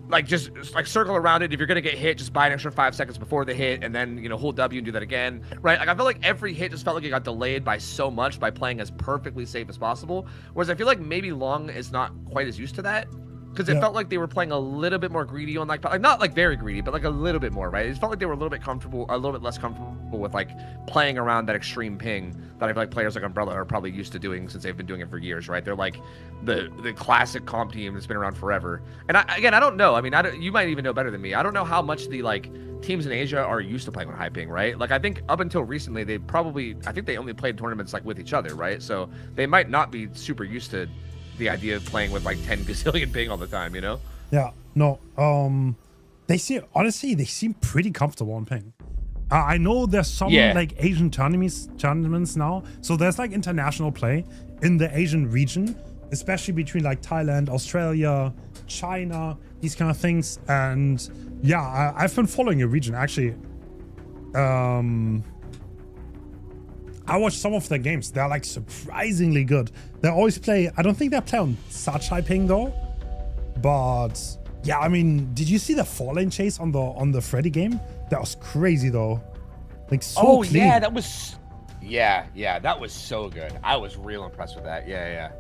like just like circle around it. If you're gonna get hit, just buy an extra 5 seconds before the hit, and then, you know, hold W and do that again, right? Like I felt like every hit just felt like it got delayed by so much by playing as perfectly safe as possible. Whereas I feel like maybe Long is not quite as used to that, because it felt like they were playing a little bit more greedy on like not like very greedy, but like a little bit more, right? It felt like they were a little bit less comfortable with like playing around that extreme ping that I feel like players like Umbrella are probably used to doing, since they've been doing it for years, right? They're like the classic comp team that's been around forever. And I don't know. I mean, you might even know better than me. I don't know how much the like teams in Asia are used to playing on high ping, right? Like I think up until recently, I think they only played tournaments like with each other, right? So they might not be super used to the idea of playing with like 10 gazillion ping all the time, you know? Yeah, no. They seem pretty comfortable on ping. I know there's some like Asian tournaments now, so there's like international play in the Asian region, especially between like Thailand, Australia, China, these kind of things. And yeah, I've been following a region actually. I watched some of their games. They're like surprisingly good. They always play, I don't think they play on such high ping though, but yeah, I mean, did you see the 4-lane chase on the Freddy game? That was crazy though. Like so clean. Yeah, that was that was so good. I was real impressed with that. Yeah,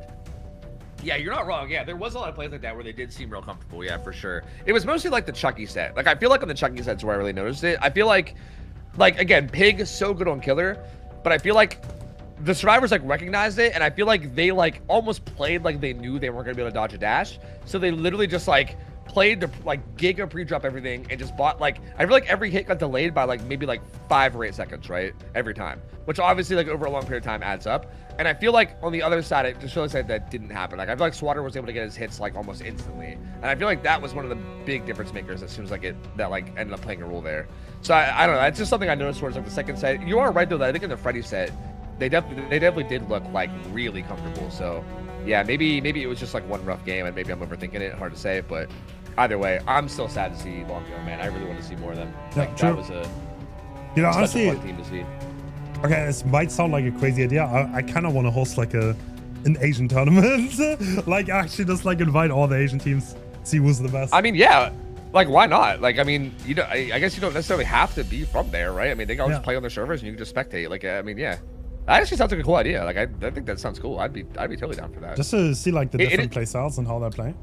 you're not wrong. Yeah, there was a lot of plays like that where they did seem real comfortable. Yeah, for sure. It was mostly like the Chucky set. Like I feel like on the Chucky sets where I really noticed it. I feel like like again, Pig is so good on Killer, but I feel like the survivors like recognized it, and I feel like they like almost played like they knew they weren't gonna be able to dodge a dash, so they literally just like played to like giga pre-drop everything and just bought like, I feel like every hit got delayed by like maybe like 5 or 8 seconds, right? Every time, which obviously like over a long period of time adds up. And I feel like on the other side, it just feels like that didn't happen. Like I feel like Swatter was able to get his hits like almost instantly, and I feel like that was one of the big difference makers. It seems like that like ended up playing a role there. So I don't know. It's just something I noticed towards like the second set. You are right though that I think in the Freddy set, they definitely did look like really comfortable. So yeah, maybe it was just like one rough game, and maybe I'm overthinking it. Hard to say, but either way, I'm still sad to see Long go, man. I really want to see more of them. Yeah, Like true. that was honestly, such a fun team to see. okay, this might sound like a crazy idea. I kind of want to host like an Asian tournament. Like actually just like invite all the Asian teams, see who's the best. I mean, yeah, like why not? Like I mean, you know, I guess you don't necessarily have to be from there, right? I mean, they can all just play on their servers and you can just spectate. Like I mean, yeah, that actually sounds like a cool idea. Like I think that sounds cool. I'd be totally down for that. Just to see like the different play styles and how they play.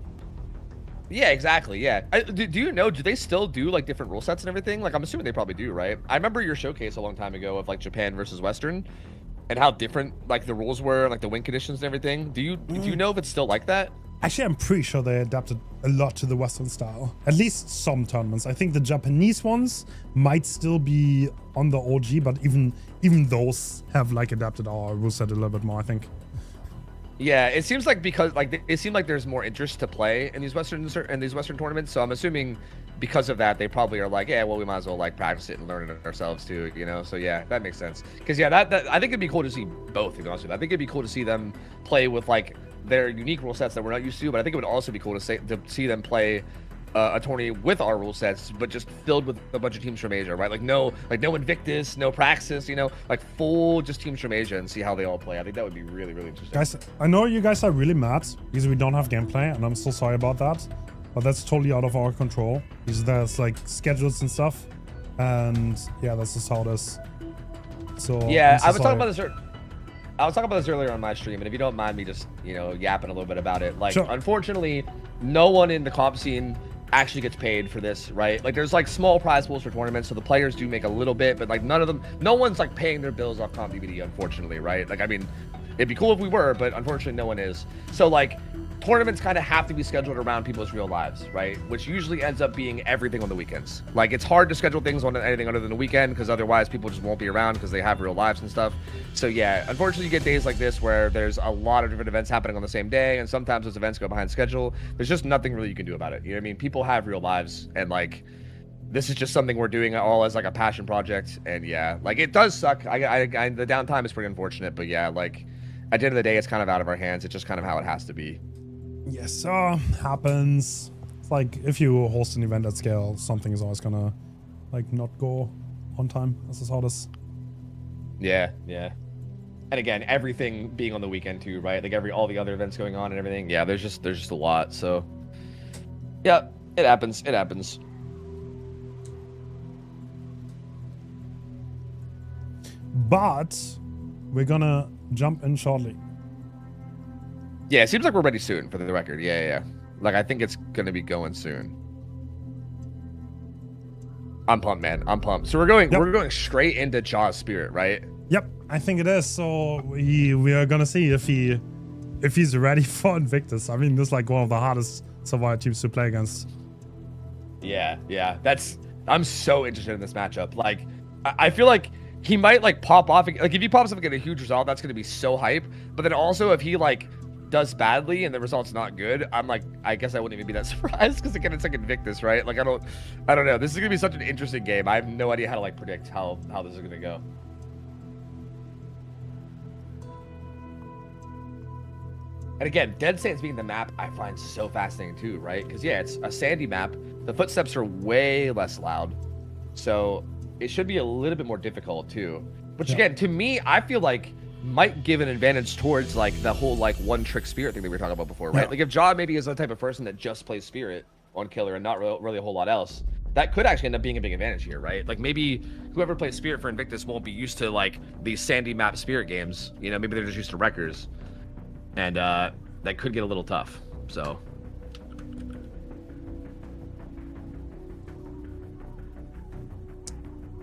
Yeah, exactly. Yeah. Do you know, do they still do like different rule sets and everything? Like I'm assuming they probably do, right? I remember your showcase a long time ago of like Japan versus Western and how different like the rules were, like the win conditions and everything. Do you know if it's still like that? Actually, I'm pretty sure they adapted a lot to the Western style. At least some tournaments. I think the Japanese ones might still be on the OG, but even those have like adapted our rule set a little bit more, I think. Yeah, it seems like because like it seemed like there's more interest to play in these Western tournaments. So I'm assuming because of that, they probably are like, yeah, well, we might as well like practice it and learn it ourselves too, you know? So yeah, that makes sense. Because yeah, that I think it'd be cool to see both, to be honest with you. I think it'd be cool to see them play with like their unique rule sets that we're not used to, but I think it would also be cool to see them play a tourney with our rule sets, but just filled with a bunch of teams from Asia, right? Like no Invictus, no Praxis, you know, like full just teams from Asia and see how they all play. I think that would be really, really interesting. Guys, I know you guys are really mad because we don't have gameplay, and I'm so sorry about that. But that's totally out of our control because there's like schedules and stuff, and yeah, that's just how it is. So yeah, I was talking about this earlier on my stream, and if you don't mind me just, you know, yapping a little bit about it, like sure. Unfortunately, no one in the comp scene actually gets paid for this, right? Like there's like small prize pools for tournaments, so the players do make a little bit, but like no one's like paying their bills off comp DVD, unfortunately, right? Like I mean, it'd be cool if we were, but unfortunately no one is. So like tournaments kind of have to be scheduled around people's real lives, right? Which usually ends up being everything on the weekends. Like it's hard to schedule things on anything other than the weekend because otherwise people just won't be around because they have real lives and stuff. So yeah, unfortunately you get days like this where there's a lot of different events happening on the same day, and sometimes those events go behind schedule. There's just nothing really you can do about it. You know what I mean? People have real lives, and like this is just something we're doing all as like a passion project. And yeah, like it does suck. The downtime is pretty unfortunate, but yeah, like at the end of the day, it's kind of out of our hands. It's just kind of how it has to be. Yes, happens. It's like if you host an event at scale, something is always gonna like not go on time. This is how this. Yeah. And again, everything being on the weekend too, right? Like all the other events going on and everything. Yeah, there's just a lot. So yeah, it happens. But we're gonna jump in shortly. Yeah, it seems like we're ready soon, for the record. Yeah. Like, I think it's going to be going soon. I'm pumped, man. I'm pumped. So we're going straight into Jaw's Spirit, right? Yep, I think it is. So we are going to see if he's ready for Invictus. I mean, this is like one of the hardest Survivor teams to play against. Yeah. I'm so interested in this matchup. Like, I feel like he might, like, pop off. Like, if he pops up and get a huge result, that's going to be so hype. But then also, if he, like, does badly and the result's not good, I'm like, I guess I wouldn't even be that surprised because again, it's like Invictus, right? Like I don't know. This is gonna be such an interesting game. I have no idea how to like predict how this is gonna go. And again, Dead Sands being the map I find so fascinating too, right? Because yeah, it's a sandy map. The footsteps are way less loud, so it should be a little bit more difficult too. Which again, to me, I feel like might give an advantage towards like the whole like one trick spirit thing that we were talking about before, right? Like if Jaw maybe is the type of person that just plays spirit on killer and not really a whole lot else, that could actually end up being a big advantage here, right? Like maybe whoever plays spirit for Invictus won't be used to like these sandy map spirit games, you know, maybe they're just used to wreckers, and that could get a little tough. So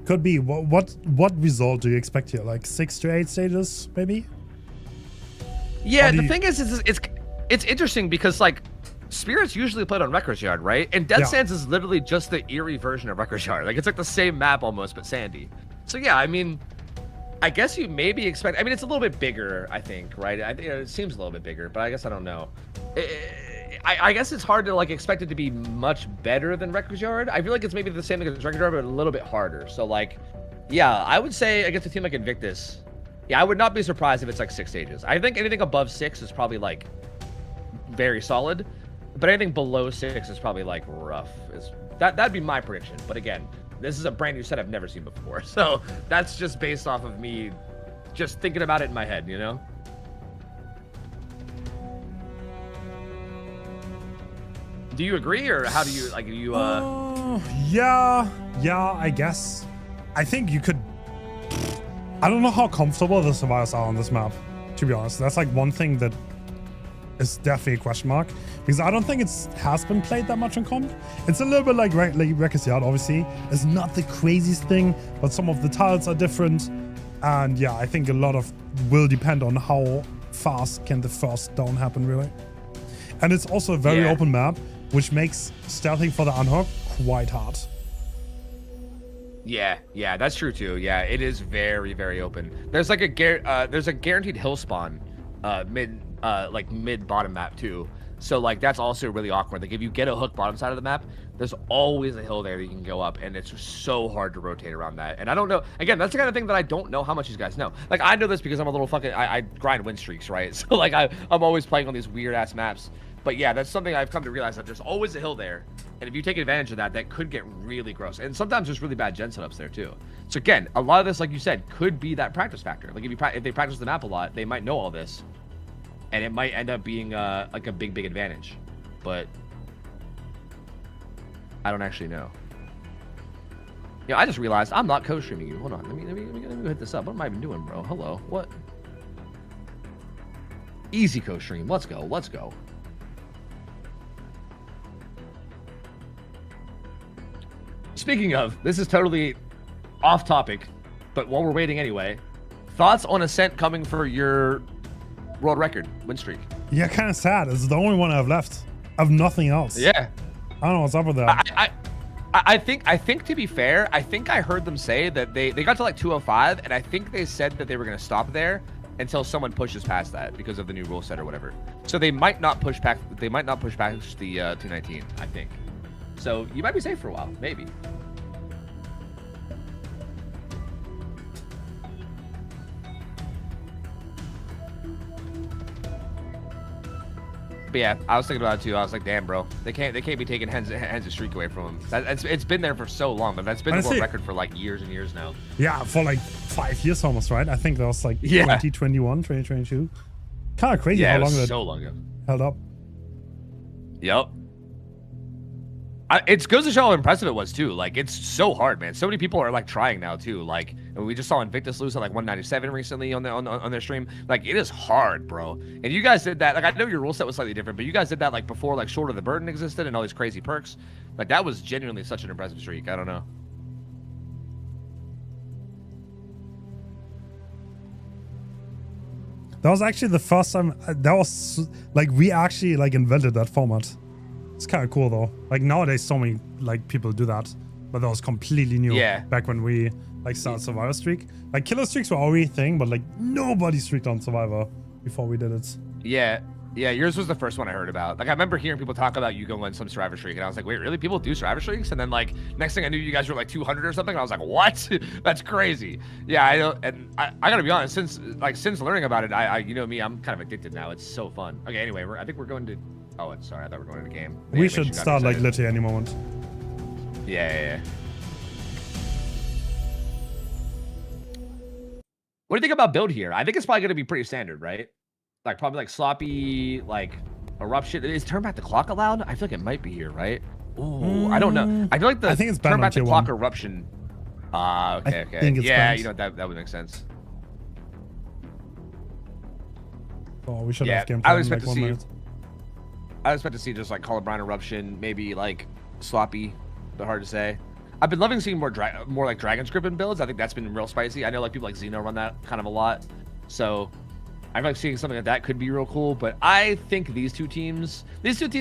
Could be. What result do you expect here? Like 6 to 8 stages, maybe? Yeah, the thing is it's interesting because like Spirit's usually played on Wrecker's Yard, right? And Dead Sands is literally just the eerie version of Wrecker's Yard. Like it's like the same map almost, but sandy. So yeah, I mean, I guess you maybe expect. I mean, it's a little bit bigger, I think, right? It seems a little bit bigger, but I guess I don't know. I guess it's hard to like expect it to be much better than Wrecker's Yard. I feel like it's maybe the same thing as Wrecker's Yard, but a little bit harder. So like, yeah, I would say against a team like Invictus, yeah, I would not be surprised if it's like 6 stages. I think anything above 6 is probably like very solid, but anything below 6 is probably like rough. That'd be my prediction. But again, this is a brand new set I've never seen before, so that's just based off of me just thinking about it in my head, you know? Do you agree, or how do you like? Yeah, I guess. I think you could. I don't know how comfortable the survivors are on this map, to be honest. That's like one thing that is definitely a question mark, because I don't think it has been played that much on comp. It's a little bit like Wrecker's Yard, obviously. It's not the craziest thing, but some of the tiles are different. And yeah, I think a lot of will depend on how fast can the first down happen, really. And it's also a very open map, which makes stealthing for the unhook quite hard. Yeah, that's true too. Yeah, it is very, very open. There's like there's a guaranteed hill spawn, mid bottom map too. So like that's also really awkward. Like if you get a hook bottom side of the map, there's always a hill there that you can go up, and it's so hard to rotate around that. And I don't know. Again, that's the kind of thing that I don't know how much you guys know. Like I know this because I'm a little fucking. I grind win streaks, right? So like I'm always playing on these weird ass maps. But yeah, that's something I've come to realize, that there's always a hill there. And if you take advantage of that, that could get really gross. And sometimes there's really bad gen setups there too. So again, a lot of this, like you said, could be that practice factor. Like if they practice the map a lot, they might know all this. And it might end up being like a big advantage. But I don't actually know. Yeah, I just realized I'm not co-streaming you. Hold on, let me hit this up. What am I even doing, bro? Hello, what? Easy co-stream, let's go. Speaking of, this is totally off topic, but while we're waiting anyway, thoughts on Ascent coming for your world record win streak? Yeah, kind of sad. It's the only one I have left. I have nothing else. Yeah. I don't know what's up with that. I think to be fair, I think I heard them say that they got to like 205, and I think they said that they were going to stop there until someone pushes past that because of the new rule set or whatever. So they might not push back. They might not push back the 219. I think. So you might be safe for a while, maybe. But yeah, I was thinking about it too. I was like, damn, bro, they can't be taking Hens' streak away from him. It's been there for so long, but that's been the world record for like years and years now. Yeah, for like 5 years almost, right? I think that was like 2021, 2022. Kind of crazy how long that so long ago. Held up. Yep. It goes to show how impressive it was too. Like it's so hard, man. So many people are like trying now too. Like we just saw Invictus lose at like 197 recently on their stream. Like it is hard, bro. And you guys did that. Like I know your rule set was slightly different, but you guys did that like before like Shoulder the Burden existed and all these crazy perks. Like that was genuinely such an impressive streak. I don't know. That was actually the first time. That was like we actually like invented that format. It's kind of cool though. Like nowadays, so many like people do that, but that was completely new. Yeah. Back when we like started Survivor Streak, like killer streaks were already a thing, but like nobody streaked on Survivor before we did it. Yeah. Yours was the first one I heard about. Like I remember hearing people talk about you going on some Survivor Streak, and I was like, wait, really? People do Survivor Streaks? And then like next thing I knew, you guys were like 200 or something. And I was like, what? That's crazy. Yeah, I know. And I gotta be honest, since learning about it, I you know me, I'm kind of addicted now. It's so fun. Okay, anyway, I think we're going to. Oh, sorry. I thought we were going to the game. We should start like literally any moment. Yeah. What do you think about build here? I think it's probably going to be pretty standard, right? Like probably like sloppy, like eruption. Is turn back the clock allowed? I feel like it might be here, right? Ooh, I don't know. I feel like I think it's turn back the clock one. Eruption. Okay. I think it's yeah, banned. you know that would make sense. Oh, we should have game I time would expect like to 1 see. minute. I expect to see just like Colorblind Eruption, maybe like sloppy, but hard to say. I've been loving seeing more like Dragon's Griffin builds. I think that's been real spicy. I know like people like Xeno run that kind of a lot. So I feel like seeing something like that could be real cool. But I think these two teams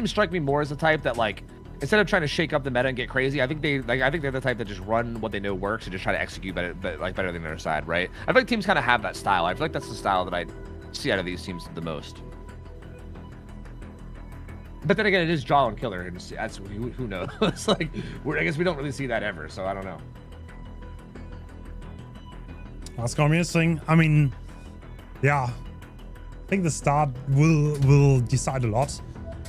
strike me more as the type that like, instead of trying to shake up the meta and get crazy, I think they're the type that just run what they know works and just try to execute better than the other side, right? I feel like teams kind of have that style. I feel like that's the style that I see out of these teams the most. But then again, it is Jaw and Killer, and that's who knows. It's like I guess we don't really see that ever, so I don't know. That's gonna be interesting. I mean, yeah, I think the start will decide a lot.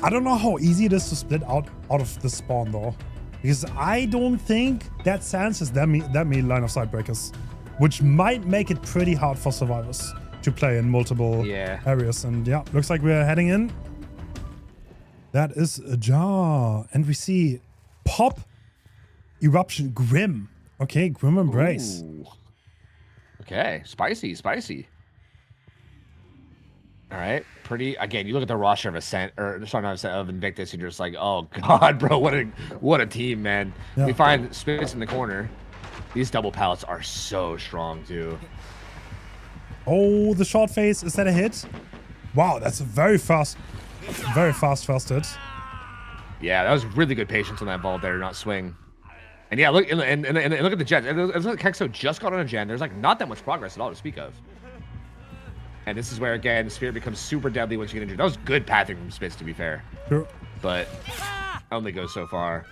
I don't know how easy it is to split out of the spawn though, because I don't think that Sans has that many line of sight breakers, which might make it pretty hard for survivors to play in multiple areas. And yeah, looks like we're heading in. That is a Jar, and we see Pop, Eruption, Grim. Okay, Grim Embrace. Ooh. Okay, spicy. All right, pretty. Again, you look at the roster of Ascent, or sorry, not Ascent, of Invictus, and you're just like, oh god, bro, what a team, man. Yeah. We find Spitz in the corner. These double pallets are so strong too. Oh, the short phase, is that a hit? Wow, that's a very fast first hit. Yeah, that was really good patience on that ball there, not swing. And yeah, look and look at the Jets. It looks like Kexo just got on a gen. There's like not that much progress at all to speak of. And this is where again Spirit becomes super deadly once you get injured. That was good pathing from Spitz, to be fair. Sure. But only goes so far.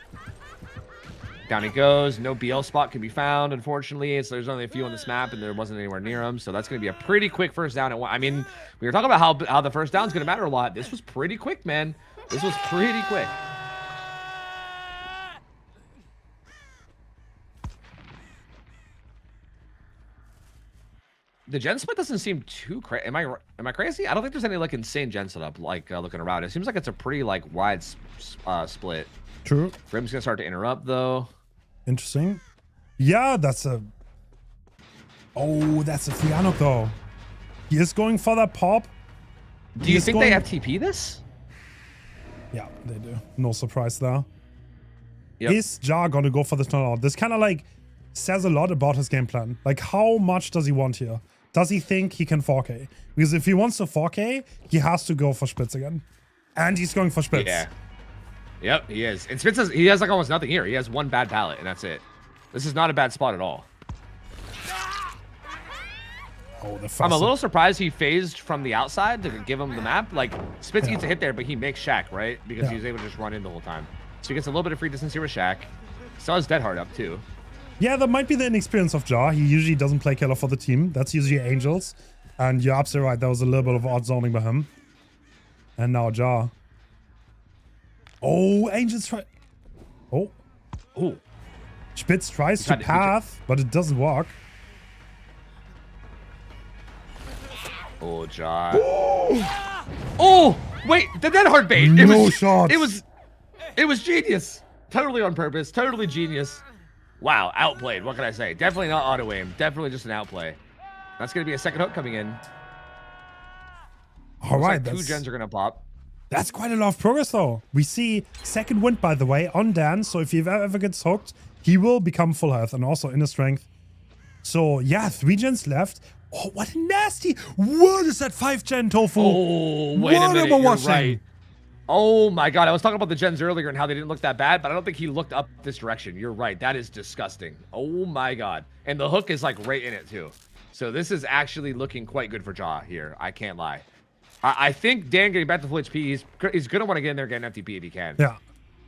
Down he goes. No BL spot can be found, unfortunately. So there's only a few on this map, and there wasn't anywhere near him. So that's going to be a pretty quick first down. I mean, we were talking about how the first down is going to matter a lot. This was pretty quick, man. This was pretty quick. The gen split doesn't seem too crazy. Am I crazy? I don't think there's any like insane gen setup like looking around. It seems like it's a pretty like wide split. True. Grim's gonna start to interrupt though. Interesting. Yeah, that's a. Oh, that's a Friano though. He is going for that pop. Do you think they have TP this? Yeah, they do. No surprise there. Yep. Is Jar gonna go for this turnout? This kind of like says a lot about his game plan. Like, how much does he want here? Does he think he can 4K? Because if he wants to 4K, he has to go for Spitz again. And he's going for Spitz. Yeah. Yep, he is. And Spitz he has like almost nothing here. He has one bad pallet, and that's it. This is not a bad spot at all. Oh, I'm a little surprised he phased from the outside to give him the map. Like, Spitz gets a hit there, but he makes Shaq, right? Because he was able to just run in the whole time. So he gets a little bit of free distance here with Shaq. Still has Dead Hard up, too. Yeah, that might be the inexperience of Jar. He usually doesn't play killer for the team. That's usually Angels. And you're absolutely right. There was a little bit of odd zoning by him. And now Jar. Oh, Angels try. Oh. Oh. Spitz tries to path, but it doesn't work. Oh, Jar. Oh, wait, the Dead Hard bait. No shots. It was genius. Totally on purpose. Totally genius. Wow, outplayed. What can I say? Definitely not auto aim. Definitely just an outplay. That's going to be a second hook coming in. All right. Like 2 gens are going to pop. That's quite a lot of progress, though. We see second wind, by the way, on Dan. So if he ever gets hooked, he will become full health and also inner strength. So, yeah, 3 gens left. Oh, what a nasty. What is that 5 gen Tofu? Oh, wait a minute. You're right. Oh my god, I was talking about the gens earlier and how they didn't look that bad, but I don't think he looked up this direction. You're right, that is disgusting. Oh my god. And the hook is like right in it too. So this is actually looking quite good for Jaw here. I can't lie. I think Dan getting back to full HP, he's going to want to get in there and get an FTP if he can. Yeah.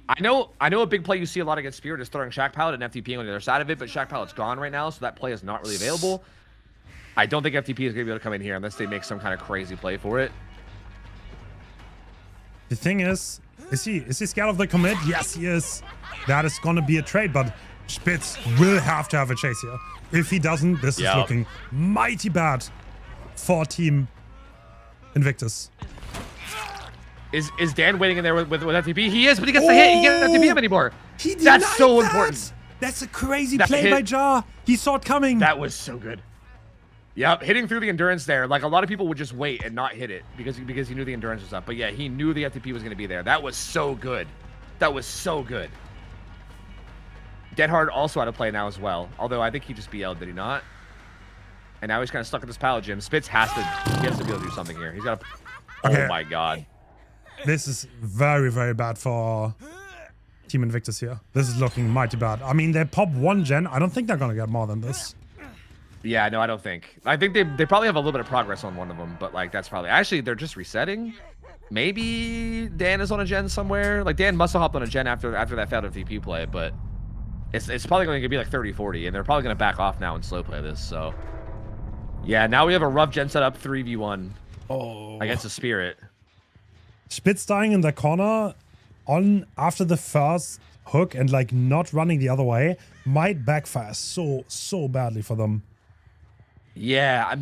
I know a big play you see a lot against Spirit is throwing Shack Pallet and FTP on the other side of it, but Shack Pallet's gone right now, so that play is not really available. I don't think FTP is going to be able to come in here unless they make some kind of crazy play for it. The thing is he scared of the commit? Yes, he is. That is gonna be a trade, but Spitz will have to have a chase here. If he doesn't, this is looking mighty bad for Team Invictus. Is Dan waiting in there with FTP? He is, but he gets the hit. He can't FTP him anymore. That's so important. That's a crazy play by Jar. He saw it coming. That was so good. Yep, hitting through the endurance there. Like, a lot of people would just wait and not hit it because he knew the endurance was up. But yeah, he knew the FTP was going to be there. That was so good. That was so good. Dead Hard also out of play now as well. Although I think he just BL'd, did he not? And now he's kind of stuck in this pile gym. Spitz has to be able to do something here. He's got to... Okay. Oh my god. This is very, very bad for Team Invictus here. This is looking mighty bad. I mean, they pop one gen. I don't think they're going to get more than this. Yeah, no, I don't think. I think they probably have a little bit of progress on one of them, but like that's probably... Actually, they're just resetting. Maybe Dan is on a gen somewhere. Like Dan must have hopped on a gen after that failed VP play, but it's probably going to be like 30-40, and they're probably going to back off now and slow play this, so... Yeah, now we have a rough gen setup 3v1 against a Spirit. Spitz dying in the corner on after the first hook and like not running the other way might backfire so badly for them. Yeah,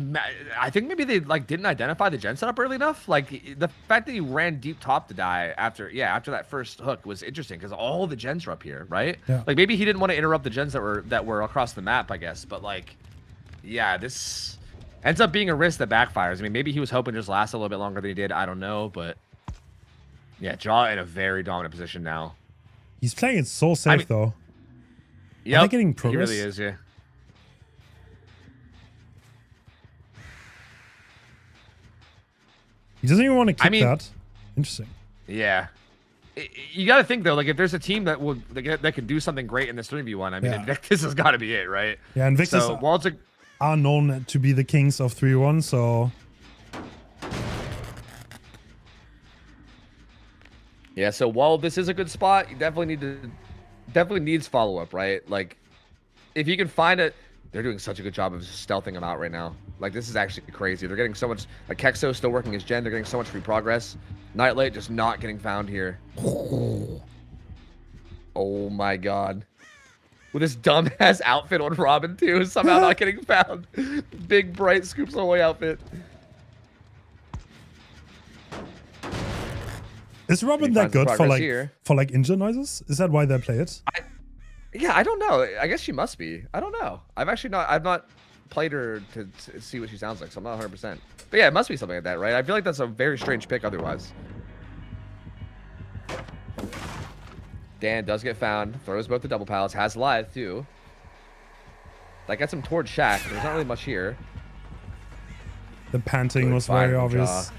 I think maybe they like didn't identify the gen setup early enough. Like the fact that he ran deep top to die after that first hook was interesting because all the gens are up here, right? Yeah. Like maybe he didn't want to interrupt the gens that were across the map, I guess. But like, yeah, this ends up being a risk that backfires. I mean, maybe he was hoping to just last a little bit longer than he did. I don't know, but yeah, Jaw in a very dominant position now. He's playing it so safe though. Yeah, Are they getting progress? He really is, yeah. He doesn't even want to kick that. Interesting. Yeah. You got to think though, like if there's a team that can do something great in this 3v1, I mean, Invictus has got to be it, right? Yeah, Invictus are known to be the kings of 3v1, so... Yeah, so while this is a good spot, you definitely needs follow-up, right? Like, if you can find it, they're doing such a good job of stealthing him out right now. Like, this is actually crazy. They're getting so much, like, Kexo still working his gen, they're getting so much free progress. Nightlight just not getting found here. Oh my god. With this dumbass outfit on Robin, too, somehow not getting found. Big, bright Scoops Ahoy outfit. Is Robin that good for like engine noises? Is that why they play it? Yeah, I don't know. I guess she must be. I don't know. I've not played her to see what she sounds like, so I'm not 100%. But yeah, it must be something like that, right? I feel like that's a very strange pick otherwise. Dan does get found, throws both the double pallets, has live too. That gets him towards Shack. There's not really much here. The panting was very obvious.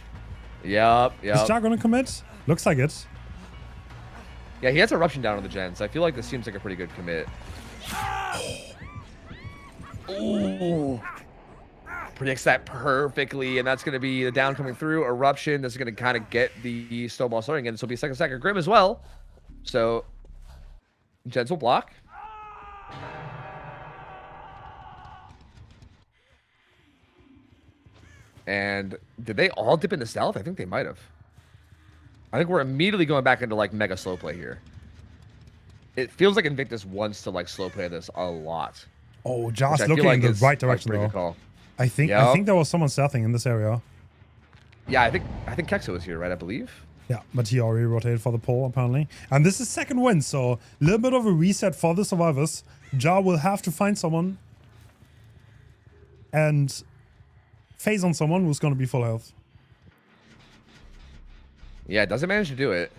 Yep. Is Jack gonna commit? Looks like it. Yeah, he has Eruption down on the gens. I feel like this seems like a pretty good commit. Ooh. Predicts that perfectly, and that's going to be the down coming through. Eruption, this is going to kind of get the snowball starting, and this will be second stacker Grim as well. So, gens will block. And did they all dip into stealth? I think they might have. I think we're immediately going back into like mega slow play here. It feels like Invictus wants to like slow play this a lot. Oh, Josh looking in the right direction though. I think there was someone stealthing in this area. Yeah, I think Kexo was here, right? I believe. Yeah, but he already rotated for the pole apparently. And this is second win, so a little bit of a reset for the survivors. Ja will have to find someone and phase on someone who's going to be full health. Yeah, it doesn't manage to do it.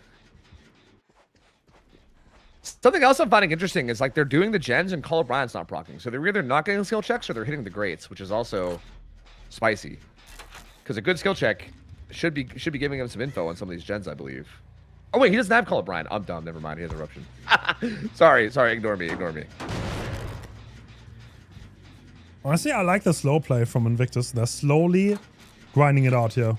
Something else I'm finding interesting is like they're doing the gens and Call O'Brien's not proccing. So they're either not getting skill checks or they're hitting the greats, which is also spicy. Because a good skill check should be giving him some info on some of these gens, I believe. Oh wait, he doesn't have Call O'Brien. I'm dumb. Never mind. He has Eruption. sorry. Ignore me. Honestly, I like the slow play from Invictus. They're slowly grinding it out here.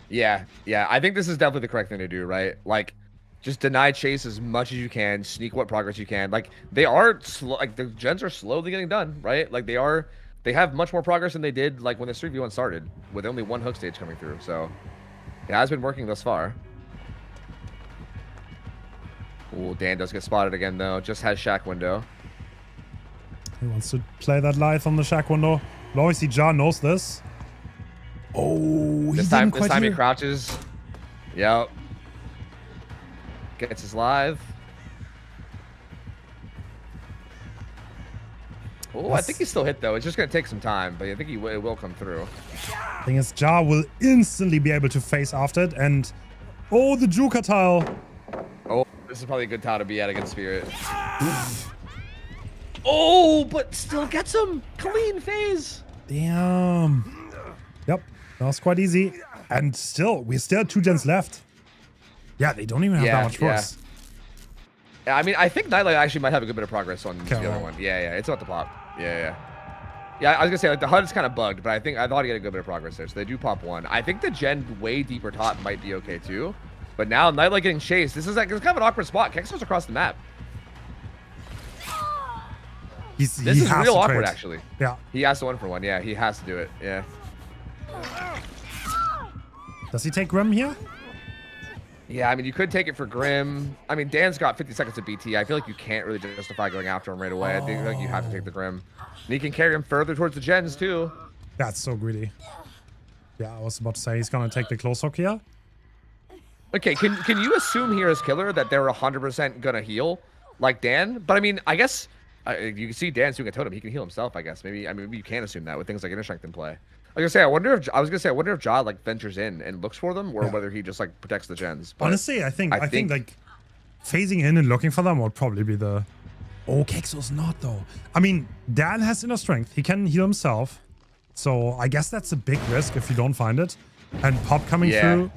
Yeah. I think this is definitely the correct thing to do, right? Like, just deny chase as much as you can, sneak what progress you can. Like, they are slow. Like, the gens are slowly getting done, right? Like, they have much more progress than they did like when this 3v1 started, with only one hook stage coming through. So, it has been working thus far. Ooh, Dan does get spotted again though. Just has Shack window. He wants to play that live on the Shack window. But obviously, Ja knows this. Oh, this time he crouches. Yep. Gets his live. Oh, I think he's still hit though. It's just gonna take some time, but I think it will come through. Thing is, Ja will instantly be able to face after it, and oh, the Juka tile. Oh, this is probably a good tile to be at against Spirit. Oh, but still gets him. Clean phase. Damn. Yep, that was quite easy. And still, we still have 2 gens left. Yeah, they don't even have that much force. Yeah, I mean, I think Nightlight actually might have a good bit of progress on Okay, the other one. Yeah, it's about to pop. Yeah. Yeah, I was gonna say like the HUD is kind of bugged, but I thought he had a good bit of progress there. So they do pop 1. I think the gen way deeper top might be okay too. But now Nightlight getting chased. This is like it's kind of an awkward spot. Kexo's across the map. This is real awkward actually. Yeah. He has to 1-for-1. Yeah, he has to do it. Yeah. Does he take Grim here? Yeah, I mean, you could take it for Grim. I mean, Dan's got 50 seconds of BT. I feel like you can't really justify going after him right away. I think like you have to take the Grim. And he can carry him further towards the gens, too. That's so greedy. Yeah, I was about to say he's going to take the close hook here. Okay, can you assume here as killer that they're 100% going to heal like Dan? But, I mean, I guess you can see Dan's doing a totem. He can heal himself, I guess. Maybe you can assume that with things like inner strength in play. I was gonna say, if Ja like ventures in and looks for them, or whether he just like protects the gens. But honestly, I think like phasing in and looking for them would probably be the. Oh, Kexo's not though. I mean, Dan has inner strength. He can heal himself, so I guess that's a big risk if you don't find it. And Pop coming through.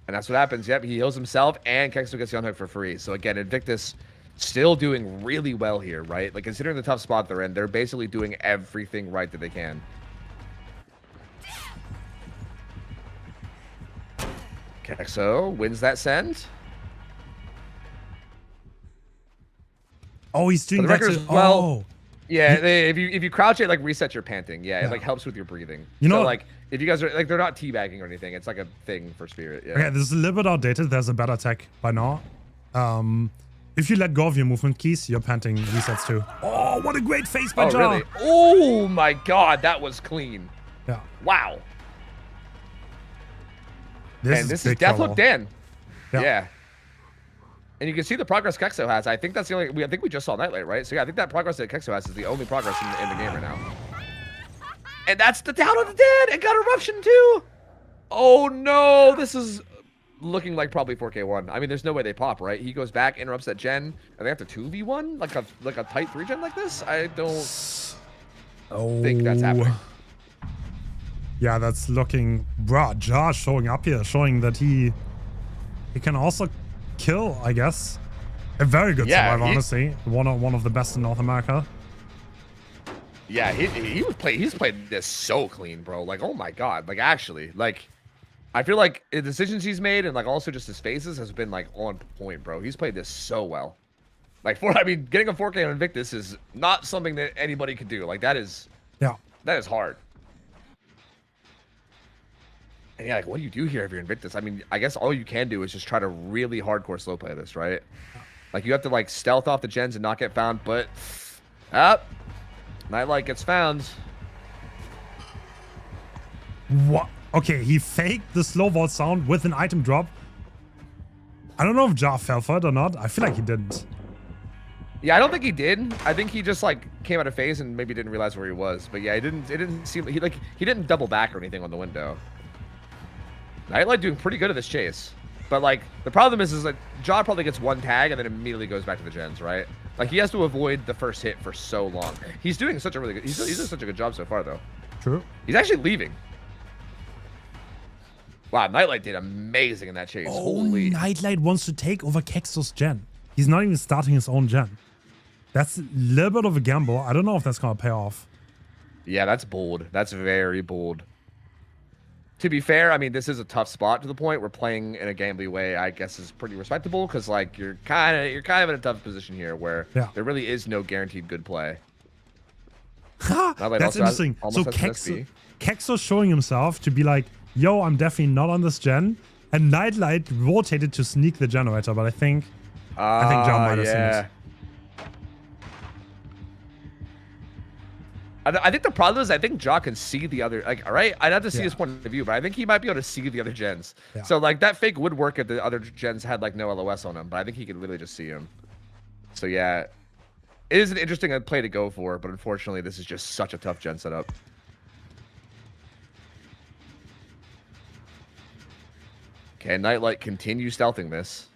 And that's what happens. Yep, he heals himself, and Kexo gets the unhook for free. So again, Invictus still doing really well here, right? Like, considering the tough spot they're in, they're basically doing everything right that they can. Kexo wins that send. Oh, he's doing that too. Well, yeah, if you crouch it, like, reset your panting. Yeah, it, like, helps with your breathing. You know, so, like, if you guys are, like, they're not teabagging or anything. It's, like, a thing for Spirit. Yeah. Okay, this is a little bit outdated. There's a better tech by now. If you let go of your movement keys, your panting resets too. Oh, what a great face by Ja. Really? Oh my god, that was clean. Yeah. Wow. This is Deathloop Dan. Yeah. And you can see the progress Kexo has. I think that's the only. I think we just saw Nightlight, right? So yeah, I think that progress that Kexo has is the only progress in the game right now. And that's the down on the dead. It got eruption too. Oh no, this is looking like probably 4K1. I mean, there's no way they pop, right? He goes back, interrupts that gen, and they have to 2v1 like a tight 3-gen like this. I don't think that's happening. Yeah, that's looking. Bruh, Ja showing up here, showing that he can also kill, I guess. A very good survivor, honestly. One of the best in North America. Yeah, he's played this so clean, bro. Like, oh my god. Like, actually, like, I feel like the decisions he's made and like also just his phases has been like on point, bro. He's played this so well. Like, I mean, getting a 4K on Invictus is not something that anybody could do. Like, that is hard. And yeah, like, what do you do here if you're Invictus? I mean, I guess all you can do is just try to really hardcore slow play this, right? Like, you have to like stealth off the gens and not get found, but Nightlight gets found. What? Okay, he faked the slow vault sound with an item drop. I don't know if Ja fell for it or not. I feel like he didn't. Yeah, I don't think he did. I think he just like came out of phase and maybe didn't realize where he was. But yeah, it didn't seem he didn't double back or anything on the window. Nightlight doing pretty good at this chase. But like the problem is that Ja probably gets one tag and then immediately goes back to the gens, right? Like he has to avoid the first hit for so long. He's doing such a really good he's doing such a good job so far though. True. He's actually leaving. Wow, Nightlight did amazing in that chase. Oh, Holy. Nightlight wants to take over Kexo's gen. He's not even starting his own gen. That's a little bit of a gamble. I don't know if that's going to pay off. Yeah, that's bold. That's very bold. To be fair, I mean, this is a tough spot to the point where playing in a gambly way, I guess, is pretty respectable because, like, you're kind of in a tough position here where there really is no guaranteed good play. That's interesting. So Kexo's showing himself to be like, yo, I'm definitely not on this gen. And Nightlight rotated to sneak the generator, but I think John might have seen it. I think the problem is I think Ja can see the other, like, all right, I'd have to see his point of view, but I think he might be able to see the other gens. Yeah. So, like, that fake would work if the other gens had, like, no LOS on them, but I think he could really just see him. So, yeah, it is an interesting play to go for, but unfortunately, this is just such a tough gen setup. Okay, Nightlight continues stealthing this.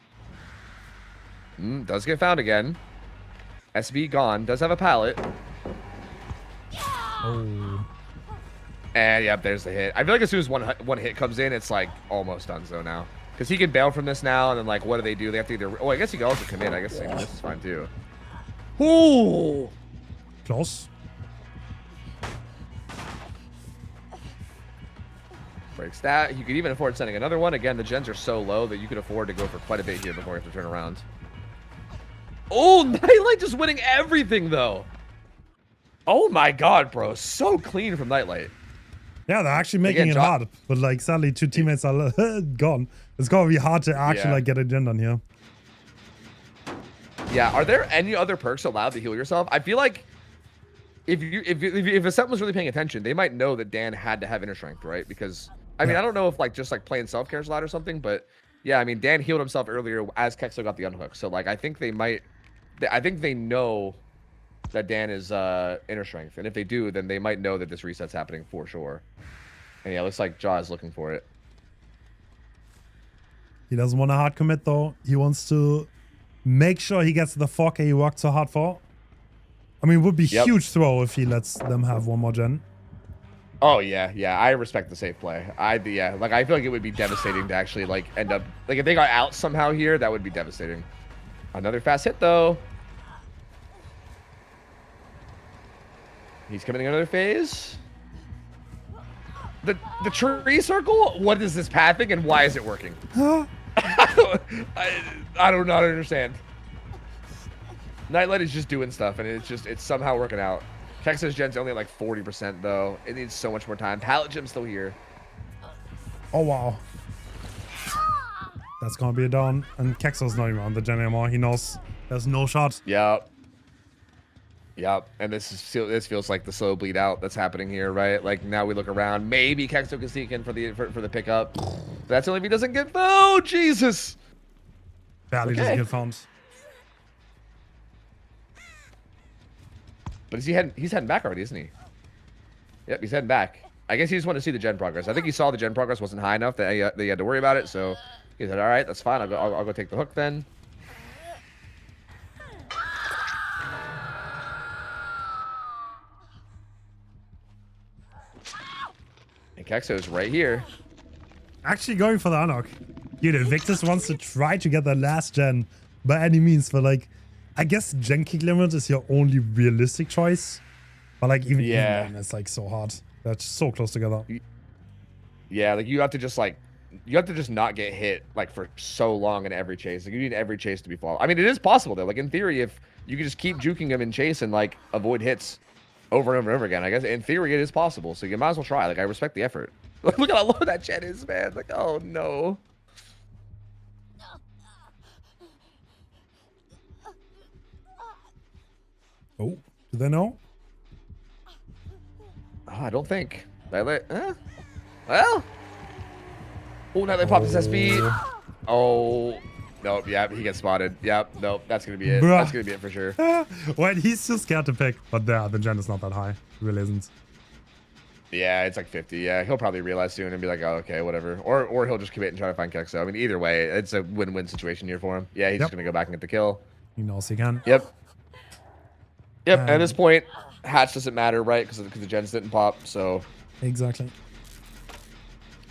Does get found again. SB gone. Does have a pallet. Oh. And yep, there's the hit. I feel like as soon as one hit comes in, it's like almost done so now. Because he can bail from this now, and then like, what do? They have to either. Oh, I guess he can also commit. I guess this is fine too. Ooh. Close. Breaks that. You could even afford sending another one. Again, the gens are so low that you could afford to go for quite a bit here before you have to turn around. Oh, Nightlight just winning everything though. Oh my god, bro. So clean from Nightlight. Yeah, they're actually making it hard. But like, sadly, 2 teammates are gone. It's gonna be hard to actually like get a gen done here. Yeah, are there any other perks allowed to heal yourself? I feel like if Ascent was really paying attention, they might know that Dan had to have inner strength, right? Because I mean, I don't know if like just like playing self-care is allowed or something, but yeah, I mean, Dan healed himself earlier as Kexo got the unhook. So like, I think they know that Dan is inner strength, and if they do, then they might know that this reset's happening for sure. And yeah, it looks like Jaw is looking for it. He doesn't want to hard commit though. He wants to make sure he gets the 4K he worked so hard for. I mean, it would be huge throw if he lets them have one more gen. Oh yeah, I respect the safe play. Like I feel like it would be devastating to actually like end up like if they got out somehow here, that would be devastating. Another fast hit though. He's coming in another phase. The tree circle? What is this pathing and why is it working? I do not understand. Nightlight is just doing stuff and it's somehow working out. Kexo's gen's only at like 40% though. It needs so much more time. Pallet Gem's still here. Oh wow. That's gonna be a down. And Kexo's not even on the gen anymore. He knows there's no shot. Yep, and this feels like the slow bleed out that's happening here, right? Like now we look around, maybe Kexo can sneak in for the pickup. That's only if he doesn't get. Oh Jesus! Barely doesn't get found. But is he's heading back already, isn't he? Yep, he's heading back. I guess he just wanted to see the gen progress. I think he saw the gen progress wasn't high enough that he had to worry about it. So he said, "All right, that's fine. I'll go take the hook then." And Kexo's right here. Actually going for the unlock. Dude, Invictus wants to try to get that last gen by any means, but like, I guess gen kick limit is your only realistic choice. But like, even then, it's like so hard. They're so close together. Yeah, like you have to just not get hit like for so long in every chase. Like you need every chase to be flawless. I mean, it is possible though. Like in theory, if you can just keep juking him in chase and like avoid hits over and over and over again, I guess in theory it is possible. So you might as well try. Like I respect the effort. Look at how low that gen is, man. Like, oh no. Oh, do they know? Oh, I don't think. Well. Oh, now they popped his SB. Oh. Nope, yeah, he gets spotted. Yep, nope, that's gonna be it. Bruh. That's gonna be it for sure. Wait, he's too scared to pick. But the gen is not that high. It really isn't. Yeah, it's like 50. Yeah, he'll probably realize soon and be like, oh, okay, whatever. Or he'll just commit and try to find Kexo. I mean, either way, it's a win-win situation here for him. Yeah, he's just gonna go back and get the kill. He knows he can. Yep. At this point, hatch doesn't matter, right? Because the gens didn't pop, so. Exactly.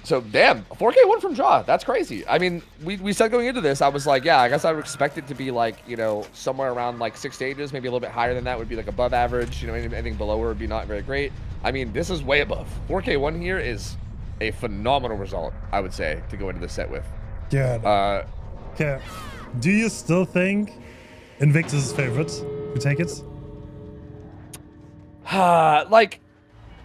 So, damn, 4K won from Jaw. That's crazy. I mean, we said going into this, I was like, yeah, I guess I would expect it to be like, you know, somewhere around like 6 stages, maybe a little bit higher than that would be like above average. You know, anything below would be not very great. I mean, this is way above. 4K won here is a phenomenal result, I would say, to go into this set with. Yeah. Okay. Do you still think Invictus is favorite? You take it? Like,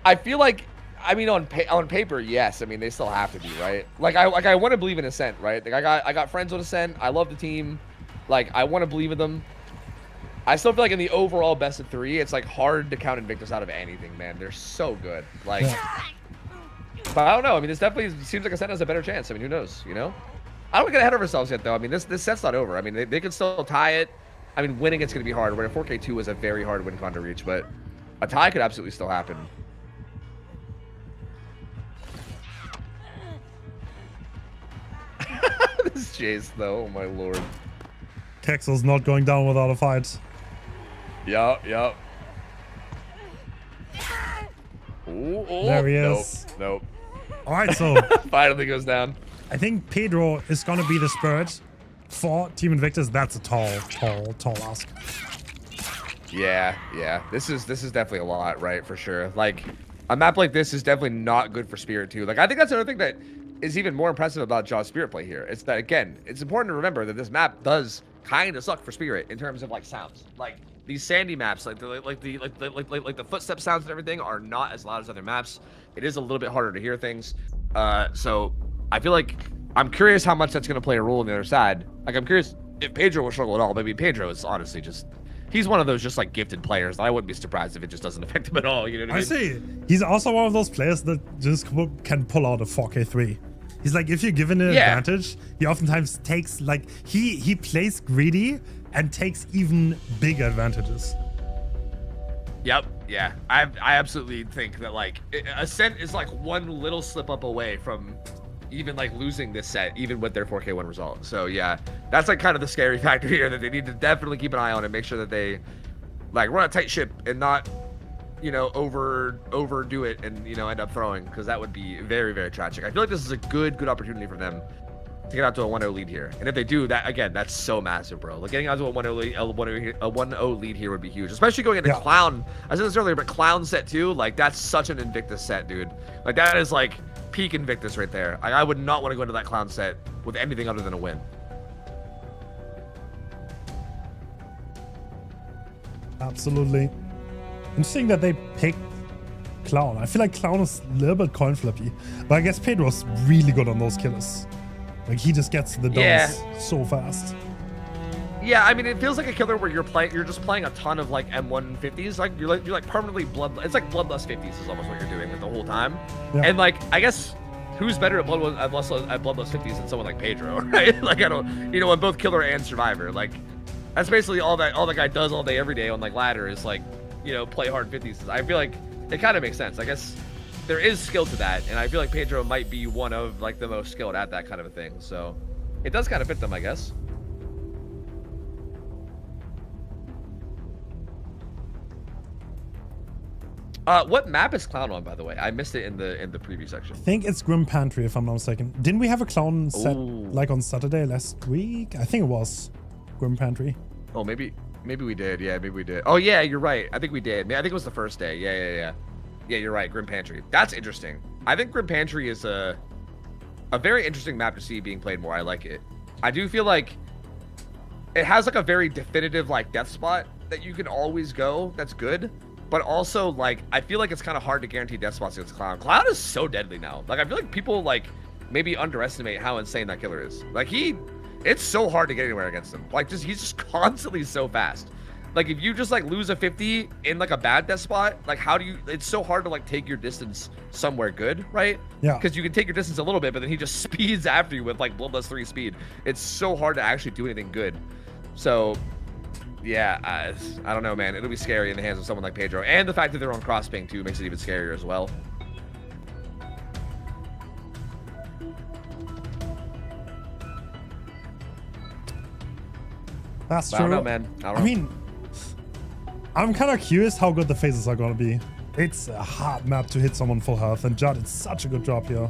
I feel like, I mean, on paper, yes. I mean, they still have to be, right? Like, I want to believe in Ascent, right? Like, I got friends on Ascent. I love the team. Like, I want to believe in them. I still feel like in the overall best of 3, it's like hard to count Invictus out of anything, man. They're so good. Like, but I don't know. I mean, this definitely seems like Ascent has a better chance. I mean, who knows? You know? I don't get ahead of ourselves yet, though. I mean, this set's not over. I mean, they could still tie it. I mean, winning it's going to be hard. Where a 4K2 is a very hard win con to reach, but a tie could absolutely still happen. This chase, though, oh my lord. Kexel's not going down without a fight. Yup. Ooh, There he is. Nope. All right, so Finally goes down. I think Pedro is going to be the spirit for Team Invictus. That's a tall ask. Yeah. This is definitely a lot, right? For sure. Like, a map like this is definitely not good for Spirit too. Like, I think that's another thing that is even more impressive about Jaw's Spirit play here. It's that, again, it's important to remember that this map does kind of suck for Spirit in terms of like sounds. Like, these sandy maps, like the footstep sounds and everything, are not as loud as other maps. It is a little bit harder to hear things. So I feel like I'm curious how much that's going to play a role on the other side. Like, I'm curious if Pedro will struggle at all. Maybe Pedro is honestly just, he's one of those just like gifted players. I wouldn't be surprised if it just doesn't affect him at all. You know what I mean? I see. He's also one of those players that just can pull out a 4K3. He's like, if you're given an advantage, he oftentimes takes, like, he plays greedy and takes even bigger advantages. Yep. Yeah. I absolutely think that, like, Ascent is like one little slip up away from even like losing this set, even with their 4K1 result. So yeah, that's like kind of the scary factor here that they need to definitely keep an eye on and make sure that they like run a tight ship and not, you know, overdo it and, you know, end up throwing, because that would be very, very tragic. I feel like this is a good opportunity for them to get out to a 1-0 lead here. And if they do that, again, that's so massive, bro. Like, getting out to a 1-0 lead here would be huge, especially going into Clown. I said this earlier, but Clown set too, like, that's such an Invictus set, dude. Like, that is like peak Invictus right there. I would not want to go into that Clown set with anything other than a win. Absolutely. Interesting that they picked Clown. I feel like Clown is a little bit coin flippy, but I guess Pedro's really good on those killers. Like, he just gets the downs so fast. Yeah, I mean, it feels like a killer where you're just playing a ton of like M150s. Like, you're like permanently it's like Bloodlust 50s is almost what you're doing like the whole time. Yeah. And like, I guess who's better at Bloodlust 50s than someone like Pedro, right? Like, I don't, you know, on both killer and survivor. Like, that's basically all that guy does all day every day on like ladder is like, you know, play hard 50s. I feel like it kind of makes sense. I guess there is skill to that, and I feel like Pedro might be one of like the most skilled at that kind of a thing. So it does kind of fit them, I guess. What map is Clown on, by the way? I missed it in the preview section. I think it's Grim Pantry, if I'm not mistaken. Didn't we have a Clown set like on Saturday last week? I think it was Grim Pantry. Oh, maybe we did. Yeah, maybe we did. Oh yeah, you're right. I think we did. I think it was the first day. Yeah. Yeah, you're right. Grim Pantry. That's interesting. I think Grim Pantry is a very interesting map to see being played more. I like it. I do feel like it has like a very definitive like death spot that you can always go. That's good. But also, like, I feel like it's kind of hard to guarantee death spots against Clown. Clown is so deadly now. Like, I feel like people like maybe underestimate how insane that killer is. Like, it's so hard to get anywhere against him. Like, he's just constantly so fast. Like, if you just like lose a 50 in like a bad death spot, like, how do you, it's so hard to like take your distance somewhere good, right? Yeah. Because you can take your distance a little bit, but then he just speeds after you with like Bloodlust 3 speed. It's so hard to actually do anything good. So yeah, I don't know, man. It'll be scary in the hands of someone like Pedro. And the fact that they're on cross ping too makes it even scarier as well. That's true. I don't know, man. I mean, I'm kind of curious how good the phases are going to be. It's a hard map to hit someone full health, and Judd did such a good job here.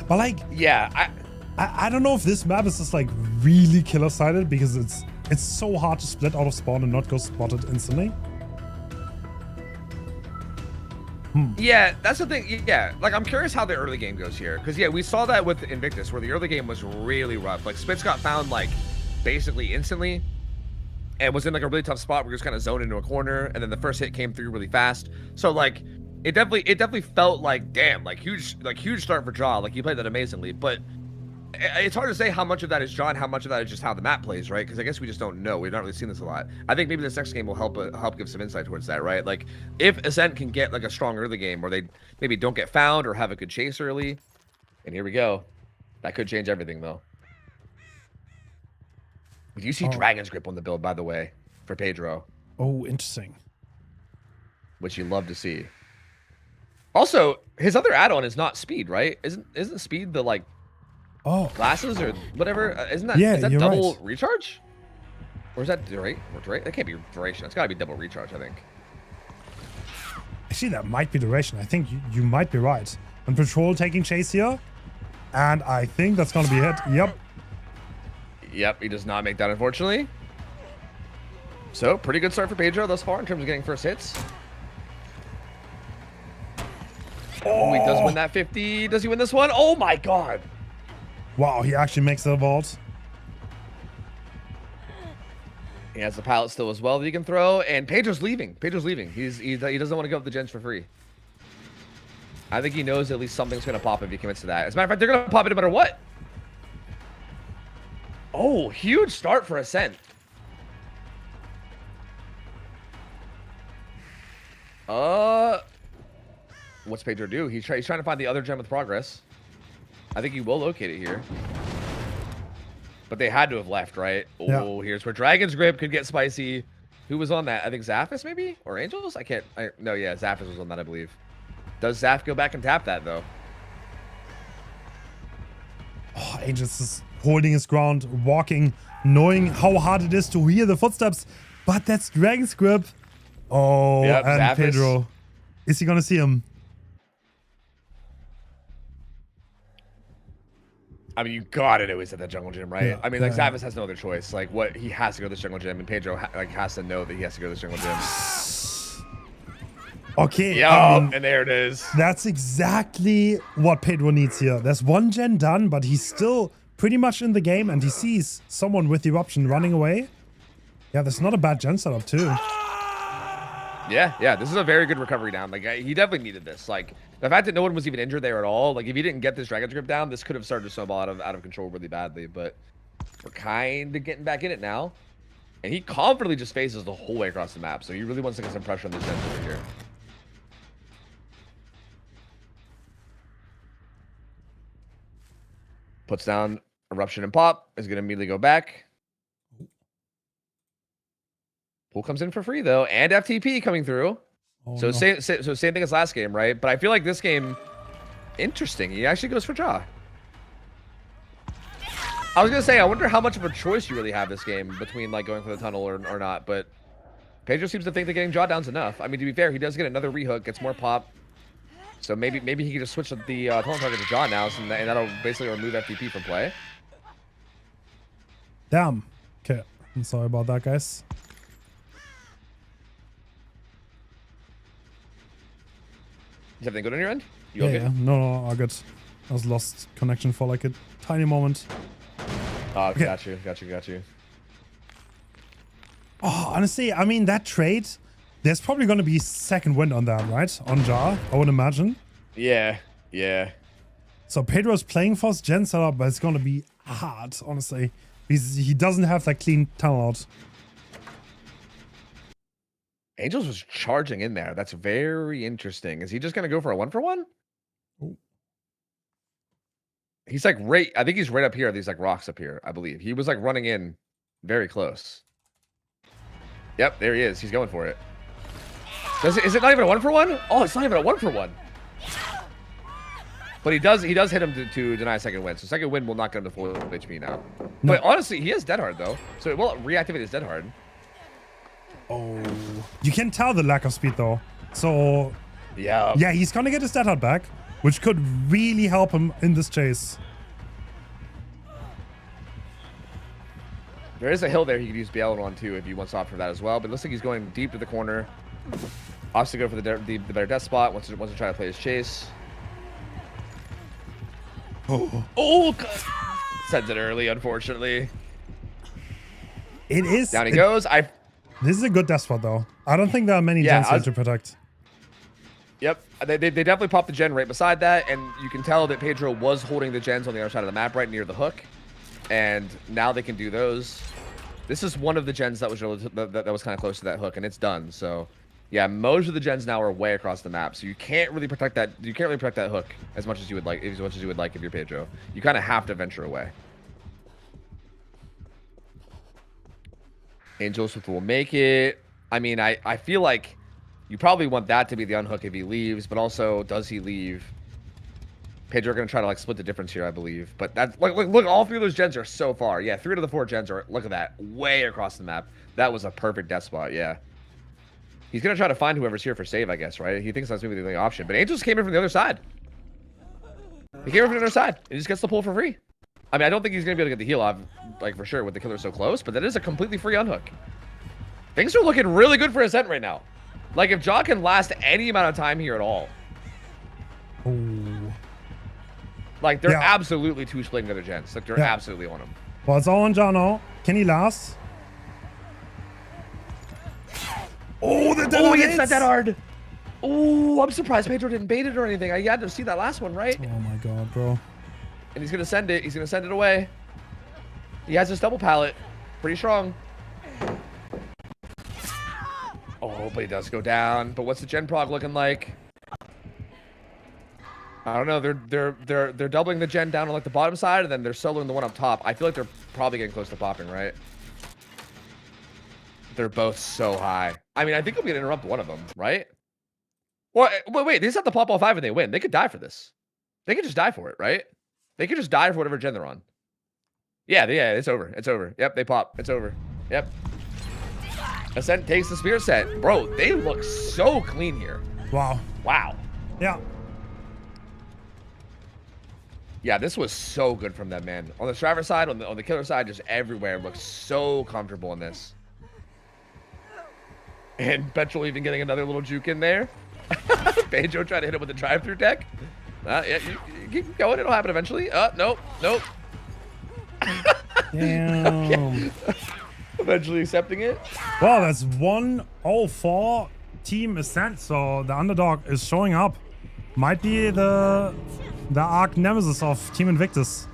But like, yeah, I don't know if this map is just like really killer-sided, because it's so hard to split out of spawn and not go spotted instantly. Yeah, that's the thing. Yeah, like, I'm curious how the early game goes here, because yeah, we saw that with Invictus, where the early game was really rough. Like, Spitz got found like basically instantly, and was in like a really tough spot where he was kind of zoned into a corner, and then the first hit came through really fast. So like, it definitely felt like, damn, like huge start for Jaw. Like, he played that amazingly, but it's hard to say how much of that is Jaw and how much of that is just how the map plays, right? Because I guess we just don't know. We've not really seen this a lot. I think maybe this next game will help give some insight towards that, right? Like, if Ascent can get like a strong early game where they maybe don't get found or have a good chase early, and here we go, that could change everything though. Do you see Dragon's Grip on the build, by the way, for Pedro? Oh, interesting. Which you love to see. Also, his other add-on is not speed, right? Isn't speed the like glasses or whatever? Isn't that is that double recharge? Where's that duration? That can't be duration. It's got to be double recharge, I think. Actually, that might be duration. I think you might be right. And Patrol taking chase here. And I think that's going to be a hit. Yep. Yep, he does not make that, unfortunately. So, pretty good start for Pedro thus far in terms of getting first hits. Oh, he does win that 50. Does he win this one? Oh my god. Wow, he actually makes the vault. He has the pallet still as well that he can throw, and Pedro's leaving. Pedro's leaving. He doesn't want to give up the gens for free. I think he knows at least something's going to pop if he commits to that. As a matter of fact, they're going to pop it no matter what. Oh, huge start for Ascent. What's Pedro do? He's trying to find the other gem with progress. I think he will locate it here. But they had to have left, right? Oh, yeah. Here's where Dragon's Grip could get spicy. Who was on that? I think Zaphis, maybe? Or Angels? No, yeah, Zaphis was on that, I believe. Does Zaph go back and tap that, though? Oh, Angels is holding his ground, walking, knowing how hard it is to hear the footsteps. But that's Dragon's Grip. Oh, yep, and Zaphis. Pedro. Is he going to see him? I mean, you gotta know he's at that jungle gym, right? Yeah, I mean, like, Zaphis has no other choice. Like, what he has to go to this jungle gym, and Pedro has to know that he has to go to this jungle gym. Okay. Yeah, and there it is. That's exactly what Pedro needs here. There's one gen done, but he's still pretty much in the game, and he sees someone with eruption running away. Yeah, that's not a bad gen setup too. Yeah, this is a very good recovery down. Like, he definitely needed this. Like, the fact that no one was even injured there at all, like, if he didn't get this Dragon's Grip down, this could have started to snowball out of control really badly, but we're kind of getting back in it now. And he confidently just faces the whole way across the map, so he really wants to get some pressure on this gens over here. Puts down Eruption and Pop, is going to immediately go back. Pool comes in for free, though, and FTP coming through. Oh, so, no. Same thing as last game, right? But I feel like this game, interesting. He actually goes for Jaw. I was going to say, I wonder how much of a choice you really have this game between, like, going for the tunnel or not. But Pedro seems to think that getting Jaw down's enough. I mean, to be fair, he does get another rehook, gets more pop. So maybe he can just switch the tunnel target to Jaw now, and that'll basically remove FTP from play. Damn. Okay, I'm sorry about that, guys. Is everything good on your end? You okay? Yeah. No, all good. I was lost connection for like a tiny moment. Oh, okay. Got you. Oh, honestly, I mean, that trade, there's probably going to be second wind on that, right? On Jar, I would imagine. Yeah. So Pedro's playing for his gen setup, but it's going to be hard, honestly. He doesn't have that clean tunnel out. Angels was charging in there. That's very interesting. Is he just going to go for a 1-for-1? Ooh. He's like I think he's right up here. These like rocks up here, I believe. He was like running in very close. Yep, there he is. He's going for it. Is it not even a 1-for-1? Oh, it's not even a 1-for-1. But he does hit him to deny a second win. So second win will not get him to full HP now. No. But honestly, he is dead hard though. So it will reactivate his dead hard. Oh, you can tell the lack of speed though. So yeah, he's gonna get his dead hard back, which could really help him in this chase. There is a hill there he could use Biel on too if he wants to opt for that as well. But it looks like he's going deep to the corner. Opts to go for the better death spot. Wants to try to play his chase. Oh! Sends it early, unfortunately. It is. Down he goes. This is a good death spot though. I don't think there are many gens here to protect. Yep, they definitely popped the gen right beside that, and you can tell that Pedro was holding the gens on the other side of the map, right near the hook, and now they can do those. This is one of the gens that was that was kind of close to that hook, and it's done. So, yeah, most of the gens now are way across the map, so you can't really protect that. You can't really protect that hook as much as you would like. As much as you would like if you're Pedro, you kind of have to venture away. Angels will make it. I mean, I feel like you probably want that to be the unhook if he leaves, but also, does he leave? Pedro are gonna try to like split the difference here, I believe. But that's look, all 3 of those gens are so far. Yeah, 3 out of the 4 gens are, look at that, way across the map. That was a perfect death spot. Yeah. He's gonna try to find whoever's here for save, I guess, right? He thinks that's maybe the only option. But Angels came in from the other side. He came in from the other side. He just gets the pull for free. I mean, I don't think he's gonna be able to get the heal off, like for sure, with the killer so close. But that is a completely free unhook. Things are looking really good for Ascent right now. Like if Jaw can last any amount of time here at all. Ooh. Like they're absolutely 2 splitting the other gens. Like they're absolutely on him. Well, it's all on Jaw now. Can he last? Oh, he hits that hard. Oh, I'm surprised Pedro didn't bait it or anything. I had to see that last one, right? Oh my god, bro. And he's gonna send it. He's gonna send it away. He has his double pallet. Pretty strong. Oh, but he does go down. But what's the gen prog looking like? I don't know. They're doubling the gen down on like the bottom side, and then they're soloing the one up top. I feel like they're probably getting close to popping, right? They're both so high. I mean, I think I'm gonna interrupt one of them, right? Well, wait. They just have to pop all 5 and they win. They could die for this. They could just die for it, right? They could just die for whatever gen they're on. Yeah, it's over. It's over. Yep, they pop. It's over. Yep. Ascent takes the spear set. Bro, they look so clean here. Wow. Wow. Yeah. Yeah, this was so good from them, man. On the Striver side, on the killer side, just everywhere. Looks so comfortable in this. And Petrol even getting another little juke in there. Pedro trying to hit him with the drive-through deck. Yeah, you keep going. It'll happen eventually. Nope. Damn. Eventually accepting it. Well, that's 1-0-4 Team Ascent, so the underdog is showing up. Might be the arch nemesis of Team Invictus.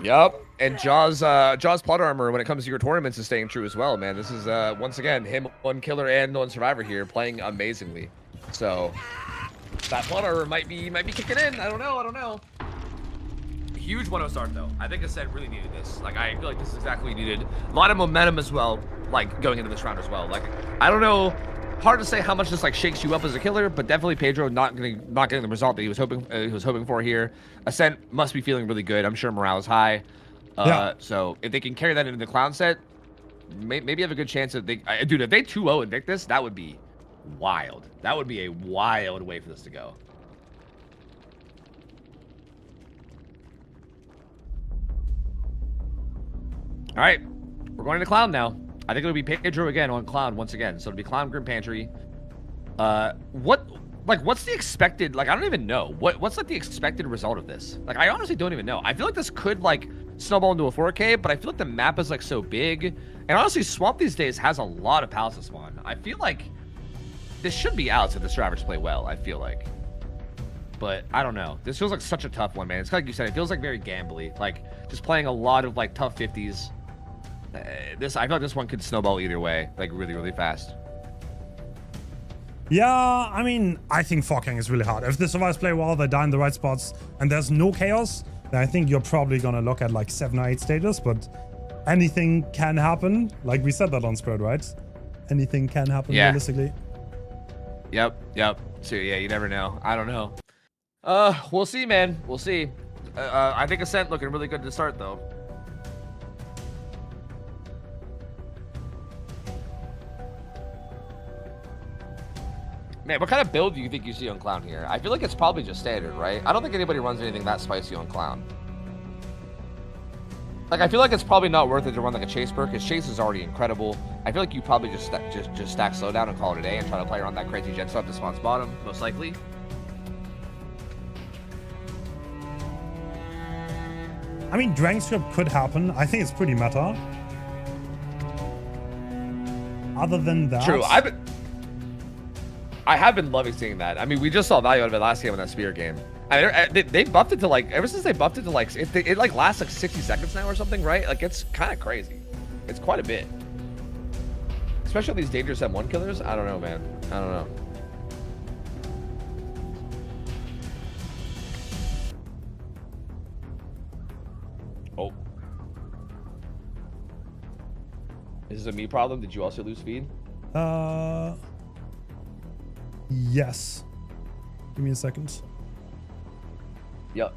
Yep. And Jaw's plot armor when it comes to your tournaments is staying true as well, man. This is once again him on killer and on survivor here playing amazingly. So that plot armor might be kicking in. I don't know. Huge 1-0 start though. I think Ascent really needed this. Like I feel like this is exactly what he needed. A lot of momentum as well, like going into this round as well. Like I don't know. Hard to say how much this like shakes you up as a killer, but definitely Pedro not getting the result that he was hoping for here. Ascent must be feeling really good. I'm sure morale is high. So if they can carry that into the clown set, maybe have a good chance that they dude, if they 2-0 Invictus, that would be wild. That would be a wild way for this to go. All right, we're going to clown now. I think it'll be Pedro again on clown once again. So it'll be clown grim pantry. What's the expected, like I don't even know. What's like the expected result of this? Like I honestly don't even know. I feel like this could like snowball into a 4K, but I feel like the map is like so big. And honestly, Swamp these days has a lot of palaces spawn. I feel like this should be out if the survivors play well, I feel like. But I don't know. This feels like such a tough one, man. It's like you said, it feels like very gambly. Like just playing a lot of like tough 50s. I feel like this one could snowball either way, like really, really fast. Yeah, I mean, I think 4King is really hard. If the survivors play well, they die in the right spots, and there's no chaos, then I think you're probably gonna look at like 7 or 8 stages, but anything can happen. Like we said that on Spread, right? Anything can happen realistically. Yep. So yeah, you never know. I don't know. We'll see, man. We'll see. I think Ascent looking really good to start though. Man, what kind of build do you think you see on Clown here? I feel like it's probably just standard, right? I don't think anybody runs anything that spicy on Clown. Like, I feel like it's probably not worth it to run like a Chase perk, because Chase is already incredible. I feel like you probably just stack slowdown and call it a day and try to play around that crazy gen stuff that spawns bottom, most likely. I mean, Dragon Script could happen. I think it's pretty meta. Other than that... True, I have been loving seeing that. I mean, we just saw value out of it last game in that spear game. I mean, they buffed it to like, ever since they buffed it to like, it like lasts like 60 seconds now or something, right? Like it's kind of crazy. It's quite a bit. Especially these dangerous M1 killers. I don't know, man. I don't know. Oh. Is this a me problem? Did you also lose feed? Yes. Give me a second. Yup.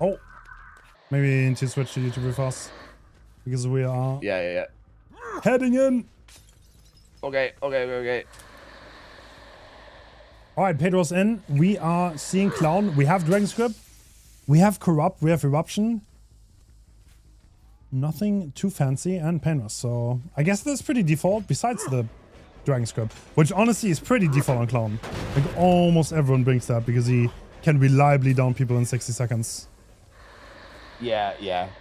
Oh, maybe we need to switch to YouTube real fast because we are Yeah. heading in. Okay. All right, Pedro's in. We are seeing Clown. We have Dragon's Grip. We have Corrupt. We have Eruption. Nothing too fancy and Painless. So I guess that's pretty default besides the Dragon's Grip, which honestly is pretty default on Clown. Like almost everyone brings that because he can reliably down people in 60 seconds. Yeah.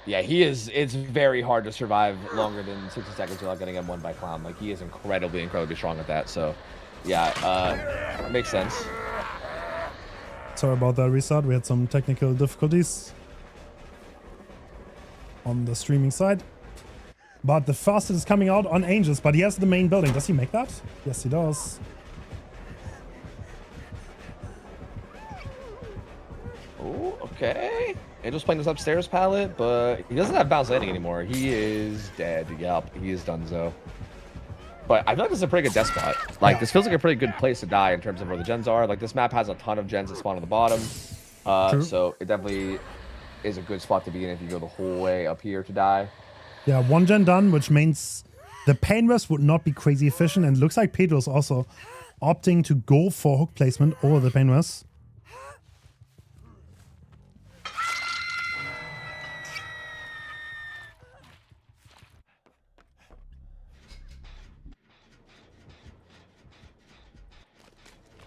He is. It's very hard to survive longer than 60 seconds without getting M1 by Clown. Like he is incredibly strong at that. So, yeah, makes sense. Sorry about that restart. We had some technical difficulties on the streaming side. But the fastest is coming out on Angels, but he has the main building. Does he make that? Yes, he does. Oh, okay. Angel's playing this upstairs pallet, but he doesn't have bounce landing anymore. He is dead. Yep, he is donezo. But I feel like this is a pretty good death spot. Like, this feels like a pretty good place to die in terms of where the gens are. Like, this map has a ton of gens that spawn on the bottom. So it definitely is a good spot to be in if you go the whole way up here to die. Yeah, one gen done, which means the pain rest would not be crazy efficient. And it looks like Pedro's also opting to go for hook placement over the pain rest.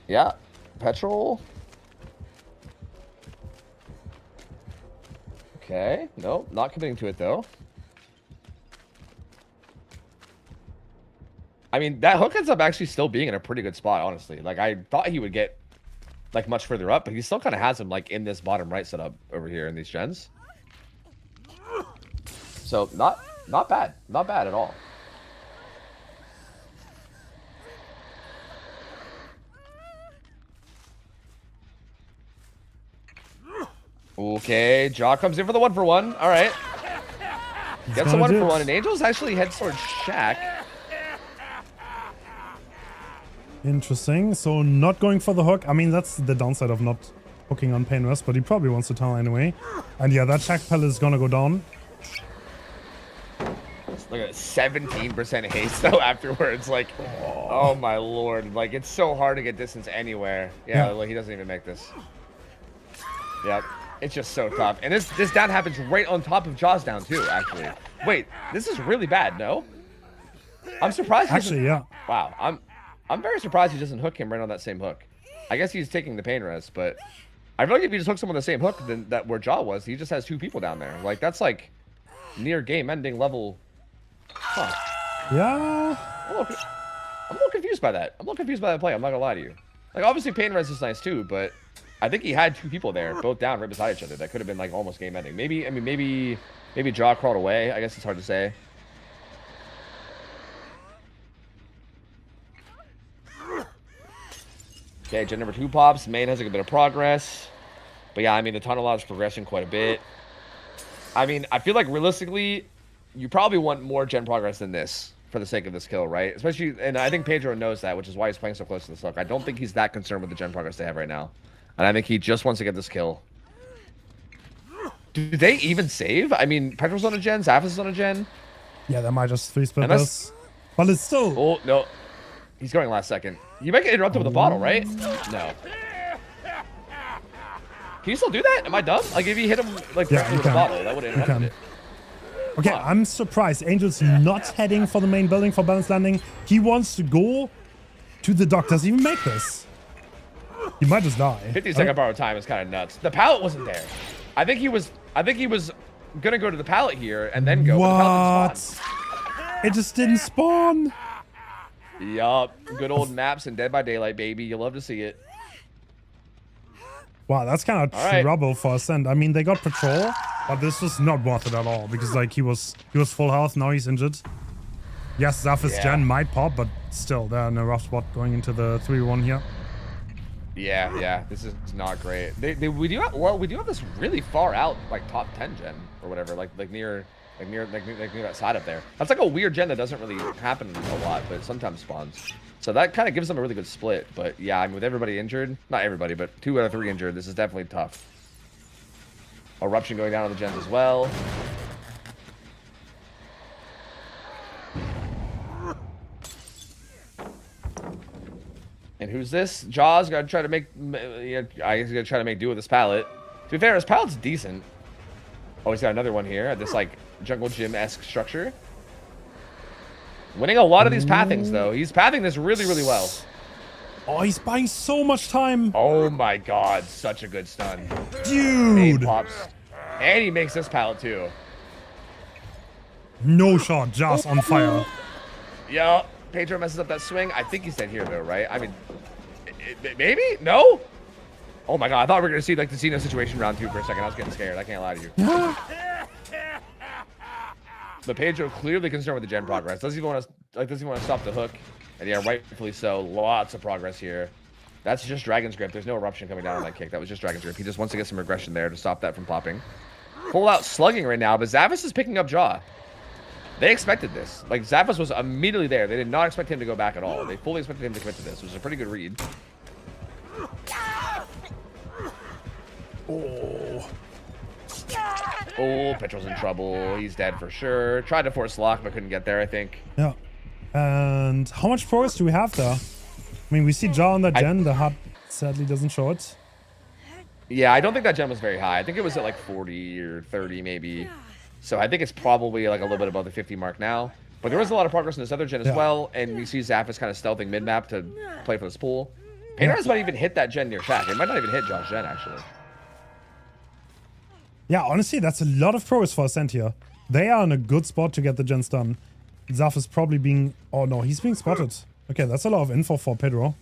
Yeah, petrol. Okay, nope, not committing to it though. I mean, that hook ends up actually still being in a pretty good spot, honestly. Like, I thought he would get, like, much further up, but he still kind of has him, like, in this bottom right setup over here in these gens. So, not bad. Not bad at all. Okay, Jaw comes in for the 1-for-1. All right. Gets a 1-for-1, and Angels actually heads towards Shack. Interesting. So not going for the hook. I mean, that's the downside of not hooking on Pain Rest, but he probably wants to tunnel anyway. And yeah, that Shack pellet is gonna go down. Look at 17% haste though afterwards. Like, oh my lord. Like, it's so hard to get distance anywhere. Yeah, like, he doesn't even make this. Yep. It's just so tough. And this down happens right on top of Jaw's down too, actually. Wait, this is really bad, no? I'm surprised. Actually, yeah. Wow, I'm very surprised he doesn't hook him right on that same hook. I guess he's taking the pain rest, but I feel like if he just hooks him on the same hook than that where Jaw was, he just has 2 people down there. Like, that's like near game ending level. Huh. Yeah. I'm a little confused by that. I'm a little confused by that play. I'm not gonna lie to you. Like, obviously pain rest is nice too, but I think he had 2 people there, both down right beside each other. That could have been like almost game ending. Maybe, I mean, maybe Jaw crawled away. I guess it's hard to say. Okay, gen number 2 pops. Main has a good bit of progress. But yeah, I mean, the tunnel lot is progressing quite a bit. I mean, I feel like realistically, you probably want more gen progress than this for the sake of this kill, right? Especially, and I think Pedro knows that, which is why he's playing so close to this hook. I don't think he's that concerned with the gen progress they have right now. And I think he just wants to get this kill. Do they even save? I mean, Petro's on a gen, Zaphis is on a gen. Yeah, that might just 3-split this. But it's still... Oh, no. He's going last second. You might get interrupted with a bottle, right? No. Can you still do that? Am I dumb? Like, if you hit him, like, with a bottle, that would have interrupted it. Okay, I'm surprised. Angel's not heading for the main building for balance landing. He wants to go to the dock. Does he even make this? He might just die. 50-second borrowed time is kind of nuts. The pallet wasn't there. I think he was gonna go to the pallet here and then go. What? It just didn't spawn. Yup. Good old maps and Dead by Daylight, baby. You love to see it. Wow, that's kind of trouble for Ascent. I mean, they got patrol, but this was not worth it at all because like he was full health. Now he's injured. Yes, Zaphis gen might pop, but still, they're in a rough spot going into the 3-1 here. Yeah, this is not great. We do have this really far out, like top 10 gen or whatever, like near like near that side up there. That's like a weird gen that doesn't really happen a lot, but sometimes spawns. So that kind of gives them a really good split. But yeah, I mean, with everybody injured, not everybody, but 2 out of 3 injured, this is definitely tough. Eruption going down on the gens as well. And who's this? Jaws gotta try to make. Yeah, I guess he's gonna try to make do with this pallet. To be fair, his pallet's decent. Oh, he's got another one here at this like jungle gym-esque structure. Winning a lot of these pathings though. He's pathing this really, really well. Oh, he's buying so much time. Oh my god, such a good stun. Dude. Pops. And he makes this pallet too. No shot, just on fire. Yeah, Pedro messes up that swing. I think he's dead here though, right? I mean, maybe? No? Oh my god, I thought we were gonna see like the Xeno situation round 2 for a second. I was getting scared. I can't lie to you. But Pedro clearly concerned with the gen progress. Doesn't even want to stop the hook. And yeah, rightfully so. Lots of progress here. That's just Dragon's Grip. There's no eruption coming down on that kick. That was just Dragon's Grip. He just wants to get some regression there to stop that from popping. Full out slugging right now, but Zavis is picking up Jaw. They expected this. Like, Zavis was immediately there. They did not expect him to go back at all. They fully expected him to commit to this, which is a pretty good read. Oh. Oh, Petrol's in trouble. He's dead for sure. Tried to force lock, but couldn't get there, I think. Yeah. And how much progress do we have there? I mean, we see Jaw on that gen. The HUD sadly doesn't show it. Yeah, I don't think that gen was very high. I think it was at like 40 or 30 maybe. So I think it's probably like a little bit above the 50 mark now. But there was a lot of progress in this other gen as well. And we see Zaphis kind of stealthing mid-map to play for this pool. Painter's might even hit that gen near Shaq. It might not even hit Jaw's gen, actually. Yeah, honestly, that's a lot of progress for Ascent here. They are in a good spot to get the gens done. Zaf is probably being... Oh no, he's being spotted. Okay, that's a lot of info for Pedro.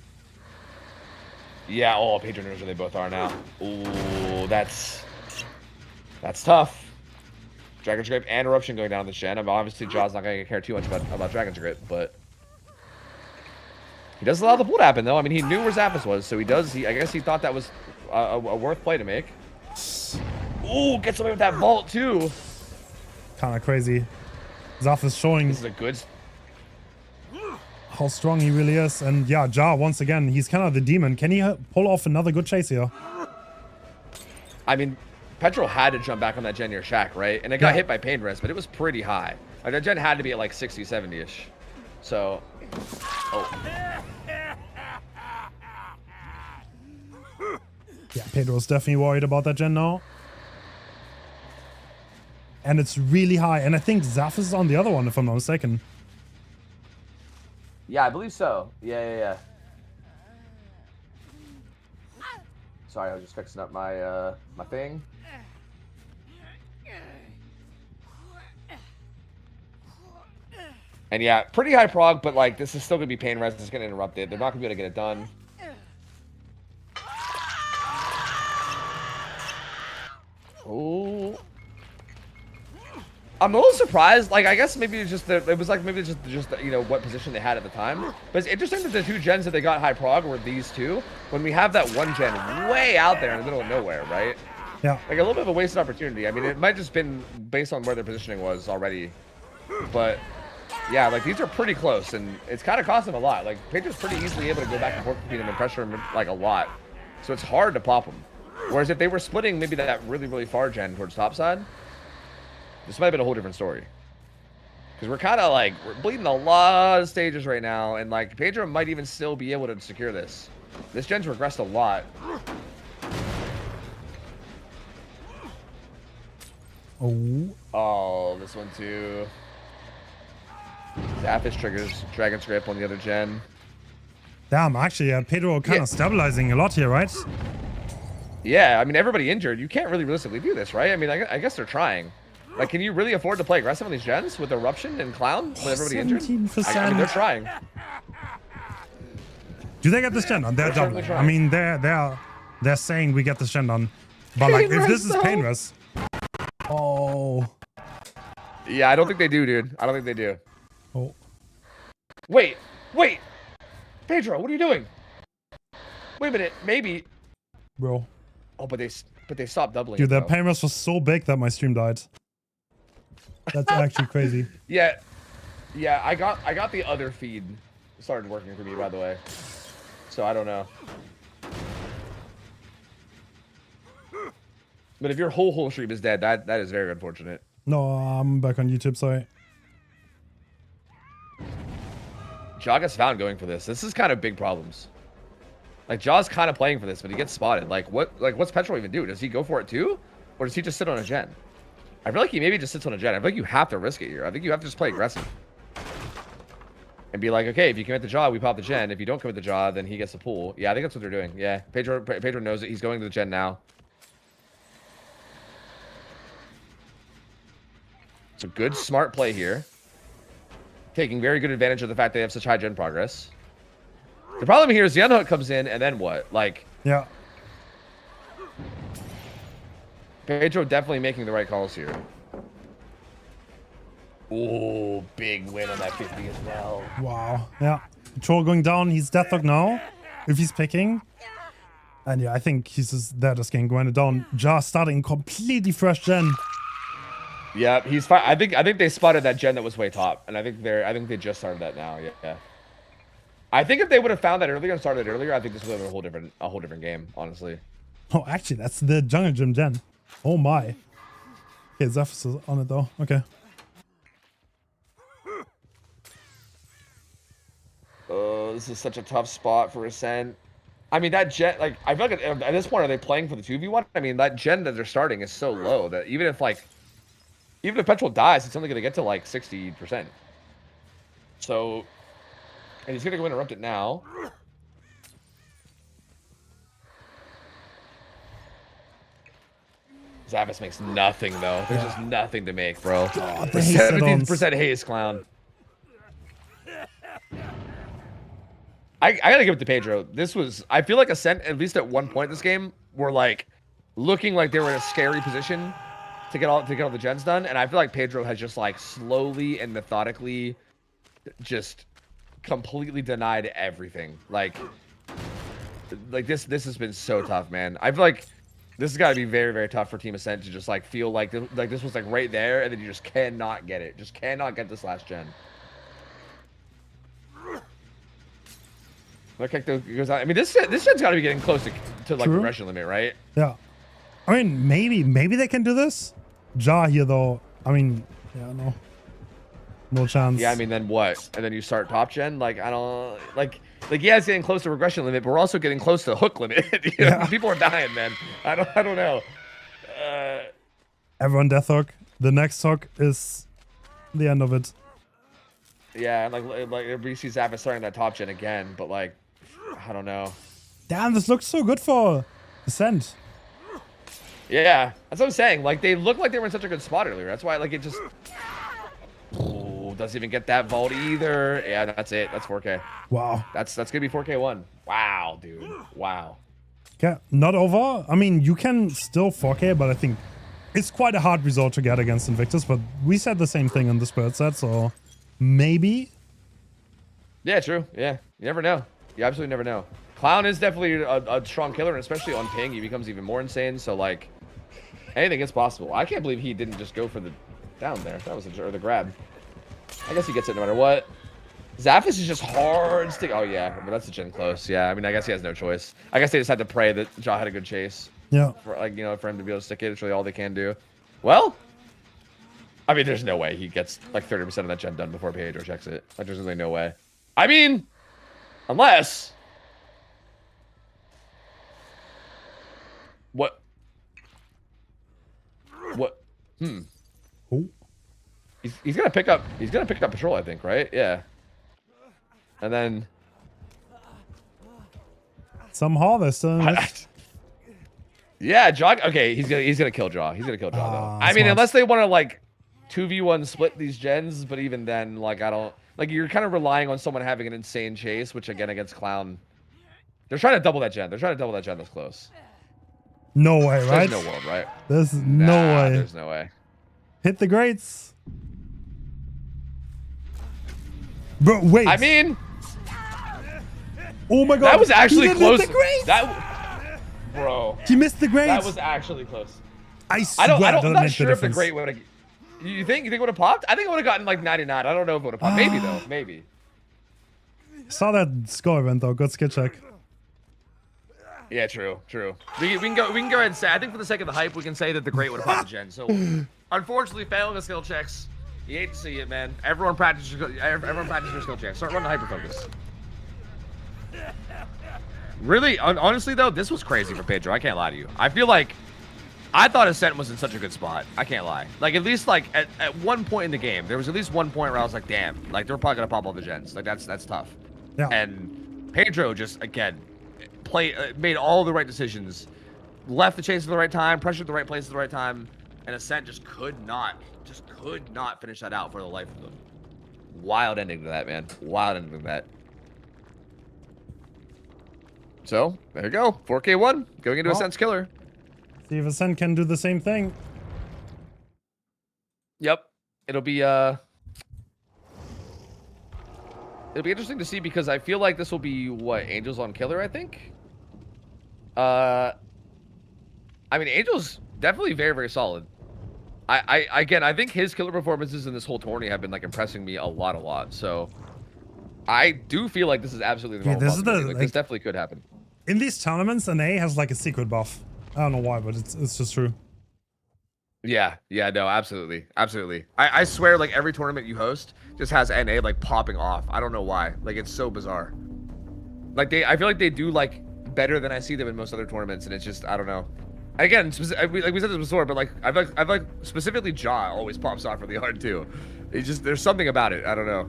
Yeah, oh, Pedro knows where they both are now. Ooh, that's tough. Dragon's Grip and Eruption going down on this gen. I mean, obviously, Jaw's not going to care too much about Dragon's Grip, but... He does allow the pull to happen, though. I mean, he knew where Zappis was, so I guess he thought that was a worth play to make. Ooh, gets away with that vault, too. Kind of crazy. Zaf is showing... This is a good... how strong he really is. And yeah, Ja, once again, he's kind of the demon. Can he pull off another good chase here? I mean, Petrol had to jump back on that gen near Shaq, right? And it got hit by Pain Rest, but it was pretty high. Like, that gen had to be at like 60, 70-ish. So... Oh. Yeah, Pedro's definitely worried about that gen now. And it's really high. And I think Zaf is on the other one, if I'm not mistaken. Yeah, I believe so. Yeah. Sorry, I was just fixing up my my thing. And yeah, pretty high prog, but like this is still gonna be pain res. It's gonna interrupt it. They're not gonna be able to get it done. Oh. I'm a little surprised. Like, I guess maybe it's just just you know what position they had at the time. But it's interesting that the two gens that they got high prog were these two. When we have that one gen way out there in the middle of nowhere, right? Yeah. Like a little bit of a wasted opportunity. I mean, it might just been based on where their positioning was already. But yeah, like these are pretty close, and it's kind of cost them a lot. Like Pedro's pretty easily able to go back and forth between them and pressure him like a lot. So it's hard to pop them. Whereas if they were splitting maybe that really, really far gen towards top side, this might have been a whole different story. Because we're kind of like, we're bleeding a lot of stages right now. And like, Pedro might even still be able to secure this. This gen's regressed a lot. Oh, this one too. Zaphis triggers Dragon's Grip on the other gen. Damn, actually, Pedro kind of stabilizing a lot here, right? Yeah, I mean, everybody injured. You can't really realistically do this, right? I mean, I guess they're trying. Like, can you really afford to play aggressive on these gens with Eruption and Clown with everybody injured? 17%. I mean, they're trying. Do they get this gen done? They're done. I mean, they're saying we get this gen done. But like, if this is painless... Oh. Yeah, I don't think they do, dude. I don't think they do. Oh. Wait. Pedro, what are you doing? Wait a minute, maybe. Bro. Oh, but they stopped doubling. Dude, it, that pain rush was so big that my stream died. That's actually crazy. Yeah, I got the other feed started working for me, by the way. So I don't know. But if your whole stream is dead, that is very unfortunate. No, I'm back on YouTube. Sorry. Jaw gets found going for this. This is kind of big problems. Like Jaw's kind of playing for this, but he gets spotted. What's Petrol even do? Does he go for it too, or does he just sit on a gen? I feel like he maybe just sits on a gen. I feel like you have to risk it here. I think you have to just play aggressive and be like, okay, if you commit the Jaw, we pop the gen. If you don't commit the Jaw, then he gets the pull. Yeah, I think that's what they're doing. Yeah, Pedro knows it. He's going to the gen now. It's a good, smart play here. Taking very good advantage of the fact they have such high gen progress. The problem here is the unhook comes in, and then what? Like, Yeah. Pedro definitely making the right calls here. Oh, big win on that 50 as well. Wow. Yeah. Troll going down. He's Deathlock now. If he's picking. And yeah, I think he's just there just getting grinded down. Just starting completely fresh gen. Yeah, he's fine. I think they spotted that gen that was way top, and I think they just started that now. Yeah. I think if they would have found that earlier and started it earlier, I think this would have been a whole different game, honestly. Oh, actually, that's the jungle gym gen. Oh my. Okay, Zephyrus is on it though. Okay. Oh, this is such a tough spot for Ascent. I mean, that gen, like, I feel like at this point, are they playing for the 2v1? I mean, that gen that they're starting is so low that even if Petrol dies, it's only going to get to like 60%. So, and he's going to go interrupt it now. Zavis makes nothing though. There's just nothing to make, bro. Oh, 17% haze, clown. I gotta give it to Pedro. This was, I feel like Ascent, at least at one point this game, were like looking like they were in a scary position to get all the gens done, and I feel like Pedro has just like slowly and methodically just completely denied everything. Like this has been so tough, man. I feel like this has got to be very, very tough for Team Ascent to just like feel like this was like right there, and then you just cannot get it. Just cannot get this last gen. Okay, goes out. I mean, this gen's got to be getting close to like regression limit, right? Yeah. I mean, maybe they can do this. Ja here though. I mean, yeah, no chance. Yeah, I mean, then what? And then you start top gen. Like, I don't like yeah, it's getting close to regression limit, but we're also getting close to hook limit. You know? People are dying, man. I don't know. Everyone death hook. The next hook is the end of it. Yeah, like we see Zappis starting that top gen again, but like, I don't know. Damn, this looks so good for Ascent. Yeah, that's what I'm saying. Like, they looked like they were in such a good spot earlier. That's why, like, it just... Oh, doesn't even get that vault either. Yeah, that's it. That's 4K. Wow. That's gonna be 4K1. Wow, dude. Wow. Yeah, not over. I mean, you can still 4K, but I think it's quite a hard result to get against Invictus, but we said the same thing in the Spirit set, so maybe. Yeah, true. Yeah, you never know. You absolutely never know. Clown is definitely a strong killer, and especially on ping, he becomes even more insane, so, like, anything is possible. I can't believe he didn't just go for the down there. That was the grab. I guess he gets it no matter what. Zaphis is just hard stick. Oh, yeah, but that's a gen close. Yeah, I mean, I guess he has no choice. I guess they just had to pray that Ja had a good chase. Yeah. For, like, you know, for him to be able to stick it. It's really all they can do. Well, I mean, there's no way he gets, like, 30% of that gen done before Pedro checks it. Like, there's really no way. I mean, unless... What? Oh. He's gonna pick up patrol, I think, right? Yeah. And then Some harvest. yeah, Jaw. Okay, he's gonna kill Jaw. He's gonna kill Jaw though. I mean, smart. unless they want to like 2v1 split these gens, but even then, like, I don't like, you're kind of relying on someone having an insane chase, which again against Clown, they're trying to double that gen. They're trying to double that gen this close. No way, right? There's no world, right? There's no way. There's no way. Hit the grates. Bro, wait. I mean, oh my god. that was actually close. Hit the grates. Bro. He missed the grates. That was actually close. I swear I'm not make sure the if the difference. grate would have. You think it would have popped? I think it would have gotten like 99. I don't know if it would have popped. Maybe though. Maybe. Saw that score event though. Good skill check. Yeah, true. We can go ahead and say. I think for the sake of the hype, we can say that the great would have popped the gen. So, unfortunately, failing the skill checks. You hate to see it, man. Everyone practice your skill checks. Start running hyper focus. Really, honestly though, this was crazy for Pedro. I can't lie to you. I feel like I thought Ascent was in such a good spot. I can't lie. Like, at least, like, at one point in the game, there was at least one point where I was like, damn, like, they're probably going to pop all the gens. Like, that's tough. Yeah. And Pedro just, again, made all the right decisions, left the chase at the right time, pressured the right place at the right time, and Ascent just could not finish that out for the life of them. Wild ending to that, man. Wild ending to that. So, there you go. 4K1, going into Ascent's killer. See if Ascent can do the same thing. Yep. It'll be interesting to see because I feel like this will be what, Angels on killer, I think. I mean, Angel's definitely very, very solid. I think his killer performances in this whole tourney have been like impressing me a lot. So I do feel like this is absolutely the this is this definitely could happen. In these tournaments, NA has like a secret buff. I don't know why, but it's just true. Yeah, no, absolutely. I swear, like, every tournament you host just has NA, like, popping off. I don't know why. Like, it's so bizarre. Like, I feel like they do, like, better than I see them in most other tournaments, and it's just, I don't know. Again, like we said this before, but, like, I've like, specifically Jaw always pops off really hard, too. It's just, there's something about it. I don't know.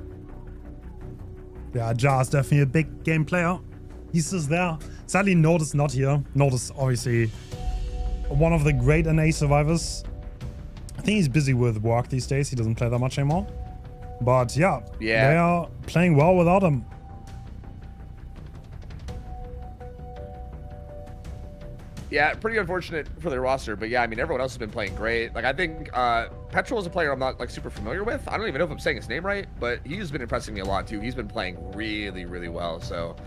Yeah, Jaw's definitely a big game player. He's just there. Sadly, Notice not here. Notice, obviously, one of the great NA survivors. I think he's busy with work these days. He doesn't play that much anymore. But yeah, they are playing well without him. Yeah, pretty unfortunate for their roster, but yeah, I mean, everyone else has been playing great. Like, I think Petrol is a player I'm not, like, super familiar with. I don't even know if I'm saying his name right, but he's been impressing me a lot, too. He's been playing really, really well, so...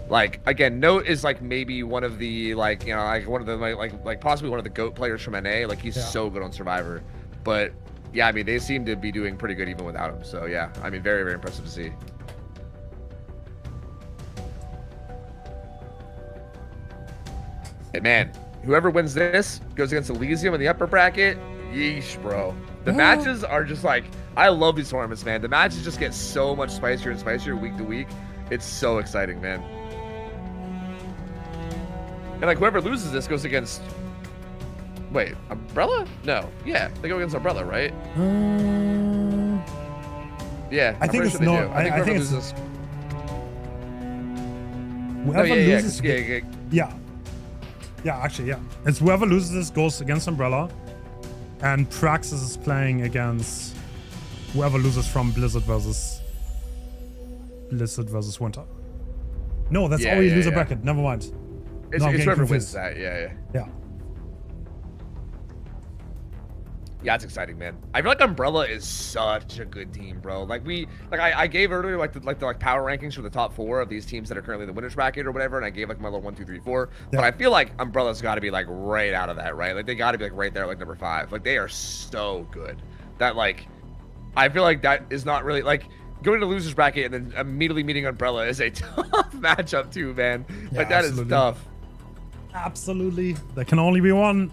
Like, again, Note is, like, maybe one of the, like, you know, like, one of the, like possibly one of the GOAT players from NA. Like, he's so good on Survivor. But, yeah, I mean, they seem to be doing pretty good even without him. So, yeah, I mean, very, very impressive to see. And, man, whoever wins this goes against Elysium in the upper bracket. Yeesh, bro. The matches are just, like, I love these tournaments, man. The matches just get so much spicier and spicier week to week. It's so exciting, man. And, like, whoever loses this goes against... Wait, Umbrella? No. Yeah, they go against Umbrella, right? Yeah, I think it's sure not. I think it's... Whoever loses... Yeah, actually, yeah. It's whoever loses this goes against Umbrella. And Praxis is playing against whoever loses from Blizzard versus Winter. No, that's already loser bracket. Never mind. It's whoever wins that. Yeah. Yeah, it's exciting, man. I feel like Umbrella is such a good team, bro. Like I gave earlier like the power rankings for the top 4 of these teams that are currently in the winners bracket or whatever, and I gave like my little 1, 2, 3, 4. Yeah. But I feel like Umbrella's got to be like right out of that, right? Like they got to be like right there, like number 5. Like they are so good that like I feel like that is not really like going to losers bracket and then immediately meeting Umbrella is a tough matchup too, man. Yeah, like that absolutely. is tough. Absolutely, there can only be one.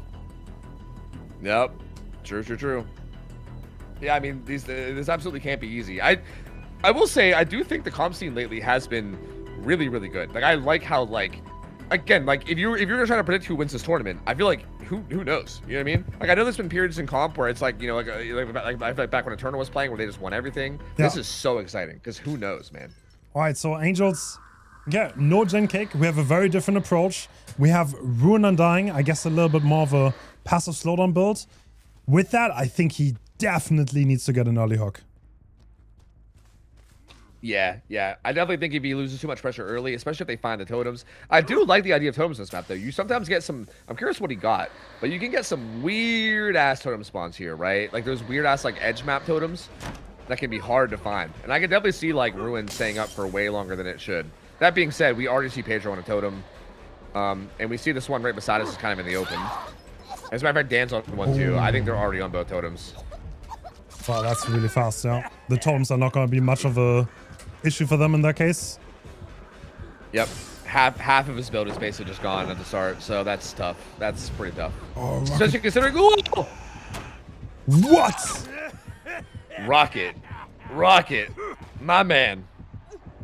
Yep. True. Yeah, I mean, this absolutely can't be easy. I will say, I do think the comp scene lately has been really, really good. Like, I like how, like, again, like, if you're trying to predict who wins this tournament, I feel like, who knows? You know what I mean? Like, I know there's been periods in comp where it's like, you know, like I feel like back when a tournament was playing where they just won everything. Yeah. This is so exciting, because who knows, man? All right, so Angels, yeah, no gen kick. We have a very different approach. We have Ruin Undying, I guess a little bit more of a passive slowdown build. With that, I think he definitely needs to get an early hook. Yeah. I definitely think if he loses too much pressure early, especially if they find the totems. I do like the idea of totems in this map, though. You sometimes get some... I'm curious what he got, but you can get some weird-ass totem spawns here, right? Like, there's weird-ass, like, edge map totems that can be hard to find. And I can definitely see, like, Ruin staying up for way longer than it should. That being said, we already see Pedro on a totem. And we see this one right beside us is kind of in the open. As a matter of fact, Dan's on one too. I think they're already on both totems. Wow, that's really fast, yeah. The totems are not going to be much of a issue for them in that case. Yep. Half of his build is basically just gone at the start, so that's tough. That's pretty tough. Oh, Especially considering... Whoa! What? Rocket. My man.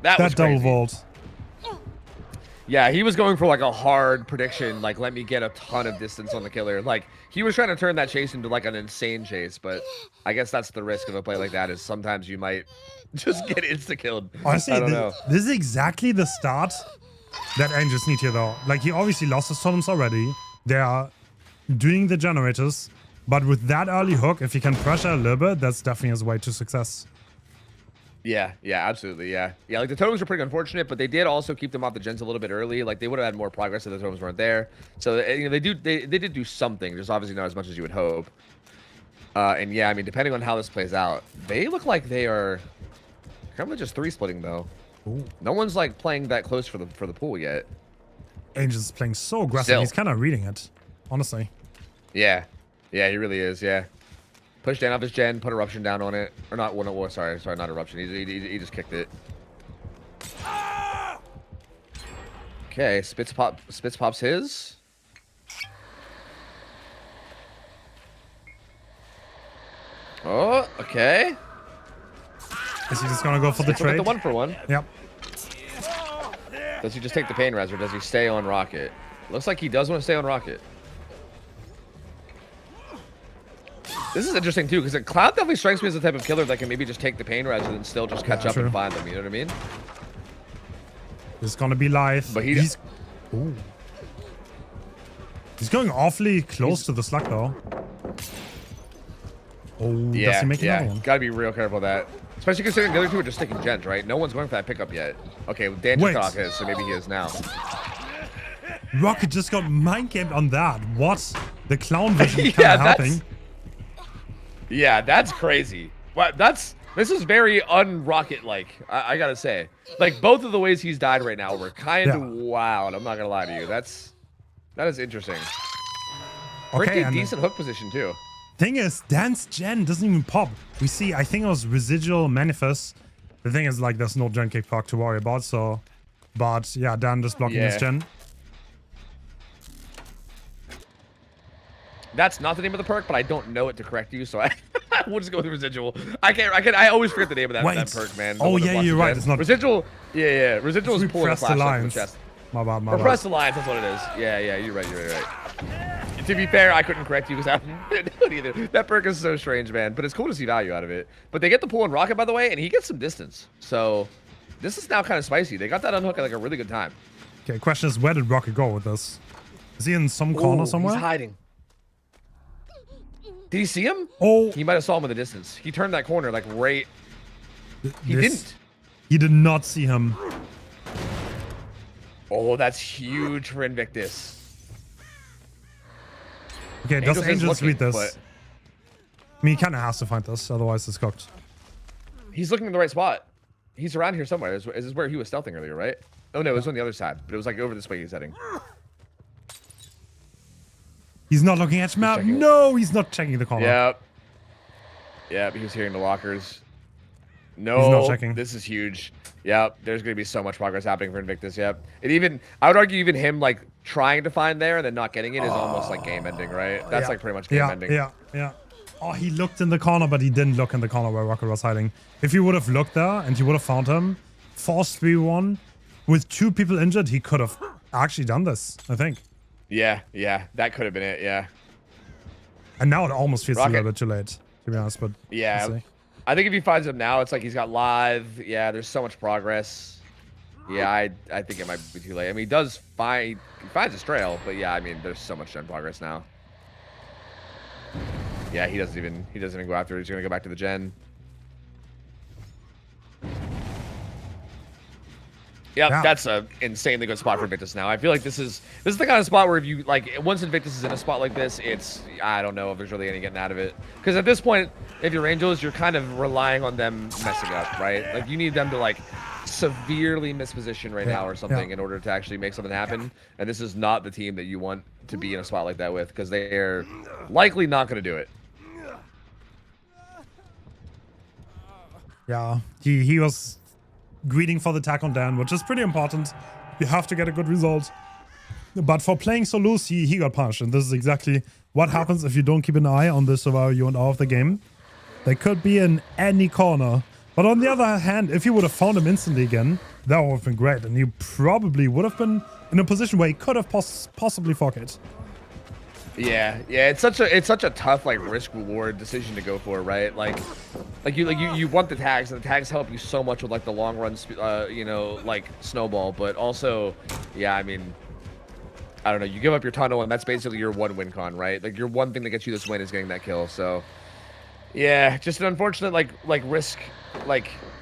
That was double crazy. vault. Yeah, he was going for like a hard prediction, like let me get a ton of distance on the killer. Like he was trying to turn that chase into like an insane chase, but I guess that's the risk of a play like that is sometimes you might just get insta-killed. Honestly, I don't know. This is exactly the start that Angels need here though. Like he obviously lost his totems already. They are doing the generators, but with that early hook, if he can pressure a little bit, that's definitely his way to success. Yeah, absolutely, yeah. Like the totems are pretty unfortunate, but they did also keep them off the gens a little bit early. Like they would have had more progress if the totems weren't there. So you know, they did do something, just obviously not as much as you would hope. And yeah, I mean, depending on how this plays out, they look like they are currently just 3-splitting though. Ooh. No one's like playing that close for the pool yet. Angels is playing so aggressive. Still. He's kind of reading it, honestly. Yeah, he really is. Yeah. Push down off his gen, put eruption down on it, or not one. Oh, sorry, not eruption. He just kicked it. Okay, Spitz pops his. Oh, okay. Is he just gonna go for the Let's look at trade? the 1-for-1. Yep. Does he just take the pain res or does he stay on rocket? Looks like he does want to stay on rocket. This is interesting too, because Cloud definitely strikes me as the type of killer that can maybe just take the pain res and then still just catch up true. and find them. You know what I mean? He's gonna be live. But he's going awfully close to the slug though. Oh, does he make another one? Gotta be real careful of that. Especially considering the other two are just sticking gens, right? No one's going for that pickup yet. Okay, well, Dan just got off his, so maybe he is now. Rocket just got mind gamed on that. What? The clown vision kind of helping. Yeah, that's crazy. What? This is very un-Rocket-like, I gotta say. Like, both of the ways he's died right now were kind of wild. I'm not gonna lie to you. That is interesting. Pretty decent hook position, too. Thing is, Dan's gen doesn't even pop. We see, I think it was residual manifest. The thing is, like, there's no gen kick proc to worry about, so... But, yeah, Dan just blocking his gen. That's not the name of the perk, but I don't know it to correct you, so we'll just go with residual. I always forget the name of that perk, man. Oh, yeah, you're right. It's not... Residual, yeah. Residual is pulling a flashlight from the chest. My bad. Repress Alliance, that's what it is. Yeah, you're right. To be fair, I couldn't correct you because I didn't know it either. That perk is so strange, man. But it's cool to see value out of it. But they get the pull on Rocket, by the way, and he gets some distance. So this is now kind of spicy. They got that unhook at like a really good time. Okay, question is, where did Rocket go with this? Is he in some corner somewhere? He's hiding. Did he see him? Oh. He might have saw him in the distance. He turned that corner like right... He didn't. He did not see him. Oh, that's huge for Invictus. Okay, does Angels read this? I mean, he kind of has to find this, otherwise it's cooked. He's looking in the right spot. He's around here somewhere. Is this where he was stealthing earlier, right? Oh, no, it was on the other side. But it was like over this way he's heading. He's not looking at map. No, he's not checking the corner. Yep, he was hearing the lockers. No, he's not checking. This is huge. Yep, there's going to be so much progress happening for Invictus. Yep. I would argue even him like trying to find there and then not getting it is almost like game ending, right? That's like pretty much game ending. Yeah. Oh, he looked in the corner, but he didn't look in the corner where Rocket was hiding. If he would have looked there and he would have found him, force 3-1 with 2 people injured, he could have actually done this, I think. Yeah, that could have been it, yeah. And now it almost feels a little bit too late, to be honest, but yeah. I think if he finds him now, it's like he's got live. Yeah, there's so much progress. Yeah, I think it might be too late. I mean, he finds his trail, but yeah, I mean, there's so much gen progress now. Yeah, he doesn't even go after it. He's gonna go back to the gen. Yeah, that's a insanely good spot for Invictus now. I feel like this is the kind of spot where if you like once Invictus is in a spot like this, I don't know if there's really any getting out of it. Because at this point, if you're Angels, you're kind of relying on them messing up, right? Like you need them to like severely misposition right now or something in order to actually make something happen. And this is not the team that you want to be in a spot like that with, because they are likely not going to do it. Yeah, he was greeting for the attack on Dan, which is pretty important. You have to get a good result. But for playing so loose, he got punished. And this is exactly what happens if you don't keep an eye on the survivor you and of the game. They could be in any corner. But on the other hand, if you would have found him instantly again, that would have been great. And you probably would have been in a position where he could have possibly forked. Yeah, it's such a tough like risk reward decision to go for, right? Like you want the tags, and the tags help you so much with like the long run, you know, like snowball. But also, yeah, I mean, I don't know. You give up your tunnel, and that's basically your one win con, right? Like your one thing that gets you this win is getting that kill. So, yeah, just an unfortunate risk,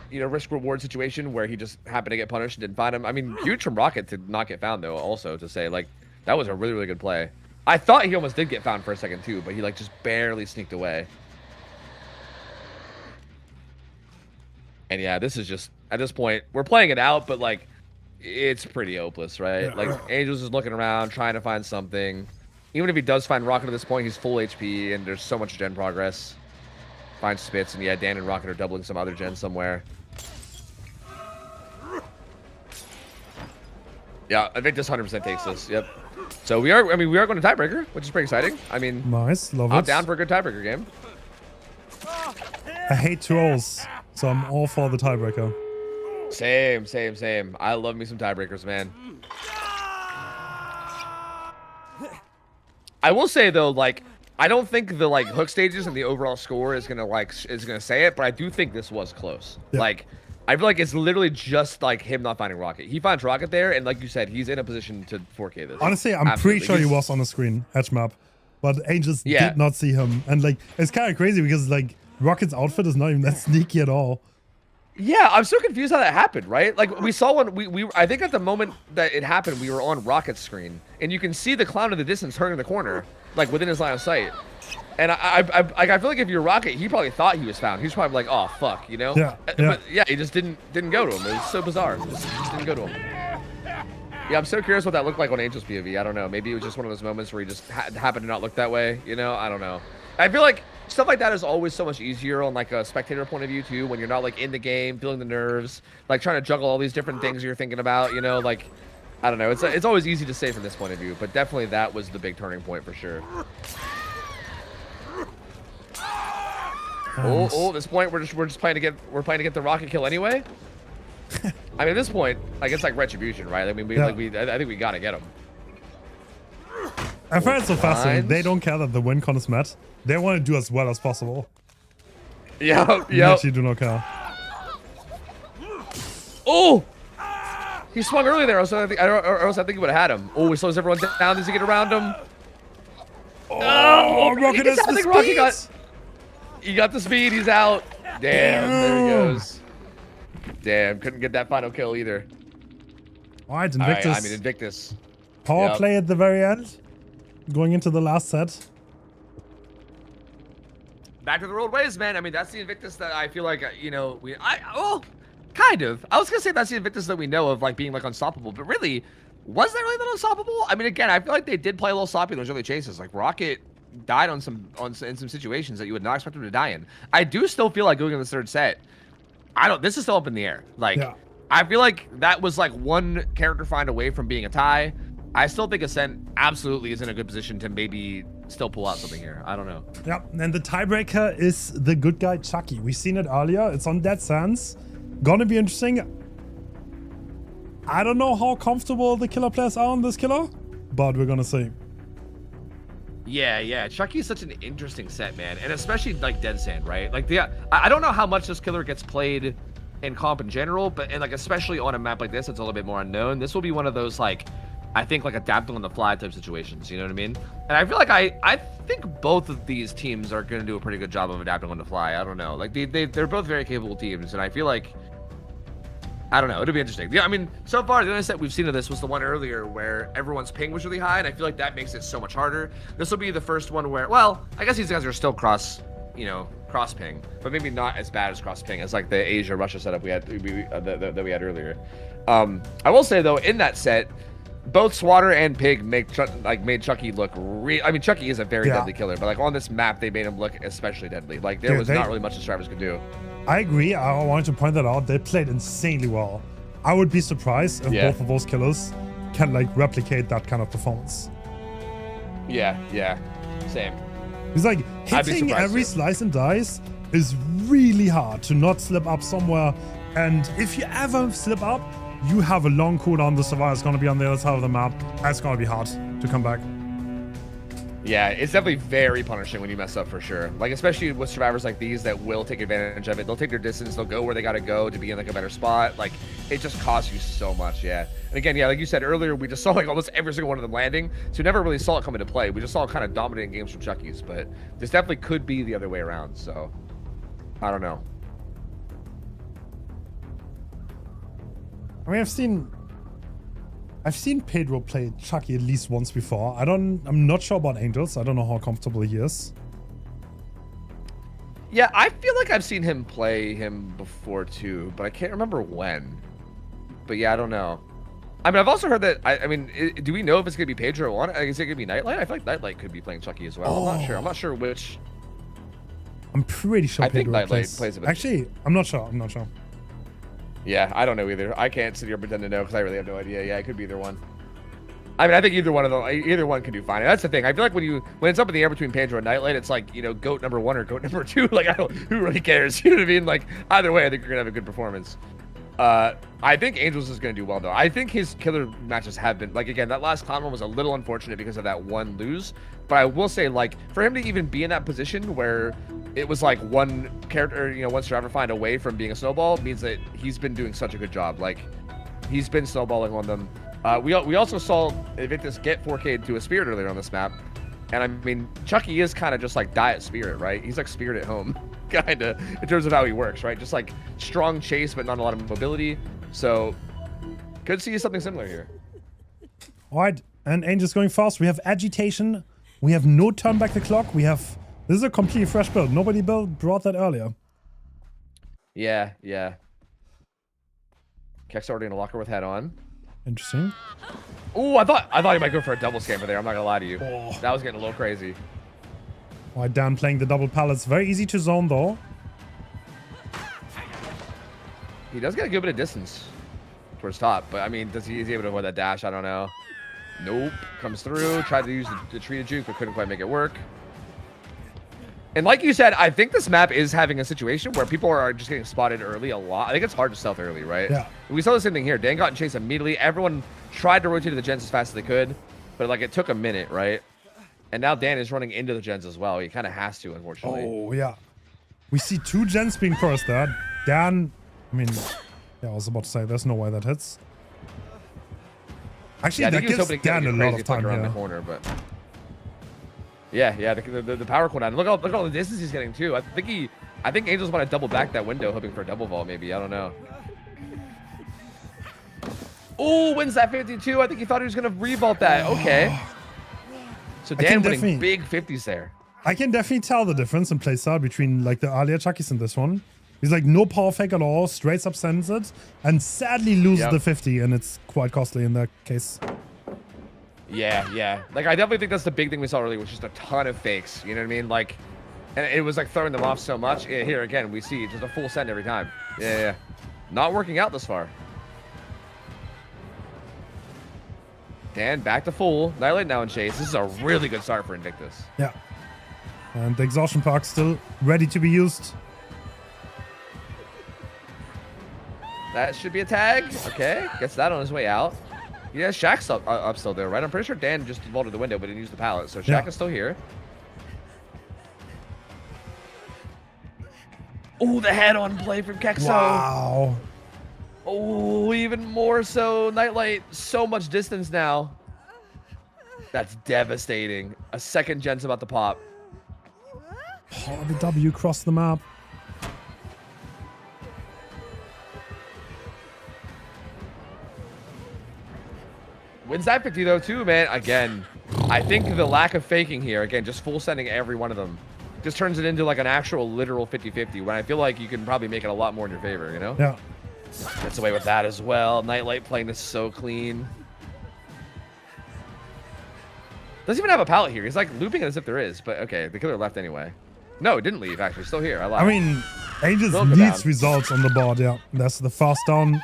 you know, risk reward situation where he just happened to get punished and didn't find him. I mean, huge from Rocket to not get found though. Also to say like that was a really good play. I thought he almost did get found for a second too, but he like just barely sneaked away. And yeah, this is just at this point we're playing it out, but like it's pretty hopeless, right? Yeah. Like Angels is looking around trying to find something. Even if he does find Rocket at this point, he's full HP and there's so much gen progress. Finds Spitz, and yeah, Dan and Rocket are doubling some other gen somewhere. Yeah, Invictus 100% takes this. Yep. So we are going to tiebreaker, which is pretty exciting. I mean, Nice, love it. I'm down for a good tiebreaker game. I hate 2-0s, so I'm all for the tiebreaker. Same. I love me some tiebreakers, man. I will say though, like, I don't think the like hook stages and the overall score is gonna say it, but I do think this was close. Yeah. Like, I feel like it's literally just like him not finding Rocket. He finds Rocket there, and like you said, he's in a position to 4K this. Honestly, I'm Absolutely. pretty sure he was on the screen, edge map, but Angels did not see him. And like, it's kind of crazy because like Rocket's outfit is not even that sneaky at all. Yeah, I'm so confused how that happened, right? Like we saw when I think at the moment that it happened, we were on Rocket's screen, and you can see the clown in the distance turning the corner, like within his line of sight. And I feel like if you're Rocket, he probably thought he was found. He's probably like, oh fuck, you know? Yeah. But yeah, he just didn't go to him. It was so bizarre. Just didn't go to him. Yeah, I'm so curious what that looked like on Angel's POV. I don't know. Maybe it was just one of those moments where he just happened to not look that way. You know? I don't know. I feel like stuff like that is always so much easier on like a spectator point of view too, when you're not like in the game, feeling the nerves, like trying to juggle all these different things you're thinking about. You know, like I don't know. It's always easy to say from this point of view, but definitely that was the big turning point for sure. Oh, this point we're just playing to get the Rocket kill anyway. I mean, at this point, like it's like retribution, right? I mean, I think we gotta get him. I find it so fascinating. They don't care that the win con is met. They want to do as well as possible. Yeah. They actually do not care. Oh, he swung early there. Or else I think he would have had him. Oh, he slows everyone down. Does he get around him? Oh, Rocket has the speed. He got the speed. He's out. Damn, there he goes. Damn, couldn't get that final kill either. All right, Invictus. I mean, Invictus. Power play at the very end. Going into the last set. Back to the old ways, man. I mean, that's the Invictus that I feel like, you know, kind of. I was going to say that's the Invictus that we know of, like, being, like, unstoppable. But really, was that really that unstoppable? I mean, again, I feel like they did play a little sloppy in those early chases. Like, Rocket died in some situations that you would not expect him to die in. I do still feel like going in the third set, this is still up in the air. Like, I feel like that was like one character find away from being a tie. I still think Ascent absolutely is in a good position to maybe still pull out something here. I don't know. Yeah, and the tiebreaker is the good guy Chucky. We've seen it earlier. It's on Dead Sands. Gonna be interesting. I don't know how comfortable the killer players are on this killer, but we're gonna see. Yeah. Chucky is such an interesting set, man, and especially like Dead Sand, right? Like I don't know how much this killer gets played in comp in general, but and like especially on a map like this, it's a little bit more unknown. This will be one of those like, I think like adapting on the fly type situations. You know what I mean? And I feel like I think both of these teams are going to do a pretty good job of adapting on the fly. I don't know. Like they're both very capable teams, and I feel like, I don't know. It'll be interesting. Yeah, I mean, so far, the only set we've seen of this was the one earlier where everyone's ping was really high, and I feel like that makes it so much harder. This will be the first one where, well, I guess these guys are still cross ping, but maybe not as bad as cross ping as like the Asia Russia setup we had that we had earlier. I will say though, in that set, both Swatter and Pig made Chucky look I mean, Chucky is a very deadly killer, but like on this map, they made him look especially deadly. Like there was not really much the survivors could do. I agree. I wanted to point that out. They played insanely well. I would be surprised if both of those killers can like replicate that kind of performance. Yeah, same. It's like hitting every slice and dice is really hard to not slip up somewhere. And if you ever slip up, you have a long cooldown. The survivor is going to be on the other side of the map. That's going to be hard to come back. Yeah, it's definitely very punishing when you mess up for sure. Like, especially with survivors like these that will take advantage of it. They'll take their distance. They'll go where they got to go to be in like a better spot. Like, it just costs you so much. Yeah. And again, yeah, like you said earlier, we just saw like almost every single one of them landing. So we never really saw it come into play. We just saw kind of dominating games from Chucky's, but this definitely could be the other way around. So I don't know. I mean, I've seen Pedro play Chucky at least once before. I'm not sure about Angels. I don't know how comfortable he is. Yeah, I feel like I've seen him play him before too, but I can't remember when. But yeah, I don't know. I mean, I've also heard that, I mean, do we know if it's going to be Pedro on? Is it going to be Nightlight? I feel like Nightlight could be playing Chucky as well. I'm not sure. I'm not sure which. I'm pretty sure Pedro think Nightlight plays him. Actually, I'm not sure. Yeah, I don't know either. I can't sit here and pretend to know because I really have no idea. Yeah, it could be either one. I mean, I think either one can do fine. And that's the thing. I feel like when it's up in the air between Pedro and Nightlight, it's like, you know, GOAT number 1 or GOAT number 2. Like, who really cares? You know what I mean? Like, either way, I think you're gonna have a good performance. I think Angels is gonna do well though. I think his killer matches have been, like, again, that last clown one was a little unfortunate because of that one lose. But I will say, like, for him to even be in that position where it was like one character, you know, one survivor find away from being a snowball means that he's been doing such a good job. Like, he's been snowballing on them. We also saw Invictus get 4K'd to a Spirit earlier on this map. And I mean, Chucky is kind of just like Diet Spirit, right? He's like Spirit at home, kind of, in terms of how he works, right? Just like strong chase, but not a lot of mobility. So, could see something similar here. All right, and Angel's going fast. We have Agitation. We have no turn back the clock. This is a completely fresh build. Nobody brought that earlier. Yeah. Keck's already in a locker with head on. Interesting. Oh, I thought he might go for a double scamper there. I'm not gonna lie to you. Oh. That was getting a little crazy. All right, Dan playing the double pallets. Very easy to zone though. He does get a good bit of distance towards top, but I mean, is he able to avoid that dash? I don't know. Nope. Comes through. Tried to use the tree to juke, but couldn't quite make it work. And like you said, I think this map is having a situation where people are just getting spotted early a lot. I think it's hard to stealth early, right? Yeah. We saw the same thing here. Dan got in chase immediately. Everyone tried to rotate to the gens as fast as they could, but like it took a minute, right? And now Dan is running into the gens as well. He kind of has to, unfortunately. Oh, yeah. We see 2 gens being crossed there. Dan, I mean, yeah, I was about to say, there's no way that hits. Actually, that gives Dan a lot of time around here. The corner, but yeah, the power cooldown. Look at all the distance he's getting too. I think Angels want to double back that window, hoping for a double vault. Maybe, I don't know. Oh, wins that 52. I think he thought he was gonna revault that. Okay. So Dan winning big 50s there. I can definitely tell the difference in playstyle between like the earlier Chuckies and this one. He's like no power fake at all, straight up sends it, and sadly loses the 50, and it's quite costly in that case. Yeah. Like, I definitely think that's the big thing we saw earlier, was just a ton of fakes. You know what I mean? Like, and it was like throwing them off so much. Yeah, here again, we see just a full send every time. Yeah. Not working out this far. Dan back to full. Nightlight now in chase. This is a really good start for Invictus. Yeah. And the exhaustion perk still ready to be used. That should be a tag. Okay. Gets that on his way out. Yeah, Shaq's up still there, right? I'm pretty sure Dan just vaulted the window but didn't use the pallet. So Shaq is still here. Oh, the head-on play from Kexo. Wow. Oh, even more so. Nightlight, so much distance now. That's devastating. A second gen's about to pop. Oh, the W crossed the map. Wins that 50 though too, man. Again, I think the lack of faking here, again, just full sending every one of them, just turns it into like an actual literal 50-50 when I feel like you can probably make it a lot more in your favor, you know? Yeah. Gets away with that as well. Nightlight playing this so clean. Doesn't even have a pallet here. He's like looping it as if there is, but okay, the killer left anyway. No, it didn't leave, actually. Still here. I lied. I mean, Angels Don't go needs down. results on the board, yeah. That's the fast down.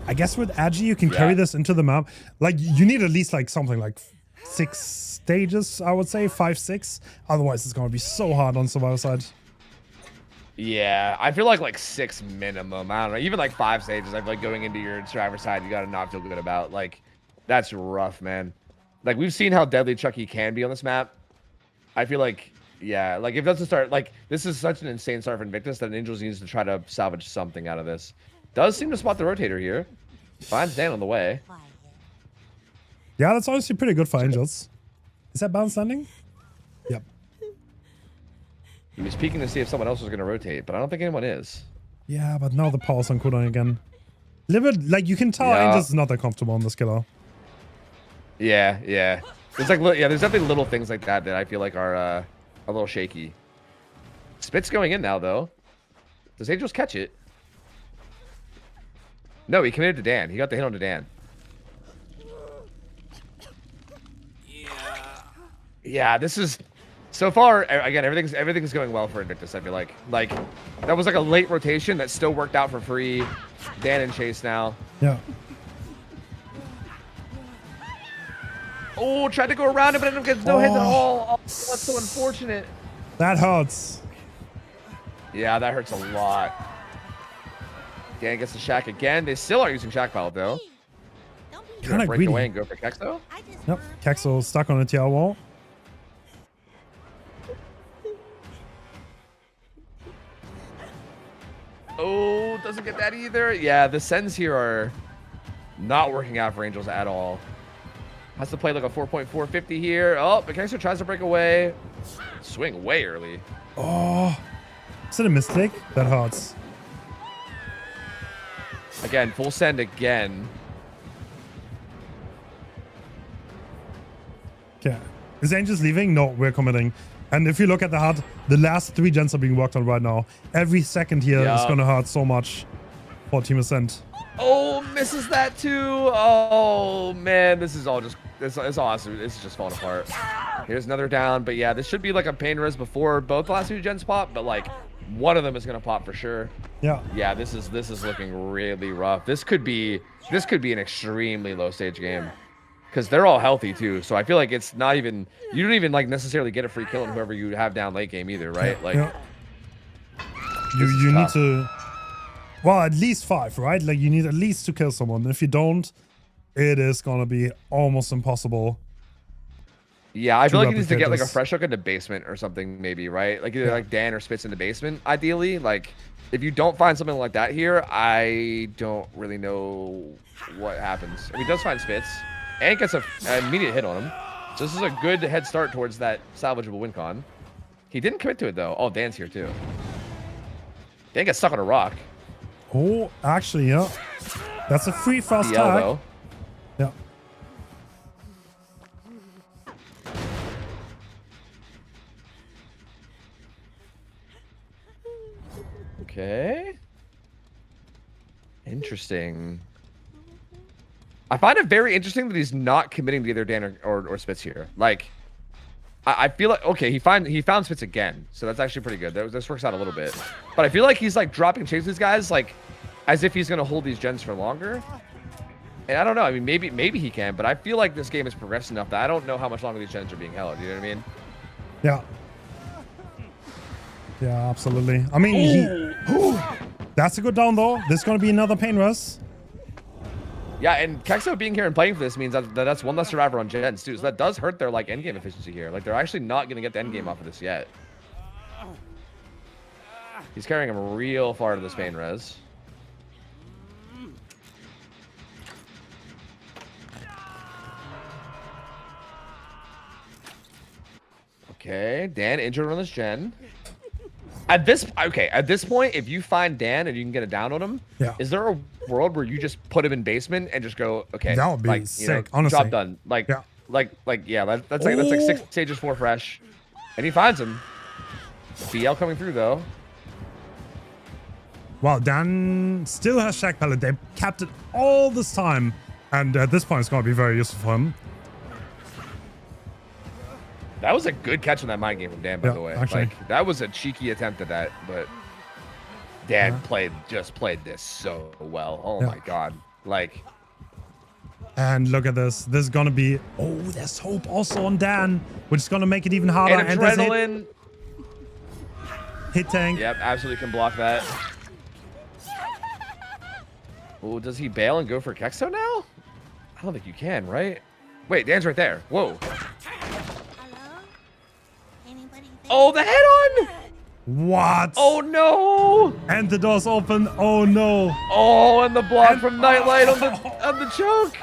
I guess with Agi, you can carry this into the map. Like, you need at least like something like 6 stages, I would say, 5, 6. Otherwise, it's going to be so hard on survivor side. Yeah, I feel like 6 minimum. I don't know. Even like 5 stages, I feel like going into your driver's side, you got to not feel good about. Like, that's rough, man. Like, we've seen how deadly Chucky can be on this map. I feel like, yeah, like, if it doesn't start, like, this is such an insane start for Invictus that Angels needs to try to salvage something out of this. Does seem to spot the rotator here. Finds Dan on the way. Yeah, that's honestly pretty good for Angels. Is that bounce landing? Yep. He was peeking to see if someone else was going to rotate, but I don't think anyone is. Yeah, but now the pause on cooldown again. Little bit, like, you can tell Angels is not that comfortable on this killer. Yeah, yeah. There's like, yeah, there's definitely little things like that that I feel like are a little shaky. Spit's going in now, though. Does Angels catch it? No, he committed to Dan. He got the hit onto Dan. Yeah, this is so far. Again, everything's going well for Invictus. I feel like that was like a late rotation that still worked out for free. Dan and Chase now. Yeah. Oh, tried to go around it, but ended up getting no hits at all. Oh, that's so unfortunate. That hurts. Yeah, that hurts a lot. Dan gets the Shack again. They still are using Shack Pilot, though. Kind of break greedy. away and go for Kexo. Yep, Kexo stuck on a TL wall. Oh, doesn't get that either. Yeah, the sends here are not working out for Angels at all. Has to play like a 4.450 here. Oh, but Kexo tries to break away. Swing way early. Oh, is it a mistake? That hurts. Again, full send again. Okay. Is Angels leaving? No, we're committing. And if you look at the HUD, the last 3 gens are being worked on right now. Every second here is going to hurt so much for Team Ascent. Oh, misses that too. Oh, man. This is all just, it's awesome. It's just falling apart. Here's another down. But yeah, this should be like a pain res before both the last 2 gens pop. But like, one of them is going to pop for sure. Yeah. Yeah, this is looking really rough. This could be an extremely low stage game. Because they're all healthy too, so I feel like it's not even, you don't even like necessarily get a free kill on whoever you have down late game either, right? Like, you need to, well, at least 5, right? Like you need at least to kill someone. If you don't, it is gonna be almost impossible. Yeah, I feel like he needs to get like a fresh hook in the basement or something, maybe, right? Like either like Dan or Spitz in the basement, ideally. Like if you don't find something like that here, I don't really know what happens. I mean, he does find Spitz. And gets an immediate hit on him. So this is a good head start towards that salvageable win con. He didn't commit to it though. Oh, Dan's here too. Dan gets stuck on a rock. Oh, actually, yeah. That's a free fast tag. Yeah. Okay. Interesting. I find it very interesting that he's not committing to either Dan or Spitz here. Like, I feel like, okay, he found Spitz again, so that's actually pretty good. This works out a little bit. But I feel like he's like dropping chase these guys like as if he's gonna hold these gens for longer. And I don't know. I mean, maybe he can, but I feel like this game has progressed enough that I don't know how much longer these gens are being held. You know what I mean? Yeah. Yeah, absolutely. I mean, that's a good down though. This is gonna be another pain rush. Yeah, and Kexo being here and playing for this means that's one less survivor on gens too. So that does hurt their like endgame efficiency here. Like they're actually not gonna get the endgame off of this yet. He's carrying him real far to this pain res. Okay, Dan injured on this gen. At this point, if you find Dan and you can get a down on him, is there a world where you just put him in basement and just go, okay, that would be like, sick, honestly. job done. Like, that's like 6 stages 4 fresh, and he finds him. BL coming through though. Well, Dan still has Shack Pallet. They kept it all this time, and at this point, it's gonna be very useful for him. That was a good catch on that mind game from Dan, by the way. Actually. Like, that was a cheeky attempt at that, but Dan just played this so well. Oh my god. Like, and look at this. This is gonna be. Oh, there's hope also on Dan, which is gonna make it even harder. And adrenaline. Hit tank. Yep, absolutely can block that. Oh, does he bail and go for Kexo now? I don't think you can, right? Wait, Dan's right there. Whoa. Hello? Anybody there? Oh, the head on! What? Oh no! And the door's open. Oh no. Oh, and the block from Nightlight on the choke.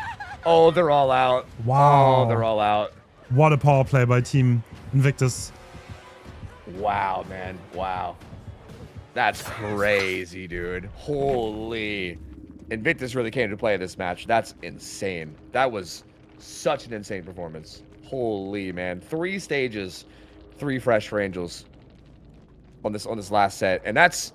Oh, they're all out. Wow. Oh, they're all out. What a power play by Team Invictus. Wow, man. Wow. That's crazy, dude. Holy. Invictus really came to play this match. That's insane. That was such an insane performance. Holy, man. 3 stages, 3 fresh for Angels on this last set. And that's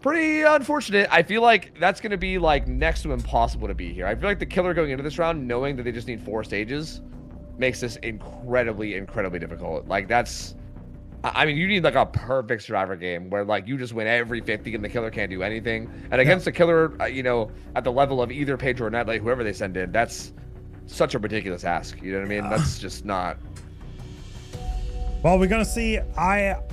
pretty unfortunate. I feel like that's going to be like next to impossible to beat here. I feel like the killer going into this round, knowing that they just need 4 stages, makes this incredibly, incredibly difficult. Like, that's... I mean, you need like a perfect survivor game where like you just win every 50 and the killer can't do anything. And against the killer, you know, at the level of either Pedro or Nightlight, whoever they send in, that's such a ridiculous ask. You know what I mean? That's just not... Well, we're gonna see. Angels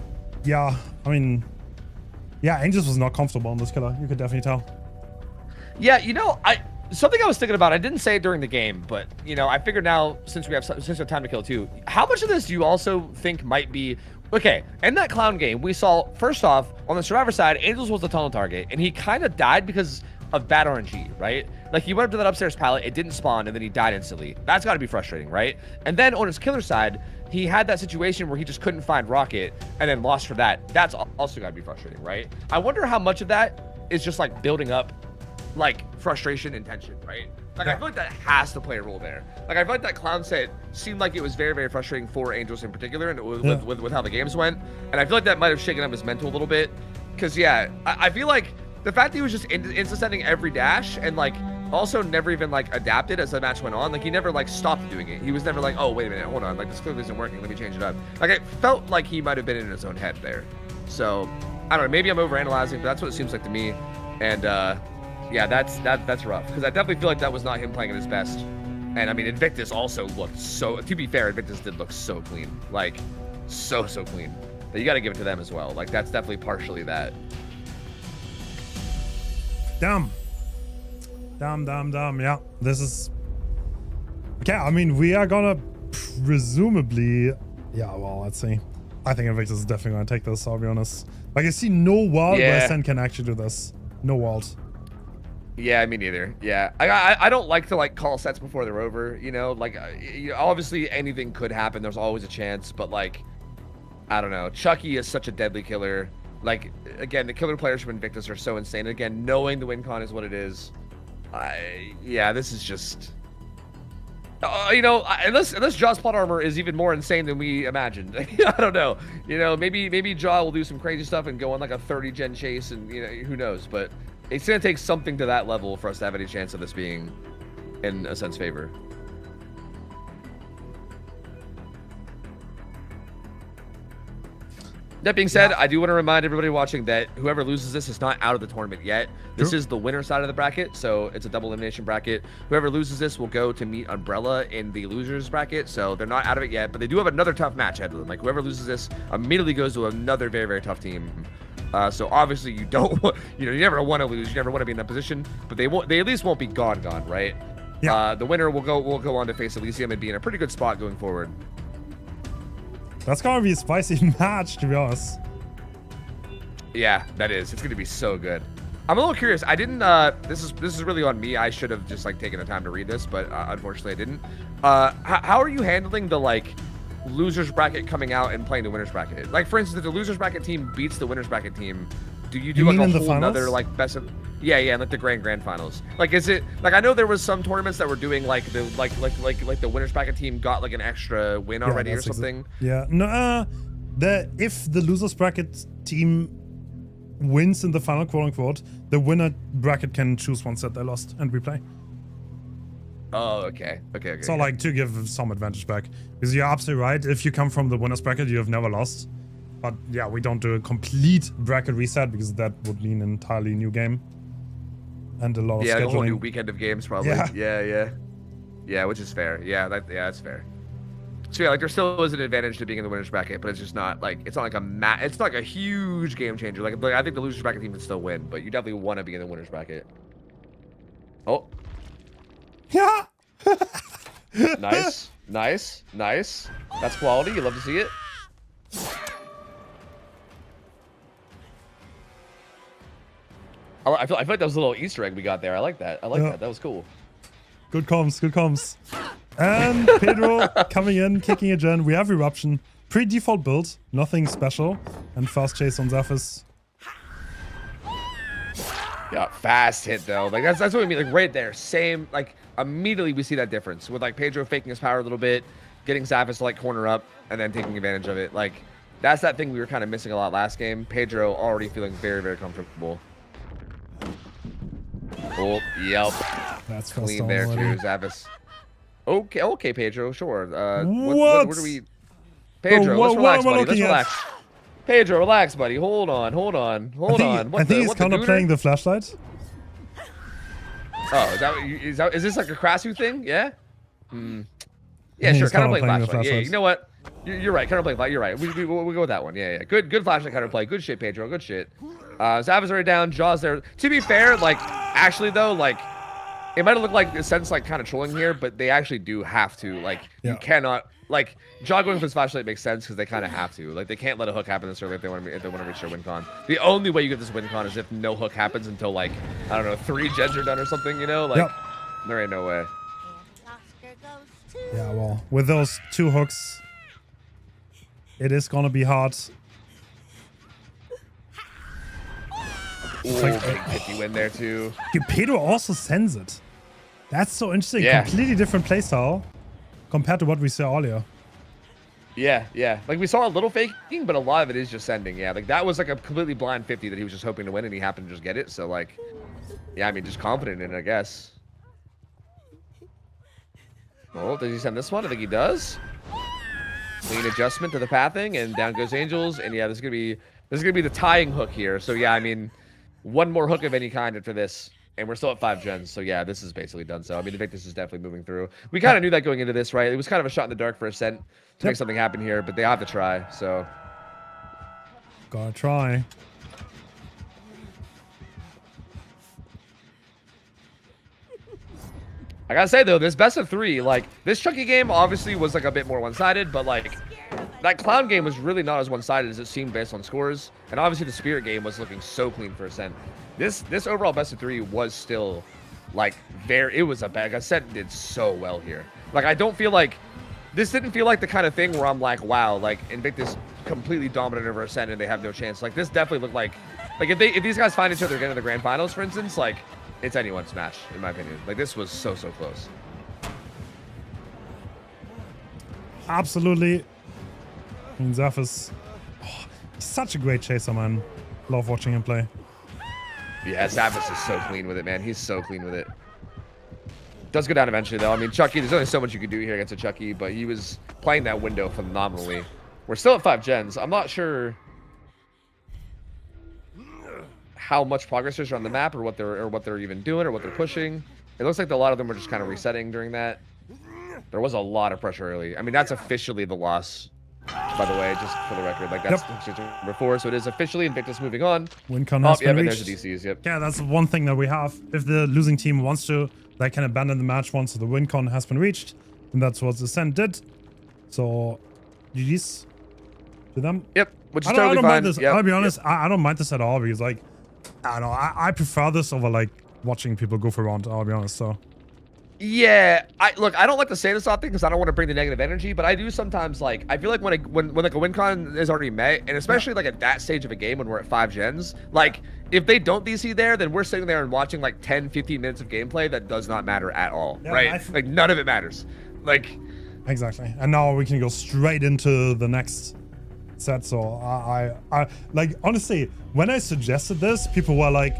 was not comfortable on this killer. You could definitely tell. Yeah, you know, something I was thinking about, I didn't say it during the game, but, you know, I figured now, since we have time to kill too, how much of this do you also think might be... Okay, in that clown game, we saw, first off, on the survivor side, Angels was the tunnel target, and he kind of died because of bad RNG, right? Like, he went up to that upstairs pallet, it didn't spawn, and then he died instantly. That's got to be frustrating, right? And then on his killer side, he had that situation where he just couldn't find Rocket, and then lost for that. That's also got to be frustrating, right? I wonder how much of that is just, like, building up, like, frustration and tension, right? Like, I feel like that has to play a role there. Like, I feel like that clown set seemed like it was very, very frustrating for Angels in particular, and with how the games went. And I feel like that might have shaken up his mental a little bit. Because, yeah, I feel like the fact that he was just insta-sending every dash and, like, also never even, like, adapted as the match went on. Like, he never, like, stopped doing it. He was never like, oh, wait a minute, hold on. Like, this clearly isn't working. Let me change it up. Like, it felt like he might have been in his own head there. So, I don't know. Maybe I'm overanalyzing, but that's what it seems like to me. And, yeah, that's rough, because I definitely feel like that was not him playing at his best. And I mean, Invictus also looked so, to be fair, Invictus did look so clean, like so clean. But you got to give it to them as well. Like, that's definitely partially that. Damn. Yeah, this is... Okay, I mean, we are gonna presumably... Yeah, well, let's see. I think Invictus is definitely gonna take this, I'll be honest. Like, I see no world where Ascent can actually do this. No world. Yeah, me neither. Yeah, I don't like to, like, call sets before they're over, you know? Like, obviously anything could happen. There's always a chance, but, like, I don't know. Chucky is such a deadly killer. Like, again, the killer players from Invictus are so insane. Again, knowing the win con is what it is. Yeah, this is just... you know, unless Jaw's plot armor is even more insane than we imagined. I don't know. You know, maybe Jaw will do some crazy stuff and go on, like, a 30-gen chase, and, you know, who knows. But it's going to take something to that level for us to have any chance of this being in Ascent's favor. That being said, I do want to remind everybody watching that whoever loses this is not out of the tournament yet. This is the winner side of the bracket, so it's a double elimination bracket. Whoever loses this will go to meet Umbrella in the losers bracket, so they're not out of it yet, but they do have another tough match ahead of them. Like, whoever loses this immediately goes to another very, very tough team. So obviously you don't, you never want to lose, you never want to be in that position, but they at least won't be gone, right? Yeah. The winner will go on to face Elysium and be in a pretty good spot going forward. That's gonna be a spicy match, to be honest. Yeah, that is. It's gonna be so good. I'm a little curious. I didn't. This is really on me. I should have just, like, taken the time to read this, but unfortunately I didn't. How are you handling the, like, losers bracket coming out and playing the winners bracket? Like, for instance, if the losers bracket team beats the winners bracket team, do you do like a whole another, like, best of... Yeah, like the grand finals. Like, is it like, I know there was some tournaments that were doing, like, the like the winners bracket team got, like, an extra win already or something. No, if the losers bracket team wins in the final, quote unquote, the winner bracket can choose one set they lost and replay. Oh, okay. Okay. So like to give some advantage back, because you're absolutely right. If you come from the winners bracket, you have never lost. But yeah, we don't do a complete bracket reset because that would mean an entirely new game and a lot of yeah, scheduling. a whole new weekend of games probably. Yeah, which is fair. Yeah, that's fair. So yeah, like there still is an advantage to being in the winners bracket, but it's just not like it's not like it's not like a huge game changer. Like I think the losers bracket team can still win, but you definitely want to be in the winners bracket. Oh. Yeah. Nice. That's quality. You love to see it. I feel like that was a little Easter egg we got there. I like that. That. That was cool. Good comms. And Pedro coming in, kicking a gen. We have Eruption. Pre-default build. Nothing special. And fast chase on Zephyr's. Yeah, fast hit though. Like that's what I mean. Like right there, same. Like immediately we see that difference with like Pedro faking his power a little bit, getting Zaphis to like corner up, and then taking advantage of it. Like that's that thing we were kind of missing a lot last game. Pedro already feeling very, very comfortable. Oh, yep. That's clean there too, Zaphis. Okay, Pedro. Sure. What? What are we? Pedro, let's relax, buddy. Let's relax. Pedro, relax, buddy. Hold on. I think he's kind of playing the flashlight. Oh, is this like a Krasu thing? Yeah. Yeah, sure. Kind of playing flashlight. Yeah, you know what? You're right. Kind of playing flashlight. You're right. We'll go with that one. Yeah. Good flashlight counterplay. Good shit, Pedro. Good shit. Zav is already down. Jaw's there. To be fair, like actually though, like it might have looked like Ascent's like kind of trolling here, but they actually do have to. Like you cannot. Like, Jaw going for his flashlight makes sense because they kind of have to. Like, they can't let a hook happen this early if they want to reach their win con. The only way you get this win con is if no hook happens until, like, I don't know, 3 gens are done or something, you know? Like, there ain't no way. Yeah, well, with those 2 hooks, it is gonna be hard. Ooh, big 50 win there, too. Pedro also sends it. That's so interesting. Yeah. Completely different playstyle compared to what we saw earlier. Yeah. Like, we saw a little faking, but a lot of it is just sending. Yeah, like, that was, like, a completely blind 50 that he was just hoping to win, and he happened to just get it. So, like, yeah, I mean, just confident in it, I guess. Oh, does he send this one? I think he does. Clean adjustment to the pathing, and down goes Angels. And, yeah, this is gonna be the tying hook here. So, yeah, I mean, one more hook of any kind after this. And we're still at 5 gens, so yeah, this is basically done. So I mean, Invictus is definitely moving through. We kind of knew that going into this, right? It was kind of a shot in the dark for Ascent to make something happen here, but they have to try. So gotta try. I gotta say though, this best of 3, like this Chucky game obviously was like a bit more one-sided, but like that Clown game was really not as one-sided as it seemed based on scores. And obviously the Spirit game was looking so clean for Ascent. This overall best of 3 was still like it was a bag. Ascent did so well here. Like I don't feel like this didn't feel like the kind of thing where I'm like, wow, like Invictus completely dominant over Ascent and they have no chance. Like this definitely looked like if these guys find each other again in the grand finals, for instance, like it's anyone's match in my opinion. Like this was so close. Absolutely. I mean, Zephyr's such a great chaser, man. Love watching him play. Yeah, Zaphis is so clean with it, man. He's so clean with it. Does go down eventually, though. I mean, Chucky, there's only so much you can do here against a Chucky, but he was playing that window phenomenally. We're still at 5 gens. I'm not sure how much progress there's on the map or what they're even doing or what they're pushing. It looks like a lot of them were just kind of resetting during that. There was a lot of pressure early. I mean, that's officially the loss. By the way, just for the record, like that's number 4, so it is officially Invictus moving on. Win con has been reached. And there's the DCs. Yep. Yeah, that's one thing that we have. If the losing team wants to, they can abandon the match once the win con has been reached, and that's what Ascent did. So, GG's to them. Yep, which is totally fine. Mind this. I'll be honest, I don't mind this at all because, like, I don't know, I prefer this over like watching people go for a round. I'll be honest. So. Yeah, I don't like to say this often because I don't want to bring the negative energy, but I do sometimes like I feel like when like a win con is already met, and especially like at that stage of a game when we're at 5 gens, like if they don't DC there, then we're sitting there and watching like 10-15 minutes of gameplay that does not matter at all, right? Like none of it matters. Like exactly. And now we can go straight into the next set. So I like honestly, when I suggested this, people were like,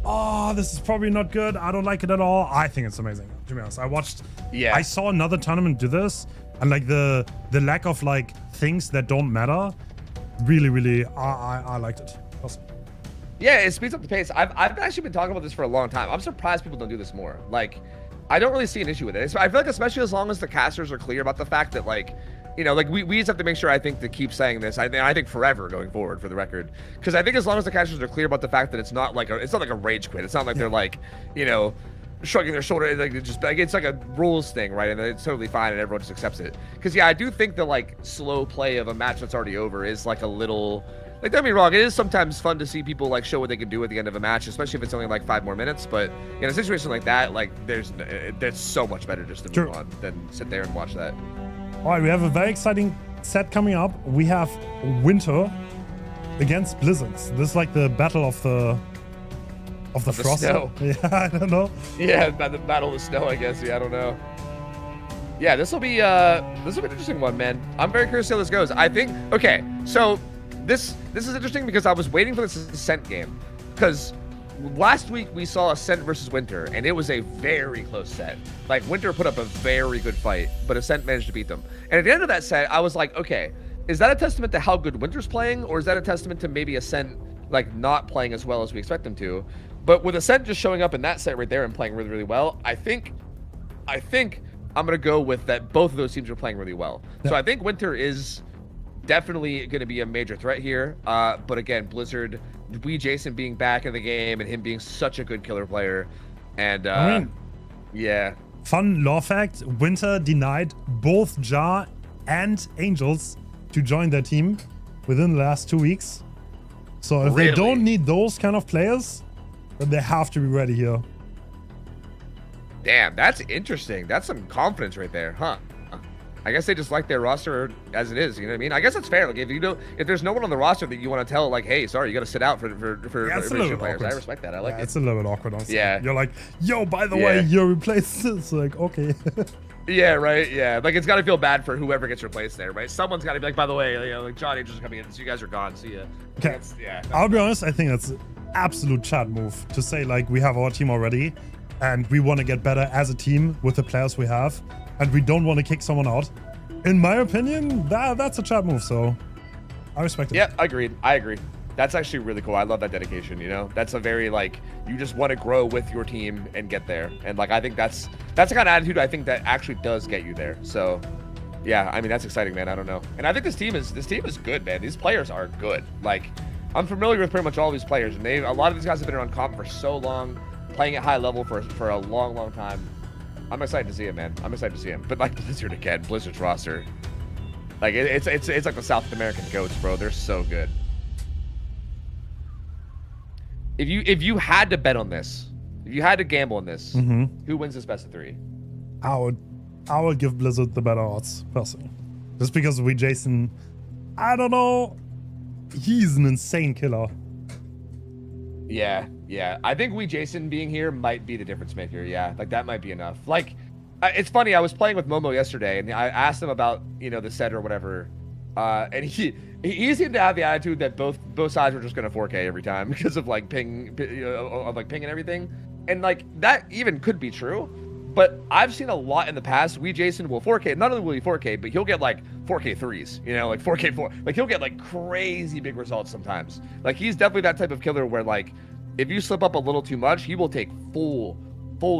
oh, this is probably not good. I don't like it at all. I think it's amazing, to be honest. I saw another tournament do this, and like the lack of like things that don't matter, really, I liked it. Awesome. Yeah, it speeds up the pace. I've actually been talking about this for a long time. I'm surprised people don't do this more. Like, I don't really see an issue with it. I feel like especially as long as the casters are clear about the fact that, like, you know, like we just have to make sure, I think, to keep saying this. I think forever going forward, for the record, because I think as long as the casters are clear about the fact that it's not like a rage quit. It's not like they're like, you know, shrugging their shoulder, like just like it's like a rules thing, right? And it's totally fine, and everyone just accepts it. Because yeah, I do think the like slow play of a match that's already over is like a little. Like, don't get me wrong, it is sometimes fun to see people like show what they can do at the end of a match, especially if it's only like 5 more minutes. But in a situation like that, like there's so much better just to move on than sit there and watch that. All right, we have a very exciting set coming up. We have Winter against Blizzards. This is like the battle of the frost. Snow. Yeah, I don't know. Yeah, the battle of the snow, I guess. Yeah, I don't know. Yeah, this will be an interesting one, man. I'm very curious how this goes. I think so. This is interesting because I was waiting for this Ascent game, because last week we saw Ascent versus Winter, and it was a very close set. Like, Winter put up a very good fight, but Ascent managed to beat them. And at the end of that set, I was like, okay, is that a testament to how good Winter's playing, or is that a testament to maybe Ascent like not playing as well as we expect them to? But with Ascent just showing up in that set right there and playing really, really well, I think I'm gonna go with that. Both of those teams are playing really well. Yeah. So I think Winter is definitely going to be a major threat here. But again, Blizzard, Jason being back in the game and him being such a good killer player. And I mean, yeah. Fun lore fact, Winter denied both Jar and Angels to join their team within the last 2 weeks. So if they don't need those kind of players, then they have to be ready here. Damn, that's interesting. That's some confidence right there, huh? I guess they just like their roster as it is. You know what I mean? I guess that's fair. Like, if there's no one on the roster that you want to tell, like, hey, sorry, you got to sit out for it's a little bit players. Awkward. I respect that. I like it. It's a little bit awkward, honestly. Yeah. You're like, yo, by the way, you're replaced. It's like, okay. Yeah, right. Yeah, like, it's got to feel bad for whoever gets replaced there, right? Someone's got to be like, by the way, you know, like, John Angel's coming in, so you guys are gone. See ya. Okay. I'll be honest. I think that's an absolute Chad move to say, like, we have our team already, and we want to get better as a team with the players we have, and we don't want to kick someone out. In my opinion, that's a Chad move, so I respect it. Yeah, I agree. That's actually really cool. I love that dedication, you know? That's a very, like, you just want to grow with your team and get there. And, like, I think that's the kind of attitude I think that actually does get you there. So, yeah, I mean, that's exciting, man. I don't know. And I think this team is good, man. These players are good. Like, I'm familiar with pretty much all these players, and a lot of these guys have been around comp for so long, playing at high level for a long, long time. I'm excited to see him, man. I'm excited to see him. But like Blizzard again, Blizzard's roster, like it's like the South American goats, bro. They're so good. If you had to bet on this, if you had to gamble on this, who wins this best of 3? I would give Blizzard the better odds, personally. Just because Jason, I don't know, he's an insane killer. Yeah. I think Jason being here might be the difference maker. Yeah, like that might be enough. Like, it's funny. I was playing with Momo yesterday, and I asked him about, you know, the set or whatever, and he seemed to have the attitude that both sides were just gonna 4K every time because of like ping and everything, and like that even could be true. But I've seen a lot in the past. Jason will 4K. Not only will he 4K, but he'll get like 4K 3s, you know, like 4K 4. Like, he'll get like crazy big results sometimes. Like, he's definitely that type of killer where, like, if you slip up a little too much, he will take full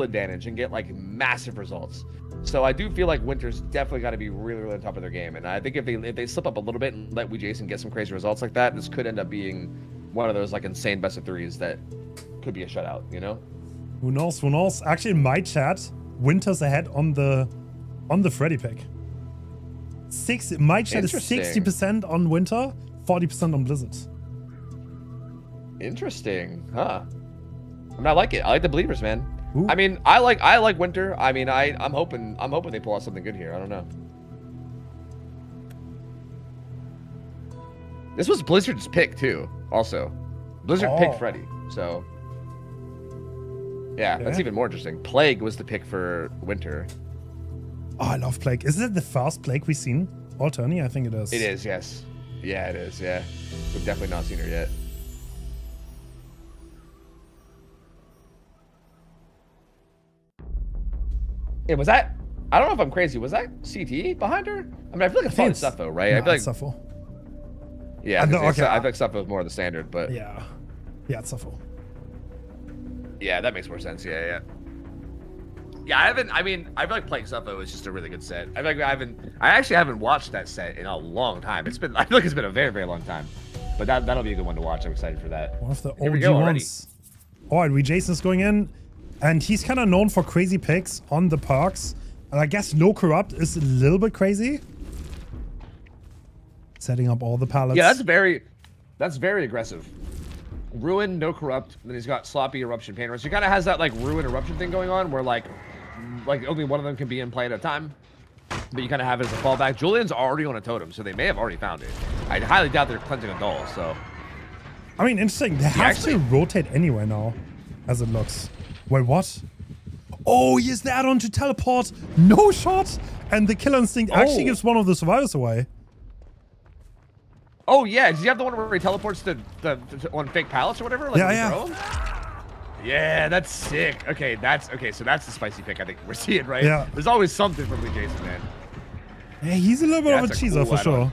advantage and get like massive results. So I do feel like Winter's definitely got to be really, really on top of their game. And I think if they slip up a little bit and let Jason get some crazy results like that, this could end up being one of those like insane best of 3s that could be a shutout, you know? Who knows? Actually, in my chat, Winter's ahead on the Freddy pick. My chat is 60% on Winter, 40% on Blizzard. Interesting, huh? I mean, I like it. I like the believers, man. Ooh. I mean, I like Winter. I mean, I'm hoping they pull out something good here. I don't know. This was Blizzard's pick too. Also, Blizzard picked Freddy. So, yeah, that's even more interesting. Plague was the pick for Winter. Oh, I love Plague. Is it the first Plague we've seen all tourney? I think it is. It is, yes. Yeah, it is. Yeah, we've definitely not seen her yet. Yeah, was that? I don't know if I'm crazy. Was that CT behind her? I mean, I feel like it's probably Suffo, right? No, I feel like it's Suffo. yeah. Okay. I feel like Suffo is more the standard, but Yeah, it's Suffo. yeah, that makes more sense. Yeah. Yeah, I haven't. I mean, I feel like playing Suffo is just a really good set. I feel like I actually haven't watched that set in a long time. It's been. I feel like it's been a very, very long time. But that'll be a good one to watch. I'm excited for that. One of the Here we OG go already. ones. All right, Jason's going in, and he's kind of known for crazy picks on the perks. And I guess no corrupt is a little bit crazy. Setting up all the pallets. Yeah, that's very aggressive. Ruin, no corrupt, and then he's got sloppy eruption pain rush. He kind of has that like ruin eruption thing going on, where like only one of them can be in play at a time. But you kind of have it as a fallback. Julian's already on a totem, so they may have already found it. I highly doubt they're cleansing a doll. So, I mean, interesting. They have to rotate anyway now, as it looks. Wait, what? Oh, he has the add-on to teleport. No shot, and the killer instinct actually gives one of the survivors away. Oh yeah, does he have the one where he teleports on fake pallets or whatever? Like Yeah. Yeah, that's sick. Okay, so that's the spicy pick I think we're seeing, right? Yeah. There's always something from Lee Jason, man. Yeah, he's a little bit of a That's a cheeser cool for sure.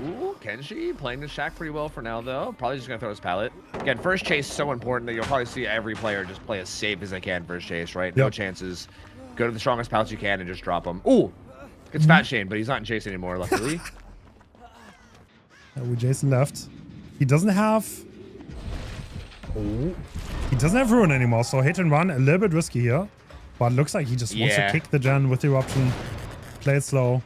Ooh, Kenshi playing the shack pretty well for now, though. Probably just gonna throw his pallet. Again, first chase so important that you'll probably see every player just play as safe as they can first chase, right? No chances. Go to the strongest pallets you can and just drop them. Ooh, it's Fat Shane, but he's not in chase anymore, luckily. Jason left. He doesn't have. Oh, he doesn't have ruin anymore, so hit and run a little bit risky here. But it looks like he just wants to kick the gen with the eruption. Play it slow.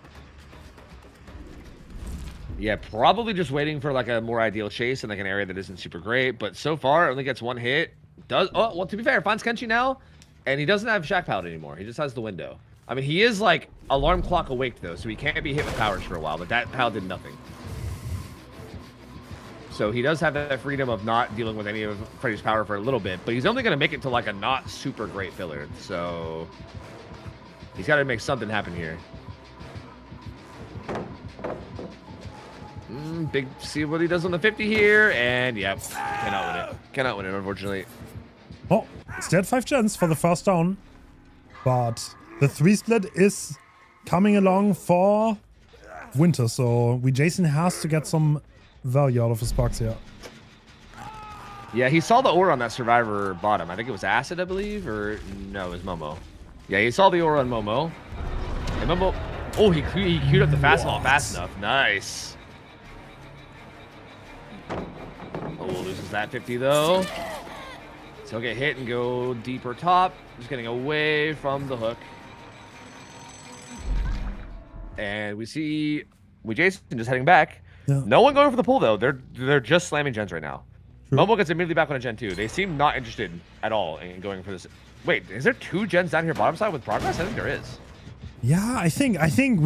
Yeah, probably just waiting for like a more ideal chase in like an area that isn't super great. But so far, only gets one hit. Well, to be fair, finds Kenshi now, and he doesn't have Shack Pallet anymore. He just has the window. I mean, he is like alarm clock awake though, so he can't be hit with powers for a while. But that Pallet did nothing. So he does have that freedom of not dealing with any of Freddy's power for a little bit, but he's only going to make it to like a not super great filler. So he's got to make something happen here. Big, see what he does on the 50 here, and yep, cannot win it. Cannot win it, unfortunately. Oh, still had 5 gens for the first down, but the 3 split is coming along for Winter, so Jason has to get some value out of his box here. Yeah, he saw the aura on that survivor bottom. I think it was Acid, I believe, or no, it was Momo. Yeah, he saw the aura on Momo. And Momo, oh, he queued up the fastball fast enough. Nice. Oh, loses that 50 though. So he'll get hit and go deeper top. Just getting away from the hook. And we see Jason just heading back. Yeah. No one going for the pull though. They're just slamming gens right now. True. Momo gets immediately back on a gen 2. They seem not interested at all in going for this. Wait, is there 2 gens down here bottom side with progress? I think there is. Yeah, I think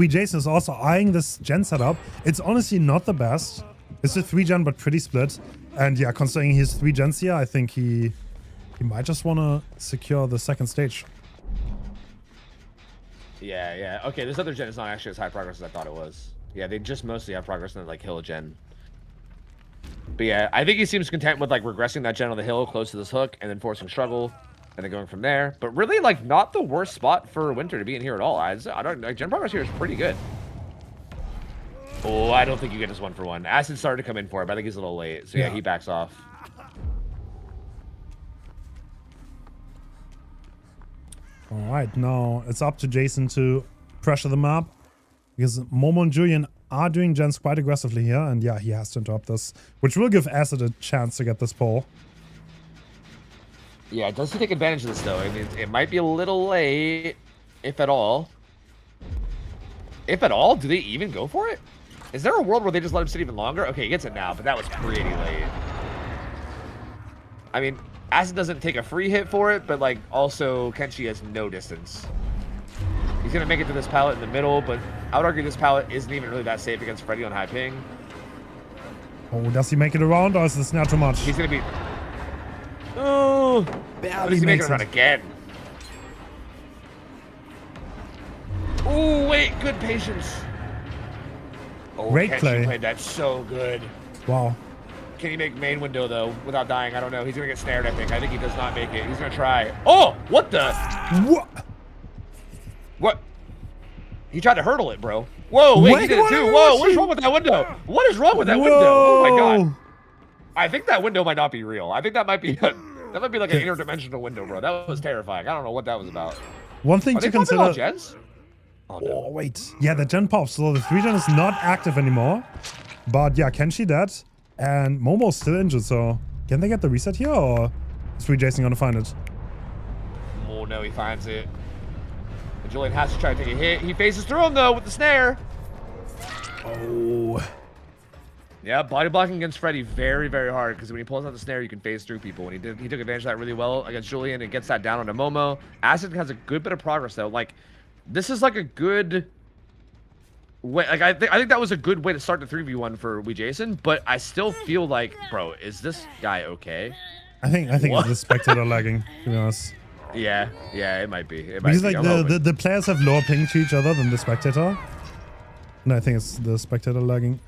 Jason is also eyeing this gen setup. It's honestly not the best. It's a 3 gen but pretty split. And yeah, considering his 3 gens here, I think he might just want to secure the second stage. Yeah. Okay, this other gen is not actually as high progress as I thought it was. Yeah, they just mostly have progress in like hill gen. But yeah, I think he seems content with like regressing that gen on the hill close to this hook and then forcing struggle and then going from there. But really like not the worst spot for Winter to be in here at all. I don't like gen progress here is pretty good. Oh, I don't think you get this 1-for-1. Acid started to come in for it, but I think he's a little late. So yeah, he backs off. All right, now it's up to Jason to pressure the map because Momo and Julian are doing gens quite aggressively here, and yeah, he has to interrupt this, which will give Acid a chance to get this pull. Yeah, it does take advantage of this though. I mean, it might be a little late, if at all. If at all, do they even go for it? Is there a world where they just let him sit even longer? Okay, he gets it now, but that was pretty late. I mean, Acid doesn't take a free hit for it, but like also Kenshi has no distance. He's gonna make it to this pallet in the middle, but I would argue this pallet isn't even really that safe against Freddy on high ping. Oh, does he make it around or is this not too much? He's gonna be. Oh, barely he's making makes it around again. Oh wait, good patience. Oh, Great Kenshi play. played that so good. Wow. Can he make main window though without dying? I don't know. He's gonna get snared. I think he does not make it. He's gonna try. Oh, what the? What? What? He tried to hurdle it, bro. Whoa, wait, he did it too. Whoa, what is wrong with that window? What is wrong with that window? Oh my god. I think that window might not be real. I think that might be like an interdimensional window, bro. That was terrifying. I don't know what that was about. One thing to consider. Gens? Oh, no. Oh, wait. Yeah, the gen pops. So the 3-gen is not active anymore. But yeah, Kenshi dead. And Momo's still injured, so can they get the reset here, or is Jason gonna find it? Oh no, he finds it. And Julian has to try to take a hit. He faces through him though with the snare. Oh. Yeah, body blocking against Freddy very, very hard because when he pulls out the snare, you can phase through people. And he took advantage of that really well against Julian and gets that down onto Momo. Ascent has a good bit of progress though. Like, this is like a good way. Like, I think that was a good way to start the 3v1 for Jason. But I still feel like, bro, is this guy okay? I think it's the spectator lagging, to be honest. Yeah, it might be. Because like the players have lower ping to each other than the spectator. No, I think it's the spectator lagging.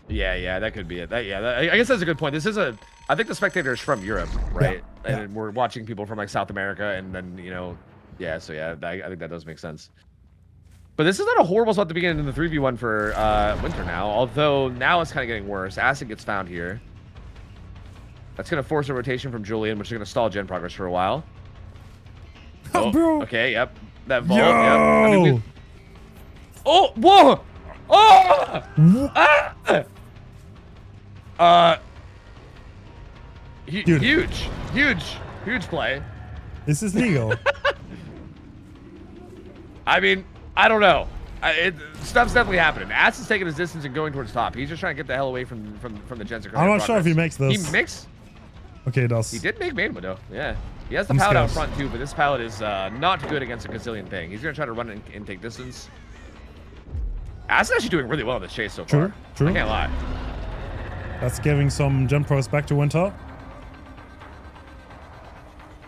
Yeah, that could be it. I guess that's a good point. I think the spectator is from Europe, right? Yeah. And we're watching people from like South America, and then I think that does make sense. But this is not a horrible spot to begin in the 3v1 for Winter now. Although now it's kind of getting worse. Ascent gets found here. That's gonna force a rotation from Julian, which is gonna stall gen progress for a while. Oh, bro. Okay, yep. That vault. Yep. Yo! I mean, oh, whoa! Oh! Dude. Huge play. This is legal. I mean, I don't know. Stuff's definitely happening. Ass is taking his distance and going towards top. He's just trying to get the hell away from the gens. I'm not sure if he makes this. He makes. Okay, he does. He did make main window. Yeah. He has the pallet out front too, but this pallet is not good against a gazillion thing. He's gonna try to run and take distance. Ass is actually doing really well in this chase so far. True. I can't lie. That's giving some gen pros back to Winter.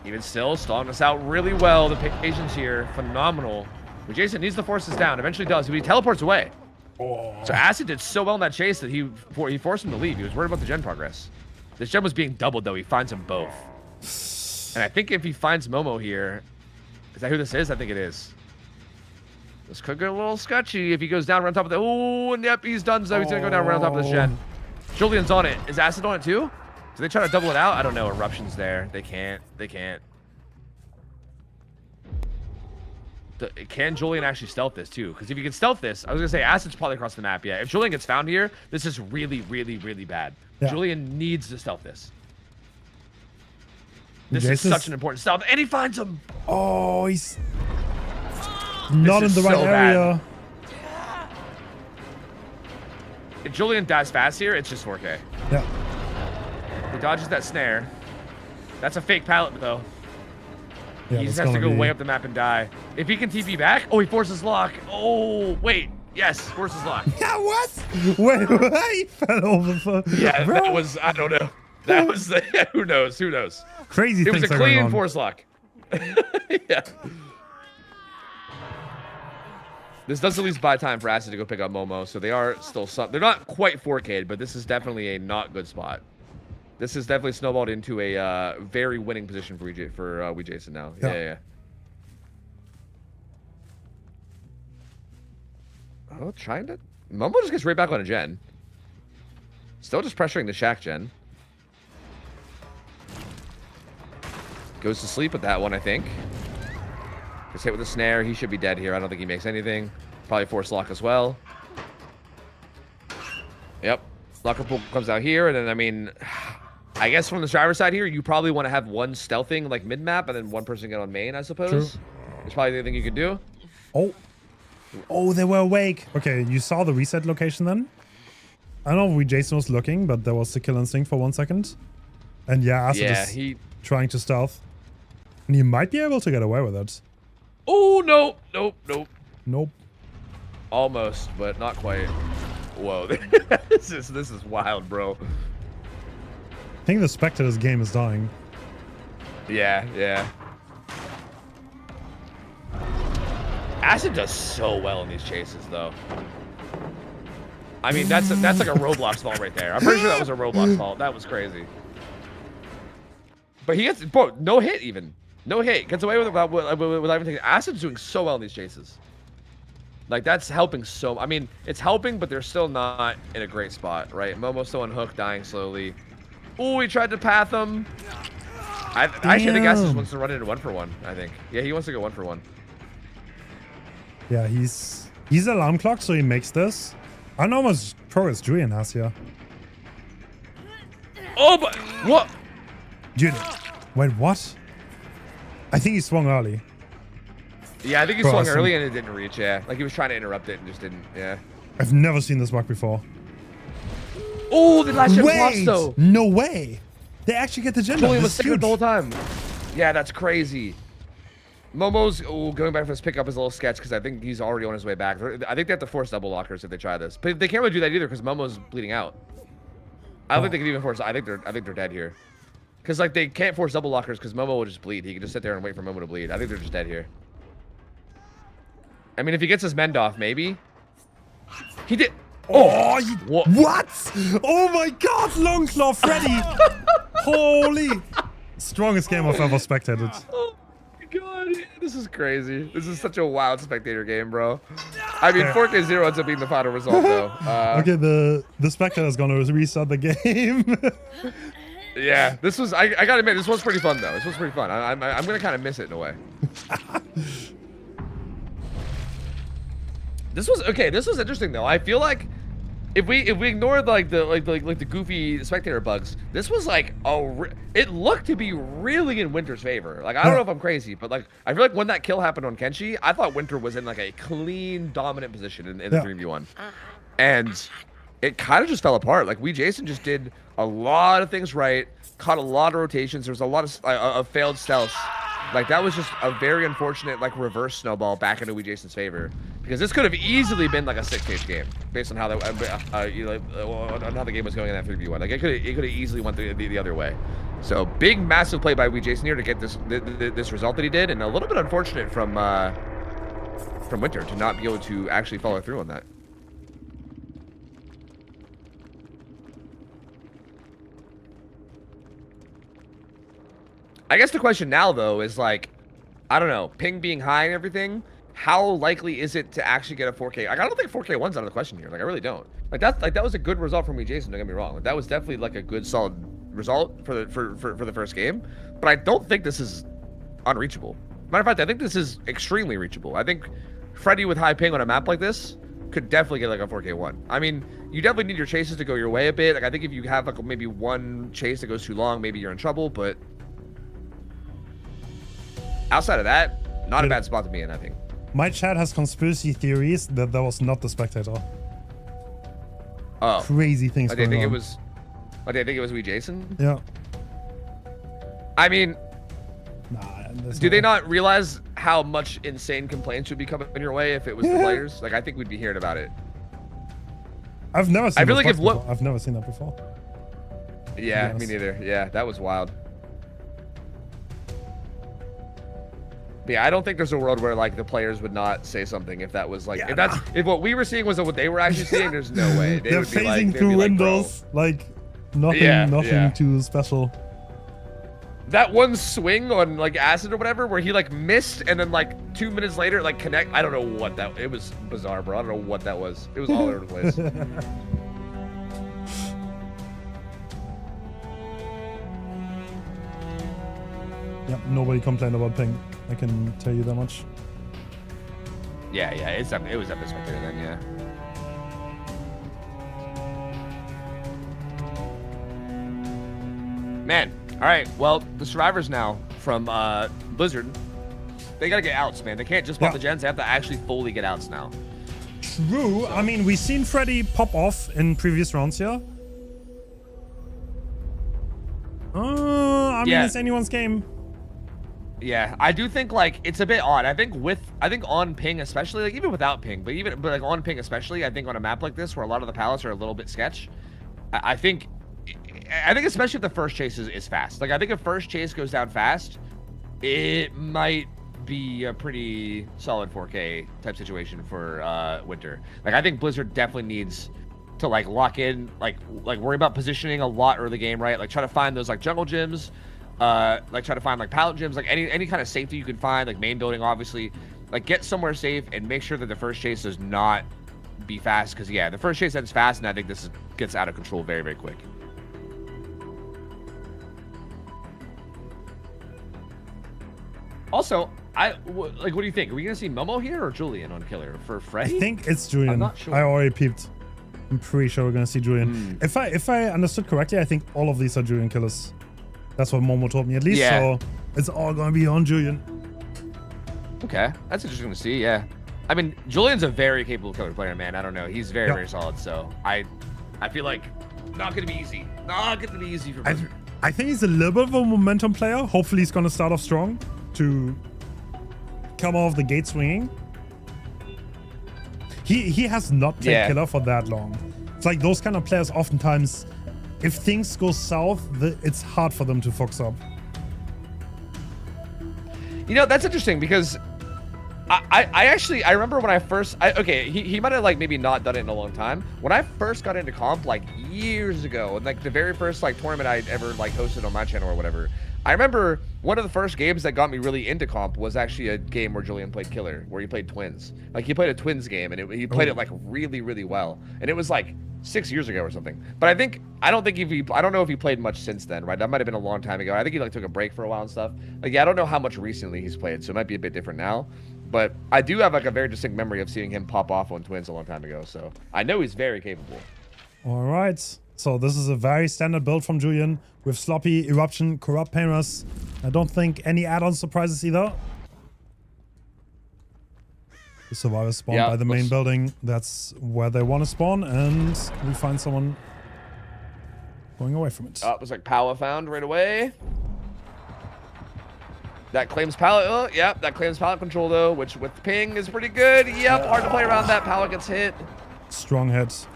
Even still, stalling us out really well. The patience here, phenomenal. But Jason needs to force this down. Eventually does. But he teleports away. Oh. So Acid did so well in that chase that he forced him to leave. He was worried about the gen progress. This gen was being doubled, though. He finds them both. And I think if he finds Momo here... Is that who this is? I think it is. This could get a little sketchy if he goes down around top of the... Oh, and yep, he's done. So he's going to go down around top of this gen. Julian's on it. Is Acid on it, too? Do they try to double it out? I don't know. Eruption's there. They can't. Can Julian actually stealth this too? Because if you can stealth this, I was gonna say Acid's probably across the map. Yeah, if Julian gets found here, this is really bad. Yeah. Julian needs to stealth this. This is such an important stealth, and he finds him. Oh, he's not in the right area. If Julian dies fast here, it's just 4K. Yeah. He dodges that snare. That's a fake pallet though. Yeah, he just has to go way up the map and die. If he can TP back, oh, he forces lock. Oh, wait. Yes, forces lock. Yeah, what? Wait, he fell over. Yeah, bro. That was, I don't know. That was, who knows? Crazy things. It was a clean force lock. Yeah. This does at least buy time for Acid to go pick up Momo, so they are still they're not quite 4K'd, but this is definitely a not good spot. This is definitely snowballed into a very winning position for Jason now. Yeah. Oh, trying to... Momo just gets right back on a gen. Still just pressuring the Shack gen. Goes to sleep with that one, I think. Gets hit with a snare. He should be dead here. I don't think he makes anything. Probably force lock as well. Yep. Locker pool comes out here, and then, I mean... I guess from the driver's side here, you probably want to have one stealthing like mid-map and then one person get on main, I suppose. True. It's probably the thing you could do. Oh, they were awake. Okay, you saw the reset location then? I don't know if Jason was looking, but there was the kill instinct for 1 second. And yeah, Acid is trying to stealth. And he might be able to get away with it. Oh, no. Nope. Almost, but not quite. Whoa, this is wild, bro. I think the Spectator's game is dying. Yeah. Acid does so well in these chases, though. I mean, that's like a Roblox fault right there. I'm pretty sure that was a Roblox fault. That was crazy. But he gets, bro, no hit even. No hit. Gets away with it without even taking. Ascent's doing so well in these chases. Like, that's helping so... I mean, it's helping, but they're still not in a great spot, right? Momo's still unhooked, dying slowly. Ooh, he tried to path him. Actually, I think Ascent wants to run into 1-for-1, I think. Yeah, he wants to go 1-for-1. Yeah, he's alarm clock, so he makes this. I don't know how much progress Julian has here. Oh, but... What? Dude, wait, what? I think he swung early. Yeah, I think he swung early and it didn't reach, yeah. Like, he was trying to interrupt it and just didn't, yeah. I've never seen this bug before. Oh, the last shot blocks, though. No way. They actually get the gem. Julian was sticking the whole time. Yeah, that's crazy. Momo's going back for his pickup is a little sketch because I think he's already on his way back. I think they have to force double lockers if they try this. But they can't really do that either because Momo's bleeding out. I don't think they can even force. I think they're dead here. Because, like, they can't force double lockers because Momo will just bleed. He can just sit there and wait for Momo to bleed. I think they're just dead here. I mean, if he gets his mend off, maybe. He did. Oh, what? Oh my God, Long Claw Freddy! Holy! Strongest game I've ever spectated. Oh my God, this is crazy. This is such a wild spectator game, bro. I mean, 4K0 ends up being the final result, though. Okay, the spectator's gonna reset the game. Yeah, this was. I gotta admit, this was pretty fun, though. This was pretty fun. I'm gonna kind of miss it in a way. This was okay. This was interesting though. I feel like if we ignored like the goofy spectator bugs, this was like it looked to be really in Winter's favor. Like I don't know if I'm crazy, but like I feel like when that kill happened on Kenshi, I thought Winter was in like a clean dominant position in the 3v1, and it kind of just fell apart. Like Jason just did a lot of things right, caught a lot of rotations. There was a lot of failed stealths. Like that was just a very unfortunate like reverse snowball back into Jason's favor. Because this could have easily been like a 6-stage game, based on how on how the game was going in that 3v1. Like it could have easily went the other way. So big, massive play by Jason here to get this result that he did, and a little bit unfortunate from Winter to not be able to actually follow through on that. I guess the question now though is like, I don't know, ping being high and everything. How likely is it to actually get a 4K? Like, I don't think 4K1's out of the question here. Like, I really don't. Like, that was a good result from Jason. Don't get me wrong. Like, that was definitely like a good, solid result for the first game. But I don't think this is unreachable. Matter of fact, I think this is extremely reachable. I think Freddy with high ping on a map like this could definitely get like a 4K1. I mean, you definitely need your chases to go your way a bit. Like, I think if you have like maybe one chase that goes too long, maybe you're in trouble. But outside of that, not a bad spot to be in, I think. My chat has conspiracy theories that was not the spectator. Oh, crazy things. I think it was. I think it was Jason. Yeah. I mean, nah, do they not realize how much insane complaints would be coming your way if it was the players? Like, I think we'd be hearing about it. I've never seen. I feel like if what I've never seen that before. Yeah, me neither. Yeah, that was wild. But yeah, I don't think there's a world where like the players would not say something if that was like if what we were seeing was what they were actually seeing. There's no way they're phasing through windows like nothing too special. That one swing on like Acid or whatever where he like missed and then like 2 minutes later like connect. I don't know what that. It was bizarre, bro. I don't know what that was. It was all over the place. Yep, nobody complained about ping. I can tell you that much. Yeah, it was definitely spectator then, yeah. Man, all right. Well, the survivors now from Blizzard, they gotta get outs, man. They can't just pop the gens. They have to actually fully get outs now. True. I mean, we've seen Freddy pop off in previous rounds here. I mean, it's anyone's game. Yeah, I do think like it's a bit odd. I think on ping especially, like even without ping, but like on ping especially, I think on a map like this where a lot of the pallets are a little bit sketch, I think especially if the first chase is fast. Like I think if first chase goes down fast, it might be a pretty solid 4K type situation for Winter. Like I think Blizzard definitely needs to like lock in, like worry about positioning a lot early game, right? Like try to find those like jungle gyms, like try to find like pallet gyms, like any kind of safety you can find, like main building, obviously. Like get somewhere safe and make sure that the first chase does not be fast, because yeah, the first chase ends fast, and I think this gets out of control very, very quick. Also, what do you think? Are we gonna see Momo here or Julian on killer for Freddy? I think it's Julian. I'm not sure. I already peeped. I'm pretty sure we're gonna see Julian. If I understood correctly, I think all of these are Julian killers. That's what Momo told me at least. Yeah. So it's all gonna be on Julian. Okay, that's interesting to see. Yeah, I mean, Julian's a very capable killer player, man. I don't know, he's very, very solid. So I feel like not gonna be easy. Not gonna be easy for Blizzard. I think he's a little bit of a momentum player. Hopefully, he's gonna start off strong to come off the gate swinging. He has not played killer for that long. It's like those kind of players oftentimes, if things go south, it's hard for them to focus up. You know, that's interesting because I remember when I first, he might have like maybe not done it in a long time. When I first got into comp like years ago, and like the very first like tournament I'd ever like hosted on my channel or whatever, I remember one of the first games that got me really into comp was actually a game where Julian played killer, where he played twins. Like he played a twins game, and he played it like really, really well. And it was like 6 years ago or something. But I don't know if he played much since then, right? That might have been a long time ago. I think he like took a break for a while and stuff. Like, yeah, I don't know how much recently he's played, so it might be a bit different now. But I do have like a very distinct memory of seeing him pop off on twins a long time ago. So I know he's very capable. All right. So this is a very standard build from Julian with Sloppy, Eruption, Corrupt Painless. I don't think any add-on surprises either. The survivors spawn by the main building. That's where they want to spawn, and we find someone going away from it. It was like power found right away. That claims pallet. Oh, yep, that claims pallet control though, which with ping is pretty good. Yep, hard to play around that. Pallet gets hit. Strong hit.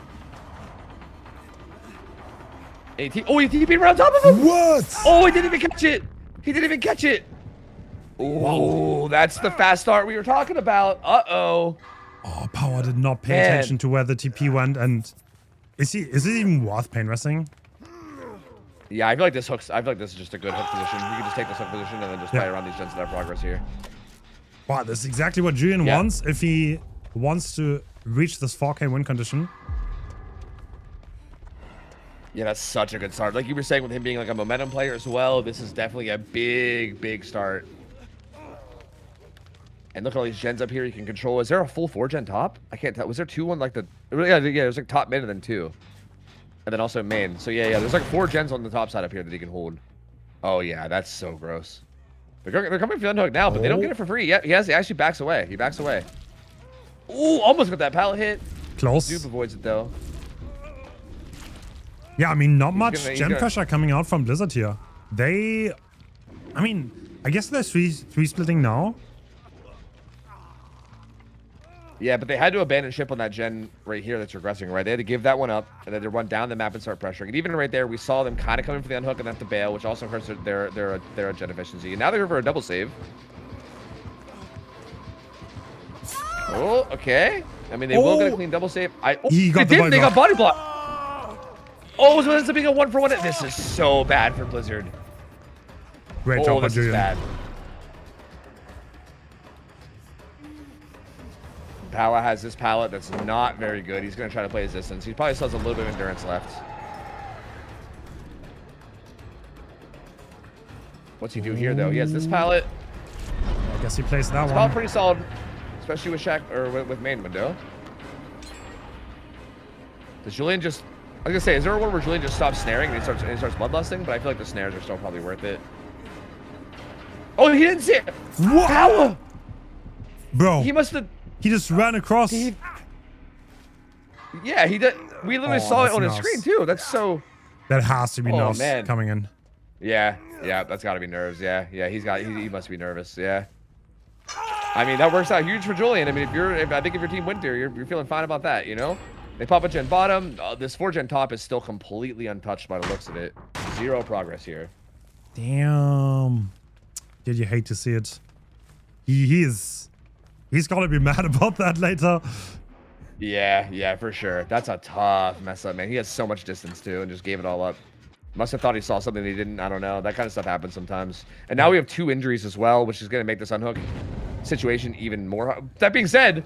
He TP'd right on top of him. What? Oh, he didn't even catch it. He didn't even catch it. Oh, that's the fast start we were talking about. Uh-oh. Oh, Power did not pay attention to where the TP went, and is it even worth pain wrestling? Yeah, I feel like this is just a good hook position. You can just take this hook position and then just play around these gens that have progress here. Wow, that's exactly what Julian wants if he wants to reach this 4K win condition. Yeah, that's such a good start. Like you were saying with him being like a momentum player as well, this is definitely a big, big start. And look at all these gens up here you can control. Is there a full 4-gen top? I can't tell. Was there 2 on like the... Yeah, there's like top, mid, and then 2. And then also main. So yeah, there's like 4 gens on the top side up here that he can hold. Oh yeah, that's so gross. They're coming for the unhook now, but they don't get it for free. Yeah, he actually backs away. He backs away. Ooh, almost got that pallet hit. Close. Dupe avoids it though. Yeah, I mean, not much gen pressure coming out from Blizzard here. I mean, I guess they're three splitting now. Yeah, but they had to abandon ship on that gen right here that's regressing, right? They had to give that one up, and then to run down the map and start pressuring. And even right there, we saw them kind of coming for the unhook and then to bail, which also hurts their gen efficiency. And now they're for a double save. Oh, okay. I mean, they will get a clean double save. They got body block. Oh, so it ends up being a 1-for-1. This is so bad for Blizzard. Great job, this is bad. Pala has this pallet that's not very good. He's going to try to play his distance. He probably still has a little bit of endurance left. What's he do here, though? He has this pallet. I guess he plays that one. Pallet pretty solid, especially with Shaq or with main window. Does Julian just... I was going to say, is there one where Julian just stops snaring and he starts bloodlusting? But I feel like the snares are still probably worth it. Oh, he didn't see it! What? Pala! Bro. He must have... He just ran across. Yeah, he did. We literally saw it on his screen too. That's so. That has to be nerves coming in. Yeah, that's got to be nerves. Yeah, he must be nervous. Yeah. I mean, that works out huge for Julian. I mean, I think if your team went there, you're feeling fine about that. You know, they pop a gen bottom. This 4-gen top is still completely untouched by the looks of it. 0 progress here. Damn. Did you hate to see it? He's gonna be mad about that later. Yeah, for sure. That's a tough mess up, man. He has so much distance too, and just gave it all up. Must have thought he saw something he didn't. I don't know. That kind of stuff happens sometimes. And now we have 2 injuries as well, which is going to make this unhook situation even more. That being said,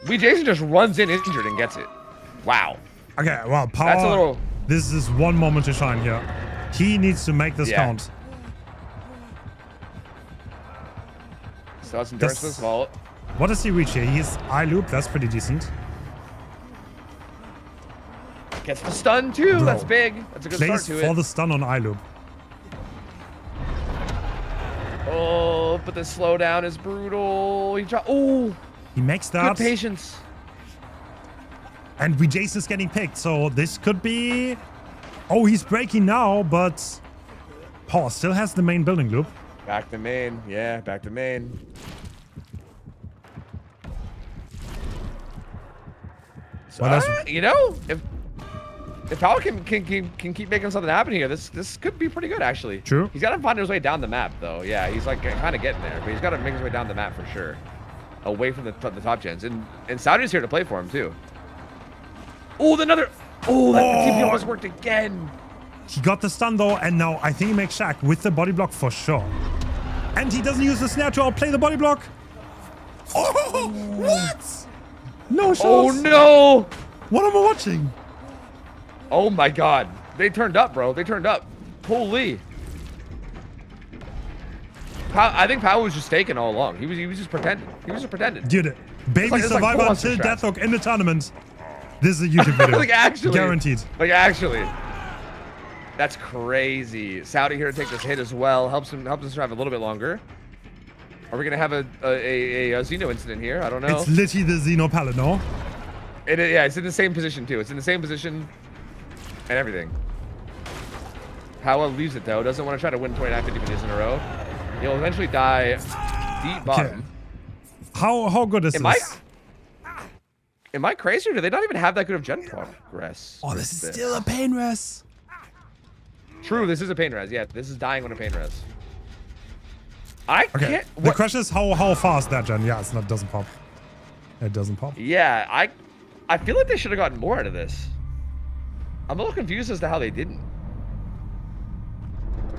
Jason just runs in injured and gets it. Wow. Okay, well, Power. That's a little. This is one moment to shine here. He needs to make this count. So that's endurance for this vault. What does he reach here? He's eye loop. That's pretty decent. Gets the stun too. Bro. That's big. That's a good start to it. For the stun on eye loop. Oh, but the slowdown is brutal. He makes that. Good patience. And Jason is getting picked, so this could be. Oh, he's breaking now, but Power still has the main building loop. Back to main. Yeah, back to main. So, you know, if Power can keep making something happen here, this could be pretty good actually. True. He's got to find his way down the map though. Yeah, he's like kind of getting there, but he's got to make his way down the map for sure, away from the top gens. And Saudi's here to play for him too. Oh, that TP almost worked again. He got the stun though, and now I think he makes Shaq with the body block for sure. And he doesn't use the snare to outplay the body block. Oh, what? No shots. Oh no! What am I watching? Oh my god. They turned up, bro. They turned up. Holy. I think Powell was just faking all along. He was just pretending. He was just pretending. Dude, baby survivor until Deathhook in the tournament. This is a YouTube video. Like actually. Guaranteed. Like actually. That's crazy. Saudi here to take this hit as well. Helps him survive a little bit longer. Are we gonna have a Xeno incident here? I don't know. It's literally the Xeno pallet, no? Yeah, it's in the same position too. It's in the same position and everything. Powell leaves it though. Doesn't want to try to win 29 50 videos in a row. He'll eventually die deep bottom. Okay. How good is this? Am I crazy or do they not even have that good of gen progress? Oh, this is still a pain res. True, this is a pain res. Yeah, this is dying on a pain res. I can't. The question is how fast that gen. Yeah, it doesn't pop. It doesn't pop. Yeah, I feel like they should have gotten more out of this. I'm a little confused as to how they didn't.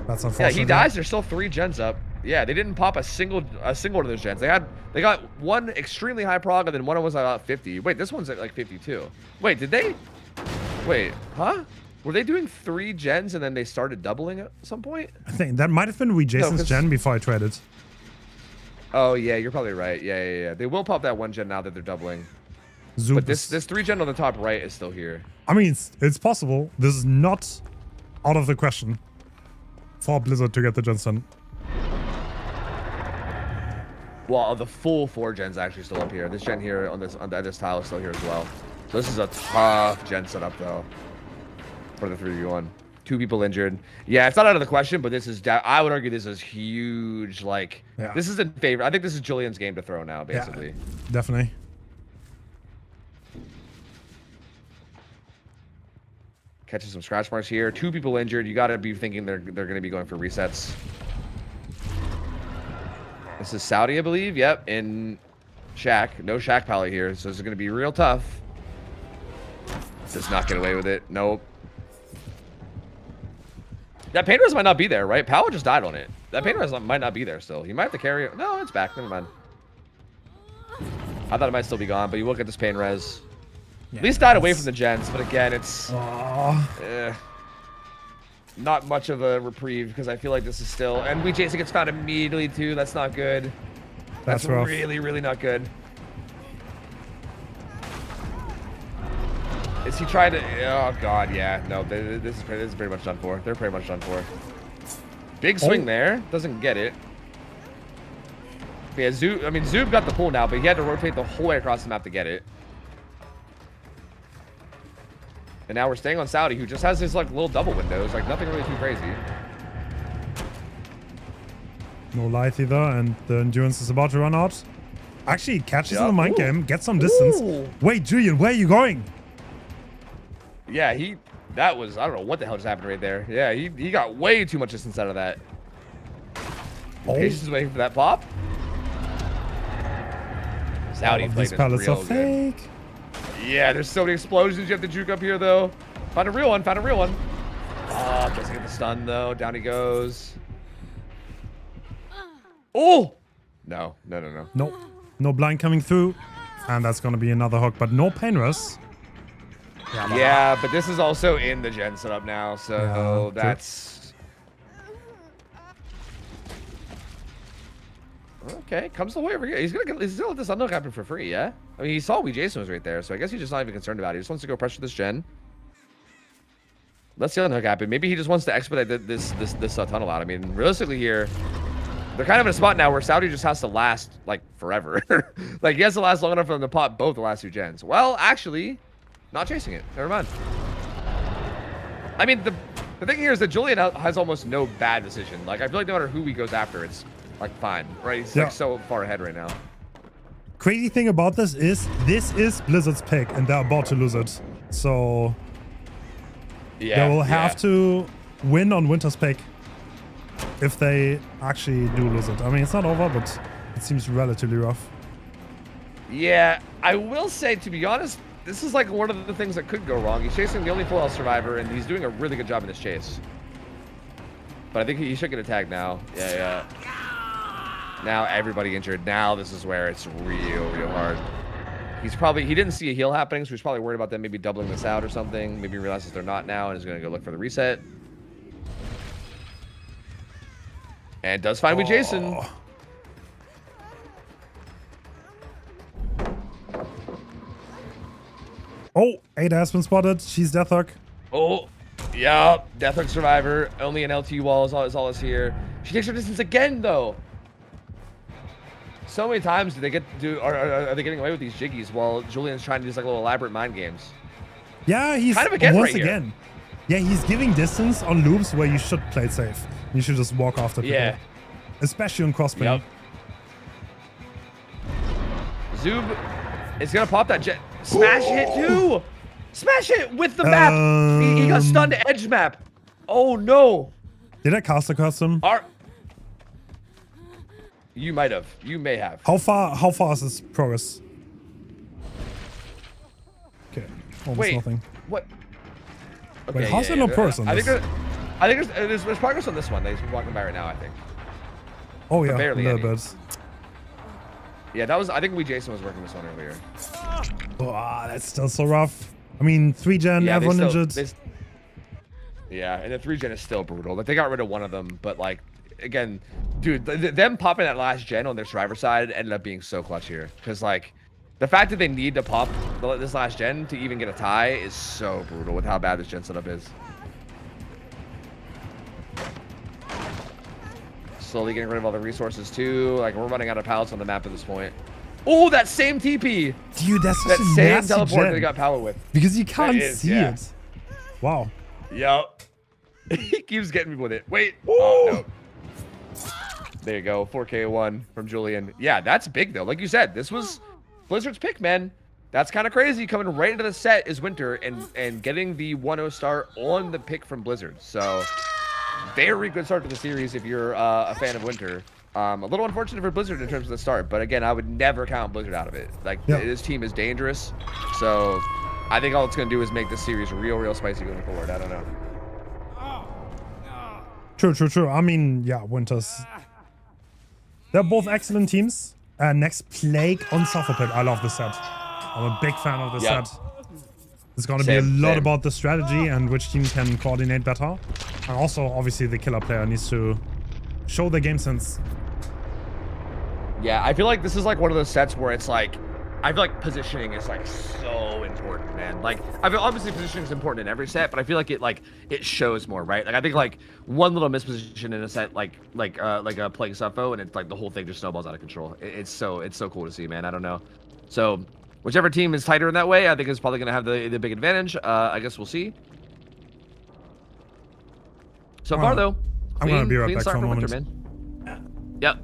That's unfortunate. Yeah, he dies. There's still 3 gens up. Yeah, they didn't pop a single of those gens. They got one extremely high prog, and then one was about 50. Wait, this one's at like 52. Wait, did they? Wait, huh? Were they doing 3 gens and then they started doubling at some point? I think that might have been Jason's gen before I traded. Oh yeah, you're probably right. Yeah. They will pop that 1 gen now that they're doubling. Zoop but this 3 gen on the top right is still here. I mean, it's possible. This is not out of the question for Blizzard to get the gens done. Well, the full 4 gens actually still up here. This gen here on this tile is still here as well. So this is a tough gen setup though for the 3v1. 2 people injured. Yeah, it's not out of the question, but this is. I would argue this is huge. Like this is in favor. I think this is Julian's game to throw now, basically. Yeah, definitely. Catching some scratch marks here. 2 people injured. You got to be thinking they're going to be going for resets. This is Saudi, I believe. Yep, in Shaq. No Shaq Pally here, so this is going to be real tough. Does not get away with it. Nope. That pain res might not be there, right? Powell just died on it. That pain res might not be there still. He might have to carry it. No, it's back. Never mind. I thought it might still be gone, but you look at this pain res. Yeah, at least died away from the gens, but again, it's not much of a reprieve because I feel like this is still. And Jason gets found immediately too. That's not good. That's rough. Really, really not good. Is he trying to? Oh god, yeah. No, this is pretty much done for. They're pretty much done for. Big swing there. Doesn't get it. But yeah, Zoob got the pull now, but he had to rotate the whole way across the map to get it. And now we're staying on Saudi, who just has his like little double windows, like nothing really too crazy. No light either, and the endurance is about to run out. Actually, catches in the mind game, gets some distance. Ooh. Wait, Julian, where are you going? Yeah, that was, I don't know what the hell just happened right there. Yeah, he got way too much distance out of that. Patience is waiting for that pop. Saudi played these pallets real are fake. Yeah, there's so many explosions you have to juke up here, though. Found a real one. Found a real one. Oh, doesn't get the stun, though. Down he goes. Oh! No. Nope. No blind coming through. And that's going to be another hook, but no pain rush. Yeah, but this is also in the gen setup now, so Yeah, that's... Okay, comes the way over here. He's gonna let this unhook happen for free, yeah? I mean, he saw Jason was right there, so I guess he's just not even concerned about it. He just wants to go pressure this gen. Let's see the unhook happen. Maybe he just wants to expedite this tunnel out. I mean, realistically here, they're kind of in a spot now where Saudi just has to last, like, forever. Like, he has to last long enough for them to pop both the last 2 gens. Well, actually, not chasing it. Never mind. I mean, the thing here is that Julian has almost no bad decision. Like, I feel like no matter who he goes after, it's, like, fine. Right? He's, like, so far ahead right now. Crazy thing about this is Blizzard's pick, and they're about to lose it. So Yeah, they will have to win on Winter's pick if they actually do lose it. I mean, it's not over, but it seems relatively rough. Yeah, I will say, to be honest, this is like one of the things that could go wrong. He's chasing the only full health survivor, and he's doing a really good job in this chase. But I think he should get a tag now. Yeah. Now everybody injured. Now this is where it's real hard. He didn't see a heal happening, so he's probably worried about them maybe doubling this out or something. Maybe he realizes they're not now and is going to go look for the reset. And does find with Jason. Oh, Ada has been spotted. She's Death Hook. Oh, yeah. Death Hook survivor. Only an LT wall is all is here. She takes her distance again, though. So many times do they are they getting away with these jiggies while Julian's trying to do like little elaborate mind games? Yeah, he's kind of again once right again. Here. Yeah, he's giving distance on loops where you should play it safe. You should just walk after people. Yeah. Especially on crossplay. Yep. Zoob is gonna pop that jet. Smash it too. Smash it with the map. He got stunned to edge map. Oh no. Did I cast a custom? You might have. You may have. How far is this progress? Okay, almost nothing. What? Okay, Wait, how's there no progress on this? I think there's progress on this one that he's walking by right now, I think. Oh yeah, barely a little bit. Yeah, that was. I think Jason was working this one earlier. Oh, that's still so rough. I mean, 3 gen, everyone injured. Yeah, and the 3 gen is still brutal. Like, they got rid of one of them, but like, again, dude, them popping that last gen on their survivor side ended up being so clutch here. Because like, the fact that they need to pop this last gen to even get a tie is so brutal with how bad this gen setup is. Slowly getting rid of all the resources too. Like, we're running out of pallets on the map at this point. Oh, that same TP. Dude, that's that such a same nasty teleport gen. that he got power with. Because you can't see it. Wow. Yep. He keeps getting me with it. Wait. Oh, no. There you go. 4K1 from Julian. Yeah, that's big, though. Like you said, this was Blizzard's pick, man. That's kind of crazy. Coming right into the set is Winter and getting the 1-0 start on the pick from Blizzard. So, very good start to the series if you're a fan of Winter. A little unfortunate for Blizzard in terms of the start, but again, I would never count Blizzard out of it. Like, this team is dangerous. So, I think all it's going to do is make this series real spicy going forward. I don't know. True. I mean, yeah, Winter's. They're both excellent teams. Next, Plague on Sufferpit. I love this set. I'm a big fan of this set. It's going to be a lot about the strategy and which team can coordinate better. And also, obviously, the killer player needs to show their game sense. Yeah, I feel like this is like one of those sets where it's like, I feel like positioning is like so important, man. Like, I feel obviously positioning is important in every set, but I feel like it shows more, right? Like, I think like one little misposition in a set like a Plague Suffo, and it's like the whole thing just snowballs out of control. It's so cool to see, man. I don't know. So whichever team is tighter in that way, I think is probably gonna have the big advantage. I guess we'll see. So far though, I'm gonna be right back for a moment. Winter, man. Yep.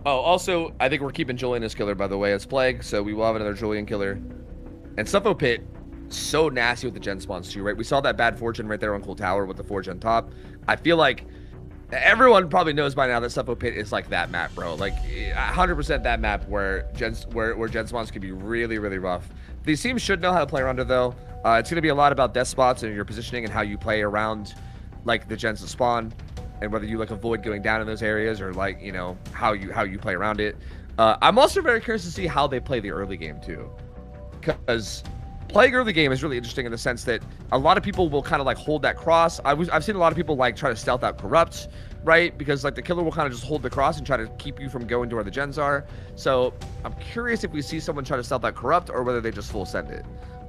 Oh, also, I think we're keeping Julian as killer, by the way, as Plague, so we will have another Julian killer. And Suffo Pit, so nasty with the gen spawns too, right? We saw that bad fortune right there on Cool Tower with the 4 gen top. I feel like Everyone probably knows by now that Suffolk Pit is like that map, bro. Like 100% that map where gen spawns can be really, really rough. These teams should know how to play around it though. It's gonna be a lot about death spots and your positioning and how you play around like the gens that spawn, and whether you like avoid going down in those areas or like how you play around it. I'm also very curious to see how they play the early game too, because playing early game is really interesting in the sense that a lot of people will kind of like hold that cross. I've seen a lot of people like try to stealth out corrupt, right? Because like the killer will kind of just hold the cross and try to keep you from going to where the gens are. So I'm curious if we see someone try to stealth out corrupt or whether they just full send it.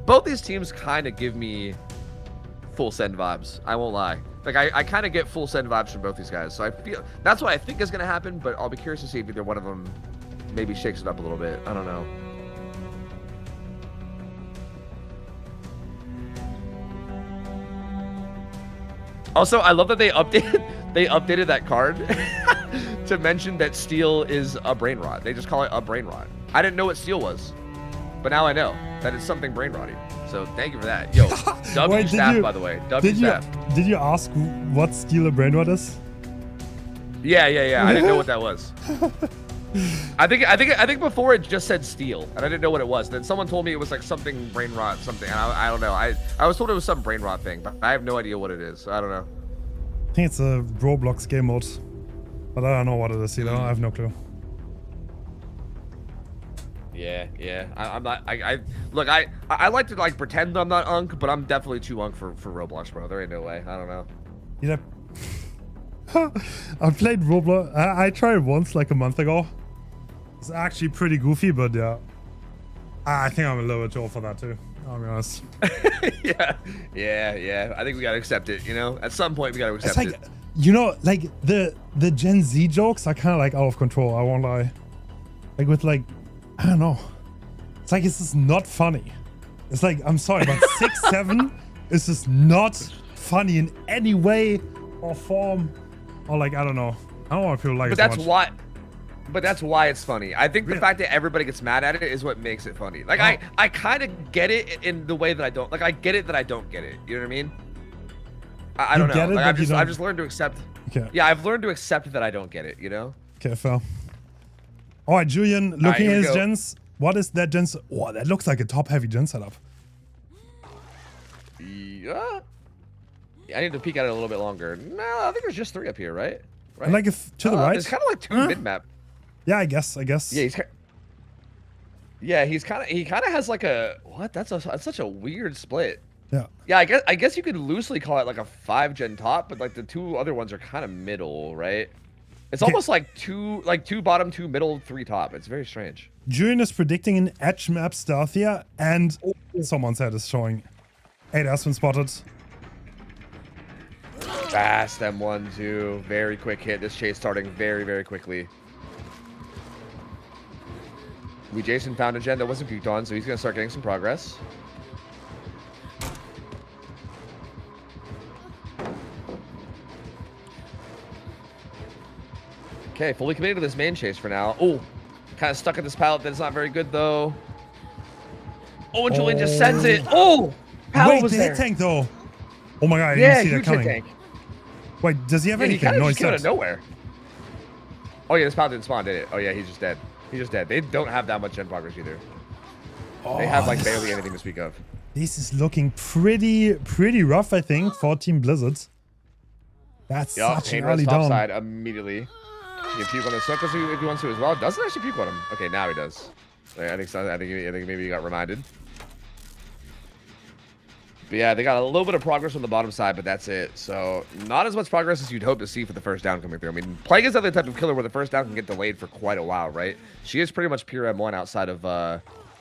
Both these teams kind of give me full send vibes. I won't lie. Like I kind of get full send vibes from both these guys. So I feel that's what I think is going to happen, but I'll be curious to see if either one of them maybe shakes it up a little bit. I don't know. Also, I love that they updated that card to mention that steel is a brain rot. They just call it a brain rot. I didn't know what steel was, but now I know that it's something brain rotty. So thank you for that. Yo, W Wait, staff, by the way. W staff. Did you ask what steel a brain rot is? Yeah. I didn't know what that was. I think before it just said steel, and I didn't know what it was. Then someone told me it was like something brain rot, something. And I don't know. I was told it was some brain rot thing, but I have no idea what it is. So I don't know. I think it's a Roblox game mode, but I don't know what it is. I have no clue. Yeah. I'm not. Look. I like to like pretend I'm not unk, but I'm definitely too unk for Roblox, bro. There ain't no way. I don't know. I played Roblox. I tried it once like a month ago. It's actually pretty goofy, but yeah. I think I'm a little bit too old for that too. I'll be honest. yeah. I think we gotta accept it. At some point we gotta accept it's like, it. Like the Gen Z jokes are kind of like out of control. I won't lie. Like with like, I don't know. It's like it's just not funny. It's like, I'm sorry, but 6-7 is just not funny in any way or form, or like I don't know. I don't want people like it. But that's why it's funny. I think the fact that everybody gets mad at it is what makes it funny. Like I kind of get it in the way that I don't. Like I get it that I don't get it. You know what I mean? I don't know. Like, I've just learned to accept. Okay. Yeah, I've learned to accept that I don't get it. Okay, fair. All right, Julian, looking at his gens. What is that gens? Oh, that looks like a top-heavy gen setup. Yeah. I need to peek at it a little bit longer. No, I think there's just 3 up here, right? And like if to the right. It's kind of like 2 mid-map. Yeah, I guess. Yeah, he kind of has like a what? That's such a weird split. Yeah. Yeah, I guess you could loosely call it like a 5-gen top, but like the 2 other ones are kind of middle, right? It's almost like 2 bottom, 2 middle, 3 top. It's very strange. Julian is predicting an edge map stealthier, and someone's head is showing. 8 has been spotted. Fast M1 too. Very quick hit. This chase starting very, very quickly. Jason found a gen that wasn't peeked on, so he's gonna start getting some progress. Okay, fully committed to this main chase for now. Oh, kind of stuck at this pallet. That's not very good though. Oh, and Julian just sends it. Oh, Wait, was the there. hit tank though. Oh my god, I Yeah, didn't see that huge coming. hit tank. Wait, does he have anything? He kind of No, just he came out does. of nowhere. Oh yeah, this pallet didn't spawn, did it? Oh yeah, he's just dead. He's just dead. They don't have that much gen progress either. They have like barely anything to speak of. This is looking pretty rough, I think, for Team Blizzard. That's such an early top down. side immediately. You can puke on the circus if he wants to as well. Doesn't actually puke on him. Okay, now he does. I think so. I think maybe he got reminded. But yeah, they got a little bit of progress on the bottom side, but that's it. So not as much progress as you'd hope to see for the first down coming through. I mean, Plague is the other type of killer where the first down can get delayed for quite a while, right? She is pretty much pure M1 outside of,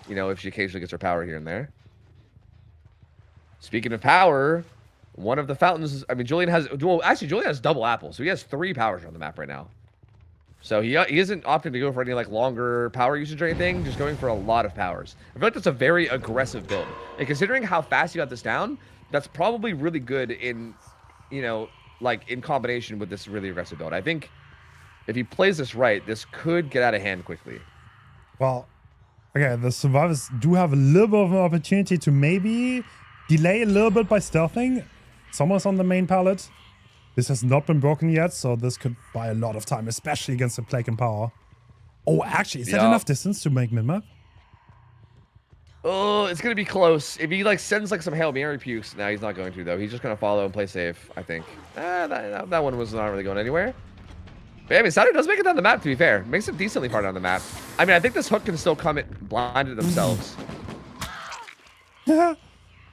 if she occasionally gets her power here and there. Speaking of power, one of the fountains, I mean, Julian has double apples, so he has 3 powers on the map right now. So he isn't opting to go for any like longer power usage or anything, just going for a lot of powers. I feel like that's a very aggressive build. And considering how fast you got this down, that's probably really good in, like in combination with this really aggressive build. I think if he plays this right, this could get out of hand quickly. Well, okay, the survivors do have a little bit of an opportunity to maybe delay a little bit by stealthing. Someone's on the main pallet. This has not been broken yet, so this could buy a lot of time, especially against the Plague and Power. Oh, actually, is that enough distance to make mid-map? Oh, it's gonna be close. If he like sends like some Hail Mary pukes, now he's not going to though. He's just gonna follow and play safe, I think. That one was not really going anywhere. But yeah, I mean, Saturday does make it down the map, to be fair. Makes it decently far down the map. I mean, I think this hook can still come it blinded themselves. Yeah,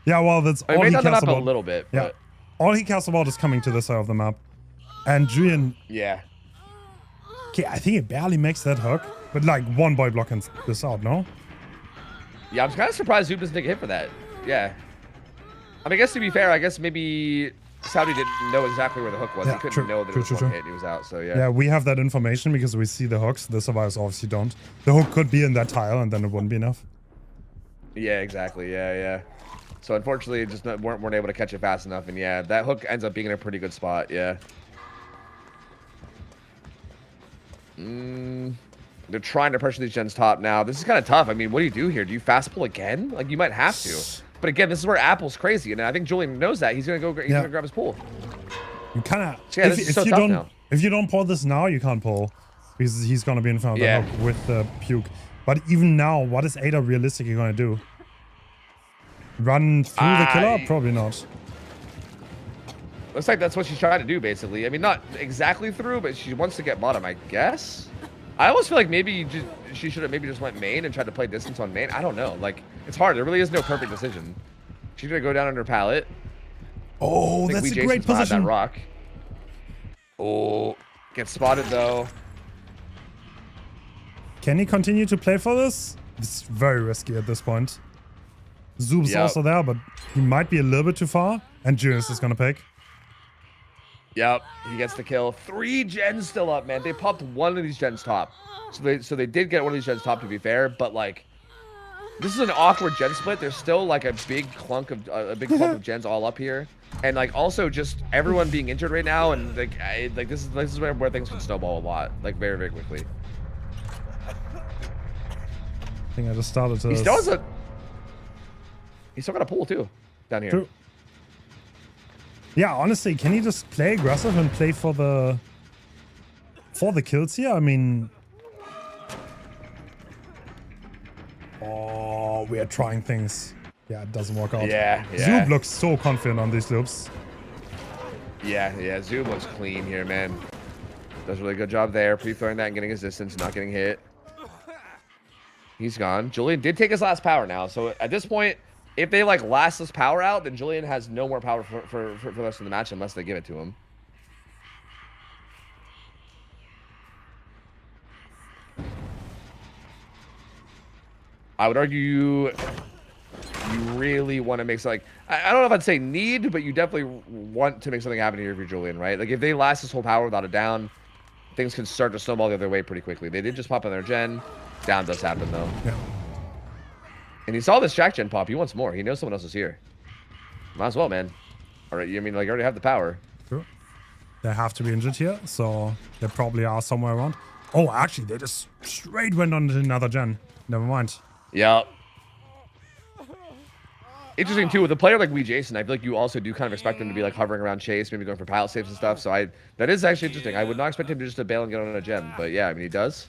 well, that's all he he cares cares about. about. A little bit, Yeah, but... all he cares about is coming to this side of the map. And Julian... Yeah. Okay, I think he barely makes that hook. But like, one boy blocking this out, no? Yeah, I'm kind of surprised Zoom doesn't take a hit for that. Yeah. I mean, I guess to be fair, I guess maybe Saudi didn't know exactly where the hook was. Yeah, he couldn't true, know that true, it was true, one true. hit and he was out, so yeah. Yeah, we have that information because we see the hooks. The survivors obviously don't. The hook could be in that tile and then it wouldn't be enough. Yeah, exactly. Yeah. So unfortunately, just weren't able to catch it fast enough. And yeah, that hook ends up being in a pretty good spot. Yeah. They're trying to pressure these gens top now. This is kind of tough. I mean, what do you do here? Do you fast pull again? Like, you might have to. But again, this is where Apple's crazy, and I think Julian knows that. He's gonna go. He's gonna grab his pull. You kind of. Yeah, this is so tough now. If you don't pull this now, you can't pull because he's gonna be in front of the hook with the puke. But even now, what is Ada realistically gonna do? Run through the killer? Probably not. Looks like that's what she's trying to do, basically. I mean, not exactly through, but she wants to get bottom, I guess. I almost feel like maybe she should have maybe just went main and tried to play distance on main. I don't know. Like, it's hard. There really is no perfect decision. She's gonna go down under pallet. Oh, that's a great position. That rock. Oh, gets spotted though. Can he continue to play for this? It's very risky at this point. Zoom's also there, but he might be a little bit too far. And Julius is gonna pick. Yep, he gets the kill. 3 gens still up, man. They popped one of these gens top. So they did get one of these gens top, to be fair, but like, this is an awkward gen split. There's still like a big clunk of gens all up here, and like also just everyone being injured right now, and like this is where things can snowball a lot, like very, very quickly. I think I just started to. He still has He's still got a pool too down here. True. Yeah, honestly, can he just play aggressive and play for the kills here? I mean, oh, we are trying things. Yeah, it doesn't work out. Yeah. Zoob looks so confident on these loops. Yeah. Zoob looks clean here, man. Does a really good job there, pre-throwing that and getting his distance, not getting hit. He's gone. Julian did take his last power now, so at this point, if they like last this power out, then Julian has no more power for the rest of the match unless they give it to him. I would argue you really want to make something. I don't know if I'd say need, but you definitely want to make something happen here for Julian, right? Like if they last this whole power without a down, things can start to snowball the other way pretty quickly. They did just pop on their gen. Down does happen though. Yeah. And he saw this Jack Gen pop. He wants more. He knows someone else is here. Might as well, man. All right, I mean, like, you already have the power. True. They have to be injured here, so they probably are somewhere around. Oh, actually, they just straight went on to another gen. Never mind. Yep. Interesting, too. With a player like Wee Jason, I feel like you also do kind of expect him to be, like, hovering around chase, maybe going for pilot saves and stuff. So that is actually interesting. I would not expect him to just to bail and get on a gen. But, yeah, I mean, he does.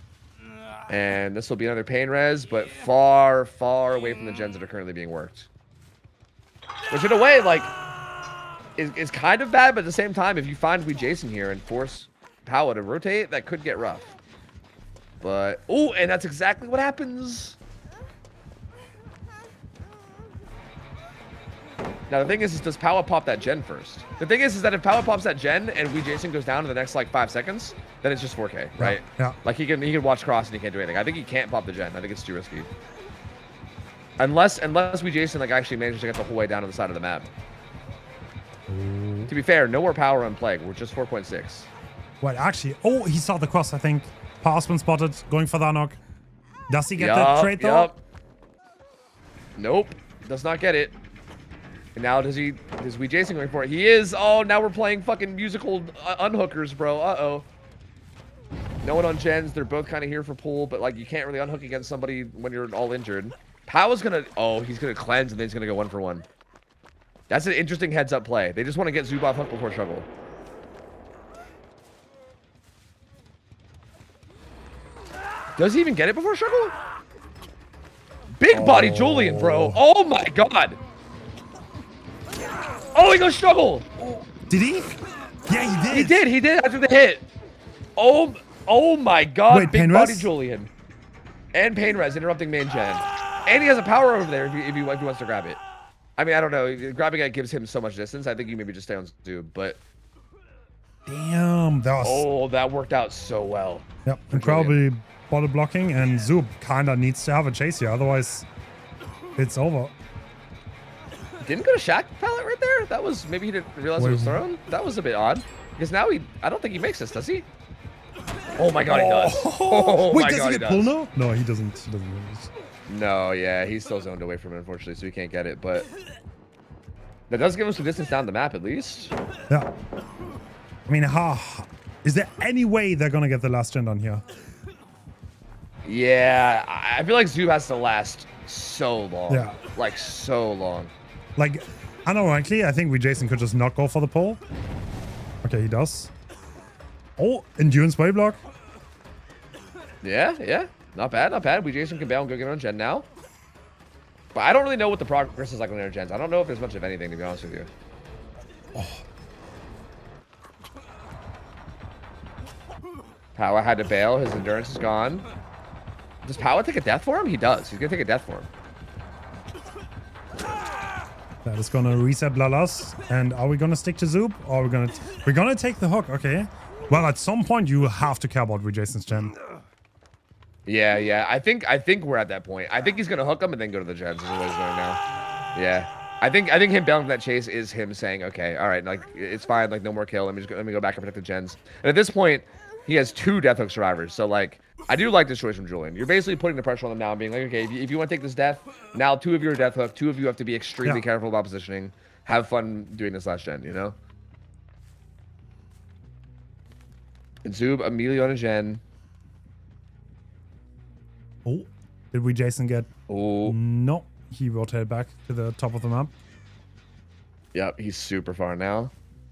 And this will be another pain res, but far, far away from the gens that are currently being worked. Which, in a way, like, is kind of bad, but at the same time, if you find Wee Jason here and force Power to rotate, that could get rough. But, oh, and that's exactly what happens. Now, the thing is does Power pop that gen first? The thing is that if Power pops that gen and Wee Jason goes down in the next, like, 5 seconds, then it's just 4K, right? Yeah. Like, he can watch cross and he can't do anything. I think he can't pop the gen. I think it's too risky. Unless Wee Jason, like, actually manages to get the whole way down to the side of the map. To be fair, no more Power on Plague. We're just 4.6. Well, actually, oh, he saw the cross, I think. Power's been spotted, going for the knock. Does he get the trade, though? Yep. Nope. Does not get it. And now is Wee Jason going for it? He is. Oh, now we're playing fucking musical unhookers, bro. Uh-oh. No one on gens. They're both kind of here for pull, but, like, you can't really unhook against somebody when you're all injured. Powell's going to... Oh, he's going to cleanse, and then he's going to go 1-for-1. That's an interesting heads-up play. They just want to get Zubov hooked before struggle. Does he even get it before struggle? Big body Julian, bro. Oh my god. Oh, he goes struggle. Did he? Yeah, he did. He did after the hit. Oh my god. Wait, big pain body res? Julian. And pain res interrupting main gen. And he has a power over there if he wants to grab it. I mean, I don't know. Grabbing it gives him so much distance. I think you maybe just stay on Zoob, but Damn, that was. oh, that worked out so well. Yep, incredibly body blocking, and Zoob kinda needs to have a chase here, otherwise it's over. Didn't go to Shack pallet right there? That was maybe he didn't realize it was thrown. That was a bit odd. Because now I don't think he makes this, does he? Oh my god, he does. Oh Wait, my does god, he get pull now? No, he doesn't. He doesn't. No, yeah, he's still zoned away from it, unfortunately, so he can't get it. But that does give him some distance down the map, at least. Yeah. I mean, is there any way they're gonna get the last gen on here? Yeah, I feel like Zoob has to last so long. Yeah. Like, so long. Like, unironically, I think Jason could just not go for the pull. Okay, he does. Oh, endurance way block. Yeah. Not bad, not bad. Jason can bail and go get on gen now. But I don't really know what the progress is like on their gens. I don't know if there's much of anything, to be honest with you. Power had to bail. His endurance is gone. Does Power take a death for him? He does. He's going to take a death for him. That is gonna reset Blalas. And are we gonna stick to Zoob? Or we're gonna take the hook, okay. Well, at some point you have to care about Jason's gen. Yeah. I think we're at that point. I think he's going to hook him and then go to the gens. Is what he's doing now. Yeah. I think him bailing that chase is him saying, okay, all right, like, it's fine, like, no more kill. Let me go back and protect the gens. And at this point, he has 2 death hook survivors. So, like, I do like this choice from Julian. You're basically putting the pressure on them now and being like, okay, if you want to take this death, now 2 of you are death hook. 2 of you have to be extremely careful about positioning. Have fun doing this last gen, you know? And Zoob immediately on a gen. Oh, did Jason get? Oh. No, he rotated back to the top of the map. Yep, he's super far now.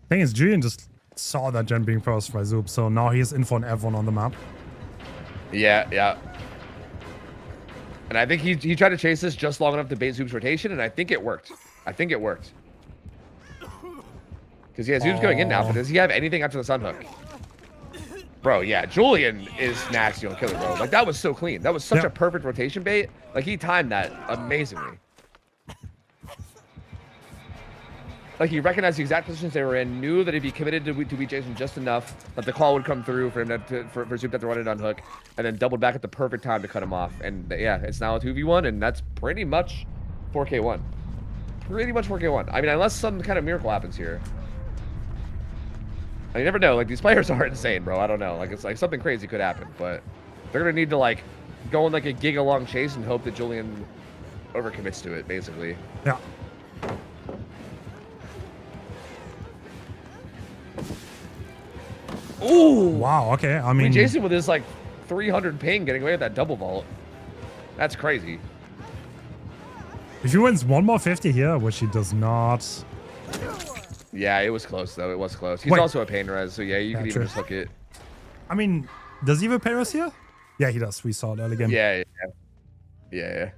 Thing is, Julian just saw that gen being forced by Zoob, so now he is in for an F1 on the map. Yeah. And I think he tried to chase this just long enough to bait Zoob's rotation, and I think it worked. Because, yeah, Zoob's going in now, but does he have anything after the sun hook? Bro, yeah, Julian is nasty on killer, bro. Like, that was so clean. That was such a perfect rotation bait. Like, he timed that amazingly. Like, he recognized the exact positions they were in, knew that if he committed to beat Jason just enough, that the call would come through for him for Zoop to have to run it on hook, and then doubled back at the perfect time to cut him off. And yeah, it's now a 2v1, and that's pretty much 4k1. Pretty much 4k1. I mean, unless some kind of miracle happens here. I never know. Like, these players are insane, bro. I don't know. Like, it's like something crazy could happen, but they're gonna need to like go on like a giga-long chase and hope that Julian overcommits to it, basically. Yeah. Ooh! Wow, okay. I mean, Jason with his like 300 ping getting away with that double vault. That's crazy. if he wins one more 50 here, which he does not. Yeah, it was close though. It was close. He's also a pain res, so yeah, you can even just hook it. I mean, does he have a pain res here? Yeah, he does. We saw that again. Yeah.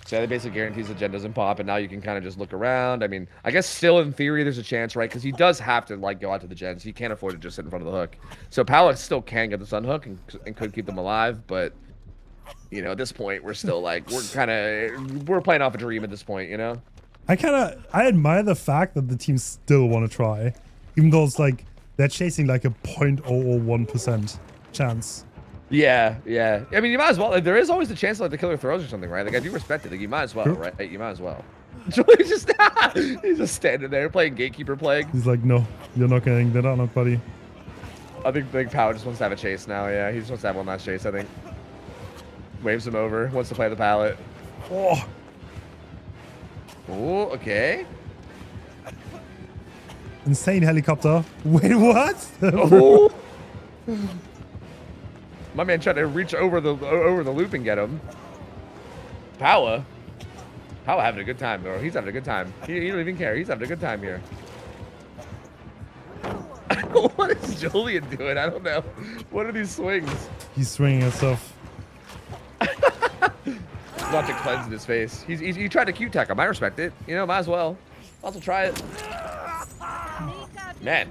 So that basically guarantees the gen doesn't pop, and now you can kind of just look around. I mean, I guess still in theory there's a chance, right? Because he does have to like go out to the gens. He can't afford to just sit in front of the hook. So Pallet still can get the sun hook and could keep them alive, but you know, at this point we're still like we're playing off a dream at this point, you know? I admire the fact that the team still want to try, even though it's like they're chasing like a 0.001% chance. Yeah. I mean, you might as well. Like, there is always the chance like the killer throws or something, right? Like I do respect it. Like you might as well, right? You might as well. Joey's just he's just standing there playing gatekeeper plague. He's like, no, you're not getting that on, buddy. I think Big Power just wants to have a chase now. Yeah, he just wants to have one last chase. I think. Waves him over. Wants to play the pallet. Oh, okay. Insane helicopter. Wait, what? Oh. My man tried to reach over the loop and get him. Power having a good time, bro. He's having a good time. He don't even care. He's having a good time here. What is Julian doing? I don't know. What are these swings? He's swinging himself. not to cleanse in his face. He tried to Q-tech him. I respect it. You know, might as well. Also try it. Man,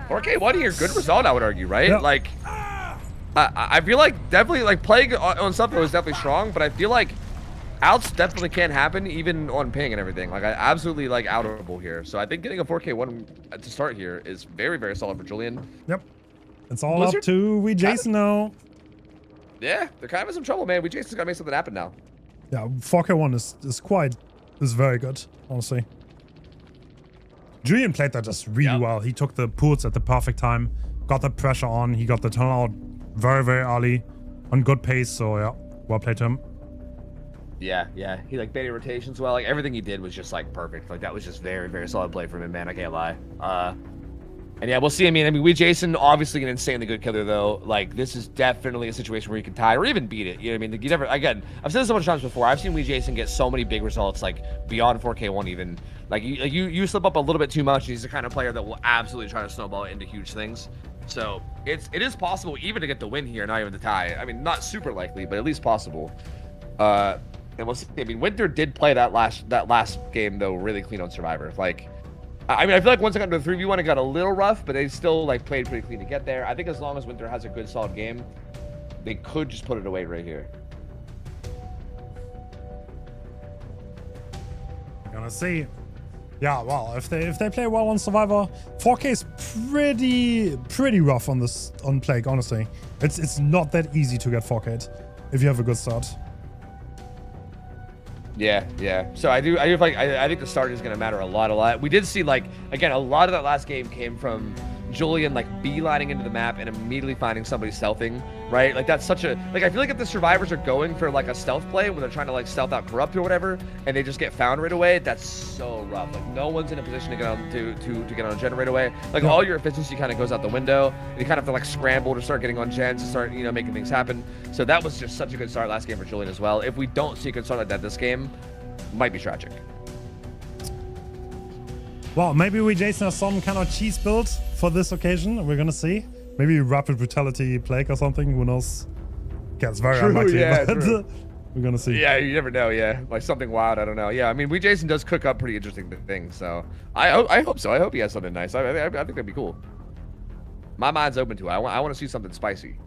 4K1 here, good result, I would argue, right? Yeah. Like, I feel like definitely, like, playing on something was definitely strong, but I feel like outs definitely can happen, even on ping and everything. Like, I absolutely, like, outable here. So I think getting a 4K1 to start here is very, very solid for Julian. Yep. It's all Blizzard? up to we Jason now. Yeah, they're kind of in some trouble, man. We Jason's got to make something happen now. Yeah, 4K1 is very good, honestly. Julian played that just really well. He took the pulls at the perfect time, got the pressure on, he got the turnout very, very early, on good pace, so yeah, well played to him. Yeah, yeah. He, like, baited rotations well. Like, everything he did was just, like, perfect. Like, that was just very, very solid play from him, man. I can't lie. And yeah, we'll see. I mean, we Jason, obviously an insanely good killer, though. Like, this is definitely a situation where you can tie or even beat it. You know what I mean? Like, you never, again, I've said this a bunch of times before. I've seen we Jason get so many big results, like, beyond 4K1 even. Like, you slip up a little bit too much, and he's the kind of player that will absolutely try to snowball it into huge things. So, it is possible even to get the win here, not even the tie. I mean, not super likely, but at least possible. And we'll see. I mean, Winter did play that last game, though, really clean on Survivor. Like, I mean, I feel like once I got into the 3v1, it got a little rough, but they still, like, played pretty clean to get there. I think as long as Winter has a good, solid game, they could just put it away right here. Gonna see. Yeah, well, if they play well on Survivor, 4K is pretty rough on Plague, honestly. It's not that easy to get 4K if you have a good start. Yeah, yeah. So I think the start is going to matter a lot. We did see, like, again, a lot of that last game came from Julian, like, beelining into the map and immediately finding somebody stealthing, right? Like, that's such a, like, I feel like if the survivors are going for, like, a stealth play when they're trying to, like, stealth out Corrupt or whatever, and they just get found right away, that's so rough. Like, no one's in a position to get on to get on gen right away. Like, all your efficiency kind of goes out the window, and you kind of have to, like, scramble to start getting on gens to start, you know, making things happen. So that was just such a good start last game for Julian as well. If we don't see a good start like that this game, might be tragic. Well, maybe we Jason has some kind of cheese build for this occasion. We're gonna see. Maybe Rapid Brutality Plague or something. Who knows? Gets very unlikely, yeah, but true. we're gonna see. Yeah, you never know. Yeah, like something wild. I don't know. Yeah, I mean, we Jason does cook up pretty interesting things. So I hope so. I hope he has something nice. I think that'd be cool. My mind's open to it. I want to see something spicy.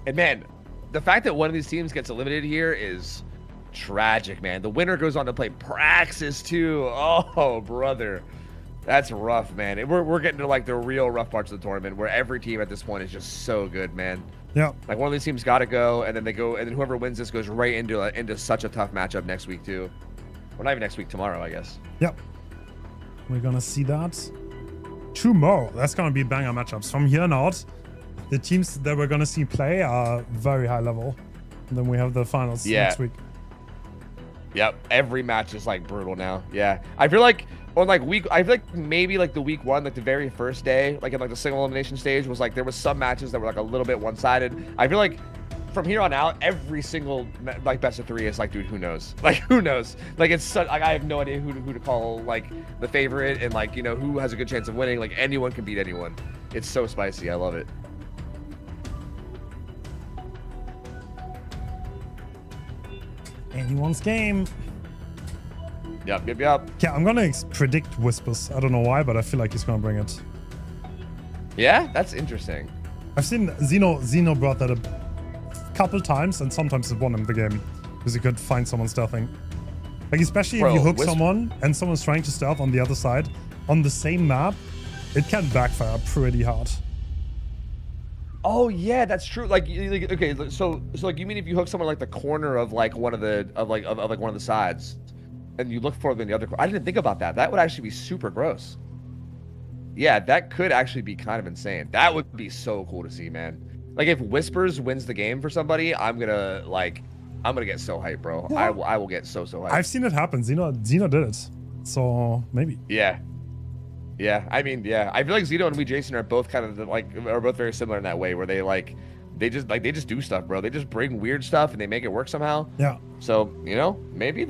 And man, the fact that one of these teams gets eliminated here is tragic, man. The winner goes on to play Praxis too. Oh, brother. That's rough, man. We're getting to, like, the real rough parts of the tournament where every team at this point is just so good, man. Yeah. Like, one of these teams got to go, and then they go, and then whoever wins this goes right into such a tough matchup next week too. Well, not even next week, tomorrow, I guess. Yep. We're gonna see that tomorrow. That's gonna be banger matchups. From here on out, the teams that we're gonna see play are very high level. And then we have the finals next week. Yep, every match is, like, brutal now. Yeah, I feel like on, like, I feel like maybe, like, the week one, like the very first day, like in, like, the single elimination stage was, like, there was some matches that were, like, a little bit one-sided. I feel like from here on out, every single, like, best of three is like, dude, who knows? Like, who knows? Like, it's such, like, I have no idea who to call, like, the favorite, and, like, you know, who has a good chance of winning. Like, anyone can beat anyone. It's so spicy. I love it. Anyone's game. Yep. Yeah, I'm gonna predict Whispers. I don't know why, but I feel like he's gonna bring it. Yeah, that's interesting. I've seen Zeno brought that a couple times, and sometimes it won him the game because he could find someone stealthing. Like, especially if you hook someone and someone's trying to stealth on the other side on the same map, it can backfire pretty hard. Oh yeah, that's true. Like okay, so like, you mean if you hook someone, like, the corner of, like, one of the one of the sides, and you look for them in the other corner? I didn't think about that. That would actually be super gross. Yeah, that could actually be kind of insane. That would be so cool to see, man. Like, if Whispers wins the game for somebody, I'm gonna get so hyped, bro. Yeah. I will get so hyped. I've seen it happen. Zeno did it, so maybe. Yeah, I mean, yeah. I feel like Zeno and we Jason are both kind of, like, are both very similar in that way, where they just do stuff, bro. They just bring weird stuff and they make it work somehow. Yeah. So, you know, maybe.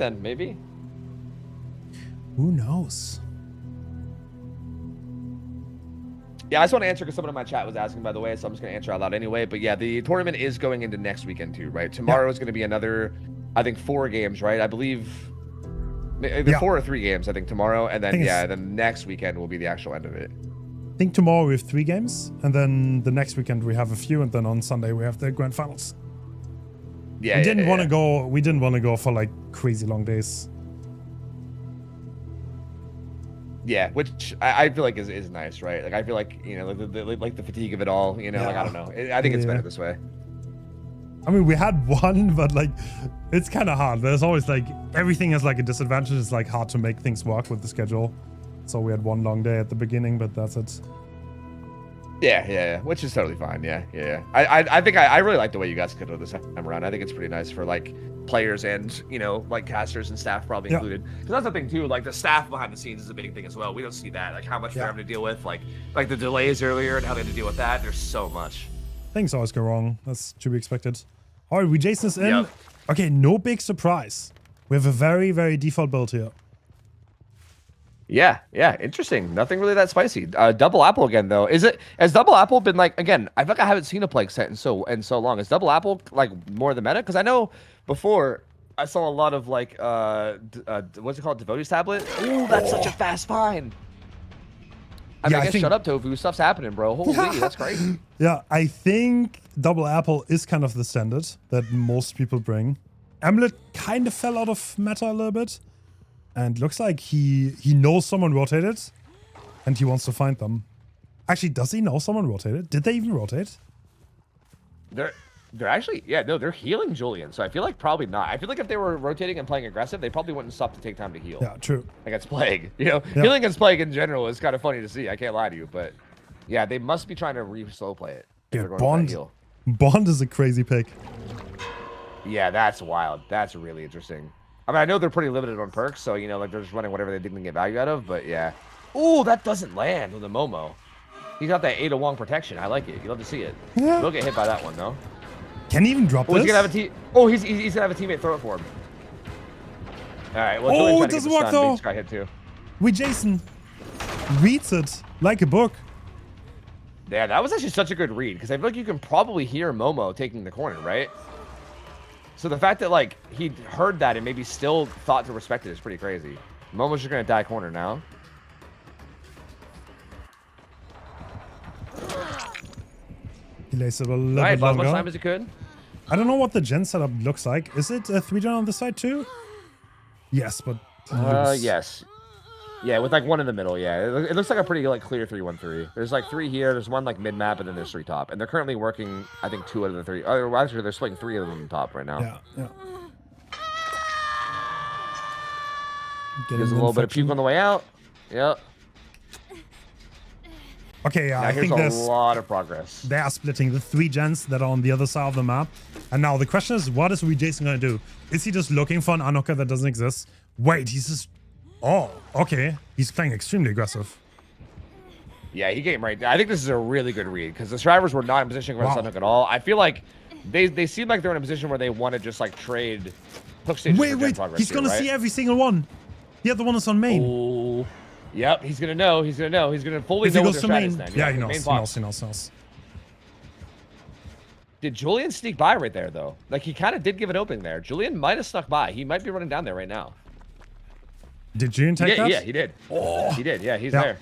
Who knows? Yeah, I just want to answer because someone in my chat was asking, by the way, so I'm just going to answer out loud anyway. But yeah, the tournament is going into next weekend too, right? Tomorrow is going to be another, I think, 4 games, right? I believe either 4 or 3 games, I think, tomorrow. And then, then next weekend will be the actual end of it. I think tomorrow we have 3 games, and then the next weekend we have a few, and then on Sunday we have the grand finals. Yeah, we didn't want to go. We didn't want to go for like crazy long days. Yeah, which I feel like is nice, right? Like I feel like, you know, like the fatigue of it all, you know, like I don't know. I think it's better this way. I mean, we had one, but like it's kind of hard. There's always like everything has like a disadvantage. It's like hard to make things work with the schedule. So we had one long day at the beginning, but that's it. Yeah, which is totally fine. Yeah. I think I really like the way you guys scheduled this time around. I think it's pretty nice for like players and, you know, like casters and staff probably included. Because that's the thing too, like the staff behind the scenes is a big thing as well. We don't see that, like how much they're having to deal with, like the delays earlier and how they have to deal with that. There's so much. Things always go wrong. That's to be expected. All right, we Jason is in. Yep. Okay, no big surprise. We have a very, very default build here. Yeah, interesting. Nothing really that spicy. Double apple again though. Has double apple been like, again, I feel like I haven't seen a plague set in so long. Is double apple like more the meta? Because I know before I saw a lot of like what's it called? Devotee's tablet. Ooh, that's such a fast find. I mean, I guess shut up, Tofu. Stuff's happening, bro. Holy, that's crazy. Yeah, I think double apple is kind of the standard that most people bring. Amulet kind of fell out of meta a little bit. And looks like he knows someone rotated, and he wants to find them. Actually, does he know someone rotated? Did they even rotate? They're actually, they're healing Julian. So I feel like probably not. I feel like if they were rotating and playing aggressive, they probably wouldn't stop to take time to heal. Yeah, true. Against plague, you know, healing against plague in general is kind of funny to see. I can't lie to you, but yeah, they must be trying to slow play it. Yeah, Bond is a crazy pick. Yeah, that's wild. That's really interesting. I mean, I know they're pretty limited on perks, so, you know, like, they're just running whatever they didn't get value out of, but yeah. Ooh, that doesn't land with the Momo. He's got that Ada Wong protection. I like it. You love to see it. Yeah. He'll get hit by that one, though. Can he even drop this? He's gonna have he's gonna have a teammate throw it for him. All right, well, it doesn't work, though. Got hit too. Jason reads it like a book. Yeah, that was actually such a good read, because I feel like you can probably hear Momo taking the corner, right? So the fact that, like, he heard that and maybe still thought to respect it is pretty crazy. Momo's just going to die corner now. He lays it a little bit As longer. much time as he could. I don't know what the gen setup looks like. Is it a 3-gen on the side too? Yes, but... Yes. Yeah, with, like, one in the middle, yeah. It looks like a pretty, like, clear 3-1-3. There's, like, 3 here, there's 1, like, mid-map, and then there's 3 top. And they're currently working, I think, 2 out of the 3. Oh, well, actually, they're splitting 3 of them top right now. Yeah. There's a little bit of puke on the way out. Yep. Okay, yeah, I think there's a lot of progress. They are splitting the 3 gens that are on the other side of the map. And now the question is, what is Jason going to do? Is he just looking for an unhocker that doesn't exist? Wait, he's just... Oh, okay. He's playing extremely aggressive. Yeah, he came right. I think this is a really good read, because the survivors were not in position for unhook at all. I feel like they seem like they're in a position where they want to just, like, trade hook stages. Wait, he's going to see every single one. The other one is on main. Oh, yep, he's going to know. He's going to know. He's going to fully if he know goes what their to strat main. is then. Yeah, he knows. Did Julian sneak by right there, though? Like, he kind of did give an opening there. Julian might have snuck by. He might be running down there right now. Did Julian take that? Yeah, he did. Oh. He did, yeah, he's there.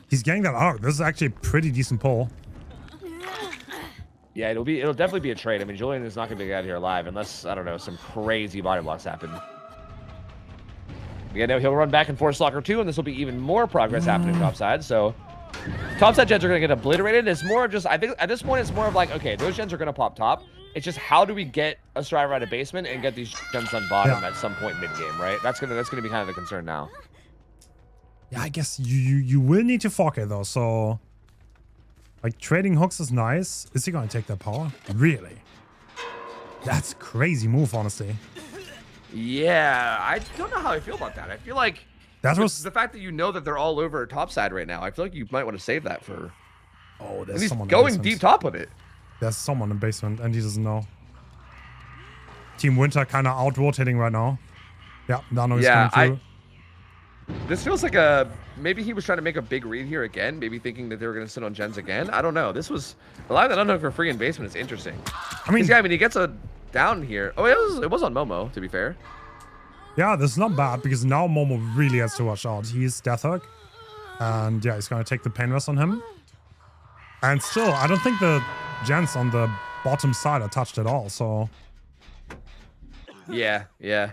He's getting that out. This is actually a pretty decent pull. Yeah, it'll definitely be a trade. I mean, Julian is not going to be out of here alive unless, I don't know, some crazy body blocks happen. Yeah, no, he'll run back and forth Stalker 2, and this will be even more progress happening topside, so... Topside gens are going to get obliterated. It's more just, I think, at this point, it's more of like, okay, those gens are going to pop top. It's just how do we get a striver out of basement and get these gens on bottom at some point mid-game, right? That's gonna be kind of the concern now. Yeah, I guess you will need to fork it, though, so... Like, trading hooks is nice. Is he going to take that power? Really? That's a crazy move, honestly. Yeah, I don't know how I feel about that. I feel like that was the fact that you know that they're all over topside right now. I feel like you might want to save that for... Oh, there's someone going deep top with it. There's someone in basement, and he doesn't know. Team Winter kind of out-rotating right now. Yeah, Nano is coming through. This feels like maybe he was trying to make a big read here again, maybe thinking that they were going to sit on gens again. I don't know. This was a lot of that unknown for free in basement is interesting. I mean, yeah, I mean, he gets a down here. Oh, it was on Momo, to be fair. yeah, this is not bad because now Momo really has to watch out. He's Death Hook, and yeah, he's going to take the Pain Rest on him. And still, I don't think the gens on the bottom side are touched at all, so... Yeah, yeah.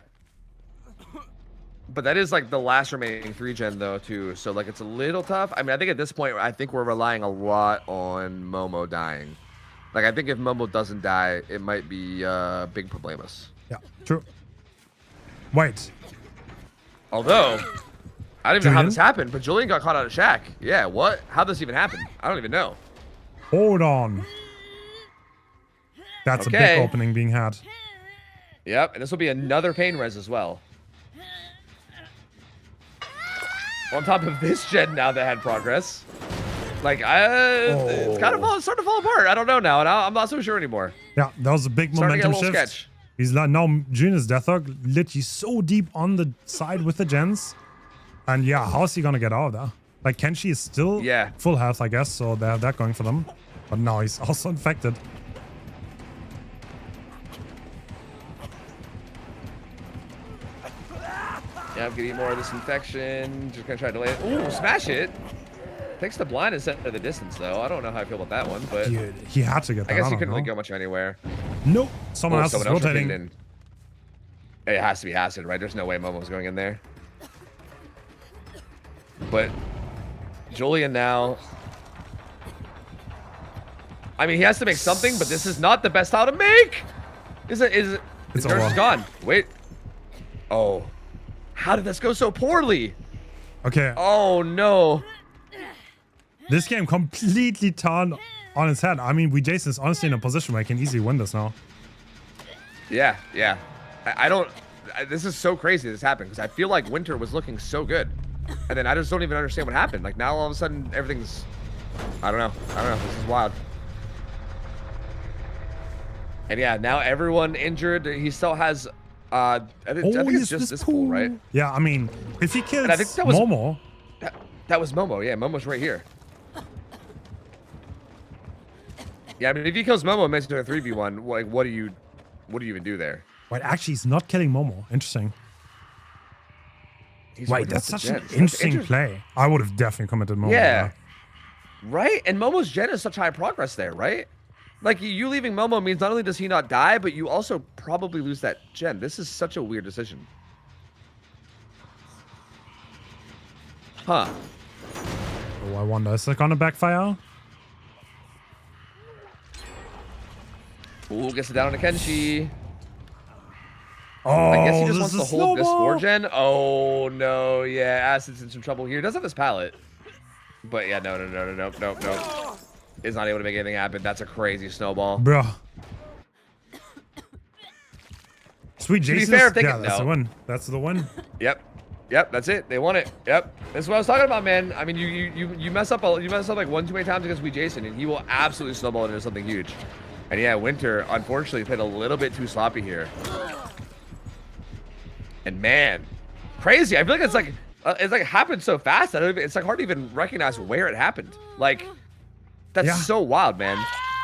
But that is like the last remaining 3-gen though too, so like it's a little tough. I mean, I think at this point, I think we're relying a lot on Momo dying. Like I think if Momo doesn't die, it might be big problemos. Yeah, true. Wait. Although, I don't even know how Julian? this happened, but Julian got caught out of Shack. Yeah, what? How this even happened? I don't even know. Hold on. That's a Okay. big opening being had. Yep, and this will be another pain res as well. On top of this gen now that had progress. Like, it's kind of starting to fall apart. I don't know now, and I'm not so sure anymore. Yeah, that was a big Starting to get a momentum little shift. sketch. He's like, now Julian's Death Hook literally so deep on the side with the gens. And yeah, how is he gonna get out of there? Like, Kenshi is still full health, I guess, so they have that going for them. But now he's also infected. Yeah, I'm getting more of this infection. Just gonna try to delay it. Ooh, smash it. Takes the blind and set to the distance, though. I don't know how I feel about that one, but Dude, he had to get that. I guess I he don't couldn't really know. go much anywhere. Nope. Someone else is rotating rotating. in. It has to be acid, right? There's no way Momo's going in there. But Julian now. I mean, he has to make something, but this is not the best how to make. His nurse is gone. Wait. Oh. How did this go so poorly? Okay. Oh, no. This game completely turned on its head. I mean, Jason is honestly in a position where he can easily win this now. Yeah, yeah. I don't... This is so crazy this happened, because I feel like Winter was looking so good. And then I just don't even understand what happened. Like, now all of a sudden, everything's... I don't know. This is wild. And yeah, now everyone injured. He still has... I think it's just this pool, right? Yeah, I mean, if he kills I think that was, Momo... That was Momo, yeah. Momo's right here. Yeah, I mean, if he kills Momo and makes it to a 3v1, like, what do you even do there? Wait, actually, he's not killing Momo. Interesting. Wait, that's such an interesting play. I would have definitely committed Momo. Yeah. Right? And Momo's gen is such high progress there, right? Like, you leaving Momo means not only does he not die, but you also probably lose that gen. This is such a weird decision. Huh. Oh, I wonder, is that gonna backfire? Ooh, gets it down on Kenshi. Oh, I guess he just wants this to is hold this snowball. 4-gen. Oh, no. Yeah, Acid's in some trouble here. He does have his pallet. But yeah, no. Is not able to make anything happen. That's a crazy snowball. Bruh. Sweet To be Jesus. fair, if they Yeah, can- that's the no. win. That's the win. Yep, that's it. They won it. Yep. That's what I was talking about, man. I mean, you mess up like one too many times against Wee Jason, and he will absolutely snowball it into something huge. And yeah, Winter unfortunately played a little bit too sloppy here. And man, crazy. I feel like it's like happened so fast that it's like hard to even recognize where it happened. Like, that's so wild, man.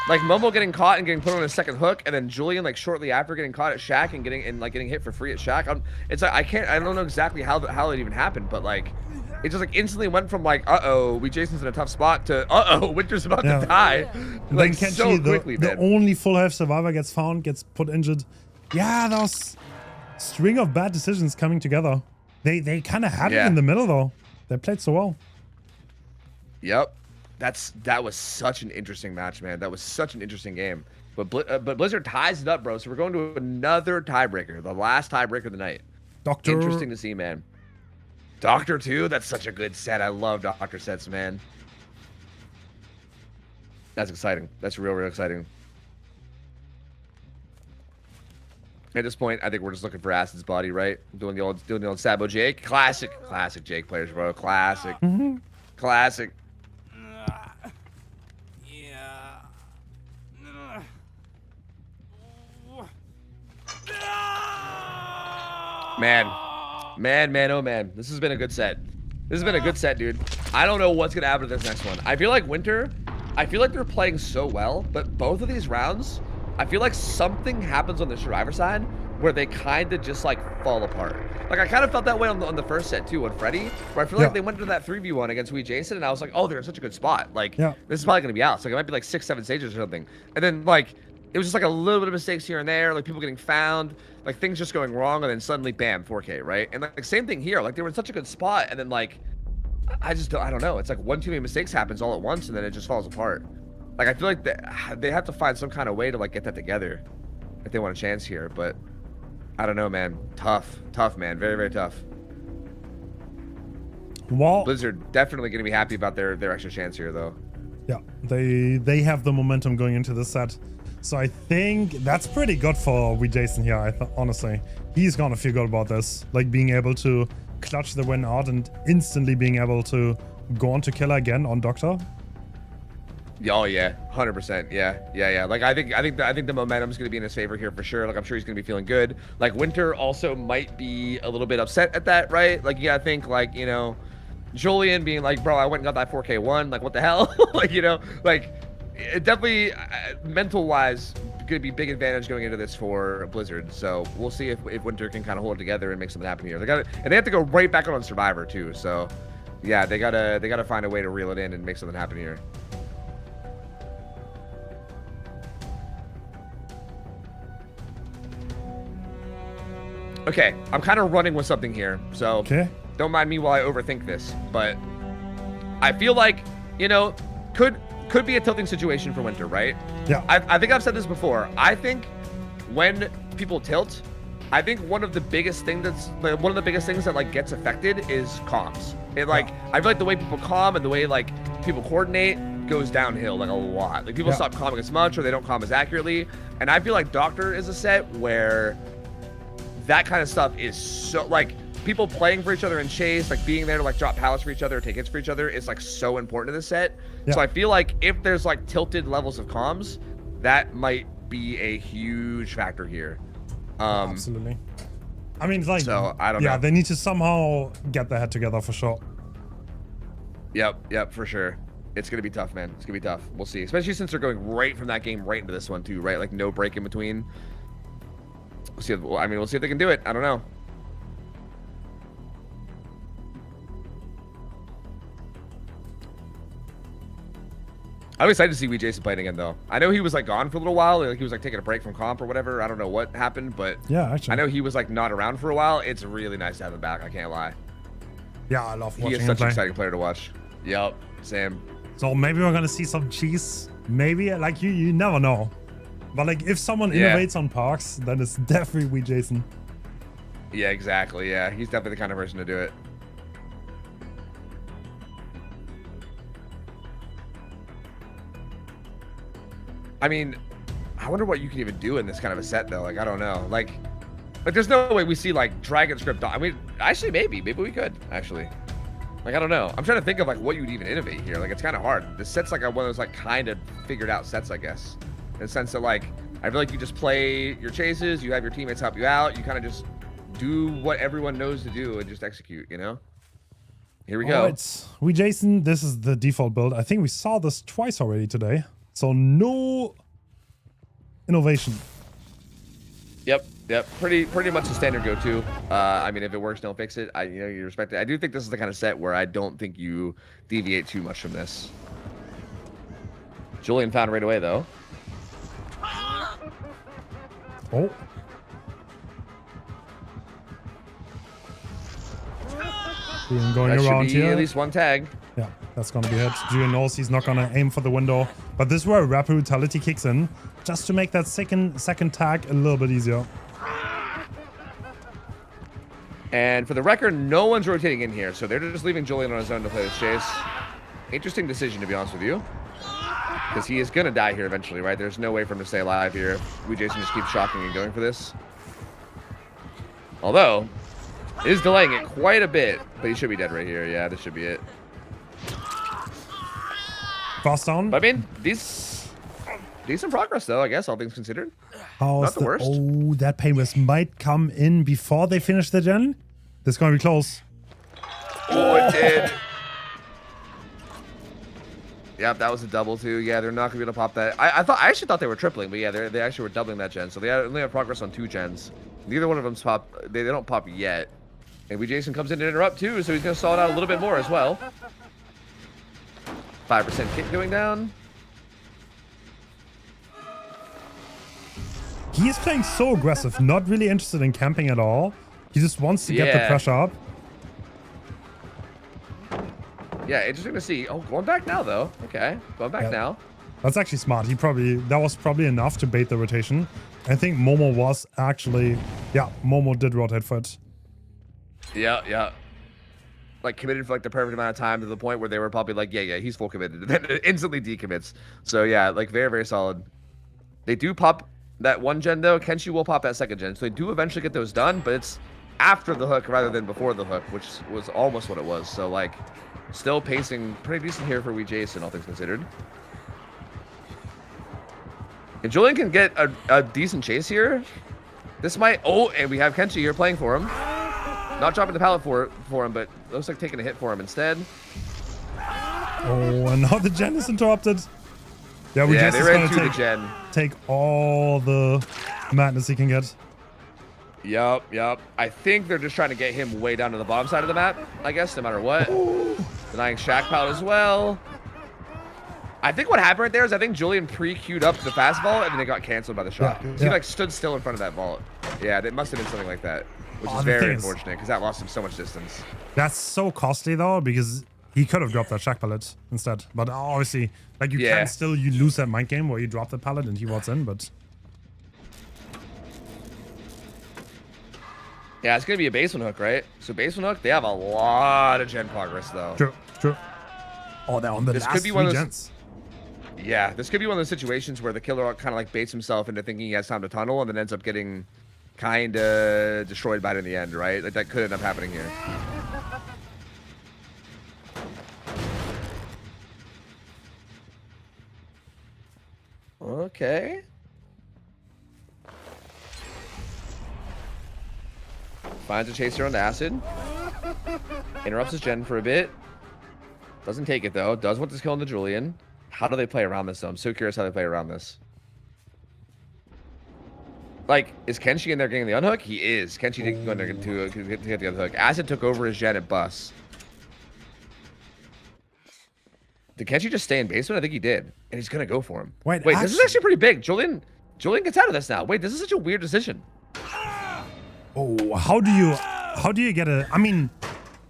Like Momo getting caught and getting put on a second hook, and then Julian like shortly after getting caught at Shack and getting hit for free at Shack. It's like I don't know exactly how it even happened, but like it just like instantly went from like Wee Jason's in a tough spot to Winter's about to die. Like then Kenshi, so quickly, the man. only full health survivor gets found, gets put injured. Yeah, that was string of bad decisions coming together. They kind of had it in the middle though. They played so well. Yep. That was such an interesting match, man. That was such an interesting game. But Blizzard ties it up, bro. So we're going to another tiebreaker, the last tiebreaker of the night. Doctor. Interesting to see, man. Doctor 2, that's such a good set. I love Doctor sets, man. That's exciting. That's real exciting. At this point, I think we're just looking for Acid's body, right? Doing the old Sabo Jake. Classic Jake players, bro. Classic. Classic. Man, oh man. This has been a good set. This has been a good set, dude. I don't know what's gonna happen to this next one. I feel like Winter, I feel like they're playing so well, but both of these rounds, I feel like something happens on the Survivor side where they kind of just like fall apart. Like I kind of felt that way on the first set too, on Freddy, where I feel like they went into that 3v1 against Wee Jason, and I was like, oh, they're in such a good spot. Like this is probably gonna be out. So like, it might be like 6-7 stages or something. And then like it was just like a little bit of mistakes here and there, like people getting found, like things just going wrong, and then suddenly bam, 4K, right? And like same thing here, like they were in such a good spot, and then like I don't know. It's like one too many mistakes happens all at once, and then it just falls apart. Like I feel like they have to find some kind of way to like get that together if they want a chance here, but I don't know, man. Tough, man. Very, very tough. Well, Blizzard definitely going to be happy about their extra chance here, though. Yeah, they have the momentum going into this set. So I think that's pretty good for Wee Jason here, honestly. He's gonna feel good about this. Like being able to clutch the win out and instantly being able to go on to killer again on Doctor. Oh yeah, 100%. Yeah. Like I think the momentum's gonna be in his favor here for sure. Like I'm sure he's gonna be feeling good. Like Winter also might be a little bit upset at that, right? Like you gotta think like, you know, Julian being like, bro, I went and got that 4K one. Like what the hell? Like, you know, like it definitely mental wise gonna be big advantage going into this for Blizzard. So we'll see if Winter can kind of hold it together and make something happen here. And they have to go right back on Survivor too. So yeah, they gotta find a way to reel it in and make something happen here. Okay, I'm kind of running with something here, so don't mind me while I overthink this, but I feel like, you know, could be a tilting situation for Winter, right? Yeah. I think I've said this before. I think when people tilt, I think one of the biggest things that like gets affected is comms. It like I feel like the way people comm and the way like people coordinate goes downhill like a lot. Like people stop comming as much or they don't comm as accurately, and I feel like Doctor is a set where that kind of stuff is so like people playing for each other in chase, like being there to like drop pallets for each other, take hits for each other is like so important to this set. So I feel like if there's like tilted levels of comms, that might be a huge factor here. Absolutely. I mean, like, so I don't know. Yeah, they need to somehow get their head together for sure. Yep, for sure. It's gonna be tough, man. It's gonna be tough. We'll see, especially since they're going right from that game right into this one too, right? Like no break in between. We'll see. I mean, we'll see if they can do it. I don't know. I'm excited to see Wee Jason playing again, though. I know he was like gone for a little while. Like he was like taking a break from comp or whatever. I don't know what happened, but yeah, actually, I know he was like not around for a while. It's really nice to have him back. I can't lie. Yeah, I love watching him play. He is such an exciting player to watch. Yep, same. So maybe we're gonna see some cheese. Maybe like you never know. But like if someone innovates on Parks, then it's definitely Wee Jason. Yeah, exactly. Yeah, he's definitely the kind of person to do it. I mean, I wonder what you can even do in this kind of a set, though. Like, I don't know. Like there's no way we see like Dragon Script. I mean, actually, maybe we could actually. Like, I don't know. I'm trying to think of like what you'd even innovate here. Like, it's kind of hard. This set's like one of those like kind of figured out sets, I guess, in the sense that like I feel like you just play your chases, you have your teammates help you out, you kind of just do what everyone knows to do and just execute. You know. Here we go. It's Wee Jason. This is the default build. I think we saw this twice already today. So no innovation. Yep. Pretty much a standard go-to. I mean, if it works, don't fix it. You respect it. I do think this is the kind of set where I don't think you deviate too much from this. Julian found right away, though. Oh. Julian going that around should be here. At least one tag. Yeah, that's gonna be it. Julian knows he's not gonna aim for the window, but this is where Rapid Brutality kicks in, just to make that second tag a little bit easier. And for the record, no one's rotating in here, so they're just leaving Julian on his own to play this chase. Interesting decision, to be honest with you, because he is gonna die here eventually, right? There's no way for him to stay alive here. Wee Jason just keeps shocking and going for this. Although, is delaying it quite a bit, but he should be dead right here. Yeah, this should be it. Fast down. But I mean, decent progress though, I guess, all things considered. Not the worst. Oh, that Painless might come in before they finish the gen. This is gonna be close. Oh, it did. Yep, that was a double too. Yeah, they're not gonna be able to pop that. I actually thought they were tripling, but yeah, they actually were doubling that gen. So they only have progress on 2 gens. Neither one of them's pop. They don't pop yet. And Jason comes in to interrupt too, so he's gonna stall it out a little bit more as well. 5% kit going down. He is playing so aggressive, not really interested in camping at all. He just wants to get the pressure up. Yeah, interesting to see. Oh, going back now though. Okay, going back now. That's actually smart. That was probably enough to bait the rotation. I think Momo was actually, Momo did rotate for it. Yeah. Like committed for like the perfect amount of time to the point where they were probably like, yeah, he's full committed. And then it instantly decommits. So yeah, like very, very solid. They do pop that 1 gen though. Kenshi will pop that 2nd gen. So they do eventually get those done, but it's after the hook rather than before the hook, which was almost what it was. So like, still pacing pretty decent here for Jason, all things considered. If Julian can get a decent chase here, this might... Oh, and we have Kenshi here playing for him. Not dropping the pallet for him, but looks like taking a hit for him instead. Oh, and now the gen is interrupted. Yeah, they ran through the gen. Take all the madness he can get. Yup. I think they're just trying to get him way down to the bottom side of the map, I guess, no matter what. Denying Shack Pout as well. I think what happened right there is I think Julian pre-queued up the fast vault and then it got canceled by the shot. He like stood still in front of that vault. Yeah, it must have been something like that, which is very unfortunate because that lost him so much distance. That's so costly though, because he could have dropped that Shack pallet instead. But obviously, like you can still lose that mind game where you drop the pallet and he walks in, but... Yeah, it's going to be a basement hook, right? So basement hook, they have a lot of gen progress, though. True. Oh, they're on the last 3 gens. Yeah, this could be one of those situations where the killer kind of like baits himself into thinking he has time to tunnel and then ends up getting kind of destroyed by it in the end, right? Like that could end up happening here. Okay. Finds a chaser on the acid. Interrupts his gen for a bit. Doesn't take it though. Does want this kill on the Julian. How do they play around this though? I'm so curious how they play around this. Like, is Kenshi in there getting the unhook? He is. Kenshi didn't go in there to get the unhook. Acid took over his gen at bus. Did Kenshi just stay in basement? I think he did. And he's gonna go for him. Wait, this is actually pretty big. Julian gets out of this now. Wait, this is such a weird decision. Oh, how do you get a... I mean,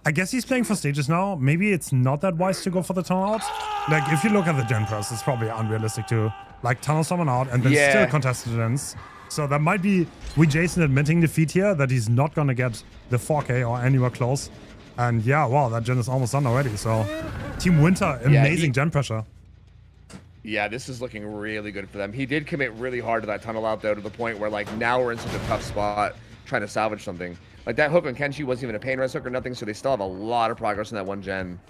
I guess he's playing for stages now. Maybe it's not that wise to go for the tunnel out. Like, if you look at the gen press, it's probably unrealistic to, like, tunnel someone out and then still contest the gens. So that might be Jason admitting defeat here, that he's not gonna get the 4K or anywhere close. And yeah, wow, that gen is almost done already. So Team Winter, amazing gen pressure. Yeah, this is looking really good for them. He did commit really hard to that tunnel out, though, to the point where, like, now we're in such a tough spot trying to salvage something. Like, that hook on Kenshi wasn't even a pain res hook or nothing, so they still have a lot of progress in that 1 gen.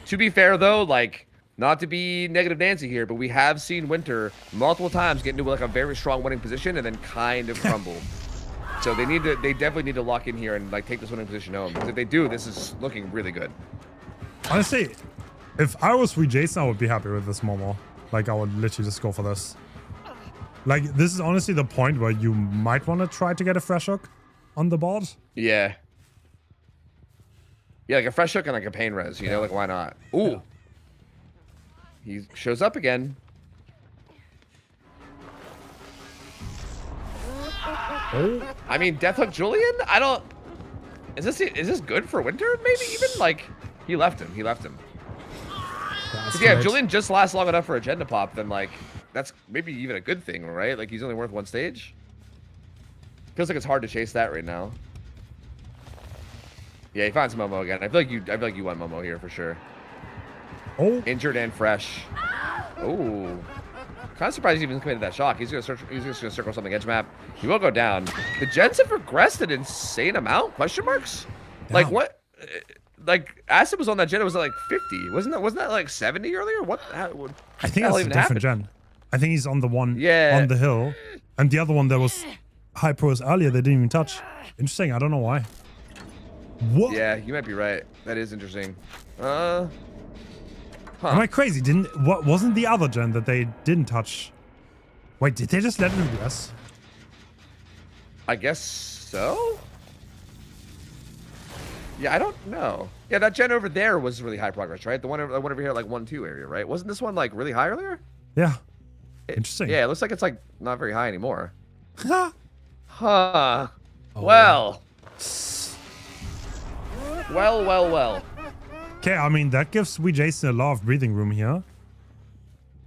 To be fair, though, like, not to be negative Nancy here, but we have seen Winter multiple times get into, like, a very strong winning position and then kind of crumble. So they definitely need to lock in here and, like, take this winning position home. Because if they do, this is looking really good. Honestly, if I was Jason, I would be happy with this Momo. Like, I would literally just go for this. Like, this is honestly the point where you might want to try to get a fresh hook on the board. Yeah. Yeah, like a fresh hook and like a pain res, you know? Like, why not? Ooh. Yeah. He shows up again. Oh. I mean, Death Hook Julian? I don't... Is this good for Winter? Maybe even, like... He left him. Yeah, if Julian just lasts long enough for a gen to pop, then, like... That's maybe even a good thing, right? Like, he's only worth 1 stage. Feels like it's hard to chase that right now. Yeah, he finds Momo again. I feel like you want Momo here for sure. Oh. Injured and fresh. Oh. Kind of surprised he even committed that shock. He's just gonna circle something edge map. He will go down. The gens have regressed an insane amount? Question marks? Damn. Like what? Like Acid was on that gen. It was like 50. Wasn't that like 70 earlier? What? I think that's a different gen. I think he's on the one on the hill, and the other one that was high pros earlier. They didn't even touch. Interesting. I don't know why. What? Yeah, you might be right. That is interesting. Am I crazy? What wasn't the other gen that they didn't touch? Wait, did they just let it regress? I guess so. Yeah, I don't know. Yeah, that gen over there was really high progress, right? The one over here, like 1-2 area, right? Wasn't this one like really high earlier? Yeah. Interesting. Yeah, it looks like it's like not very high anymore. Huh. Huh. Oh. Well. Well. Okay, I mean, that gives Jason a lot of breathing room here.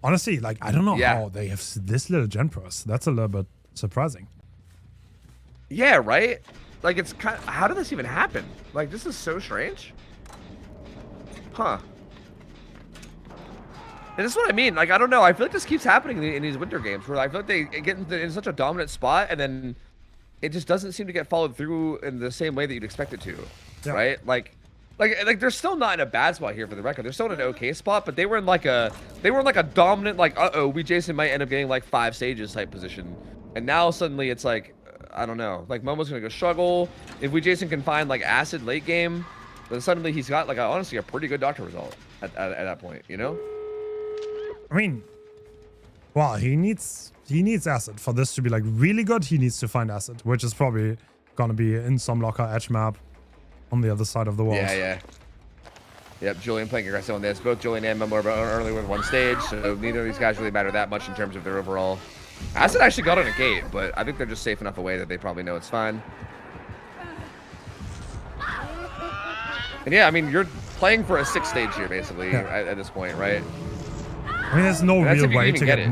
Honestly, like, I don't know how they have this little gen pros. That's a little bit surprising. Yeah, right? Like, it's kind of, how did this even happen? Like, this is so strange. Huh. And this is what I mean. Like, I don't know. I feel like this keeps happening in these winter games where I feel like they get in such a dominant spot and then it just doesn't seem to get followed through in the same way that you'd expect it to. Yeah. Right? Like they're still not in a bad spot here for the record. They're still in an okay spot, but they were in like a dominant, like, we Jason might end up getting like 5 stages type position. And now suddenly it's like, I don't know. Like, Momo's gonna go struggle. If we Jason can find like acid late game, then suddenly he's got like honestly a pretty good doctor result at that point, you know? I mean, well, he needs acid for this to be like really good. He needs to find acid, which is probably gonna be in some locker edge map on the other side of the world. Yeah. Yep, Julian playing aggressive on this. Both Julian and Momo are early with 1 stage, so neither of these guys really matter that much in terms of their overall. Acid actually got on a gate, but I think they're just safe enough away that they probably know it's fine. And yeah, I mean, you're playing for a 6th stage here, basically, at this point, right? I mean, there's no real way to get it.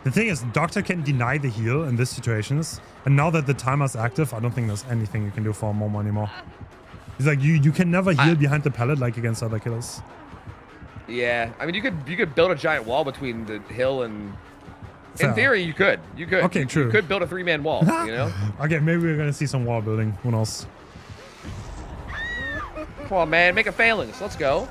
The thing is, Doctor can deny the heal in these situations, and now that the timer's active, I don't think there's anything you can do for Momo anymore. He's like, you can never heal behind the pallet like against other killers. Yeah, I mean, you could build a giant wall between the hill and... Fair. In theory, you could. Okay, true. You could build a 3-man wall, you know? Okay, maybe we're gonna see some wall building. Who knows? Come on, man. Make a phalanx. Let's go.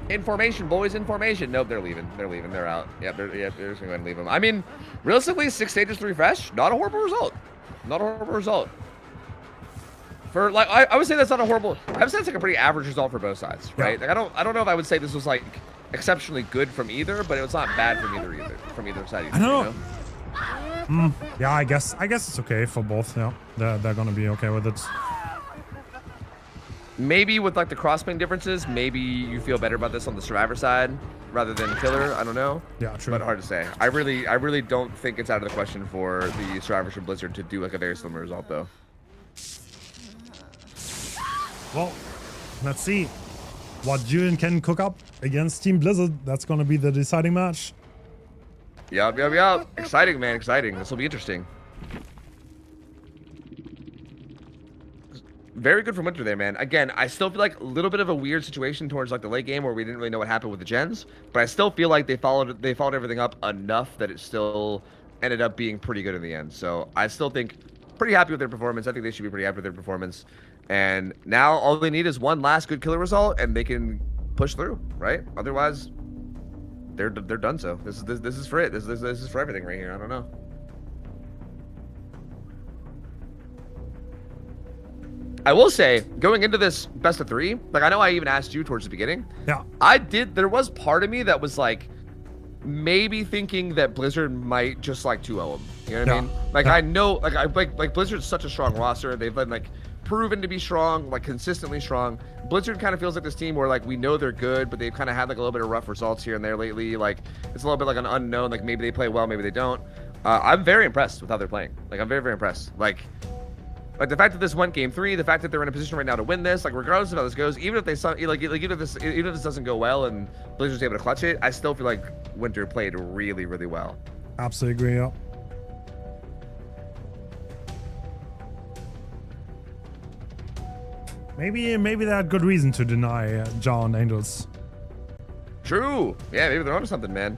In formation, boys. In formation. Nope, they're leaving. They're out. Yep, they're just gonna go ahead and leave them. I mean, realistically, 6 stages to refresh. Not a horrible result. For like, I would say that's not a horrible. I would say it's like a pretty average result for both sides, right? Yeah. Like, I don't know if I would say this was like exceptionally good from either, but it was not bad from either side. I don't know. Yeah, I guess it's okay for both. Yeah, they're gonna be okay with it. Maybe with like the cross-ping differences, maybe you feel better about this on the survivor side rather than killer. I don't know. Yeah, true. But hard to say. I really don't think it's out of the question for the survivors from Blizzard to do like a very similar result though. Well, let's see what Julian can cook up against Team Blizzard. That's going to be the deciding match. Yup. Exciting, man. Exciting. This will be interesting. Very good from Winter there, man. Again, I still feel like a little bit of a weird situation towards like the late game where we didn't really know what happened with the gens, but I still feel like they followed everything up enough that it still ended up being pretty good in the end. So I still think pretty happy with their performance. I think they should be pretty happy with their performance. And now all they need is one last good killer result, and they can push through, right? Otherwise, they're done. So this is for it. This is for everything right here. I don't know. I will say, going into this best of 3, like I know I even asked you towards the beginning. Yeah. There was part of me that was like, maybe thinking that Blizzard might just like 2-0 them. You know what I mean? Like I know, like Blizzard's such a strong roster. They've been like proven to be strong, like consistently strong. Blizzard kind of feels like this team where like we know they're good, but they've kind of had like a little bit of rough results here and there lately. Like it's a little bit like an unknown. Like maybe they play well, maybe they don't. I'm very impressed with how they're playing. Like I'm very, very impressed. Like the fact that this went game 3, the fact that they're in a position right now to win this, like regardless of how this goes, even if even if this doesn't go well and Blizzard's able to clutch it, I still feel like Winter played really, really well. Absolutely agree. Yeah. Maybe they had good reason to deny John Angels. True. Yeah, maybe they're onto something, man.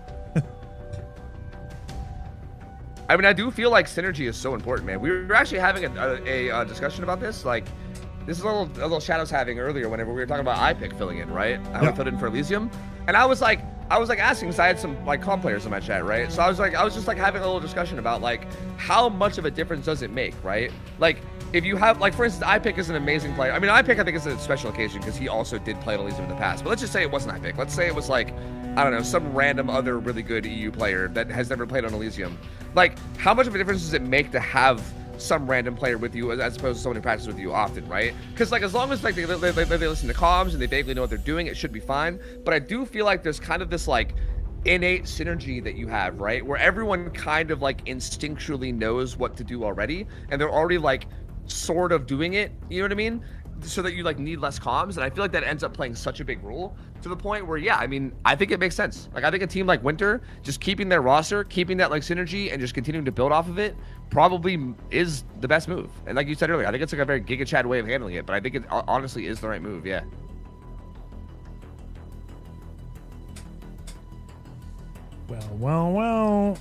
I mean, I do feel like synergy is so important, man. We were actually having a discussion about this. Like, this is a little Shadows having earlier whenever we were talking about iPick filling in, right? I would fill in for Elysium, and I was like asking, because I had some like comp players in my chat, right? So I was just like having a little discussion about like how much of a difference does it make, right? Like if you have, like, for instance, iPick is an amazing player. I mean, iPick I think is a special occasion because he also did play at Elysium in the past. But let's just say it wasn't iPick. Let's say it was like, I don't know, some random other really good EU player that has never played on Elysium. Like, how much of a difference does it make to have some random player with you as opposed to someone who practices with you often, right? Because, like, as long as, like, they listen to comms and they vaguely know what they're doing, it should be fine. But I do feel like there's kind of this, like, innate synergy that you have, right? Where everyone kind of, like, instinctually knows what to do already, and they're already, like, sort of doing it, you know what I mean? So that you, like, need less comms, and I feel like that ends up playing such a big role to the point where, yeah, I mean, I think it makes sense. Like, I think a team like Winter, just keeping their roster, keeping that, like, synergy, and just continuing to build off of it, probably is the best move. And like you said earlier, I think it's, like, a very Giga Chad way of handling it, but I think it honestly is the right move, yeah. Well.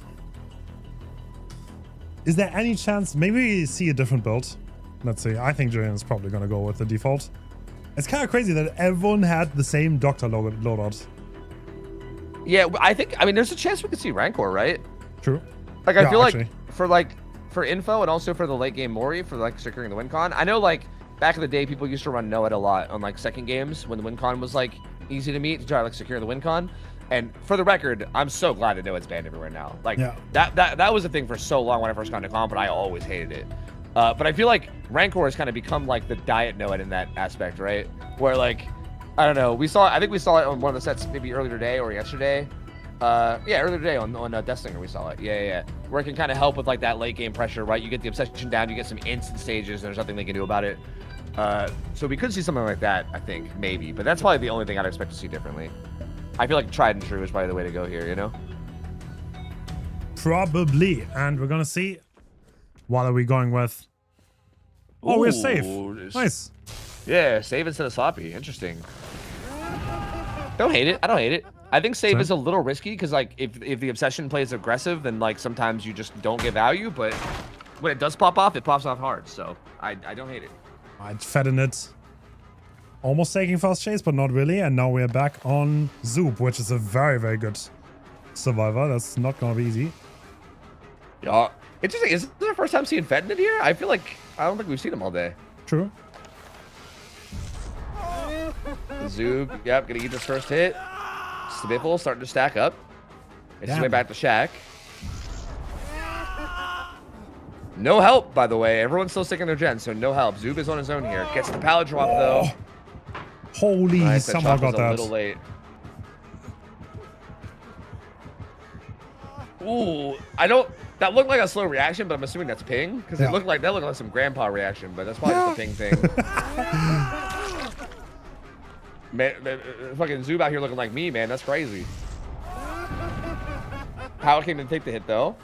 Is there any chance maybe we see a different build? Let's see. I think Julian is probably going to go with the default. It's kind of crazy that everyone had the same Doctor loadout. Yeah, I mean, there's a chance we could see Rancor, right? True. Like, I feel actually, for info and also for the late game Mori, for, like, securing the win con. I know, like, back in the day, people used to run Noed a lot on, like, second games when the win con was, like, easy to meet to try to, like, secure the win con. And for the record, I'm so glad to know it's banned everywhere now. Like, that was a thing for so long when I first got into comp, but I always hated it. But I feel like Rancor has kind of become, like, the diet Noed in that aspect, right? Where, like, I don't know, I think we saw it on one of the sets maybe earlier today or yesterday. Yeah, earlier today on Deathslinger we saw it. Yeah. Where it can kind of help with, like, that late game pressure, right? You get the obsession down, you get some instant stages, and there's nothing they can do about it. So we could see something like that, I think, maybe. But that's probably the only thing I'd expect to see differently. I feel like tried and true is probably the way to go here, you know? Probably. And we're going to see. What are we going with? Oh, we're safe. Nice. Yeah, save instead of sloppy. Interesting. Don't hate it. I don't hate it. I think save is a little risky because, like, if the obsession plays aggressive, then, like, sometimes you just don't get value. But when it does pop off, it pops off hard. So I don't hate it. I'd fed in it. Almost taking fast chase, but not really. And now we're back on Zoop, which is a very, very good survivor. That's not going to be easy. Yeah. Interesting. Is this the first time seeing Fed in here? I feel like I don't think we've seen him all day. True. Zoop, yep, gonna get this first hit. Spiffle starting to stack up. It's his way back to Shaq. No help, by the way. Everyone's still sticking their gen, so no help. Zoop is on his own here. Gets the pallet drop, though. Holy, nice, somehow got that. A little late. Ooh, that looked like a slow reaction, but I'm assuming that's ping because that looked like some grandpa reaction, but that's probably just a ping thing. Man, fucking Zoop out here looking like me, man. That's crazy. Pallet came to take the hit though.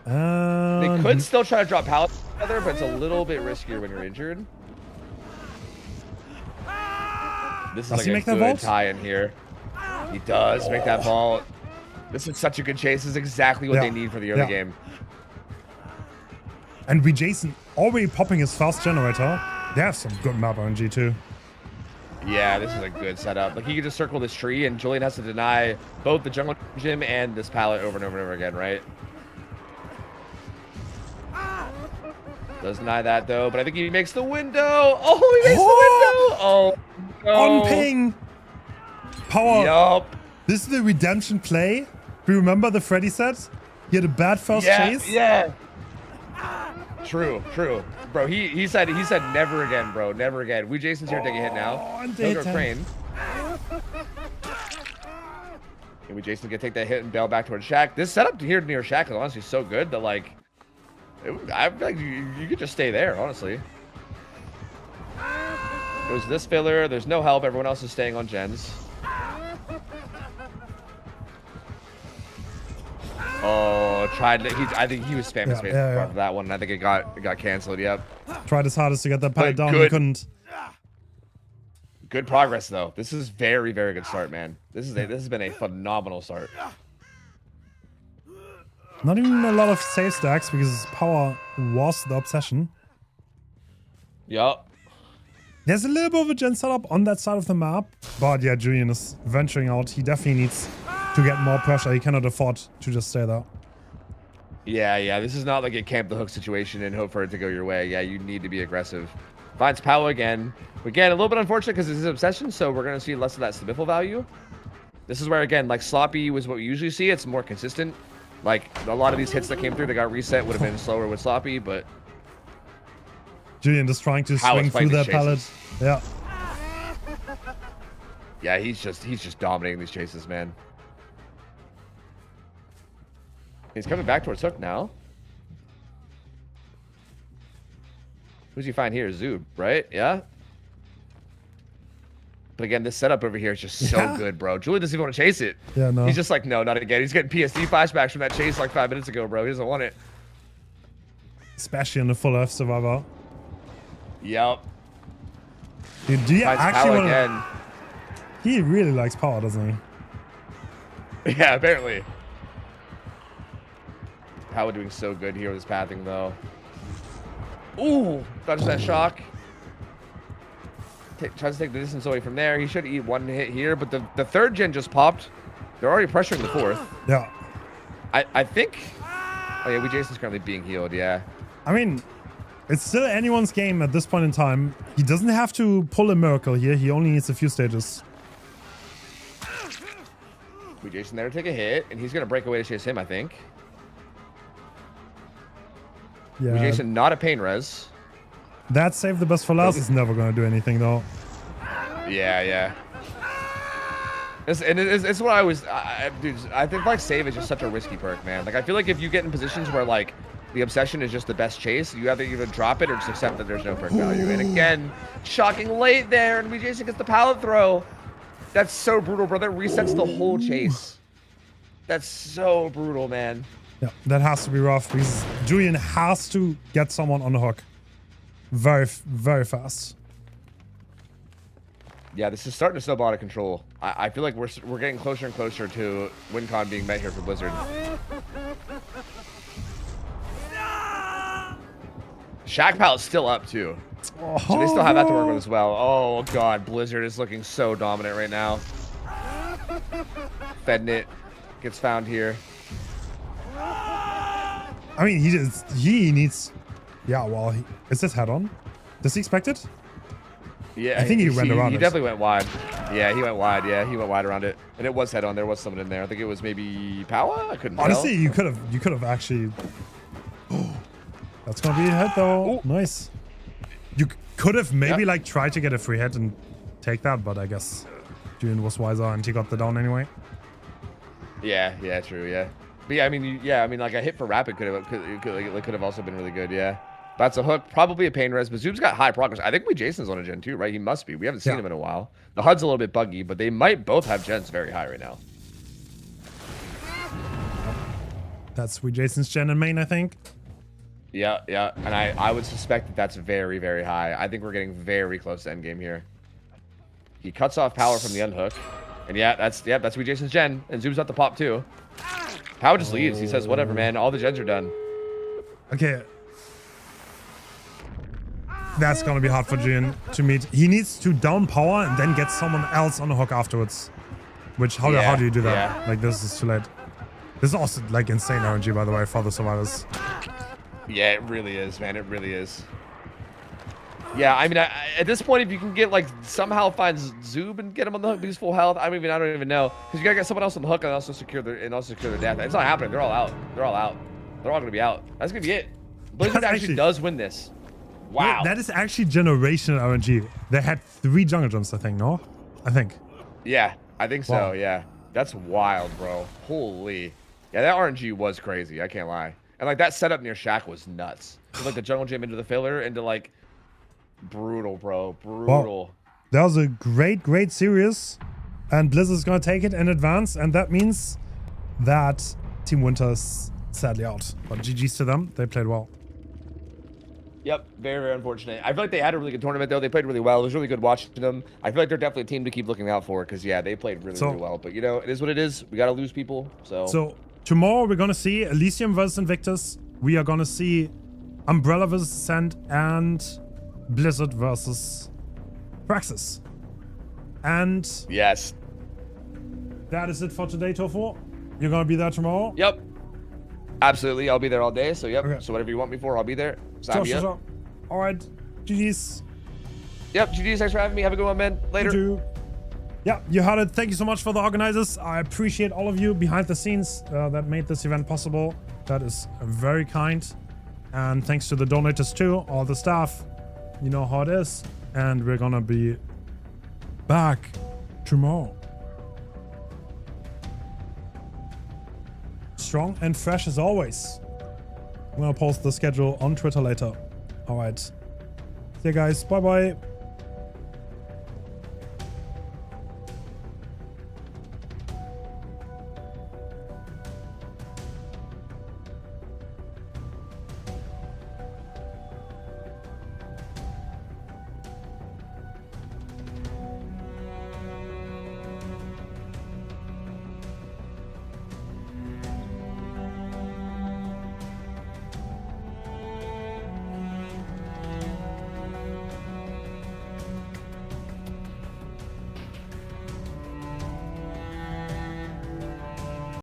They could still try to drop pallet together, but it's a little bit riskier when you're injured. This is like a good tie in here. He does make that vault. This is such a good chase. This is exactly what they need for the early game. And with Jason already popping his fast generator, they have some good map RNG too. Yeah, this is a good setup. Like, he can just circle this tree, and Julian has to deny both the jungle gym and this pallet over and over and over again, right? Does deny that, though, but I think he makes the window. Oh, he makes the window! Oh, no. On ping! Power. Yup. This is the redemption play. Do you remember the Freddy set? He had a bad first chase? Yeah. True. Bro, he said never again, bro. Never again. We Jason's here to take a hit now. Go Crane. And we Jason can take that hit and bail back towards Shaq. This setup here near Shaq is honestly so good that, like, I feel like you could just stay there, honestly. There's this filler. There's no help. Everyone else is staying on gens. Oh, I think he was spamming space for that one. I think it got canceled. Yep. Tried his hardest to get that pilot down. He couldn't. Good progress though. This is very, very good start, man. This has been a phenomenal start. Not even a lot of save stacks because power was the obsession. Yup. There's a little bit of a gen setup on that side of the map, but yeah, Julian is venturing out. He definitely needs to get more pressure. He cannot afford to just stay there. Yeah. This is not like a camp the hook situation and hope for it to go your way. Yeah, you need to be aggressive. Finds Power again. Again, a little bit unfortunate because it's his obsession, so we're gonna see less of that Stabiffle value. This is where, again, like sloppy was what we usually see. It's more consistent. Like a lot of these hits that came through, that got reset would have been slower with sloppy, but Julian just trying to How swing it's through fighting that pallet. chases. Yeah. yeah, he's just dominating these chases, man. He's coming back towards hook now. Who's he find here? Zoob, right? Yeah. But again, this setup over here is just so good, bro. Julian doesn't even want to chase it. Yeah, no. He's just like, no, not again. He's getting PSD flashbacks from that chase like 5 minutes ago, bro. He doesn't want it. Especially in the full Earth Survivor. Yep. Dude, do you Finds actually Power want to... again. He really likes power, doesn't he? Yeah, apparently. Power doing so good here with his pathing, though. Ooh, dodges that shock. Tries to take the distance away from there. He should eat one hit here, but the third gen just popped. They're already pressuring the fourth. Yeah. I think... Oh, yeah, Jason's currently being healed, yeah. I mean, it's still anyone's game at this point in time. He doesn't have to pull a miracle here. He only needs a few stages. Jason there to take a hit, and he's going to break away to chase him, I think. Yeah. Jason not a pain res. That save the best for last is never going to do anything, though. Yeah. It's what I was... dude, I think like save is just such a risky perk, man. Like I feel like if you get in positions where like the obsession is just the best chase, you either even drop it or just accept that there's no perk value. And again, shocking late there, and Jason gets the pallet throw. That's so brutal, bro. That resets the whole chase. That's so brutal, man. Yeah, that has to be rough because Julian has to get someone on the hook. Very, very fast. Yeah, this is starting to snowball out of control. I feel like we're getting closer and closer to WinCon being met here for Blizzard. Shack Pallet's still up too. So they still have that to work with as well. Oh god, Blizzard is looking so dominant right now. Fednit gets found here. I mean, he needs... Yeah, well, is this head on? Does he expect it? Yeah, I think he went around He it. definitely went wide. Yeah, he went wide. Yeah, he went wide around it, and it was head on. There was someone in there. I think it was maybe Powa. I couldn't Honestly, tell. you could have actually... That's gonna be a hit though. Ooh. Nice. You could have maybe like tried to get a free hit and take that, but I guess Julian was wiser and he got the down anyway. Yeah, true. Yeah, but yeah, I mean, like a hit for rapid could have also been really good. Yeah, that's a hook, probably a pain res. But Zoom's got high progress. I think Jason's on a gen 2, right? He must be. We haven't seen him in a while. The HUD's a little bit buggy, but they might both have gens very high right now. That's Jason's gen and main, I think. Yeah, and I would suspect that that's very, very high. I think we're getting very close to endgame here. He cuts off power from the unhook, and that's Jason's gen, and Zoom's out the pop too. Power just leaves. He says, "Whatever, man. All the gens are done." Okay. That's gonna be hard for Julian to meet. He needs to down power and then get someone else on the hook afterwards. Which how do you do that? Yeah. Like this is too late. This is also like insane RNG, by the way, for the survivors. Yeah, it really is, man. It really is. Yeah, I mean, at this point, if you can get like somehow find Zoob and get him on the hook, he's full health. I don't even know, because you gotta get someone else on the hook and also secure their death. It's not happening. They're all out. They're all gonna be out. That's gonna be it. Blizzard actually does win this. Wow. That is actually generational RNG. They had 3 jungle jumps, I think. No, I think. Yeah, I think so. Wow. Yeah, that's wild, bro. Holy. Yeah, that RNG was crazy. I can't lie. And like that setup near Shack was nuts. So, like the jungle gym into the filler into like brutal, bro. Brutal. Wow. That was a great series. And Blizzard's gonna take it in advance, and that means that Team Winter's sadly out. But GG's to them. They played well. Yep, very, very unfortunate. I feel like they had a really good tournament though. They played really well. It was really good watching them. I feel like they're definitely a team to keep looking out for because yeah, they played really well. But you know, it is what it is. We gotta lose people. So tomorrow we're gonna see Elysium versus Invictus. We are gonna see Umbrella versus Ascent and Blizzard versus Praxis. And yes, that is it for today, Tofu. You're gonna be there tomorrow? Yep. Absolutely, I'll be there all day. So yep. Okay. So whatever you want me for, I'll be there. Sign me up. Sure. All right. GG's. Yep. GG's. Thanks for having me. Have a good one, man. Later. You too. Yeah, you heard it. Thank you so much for the organizers. I appreciate all of you behind the scenes that made this event possible. That is very kind. And thanks to the donators too, all the staff. You know how it is. And we're gonna be back tomorrow. Strong and fresh as always. I'm gonna post the schedule on Twitter later. All right. See you guys. Bye bye.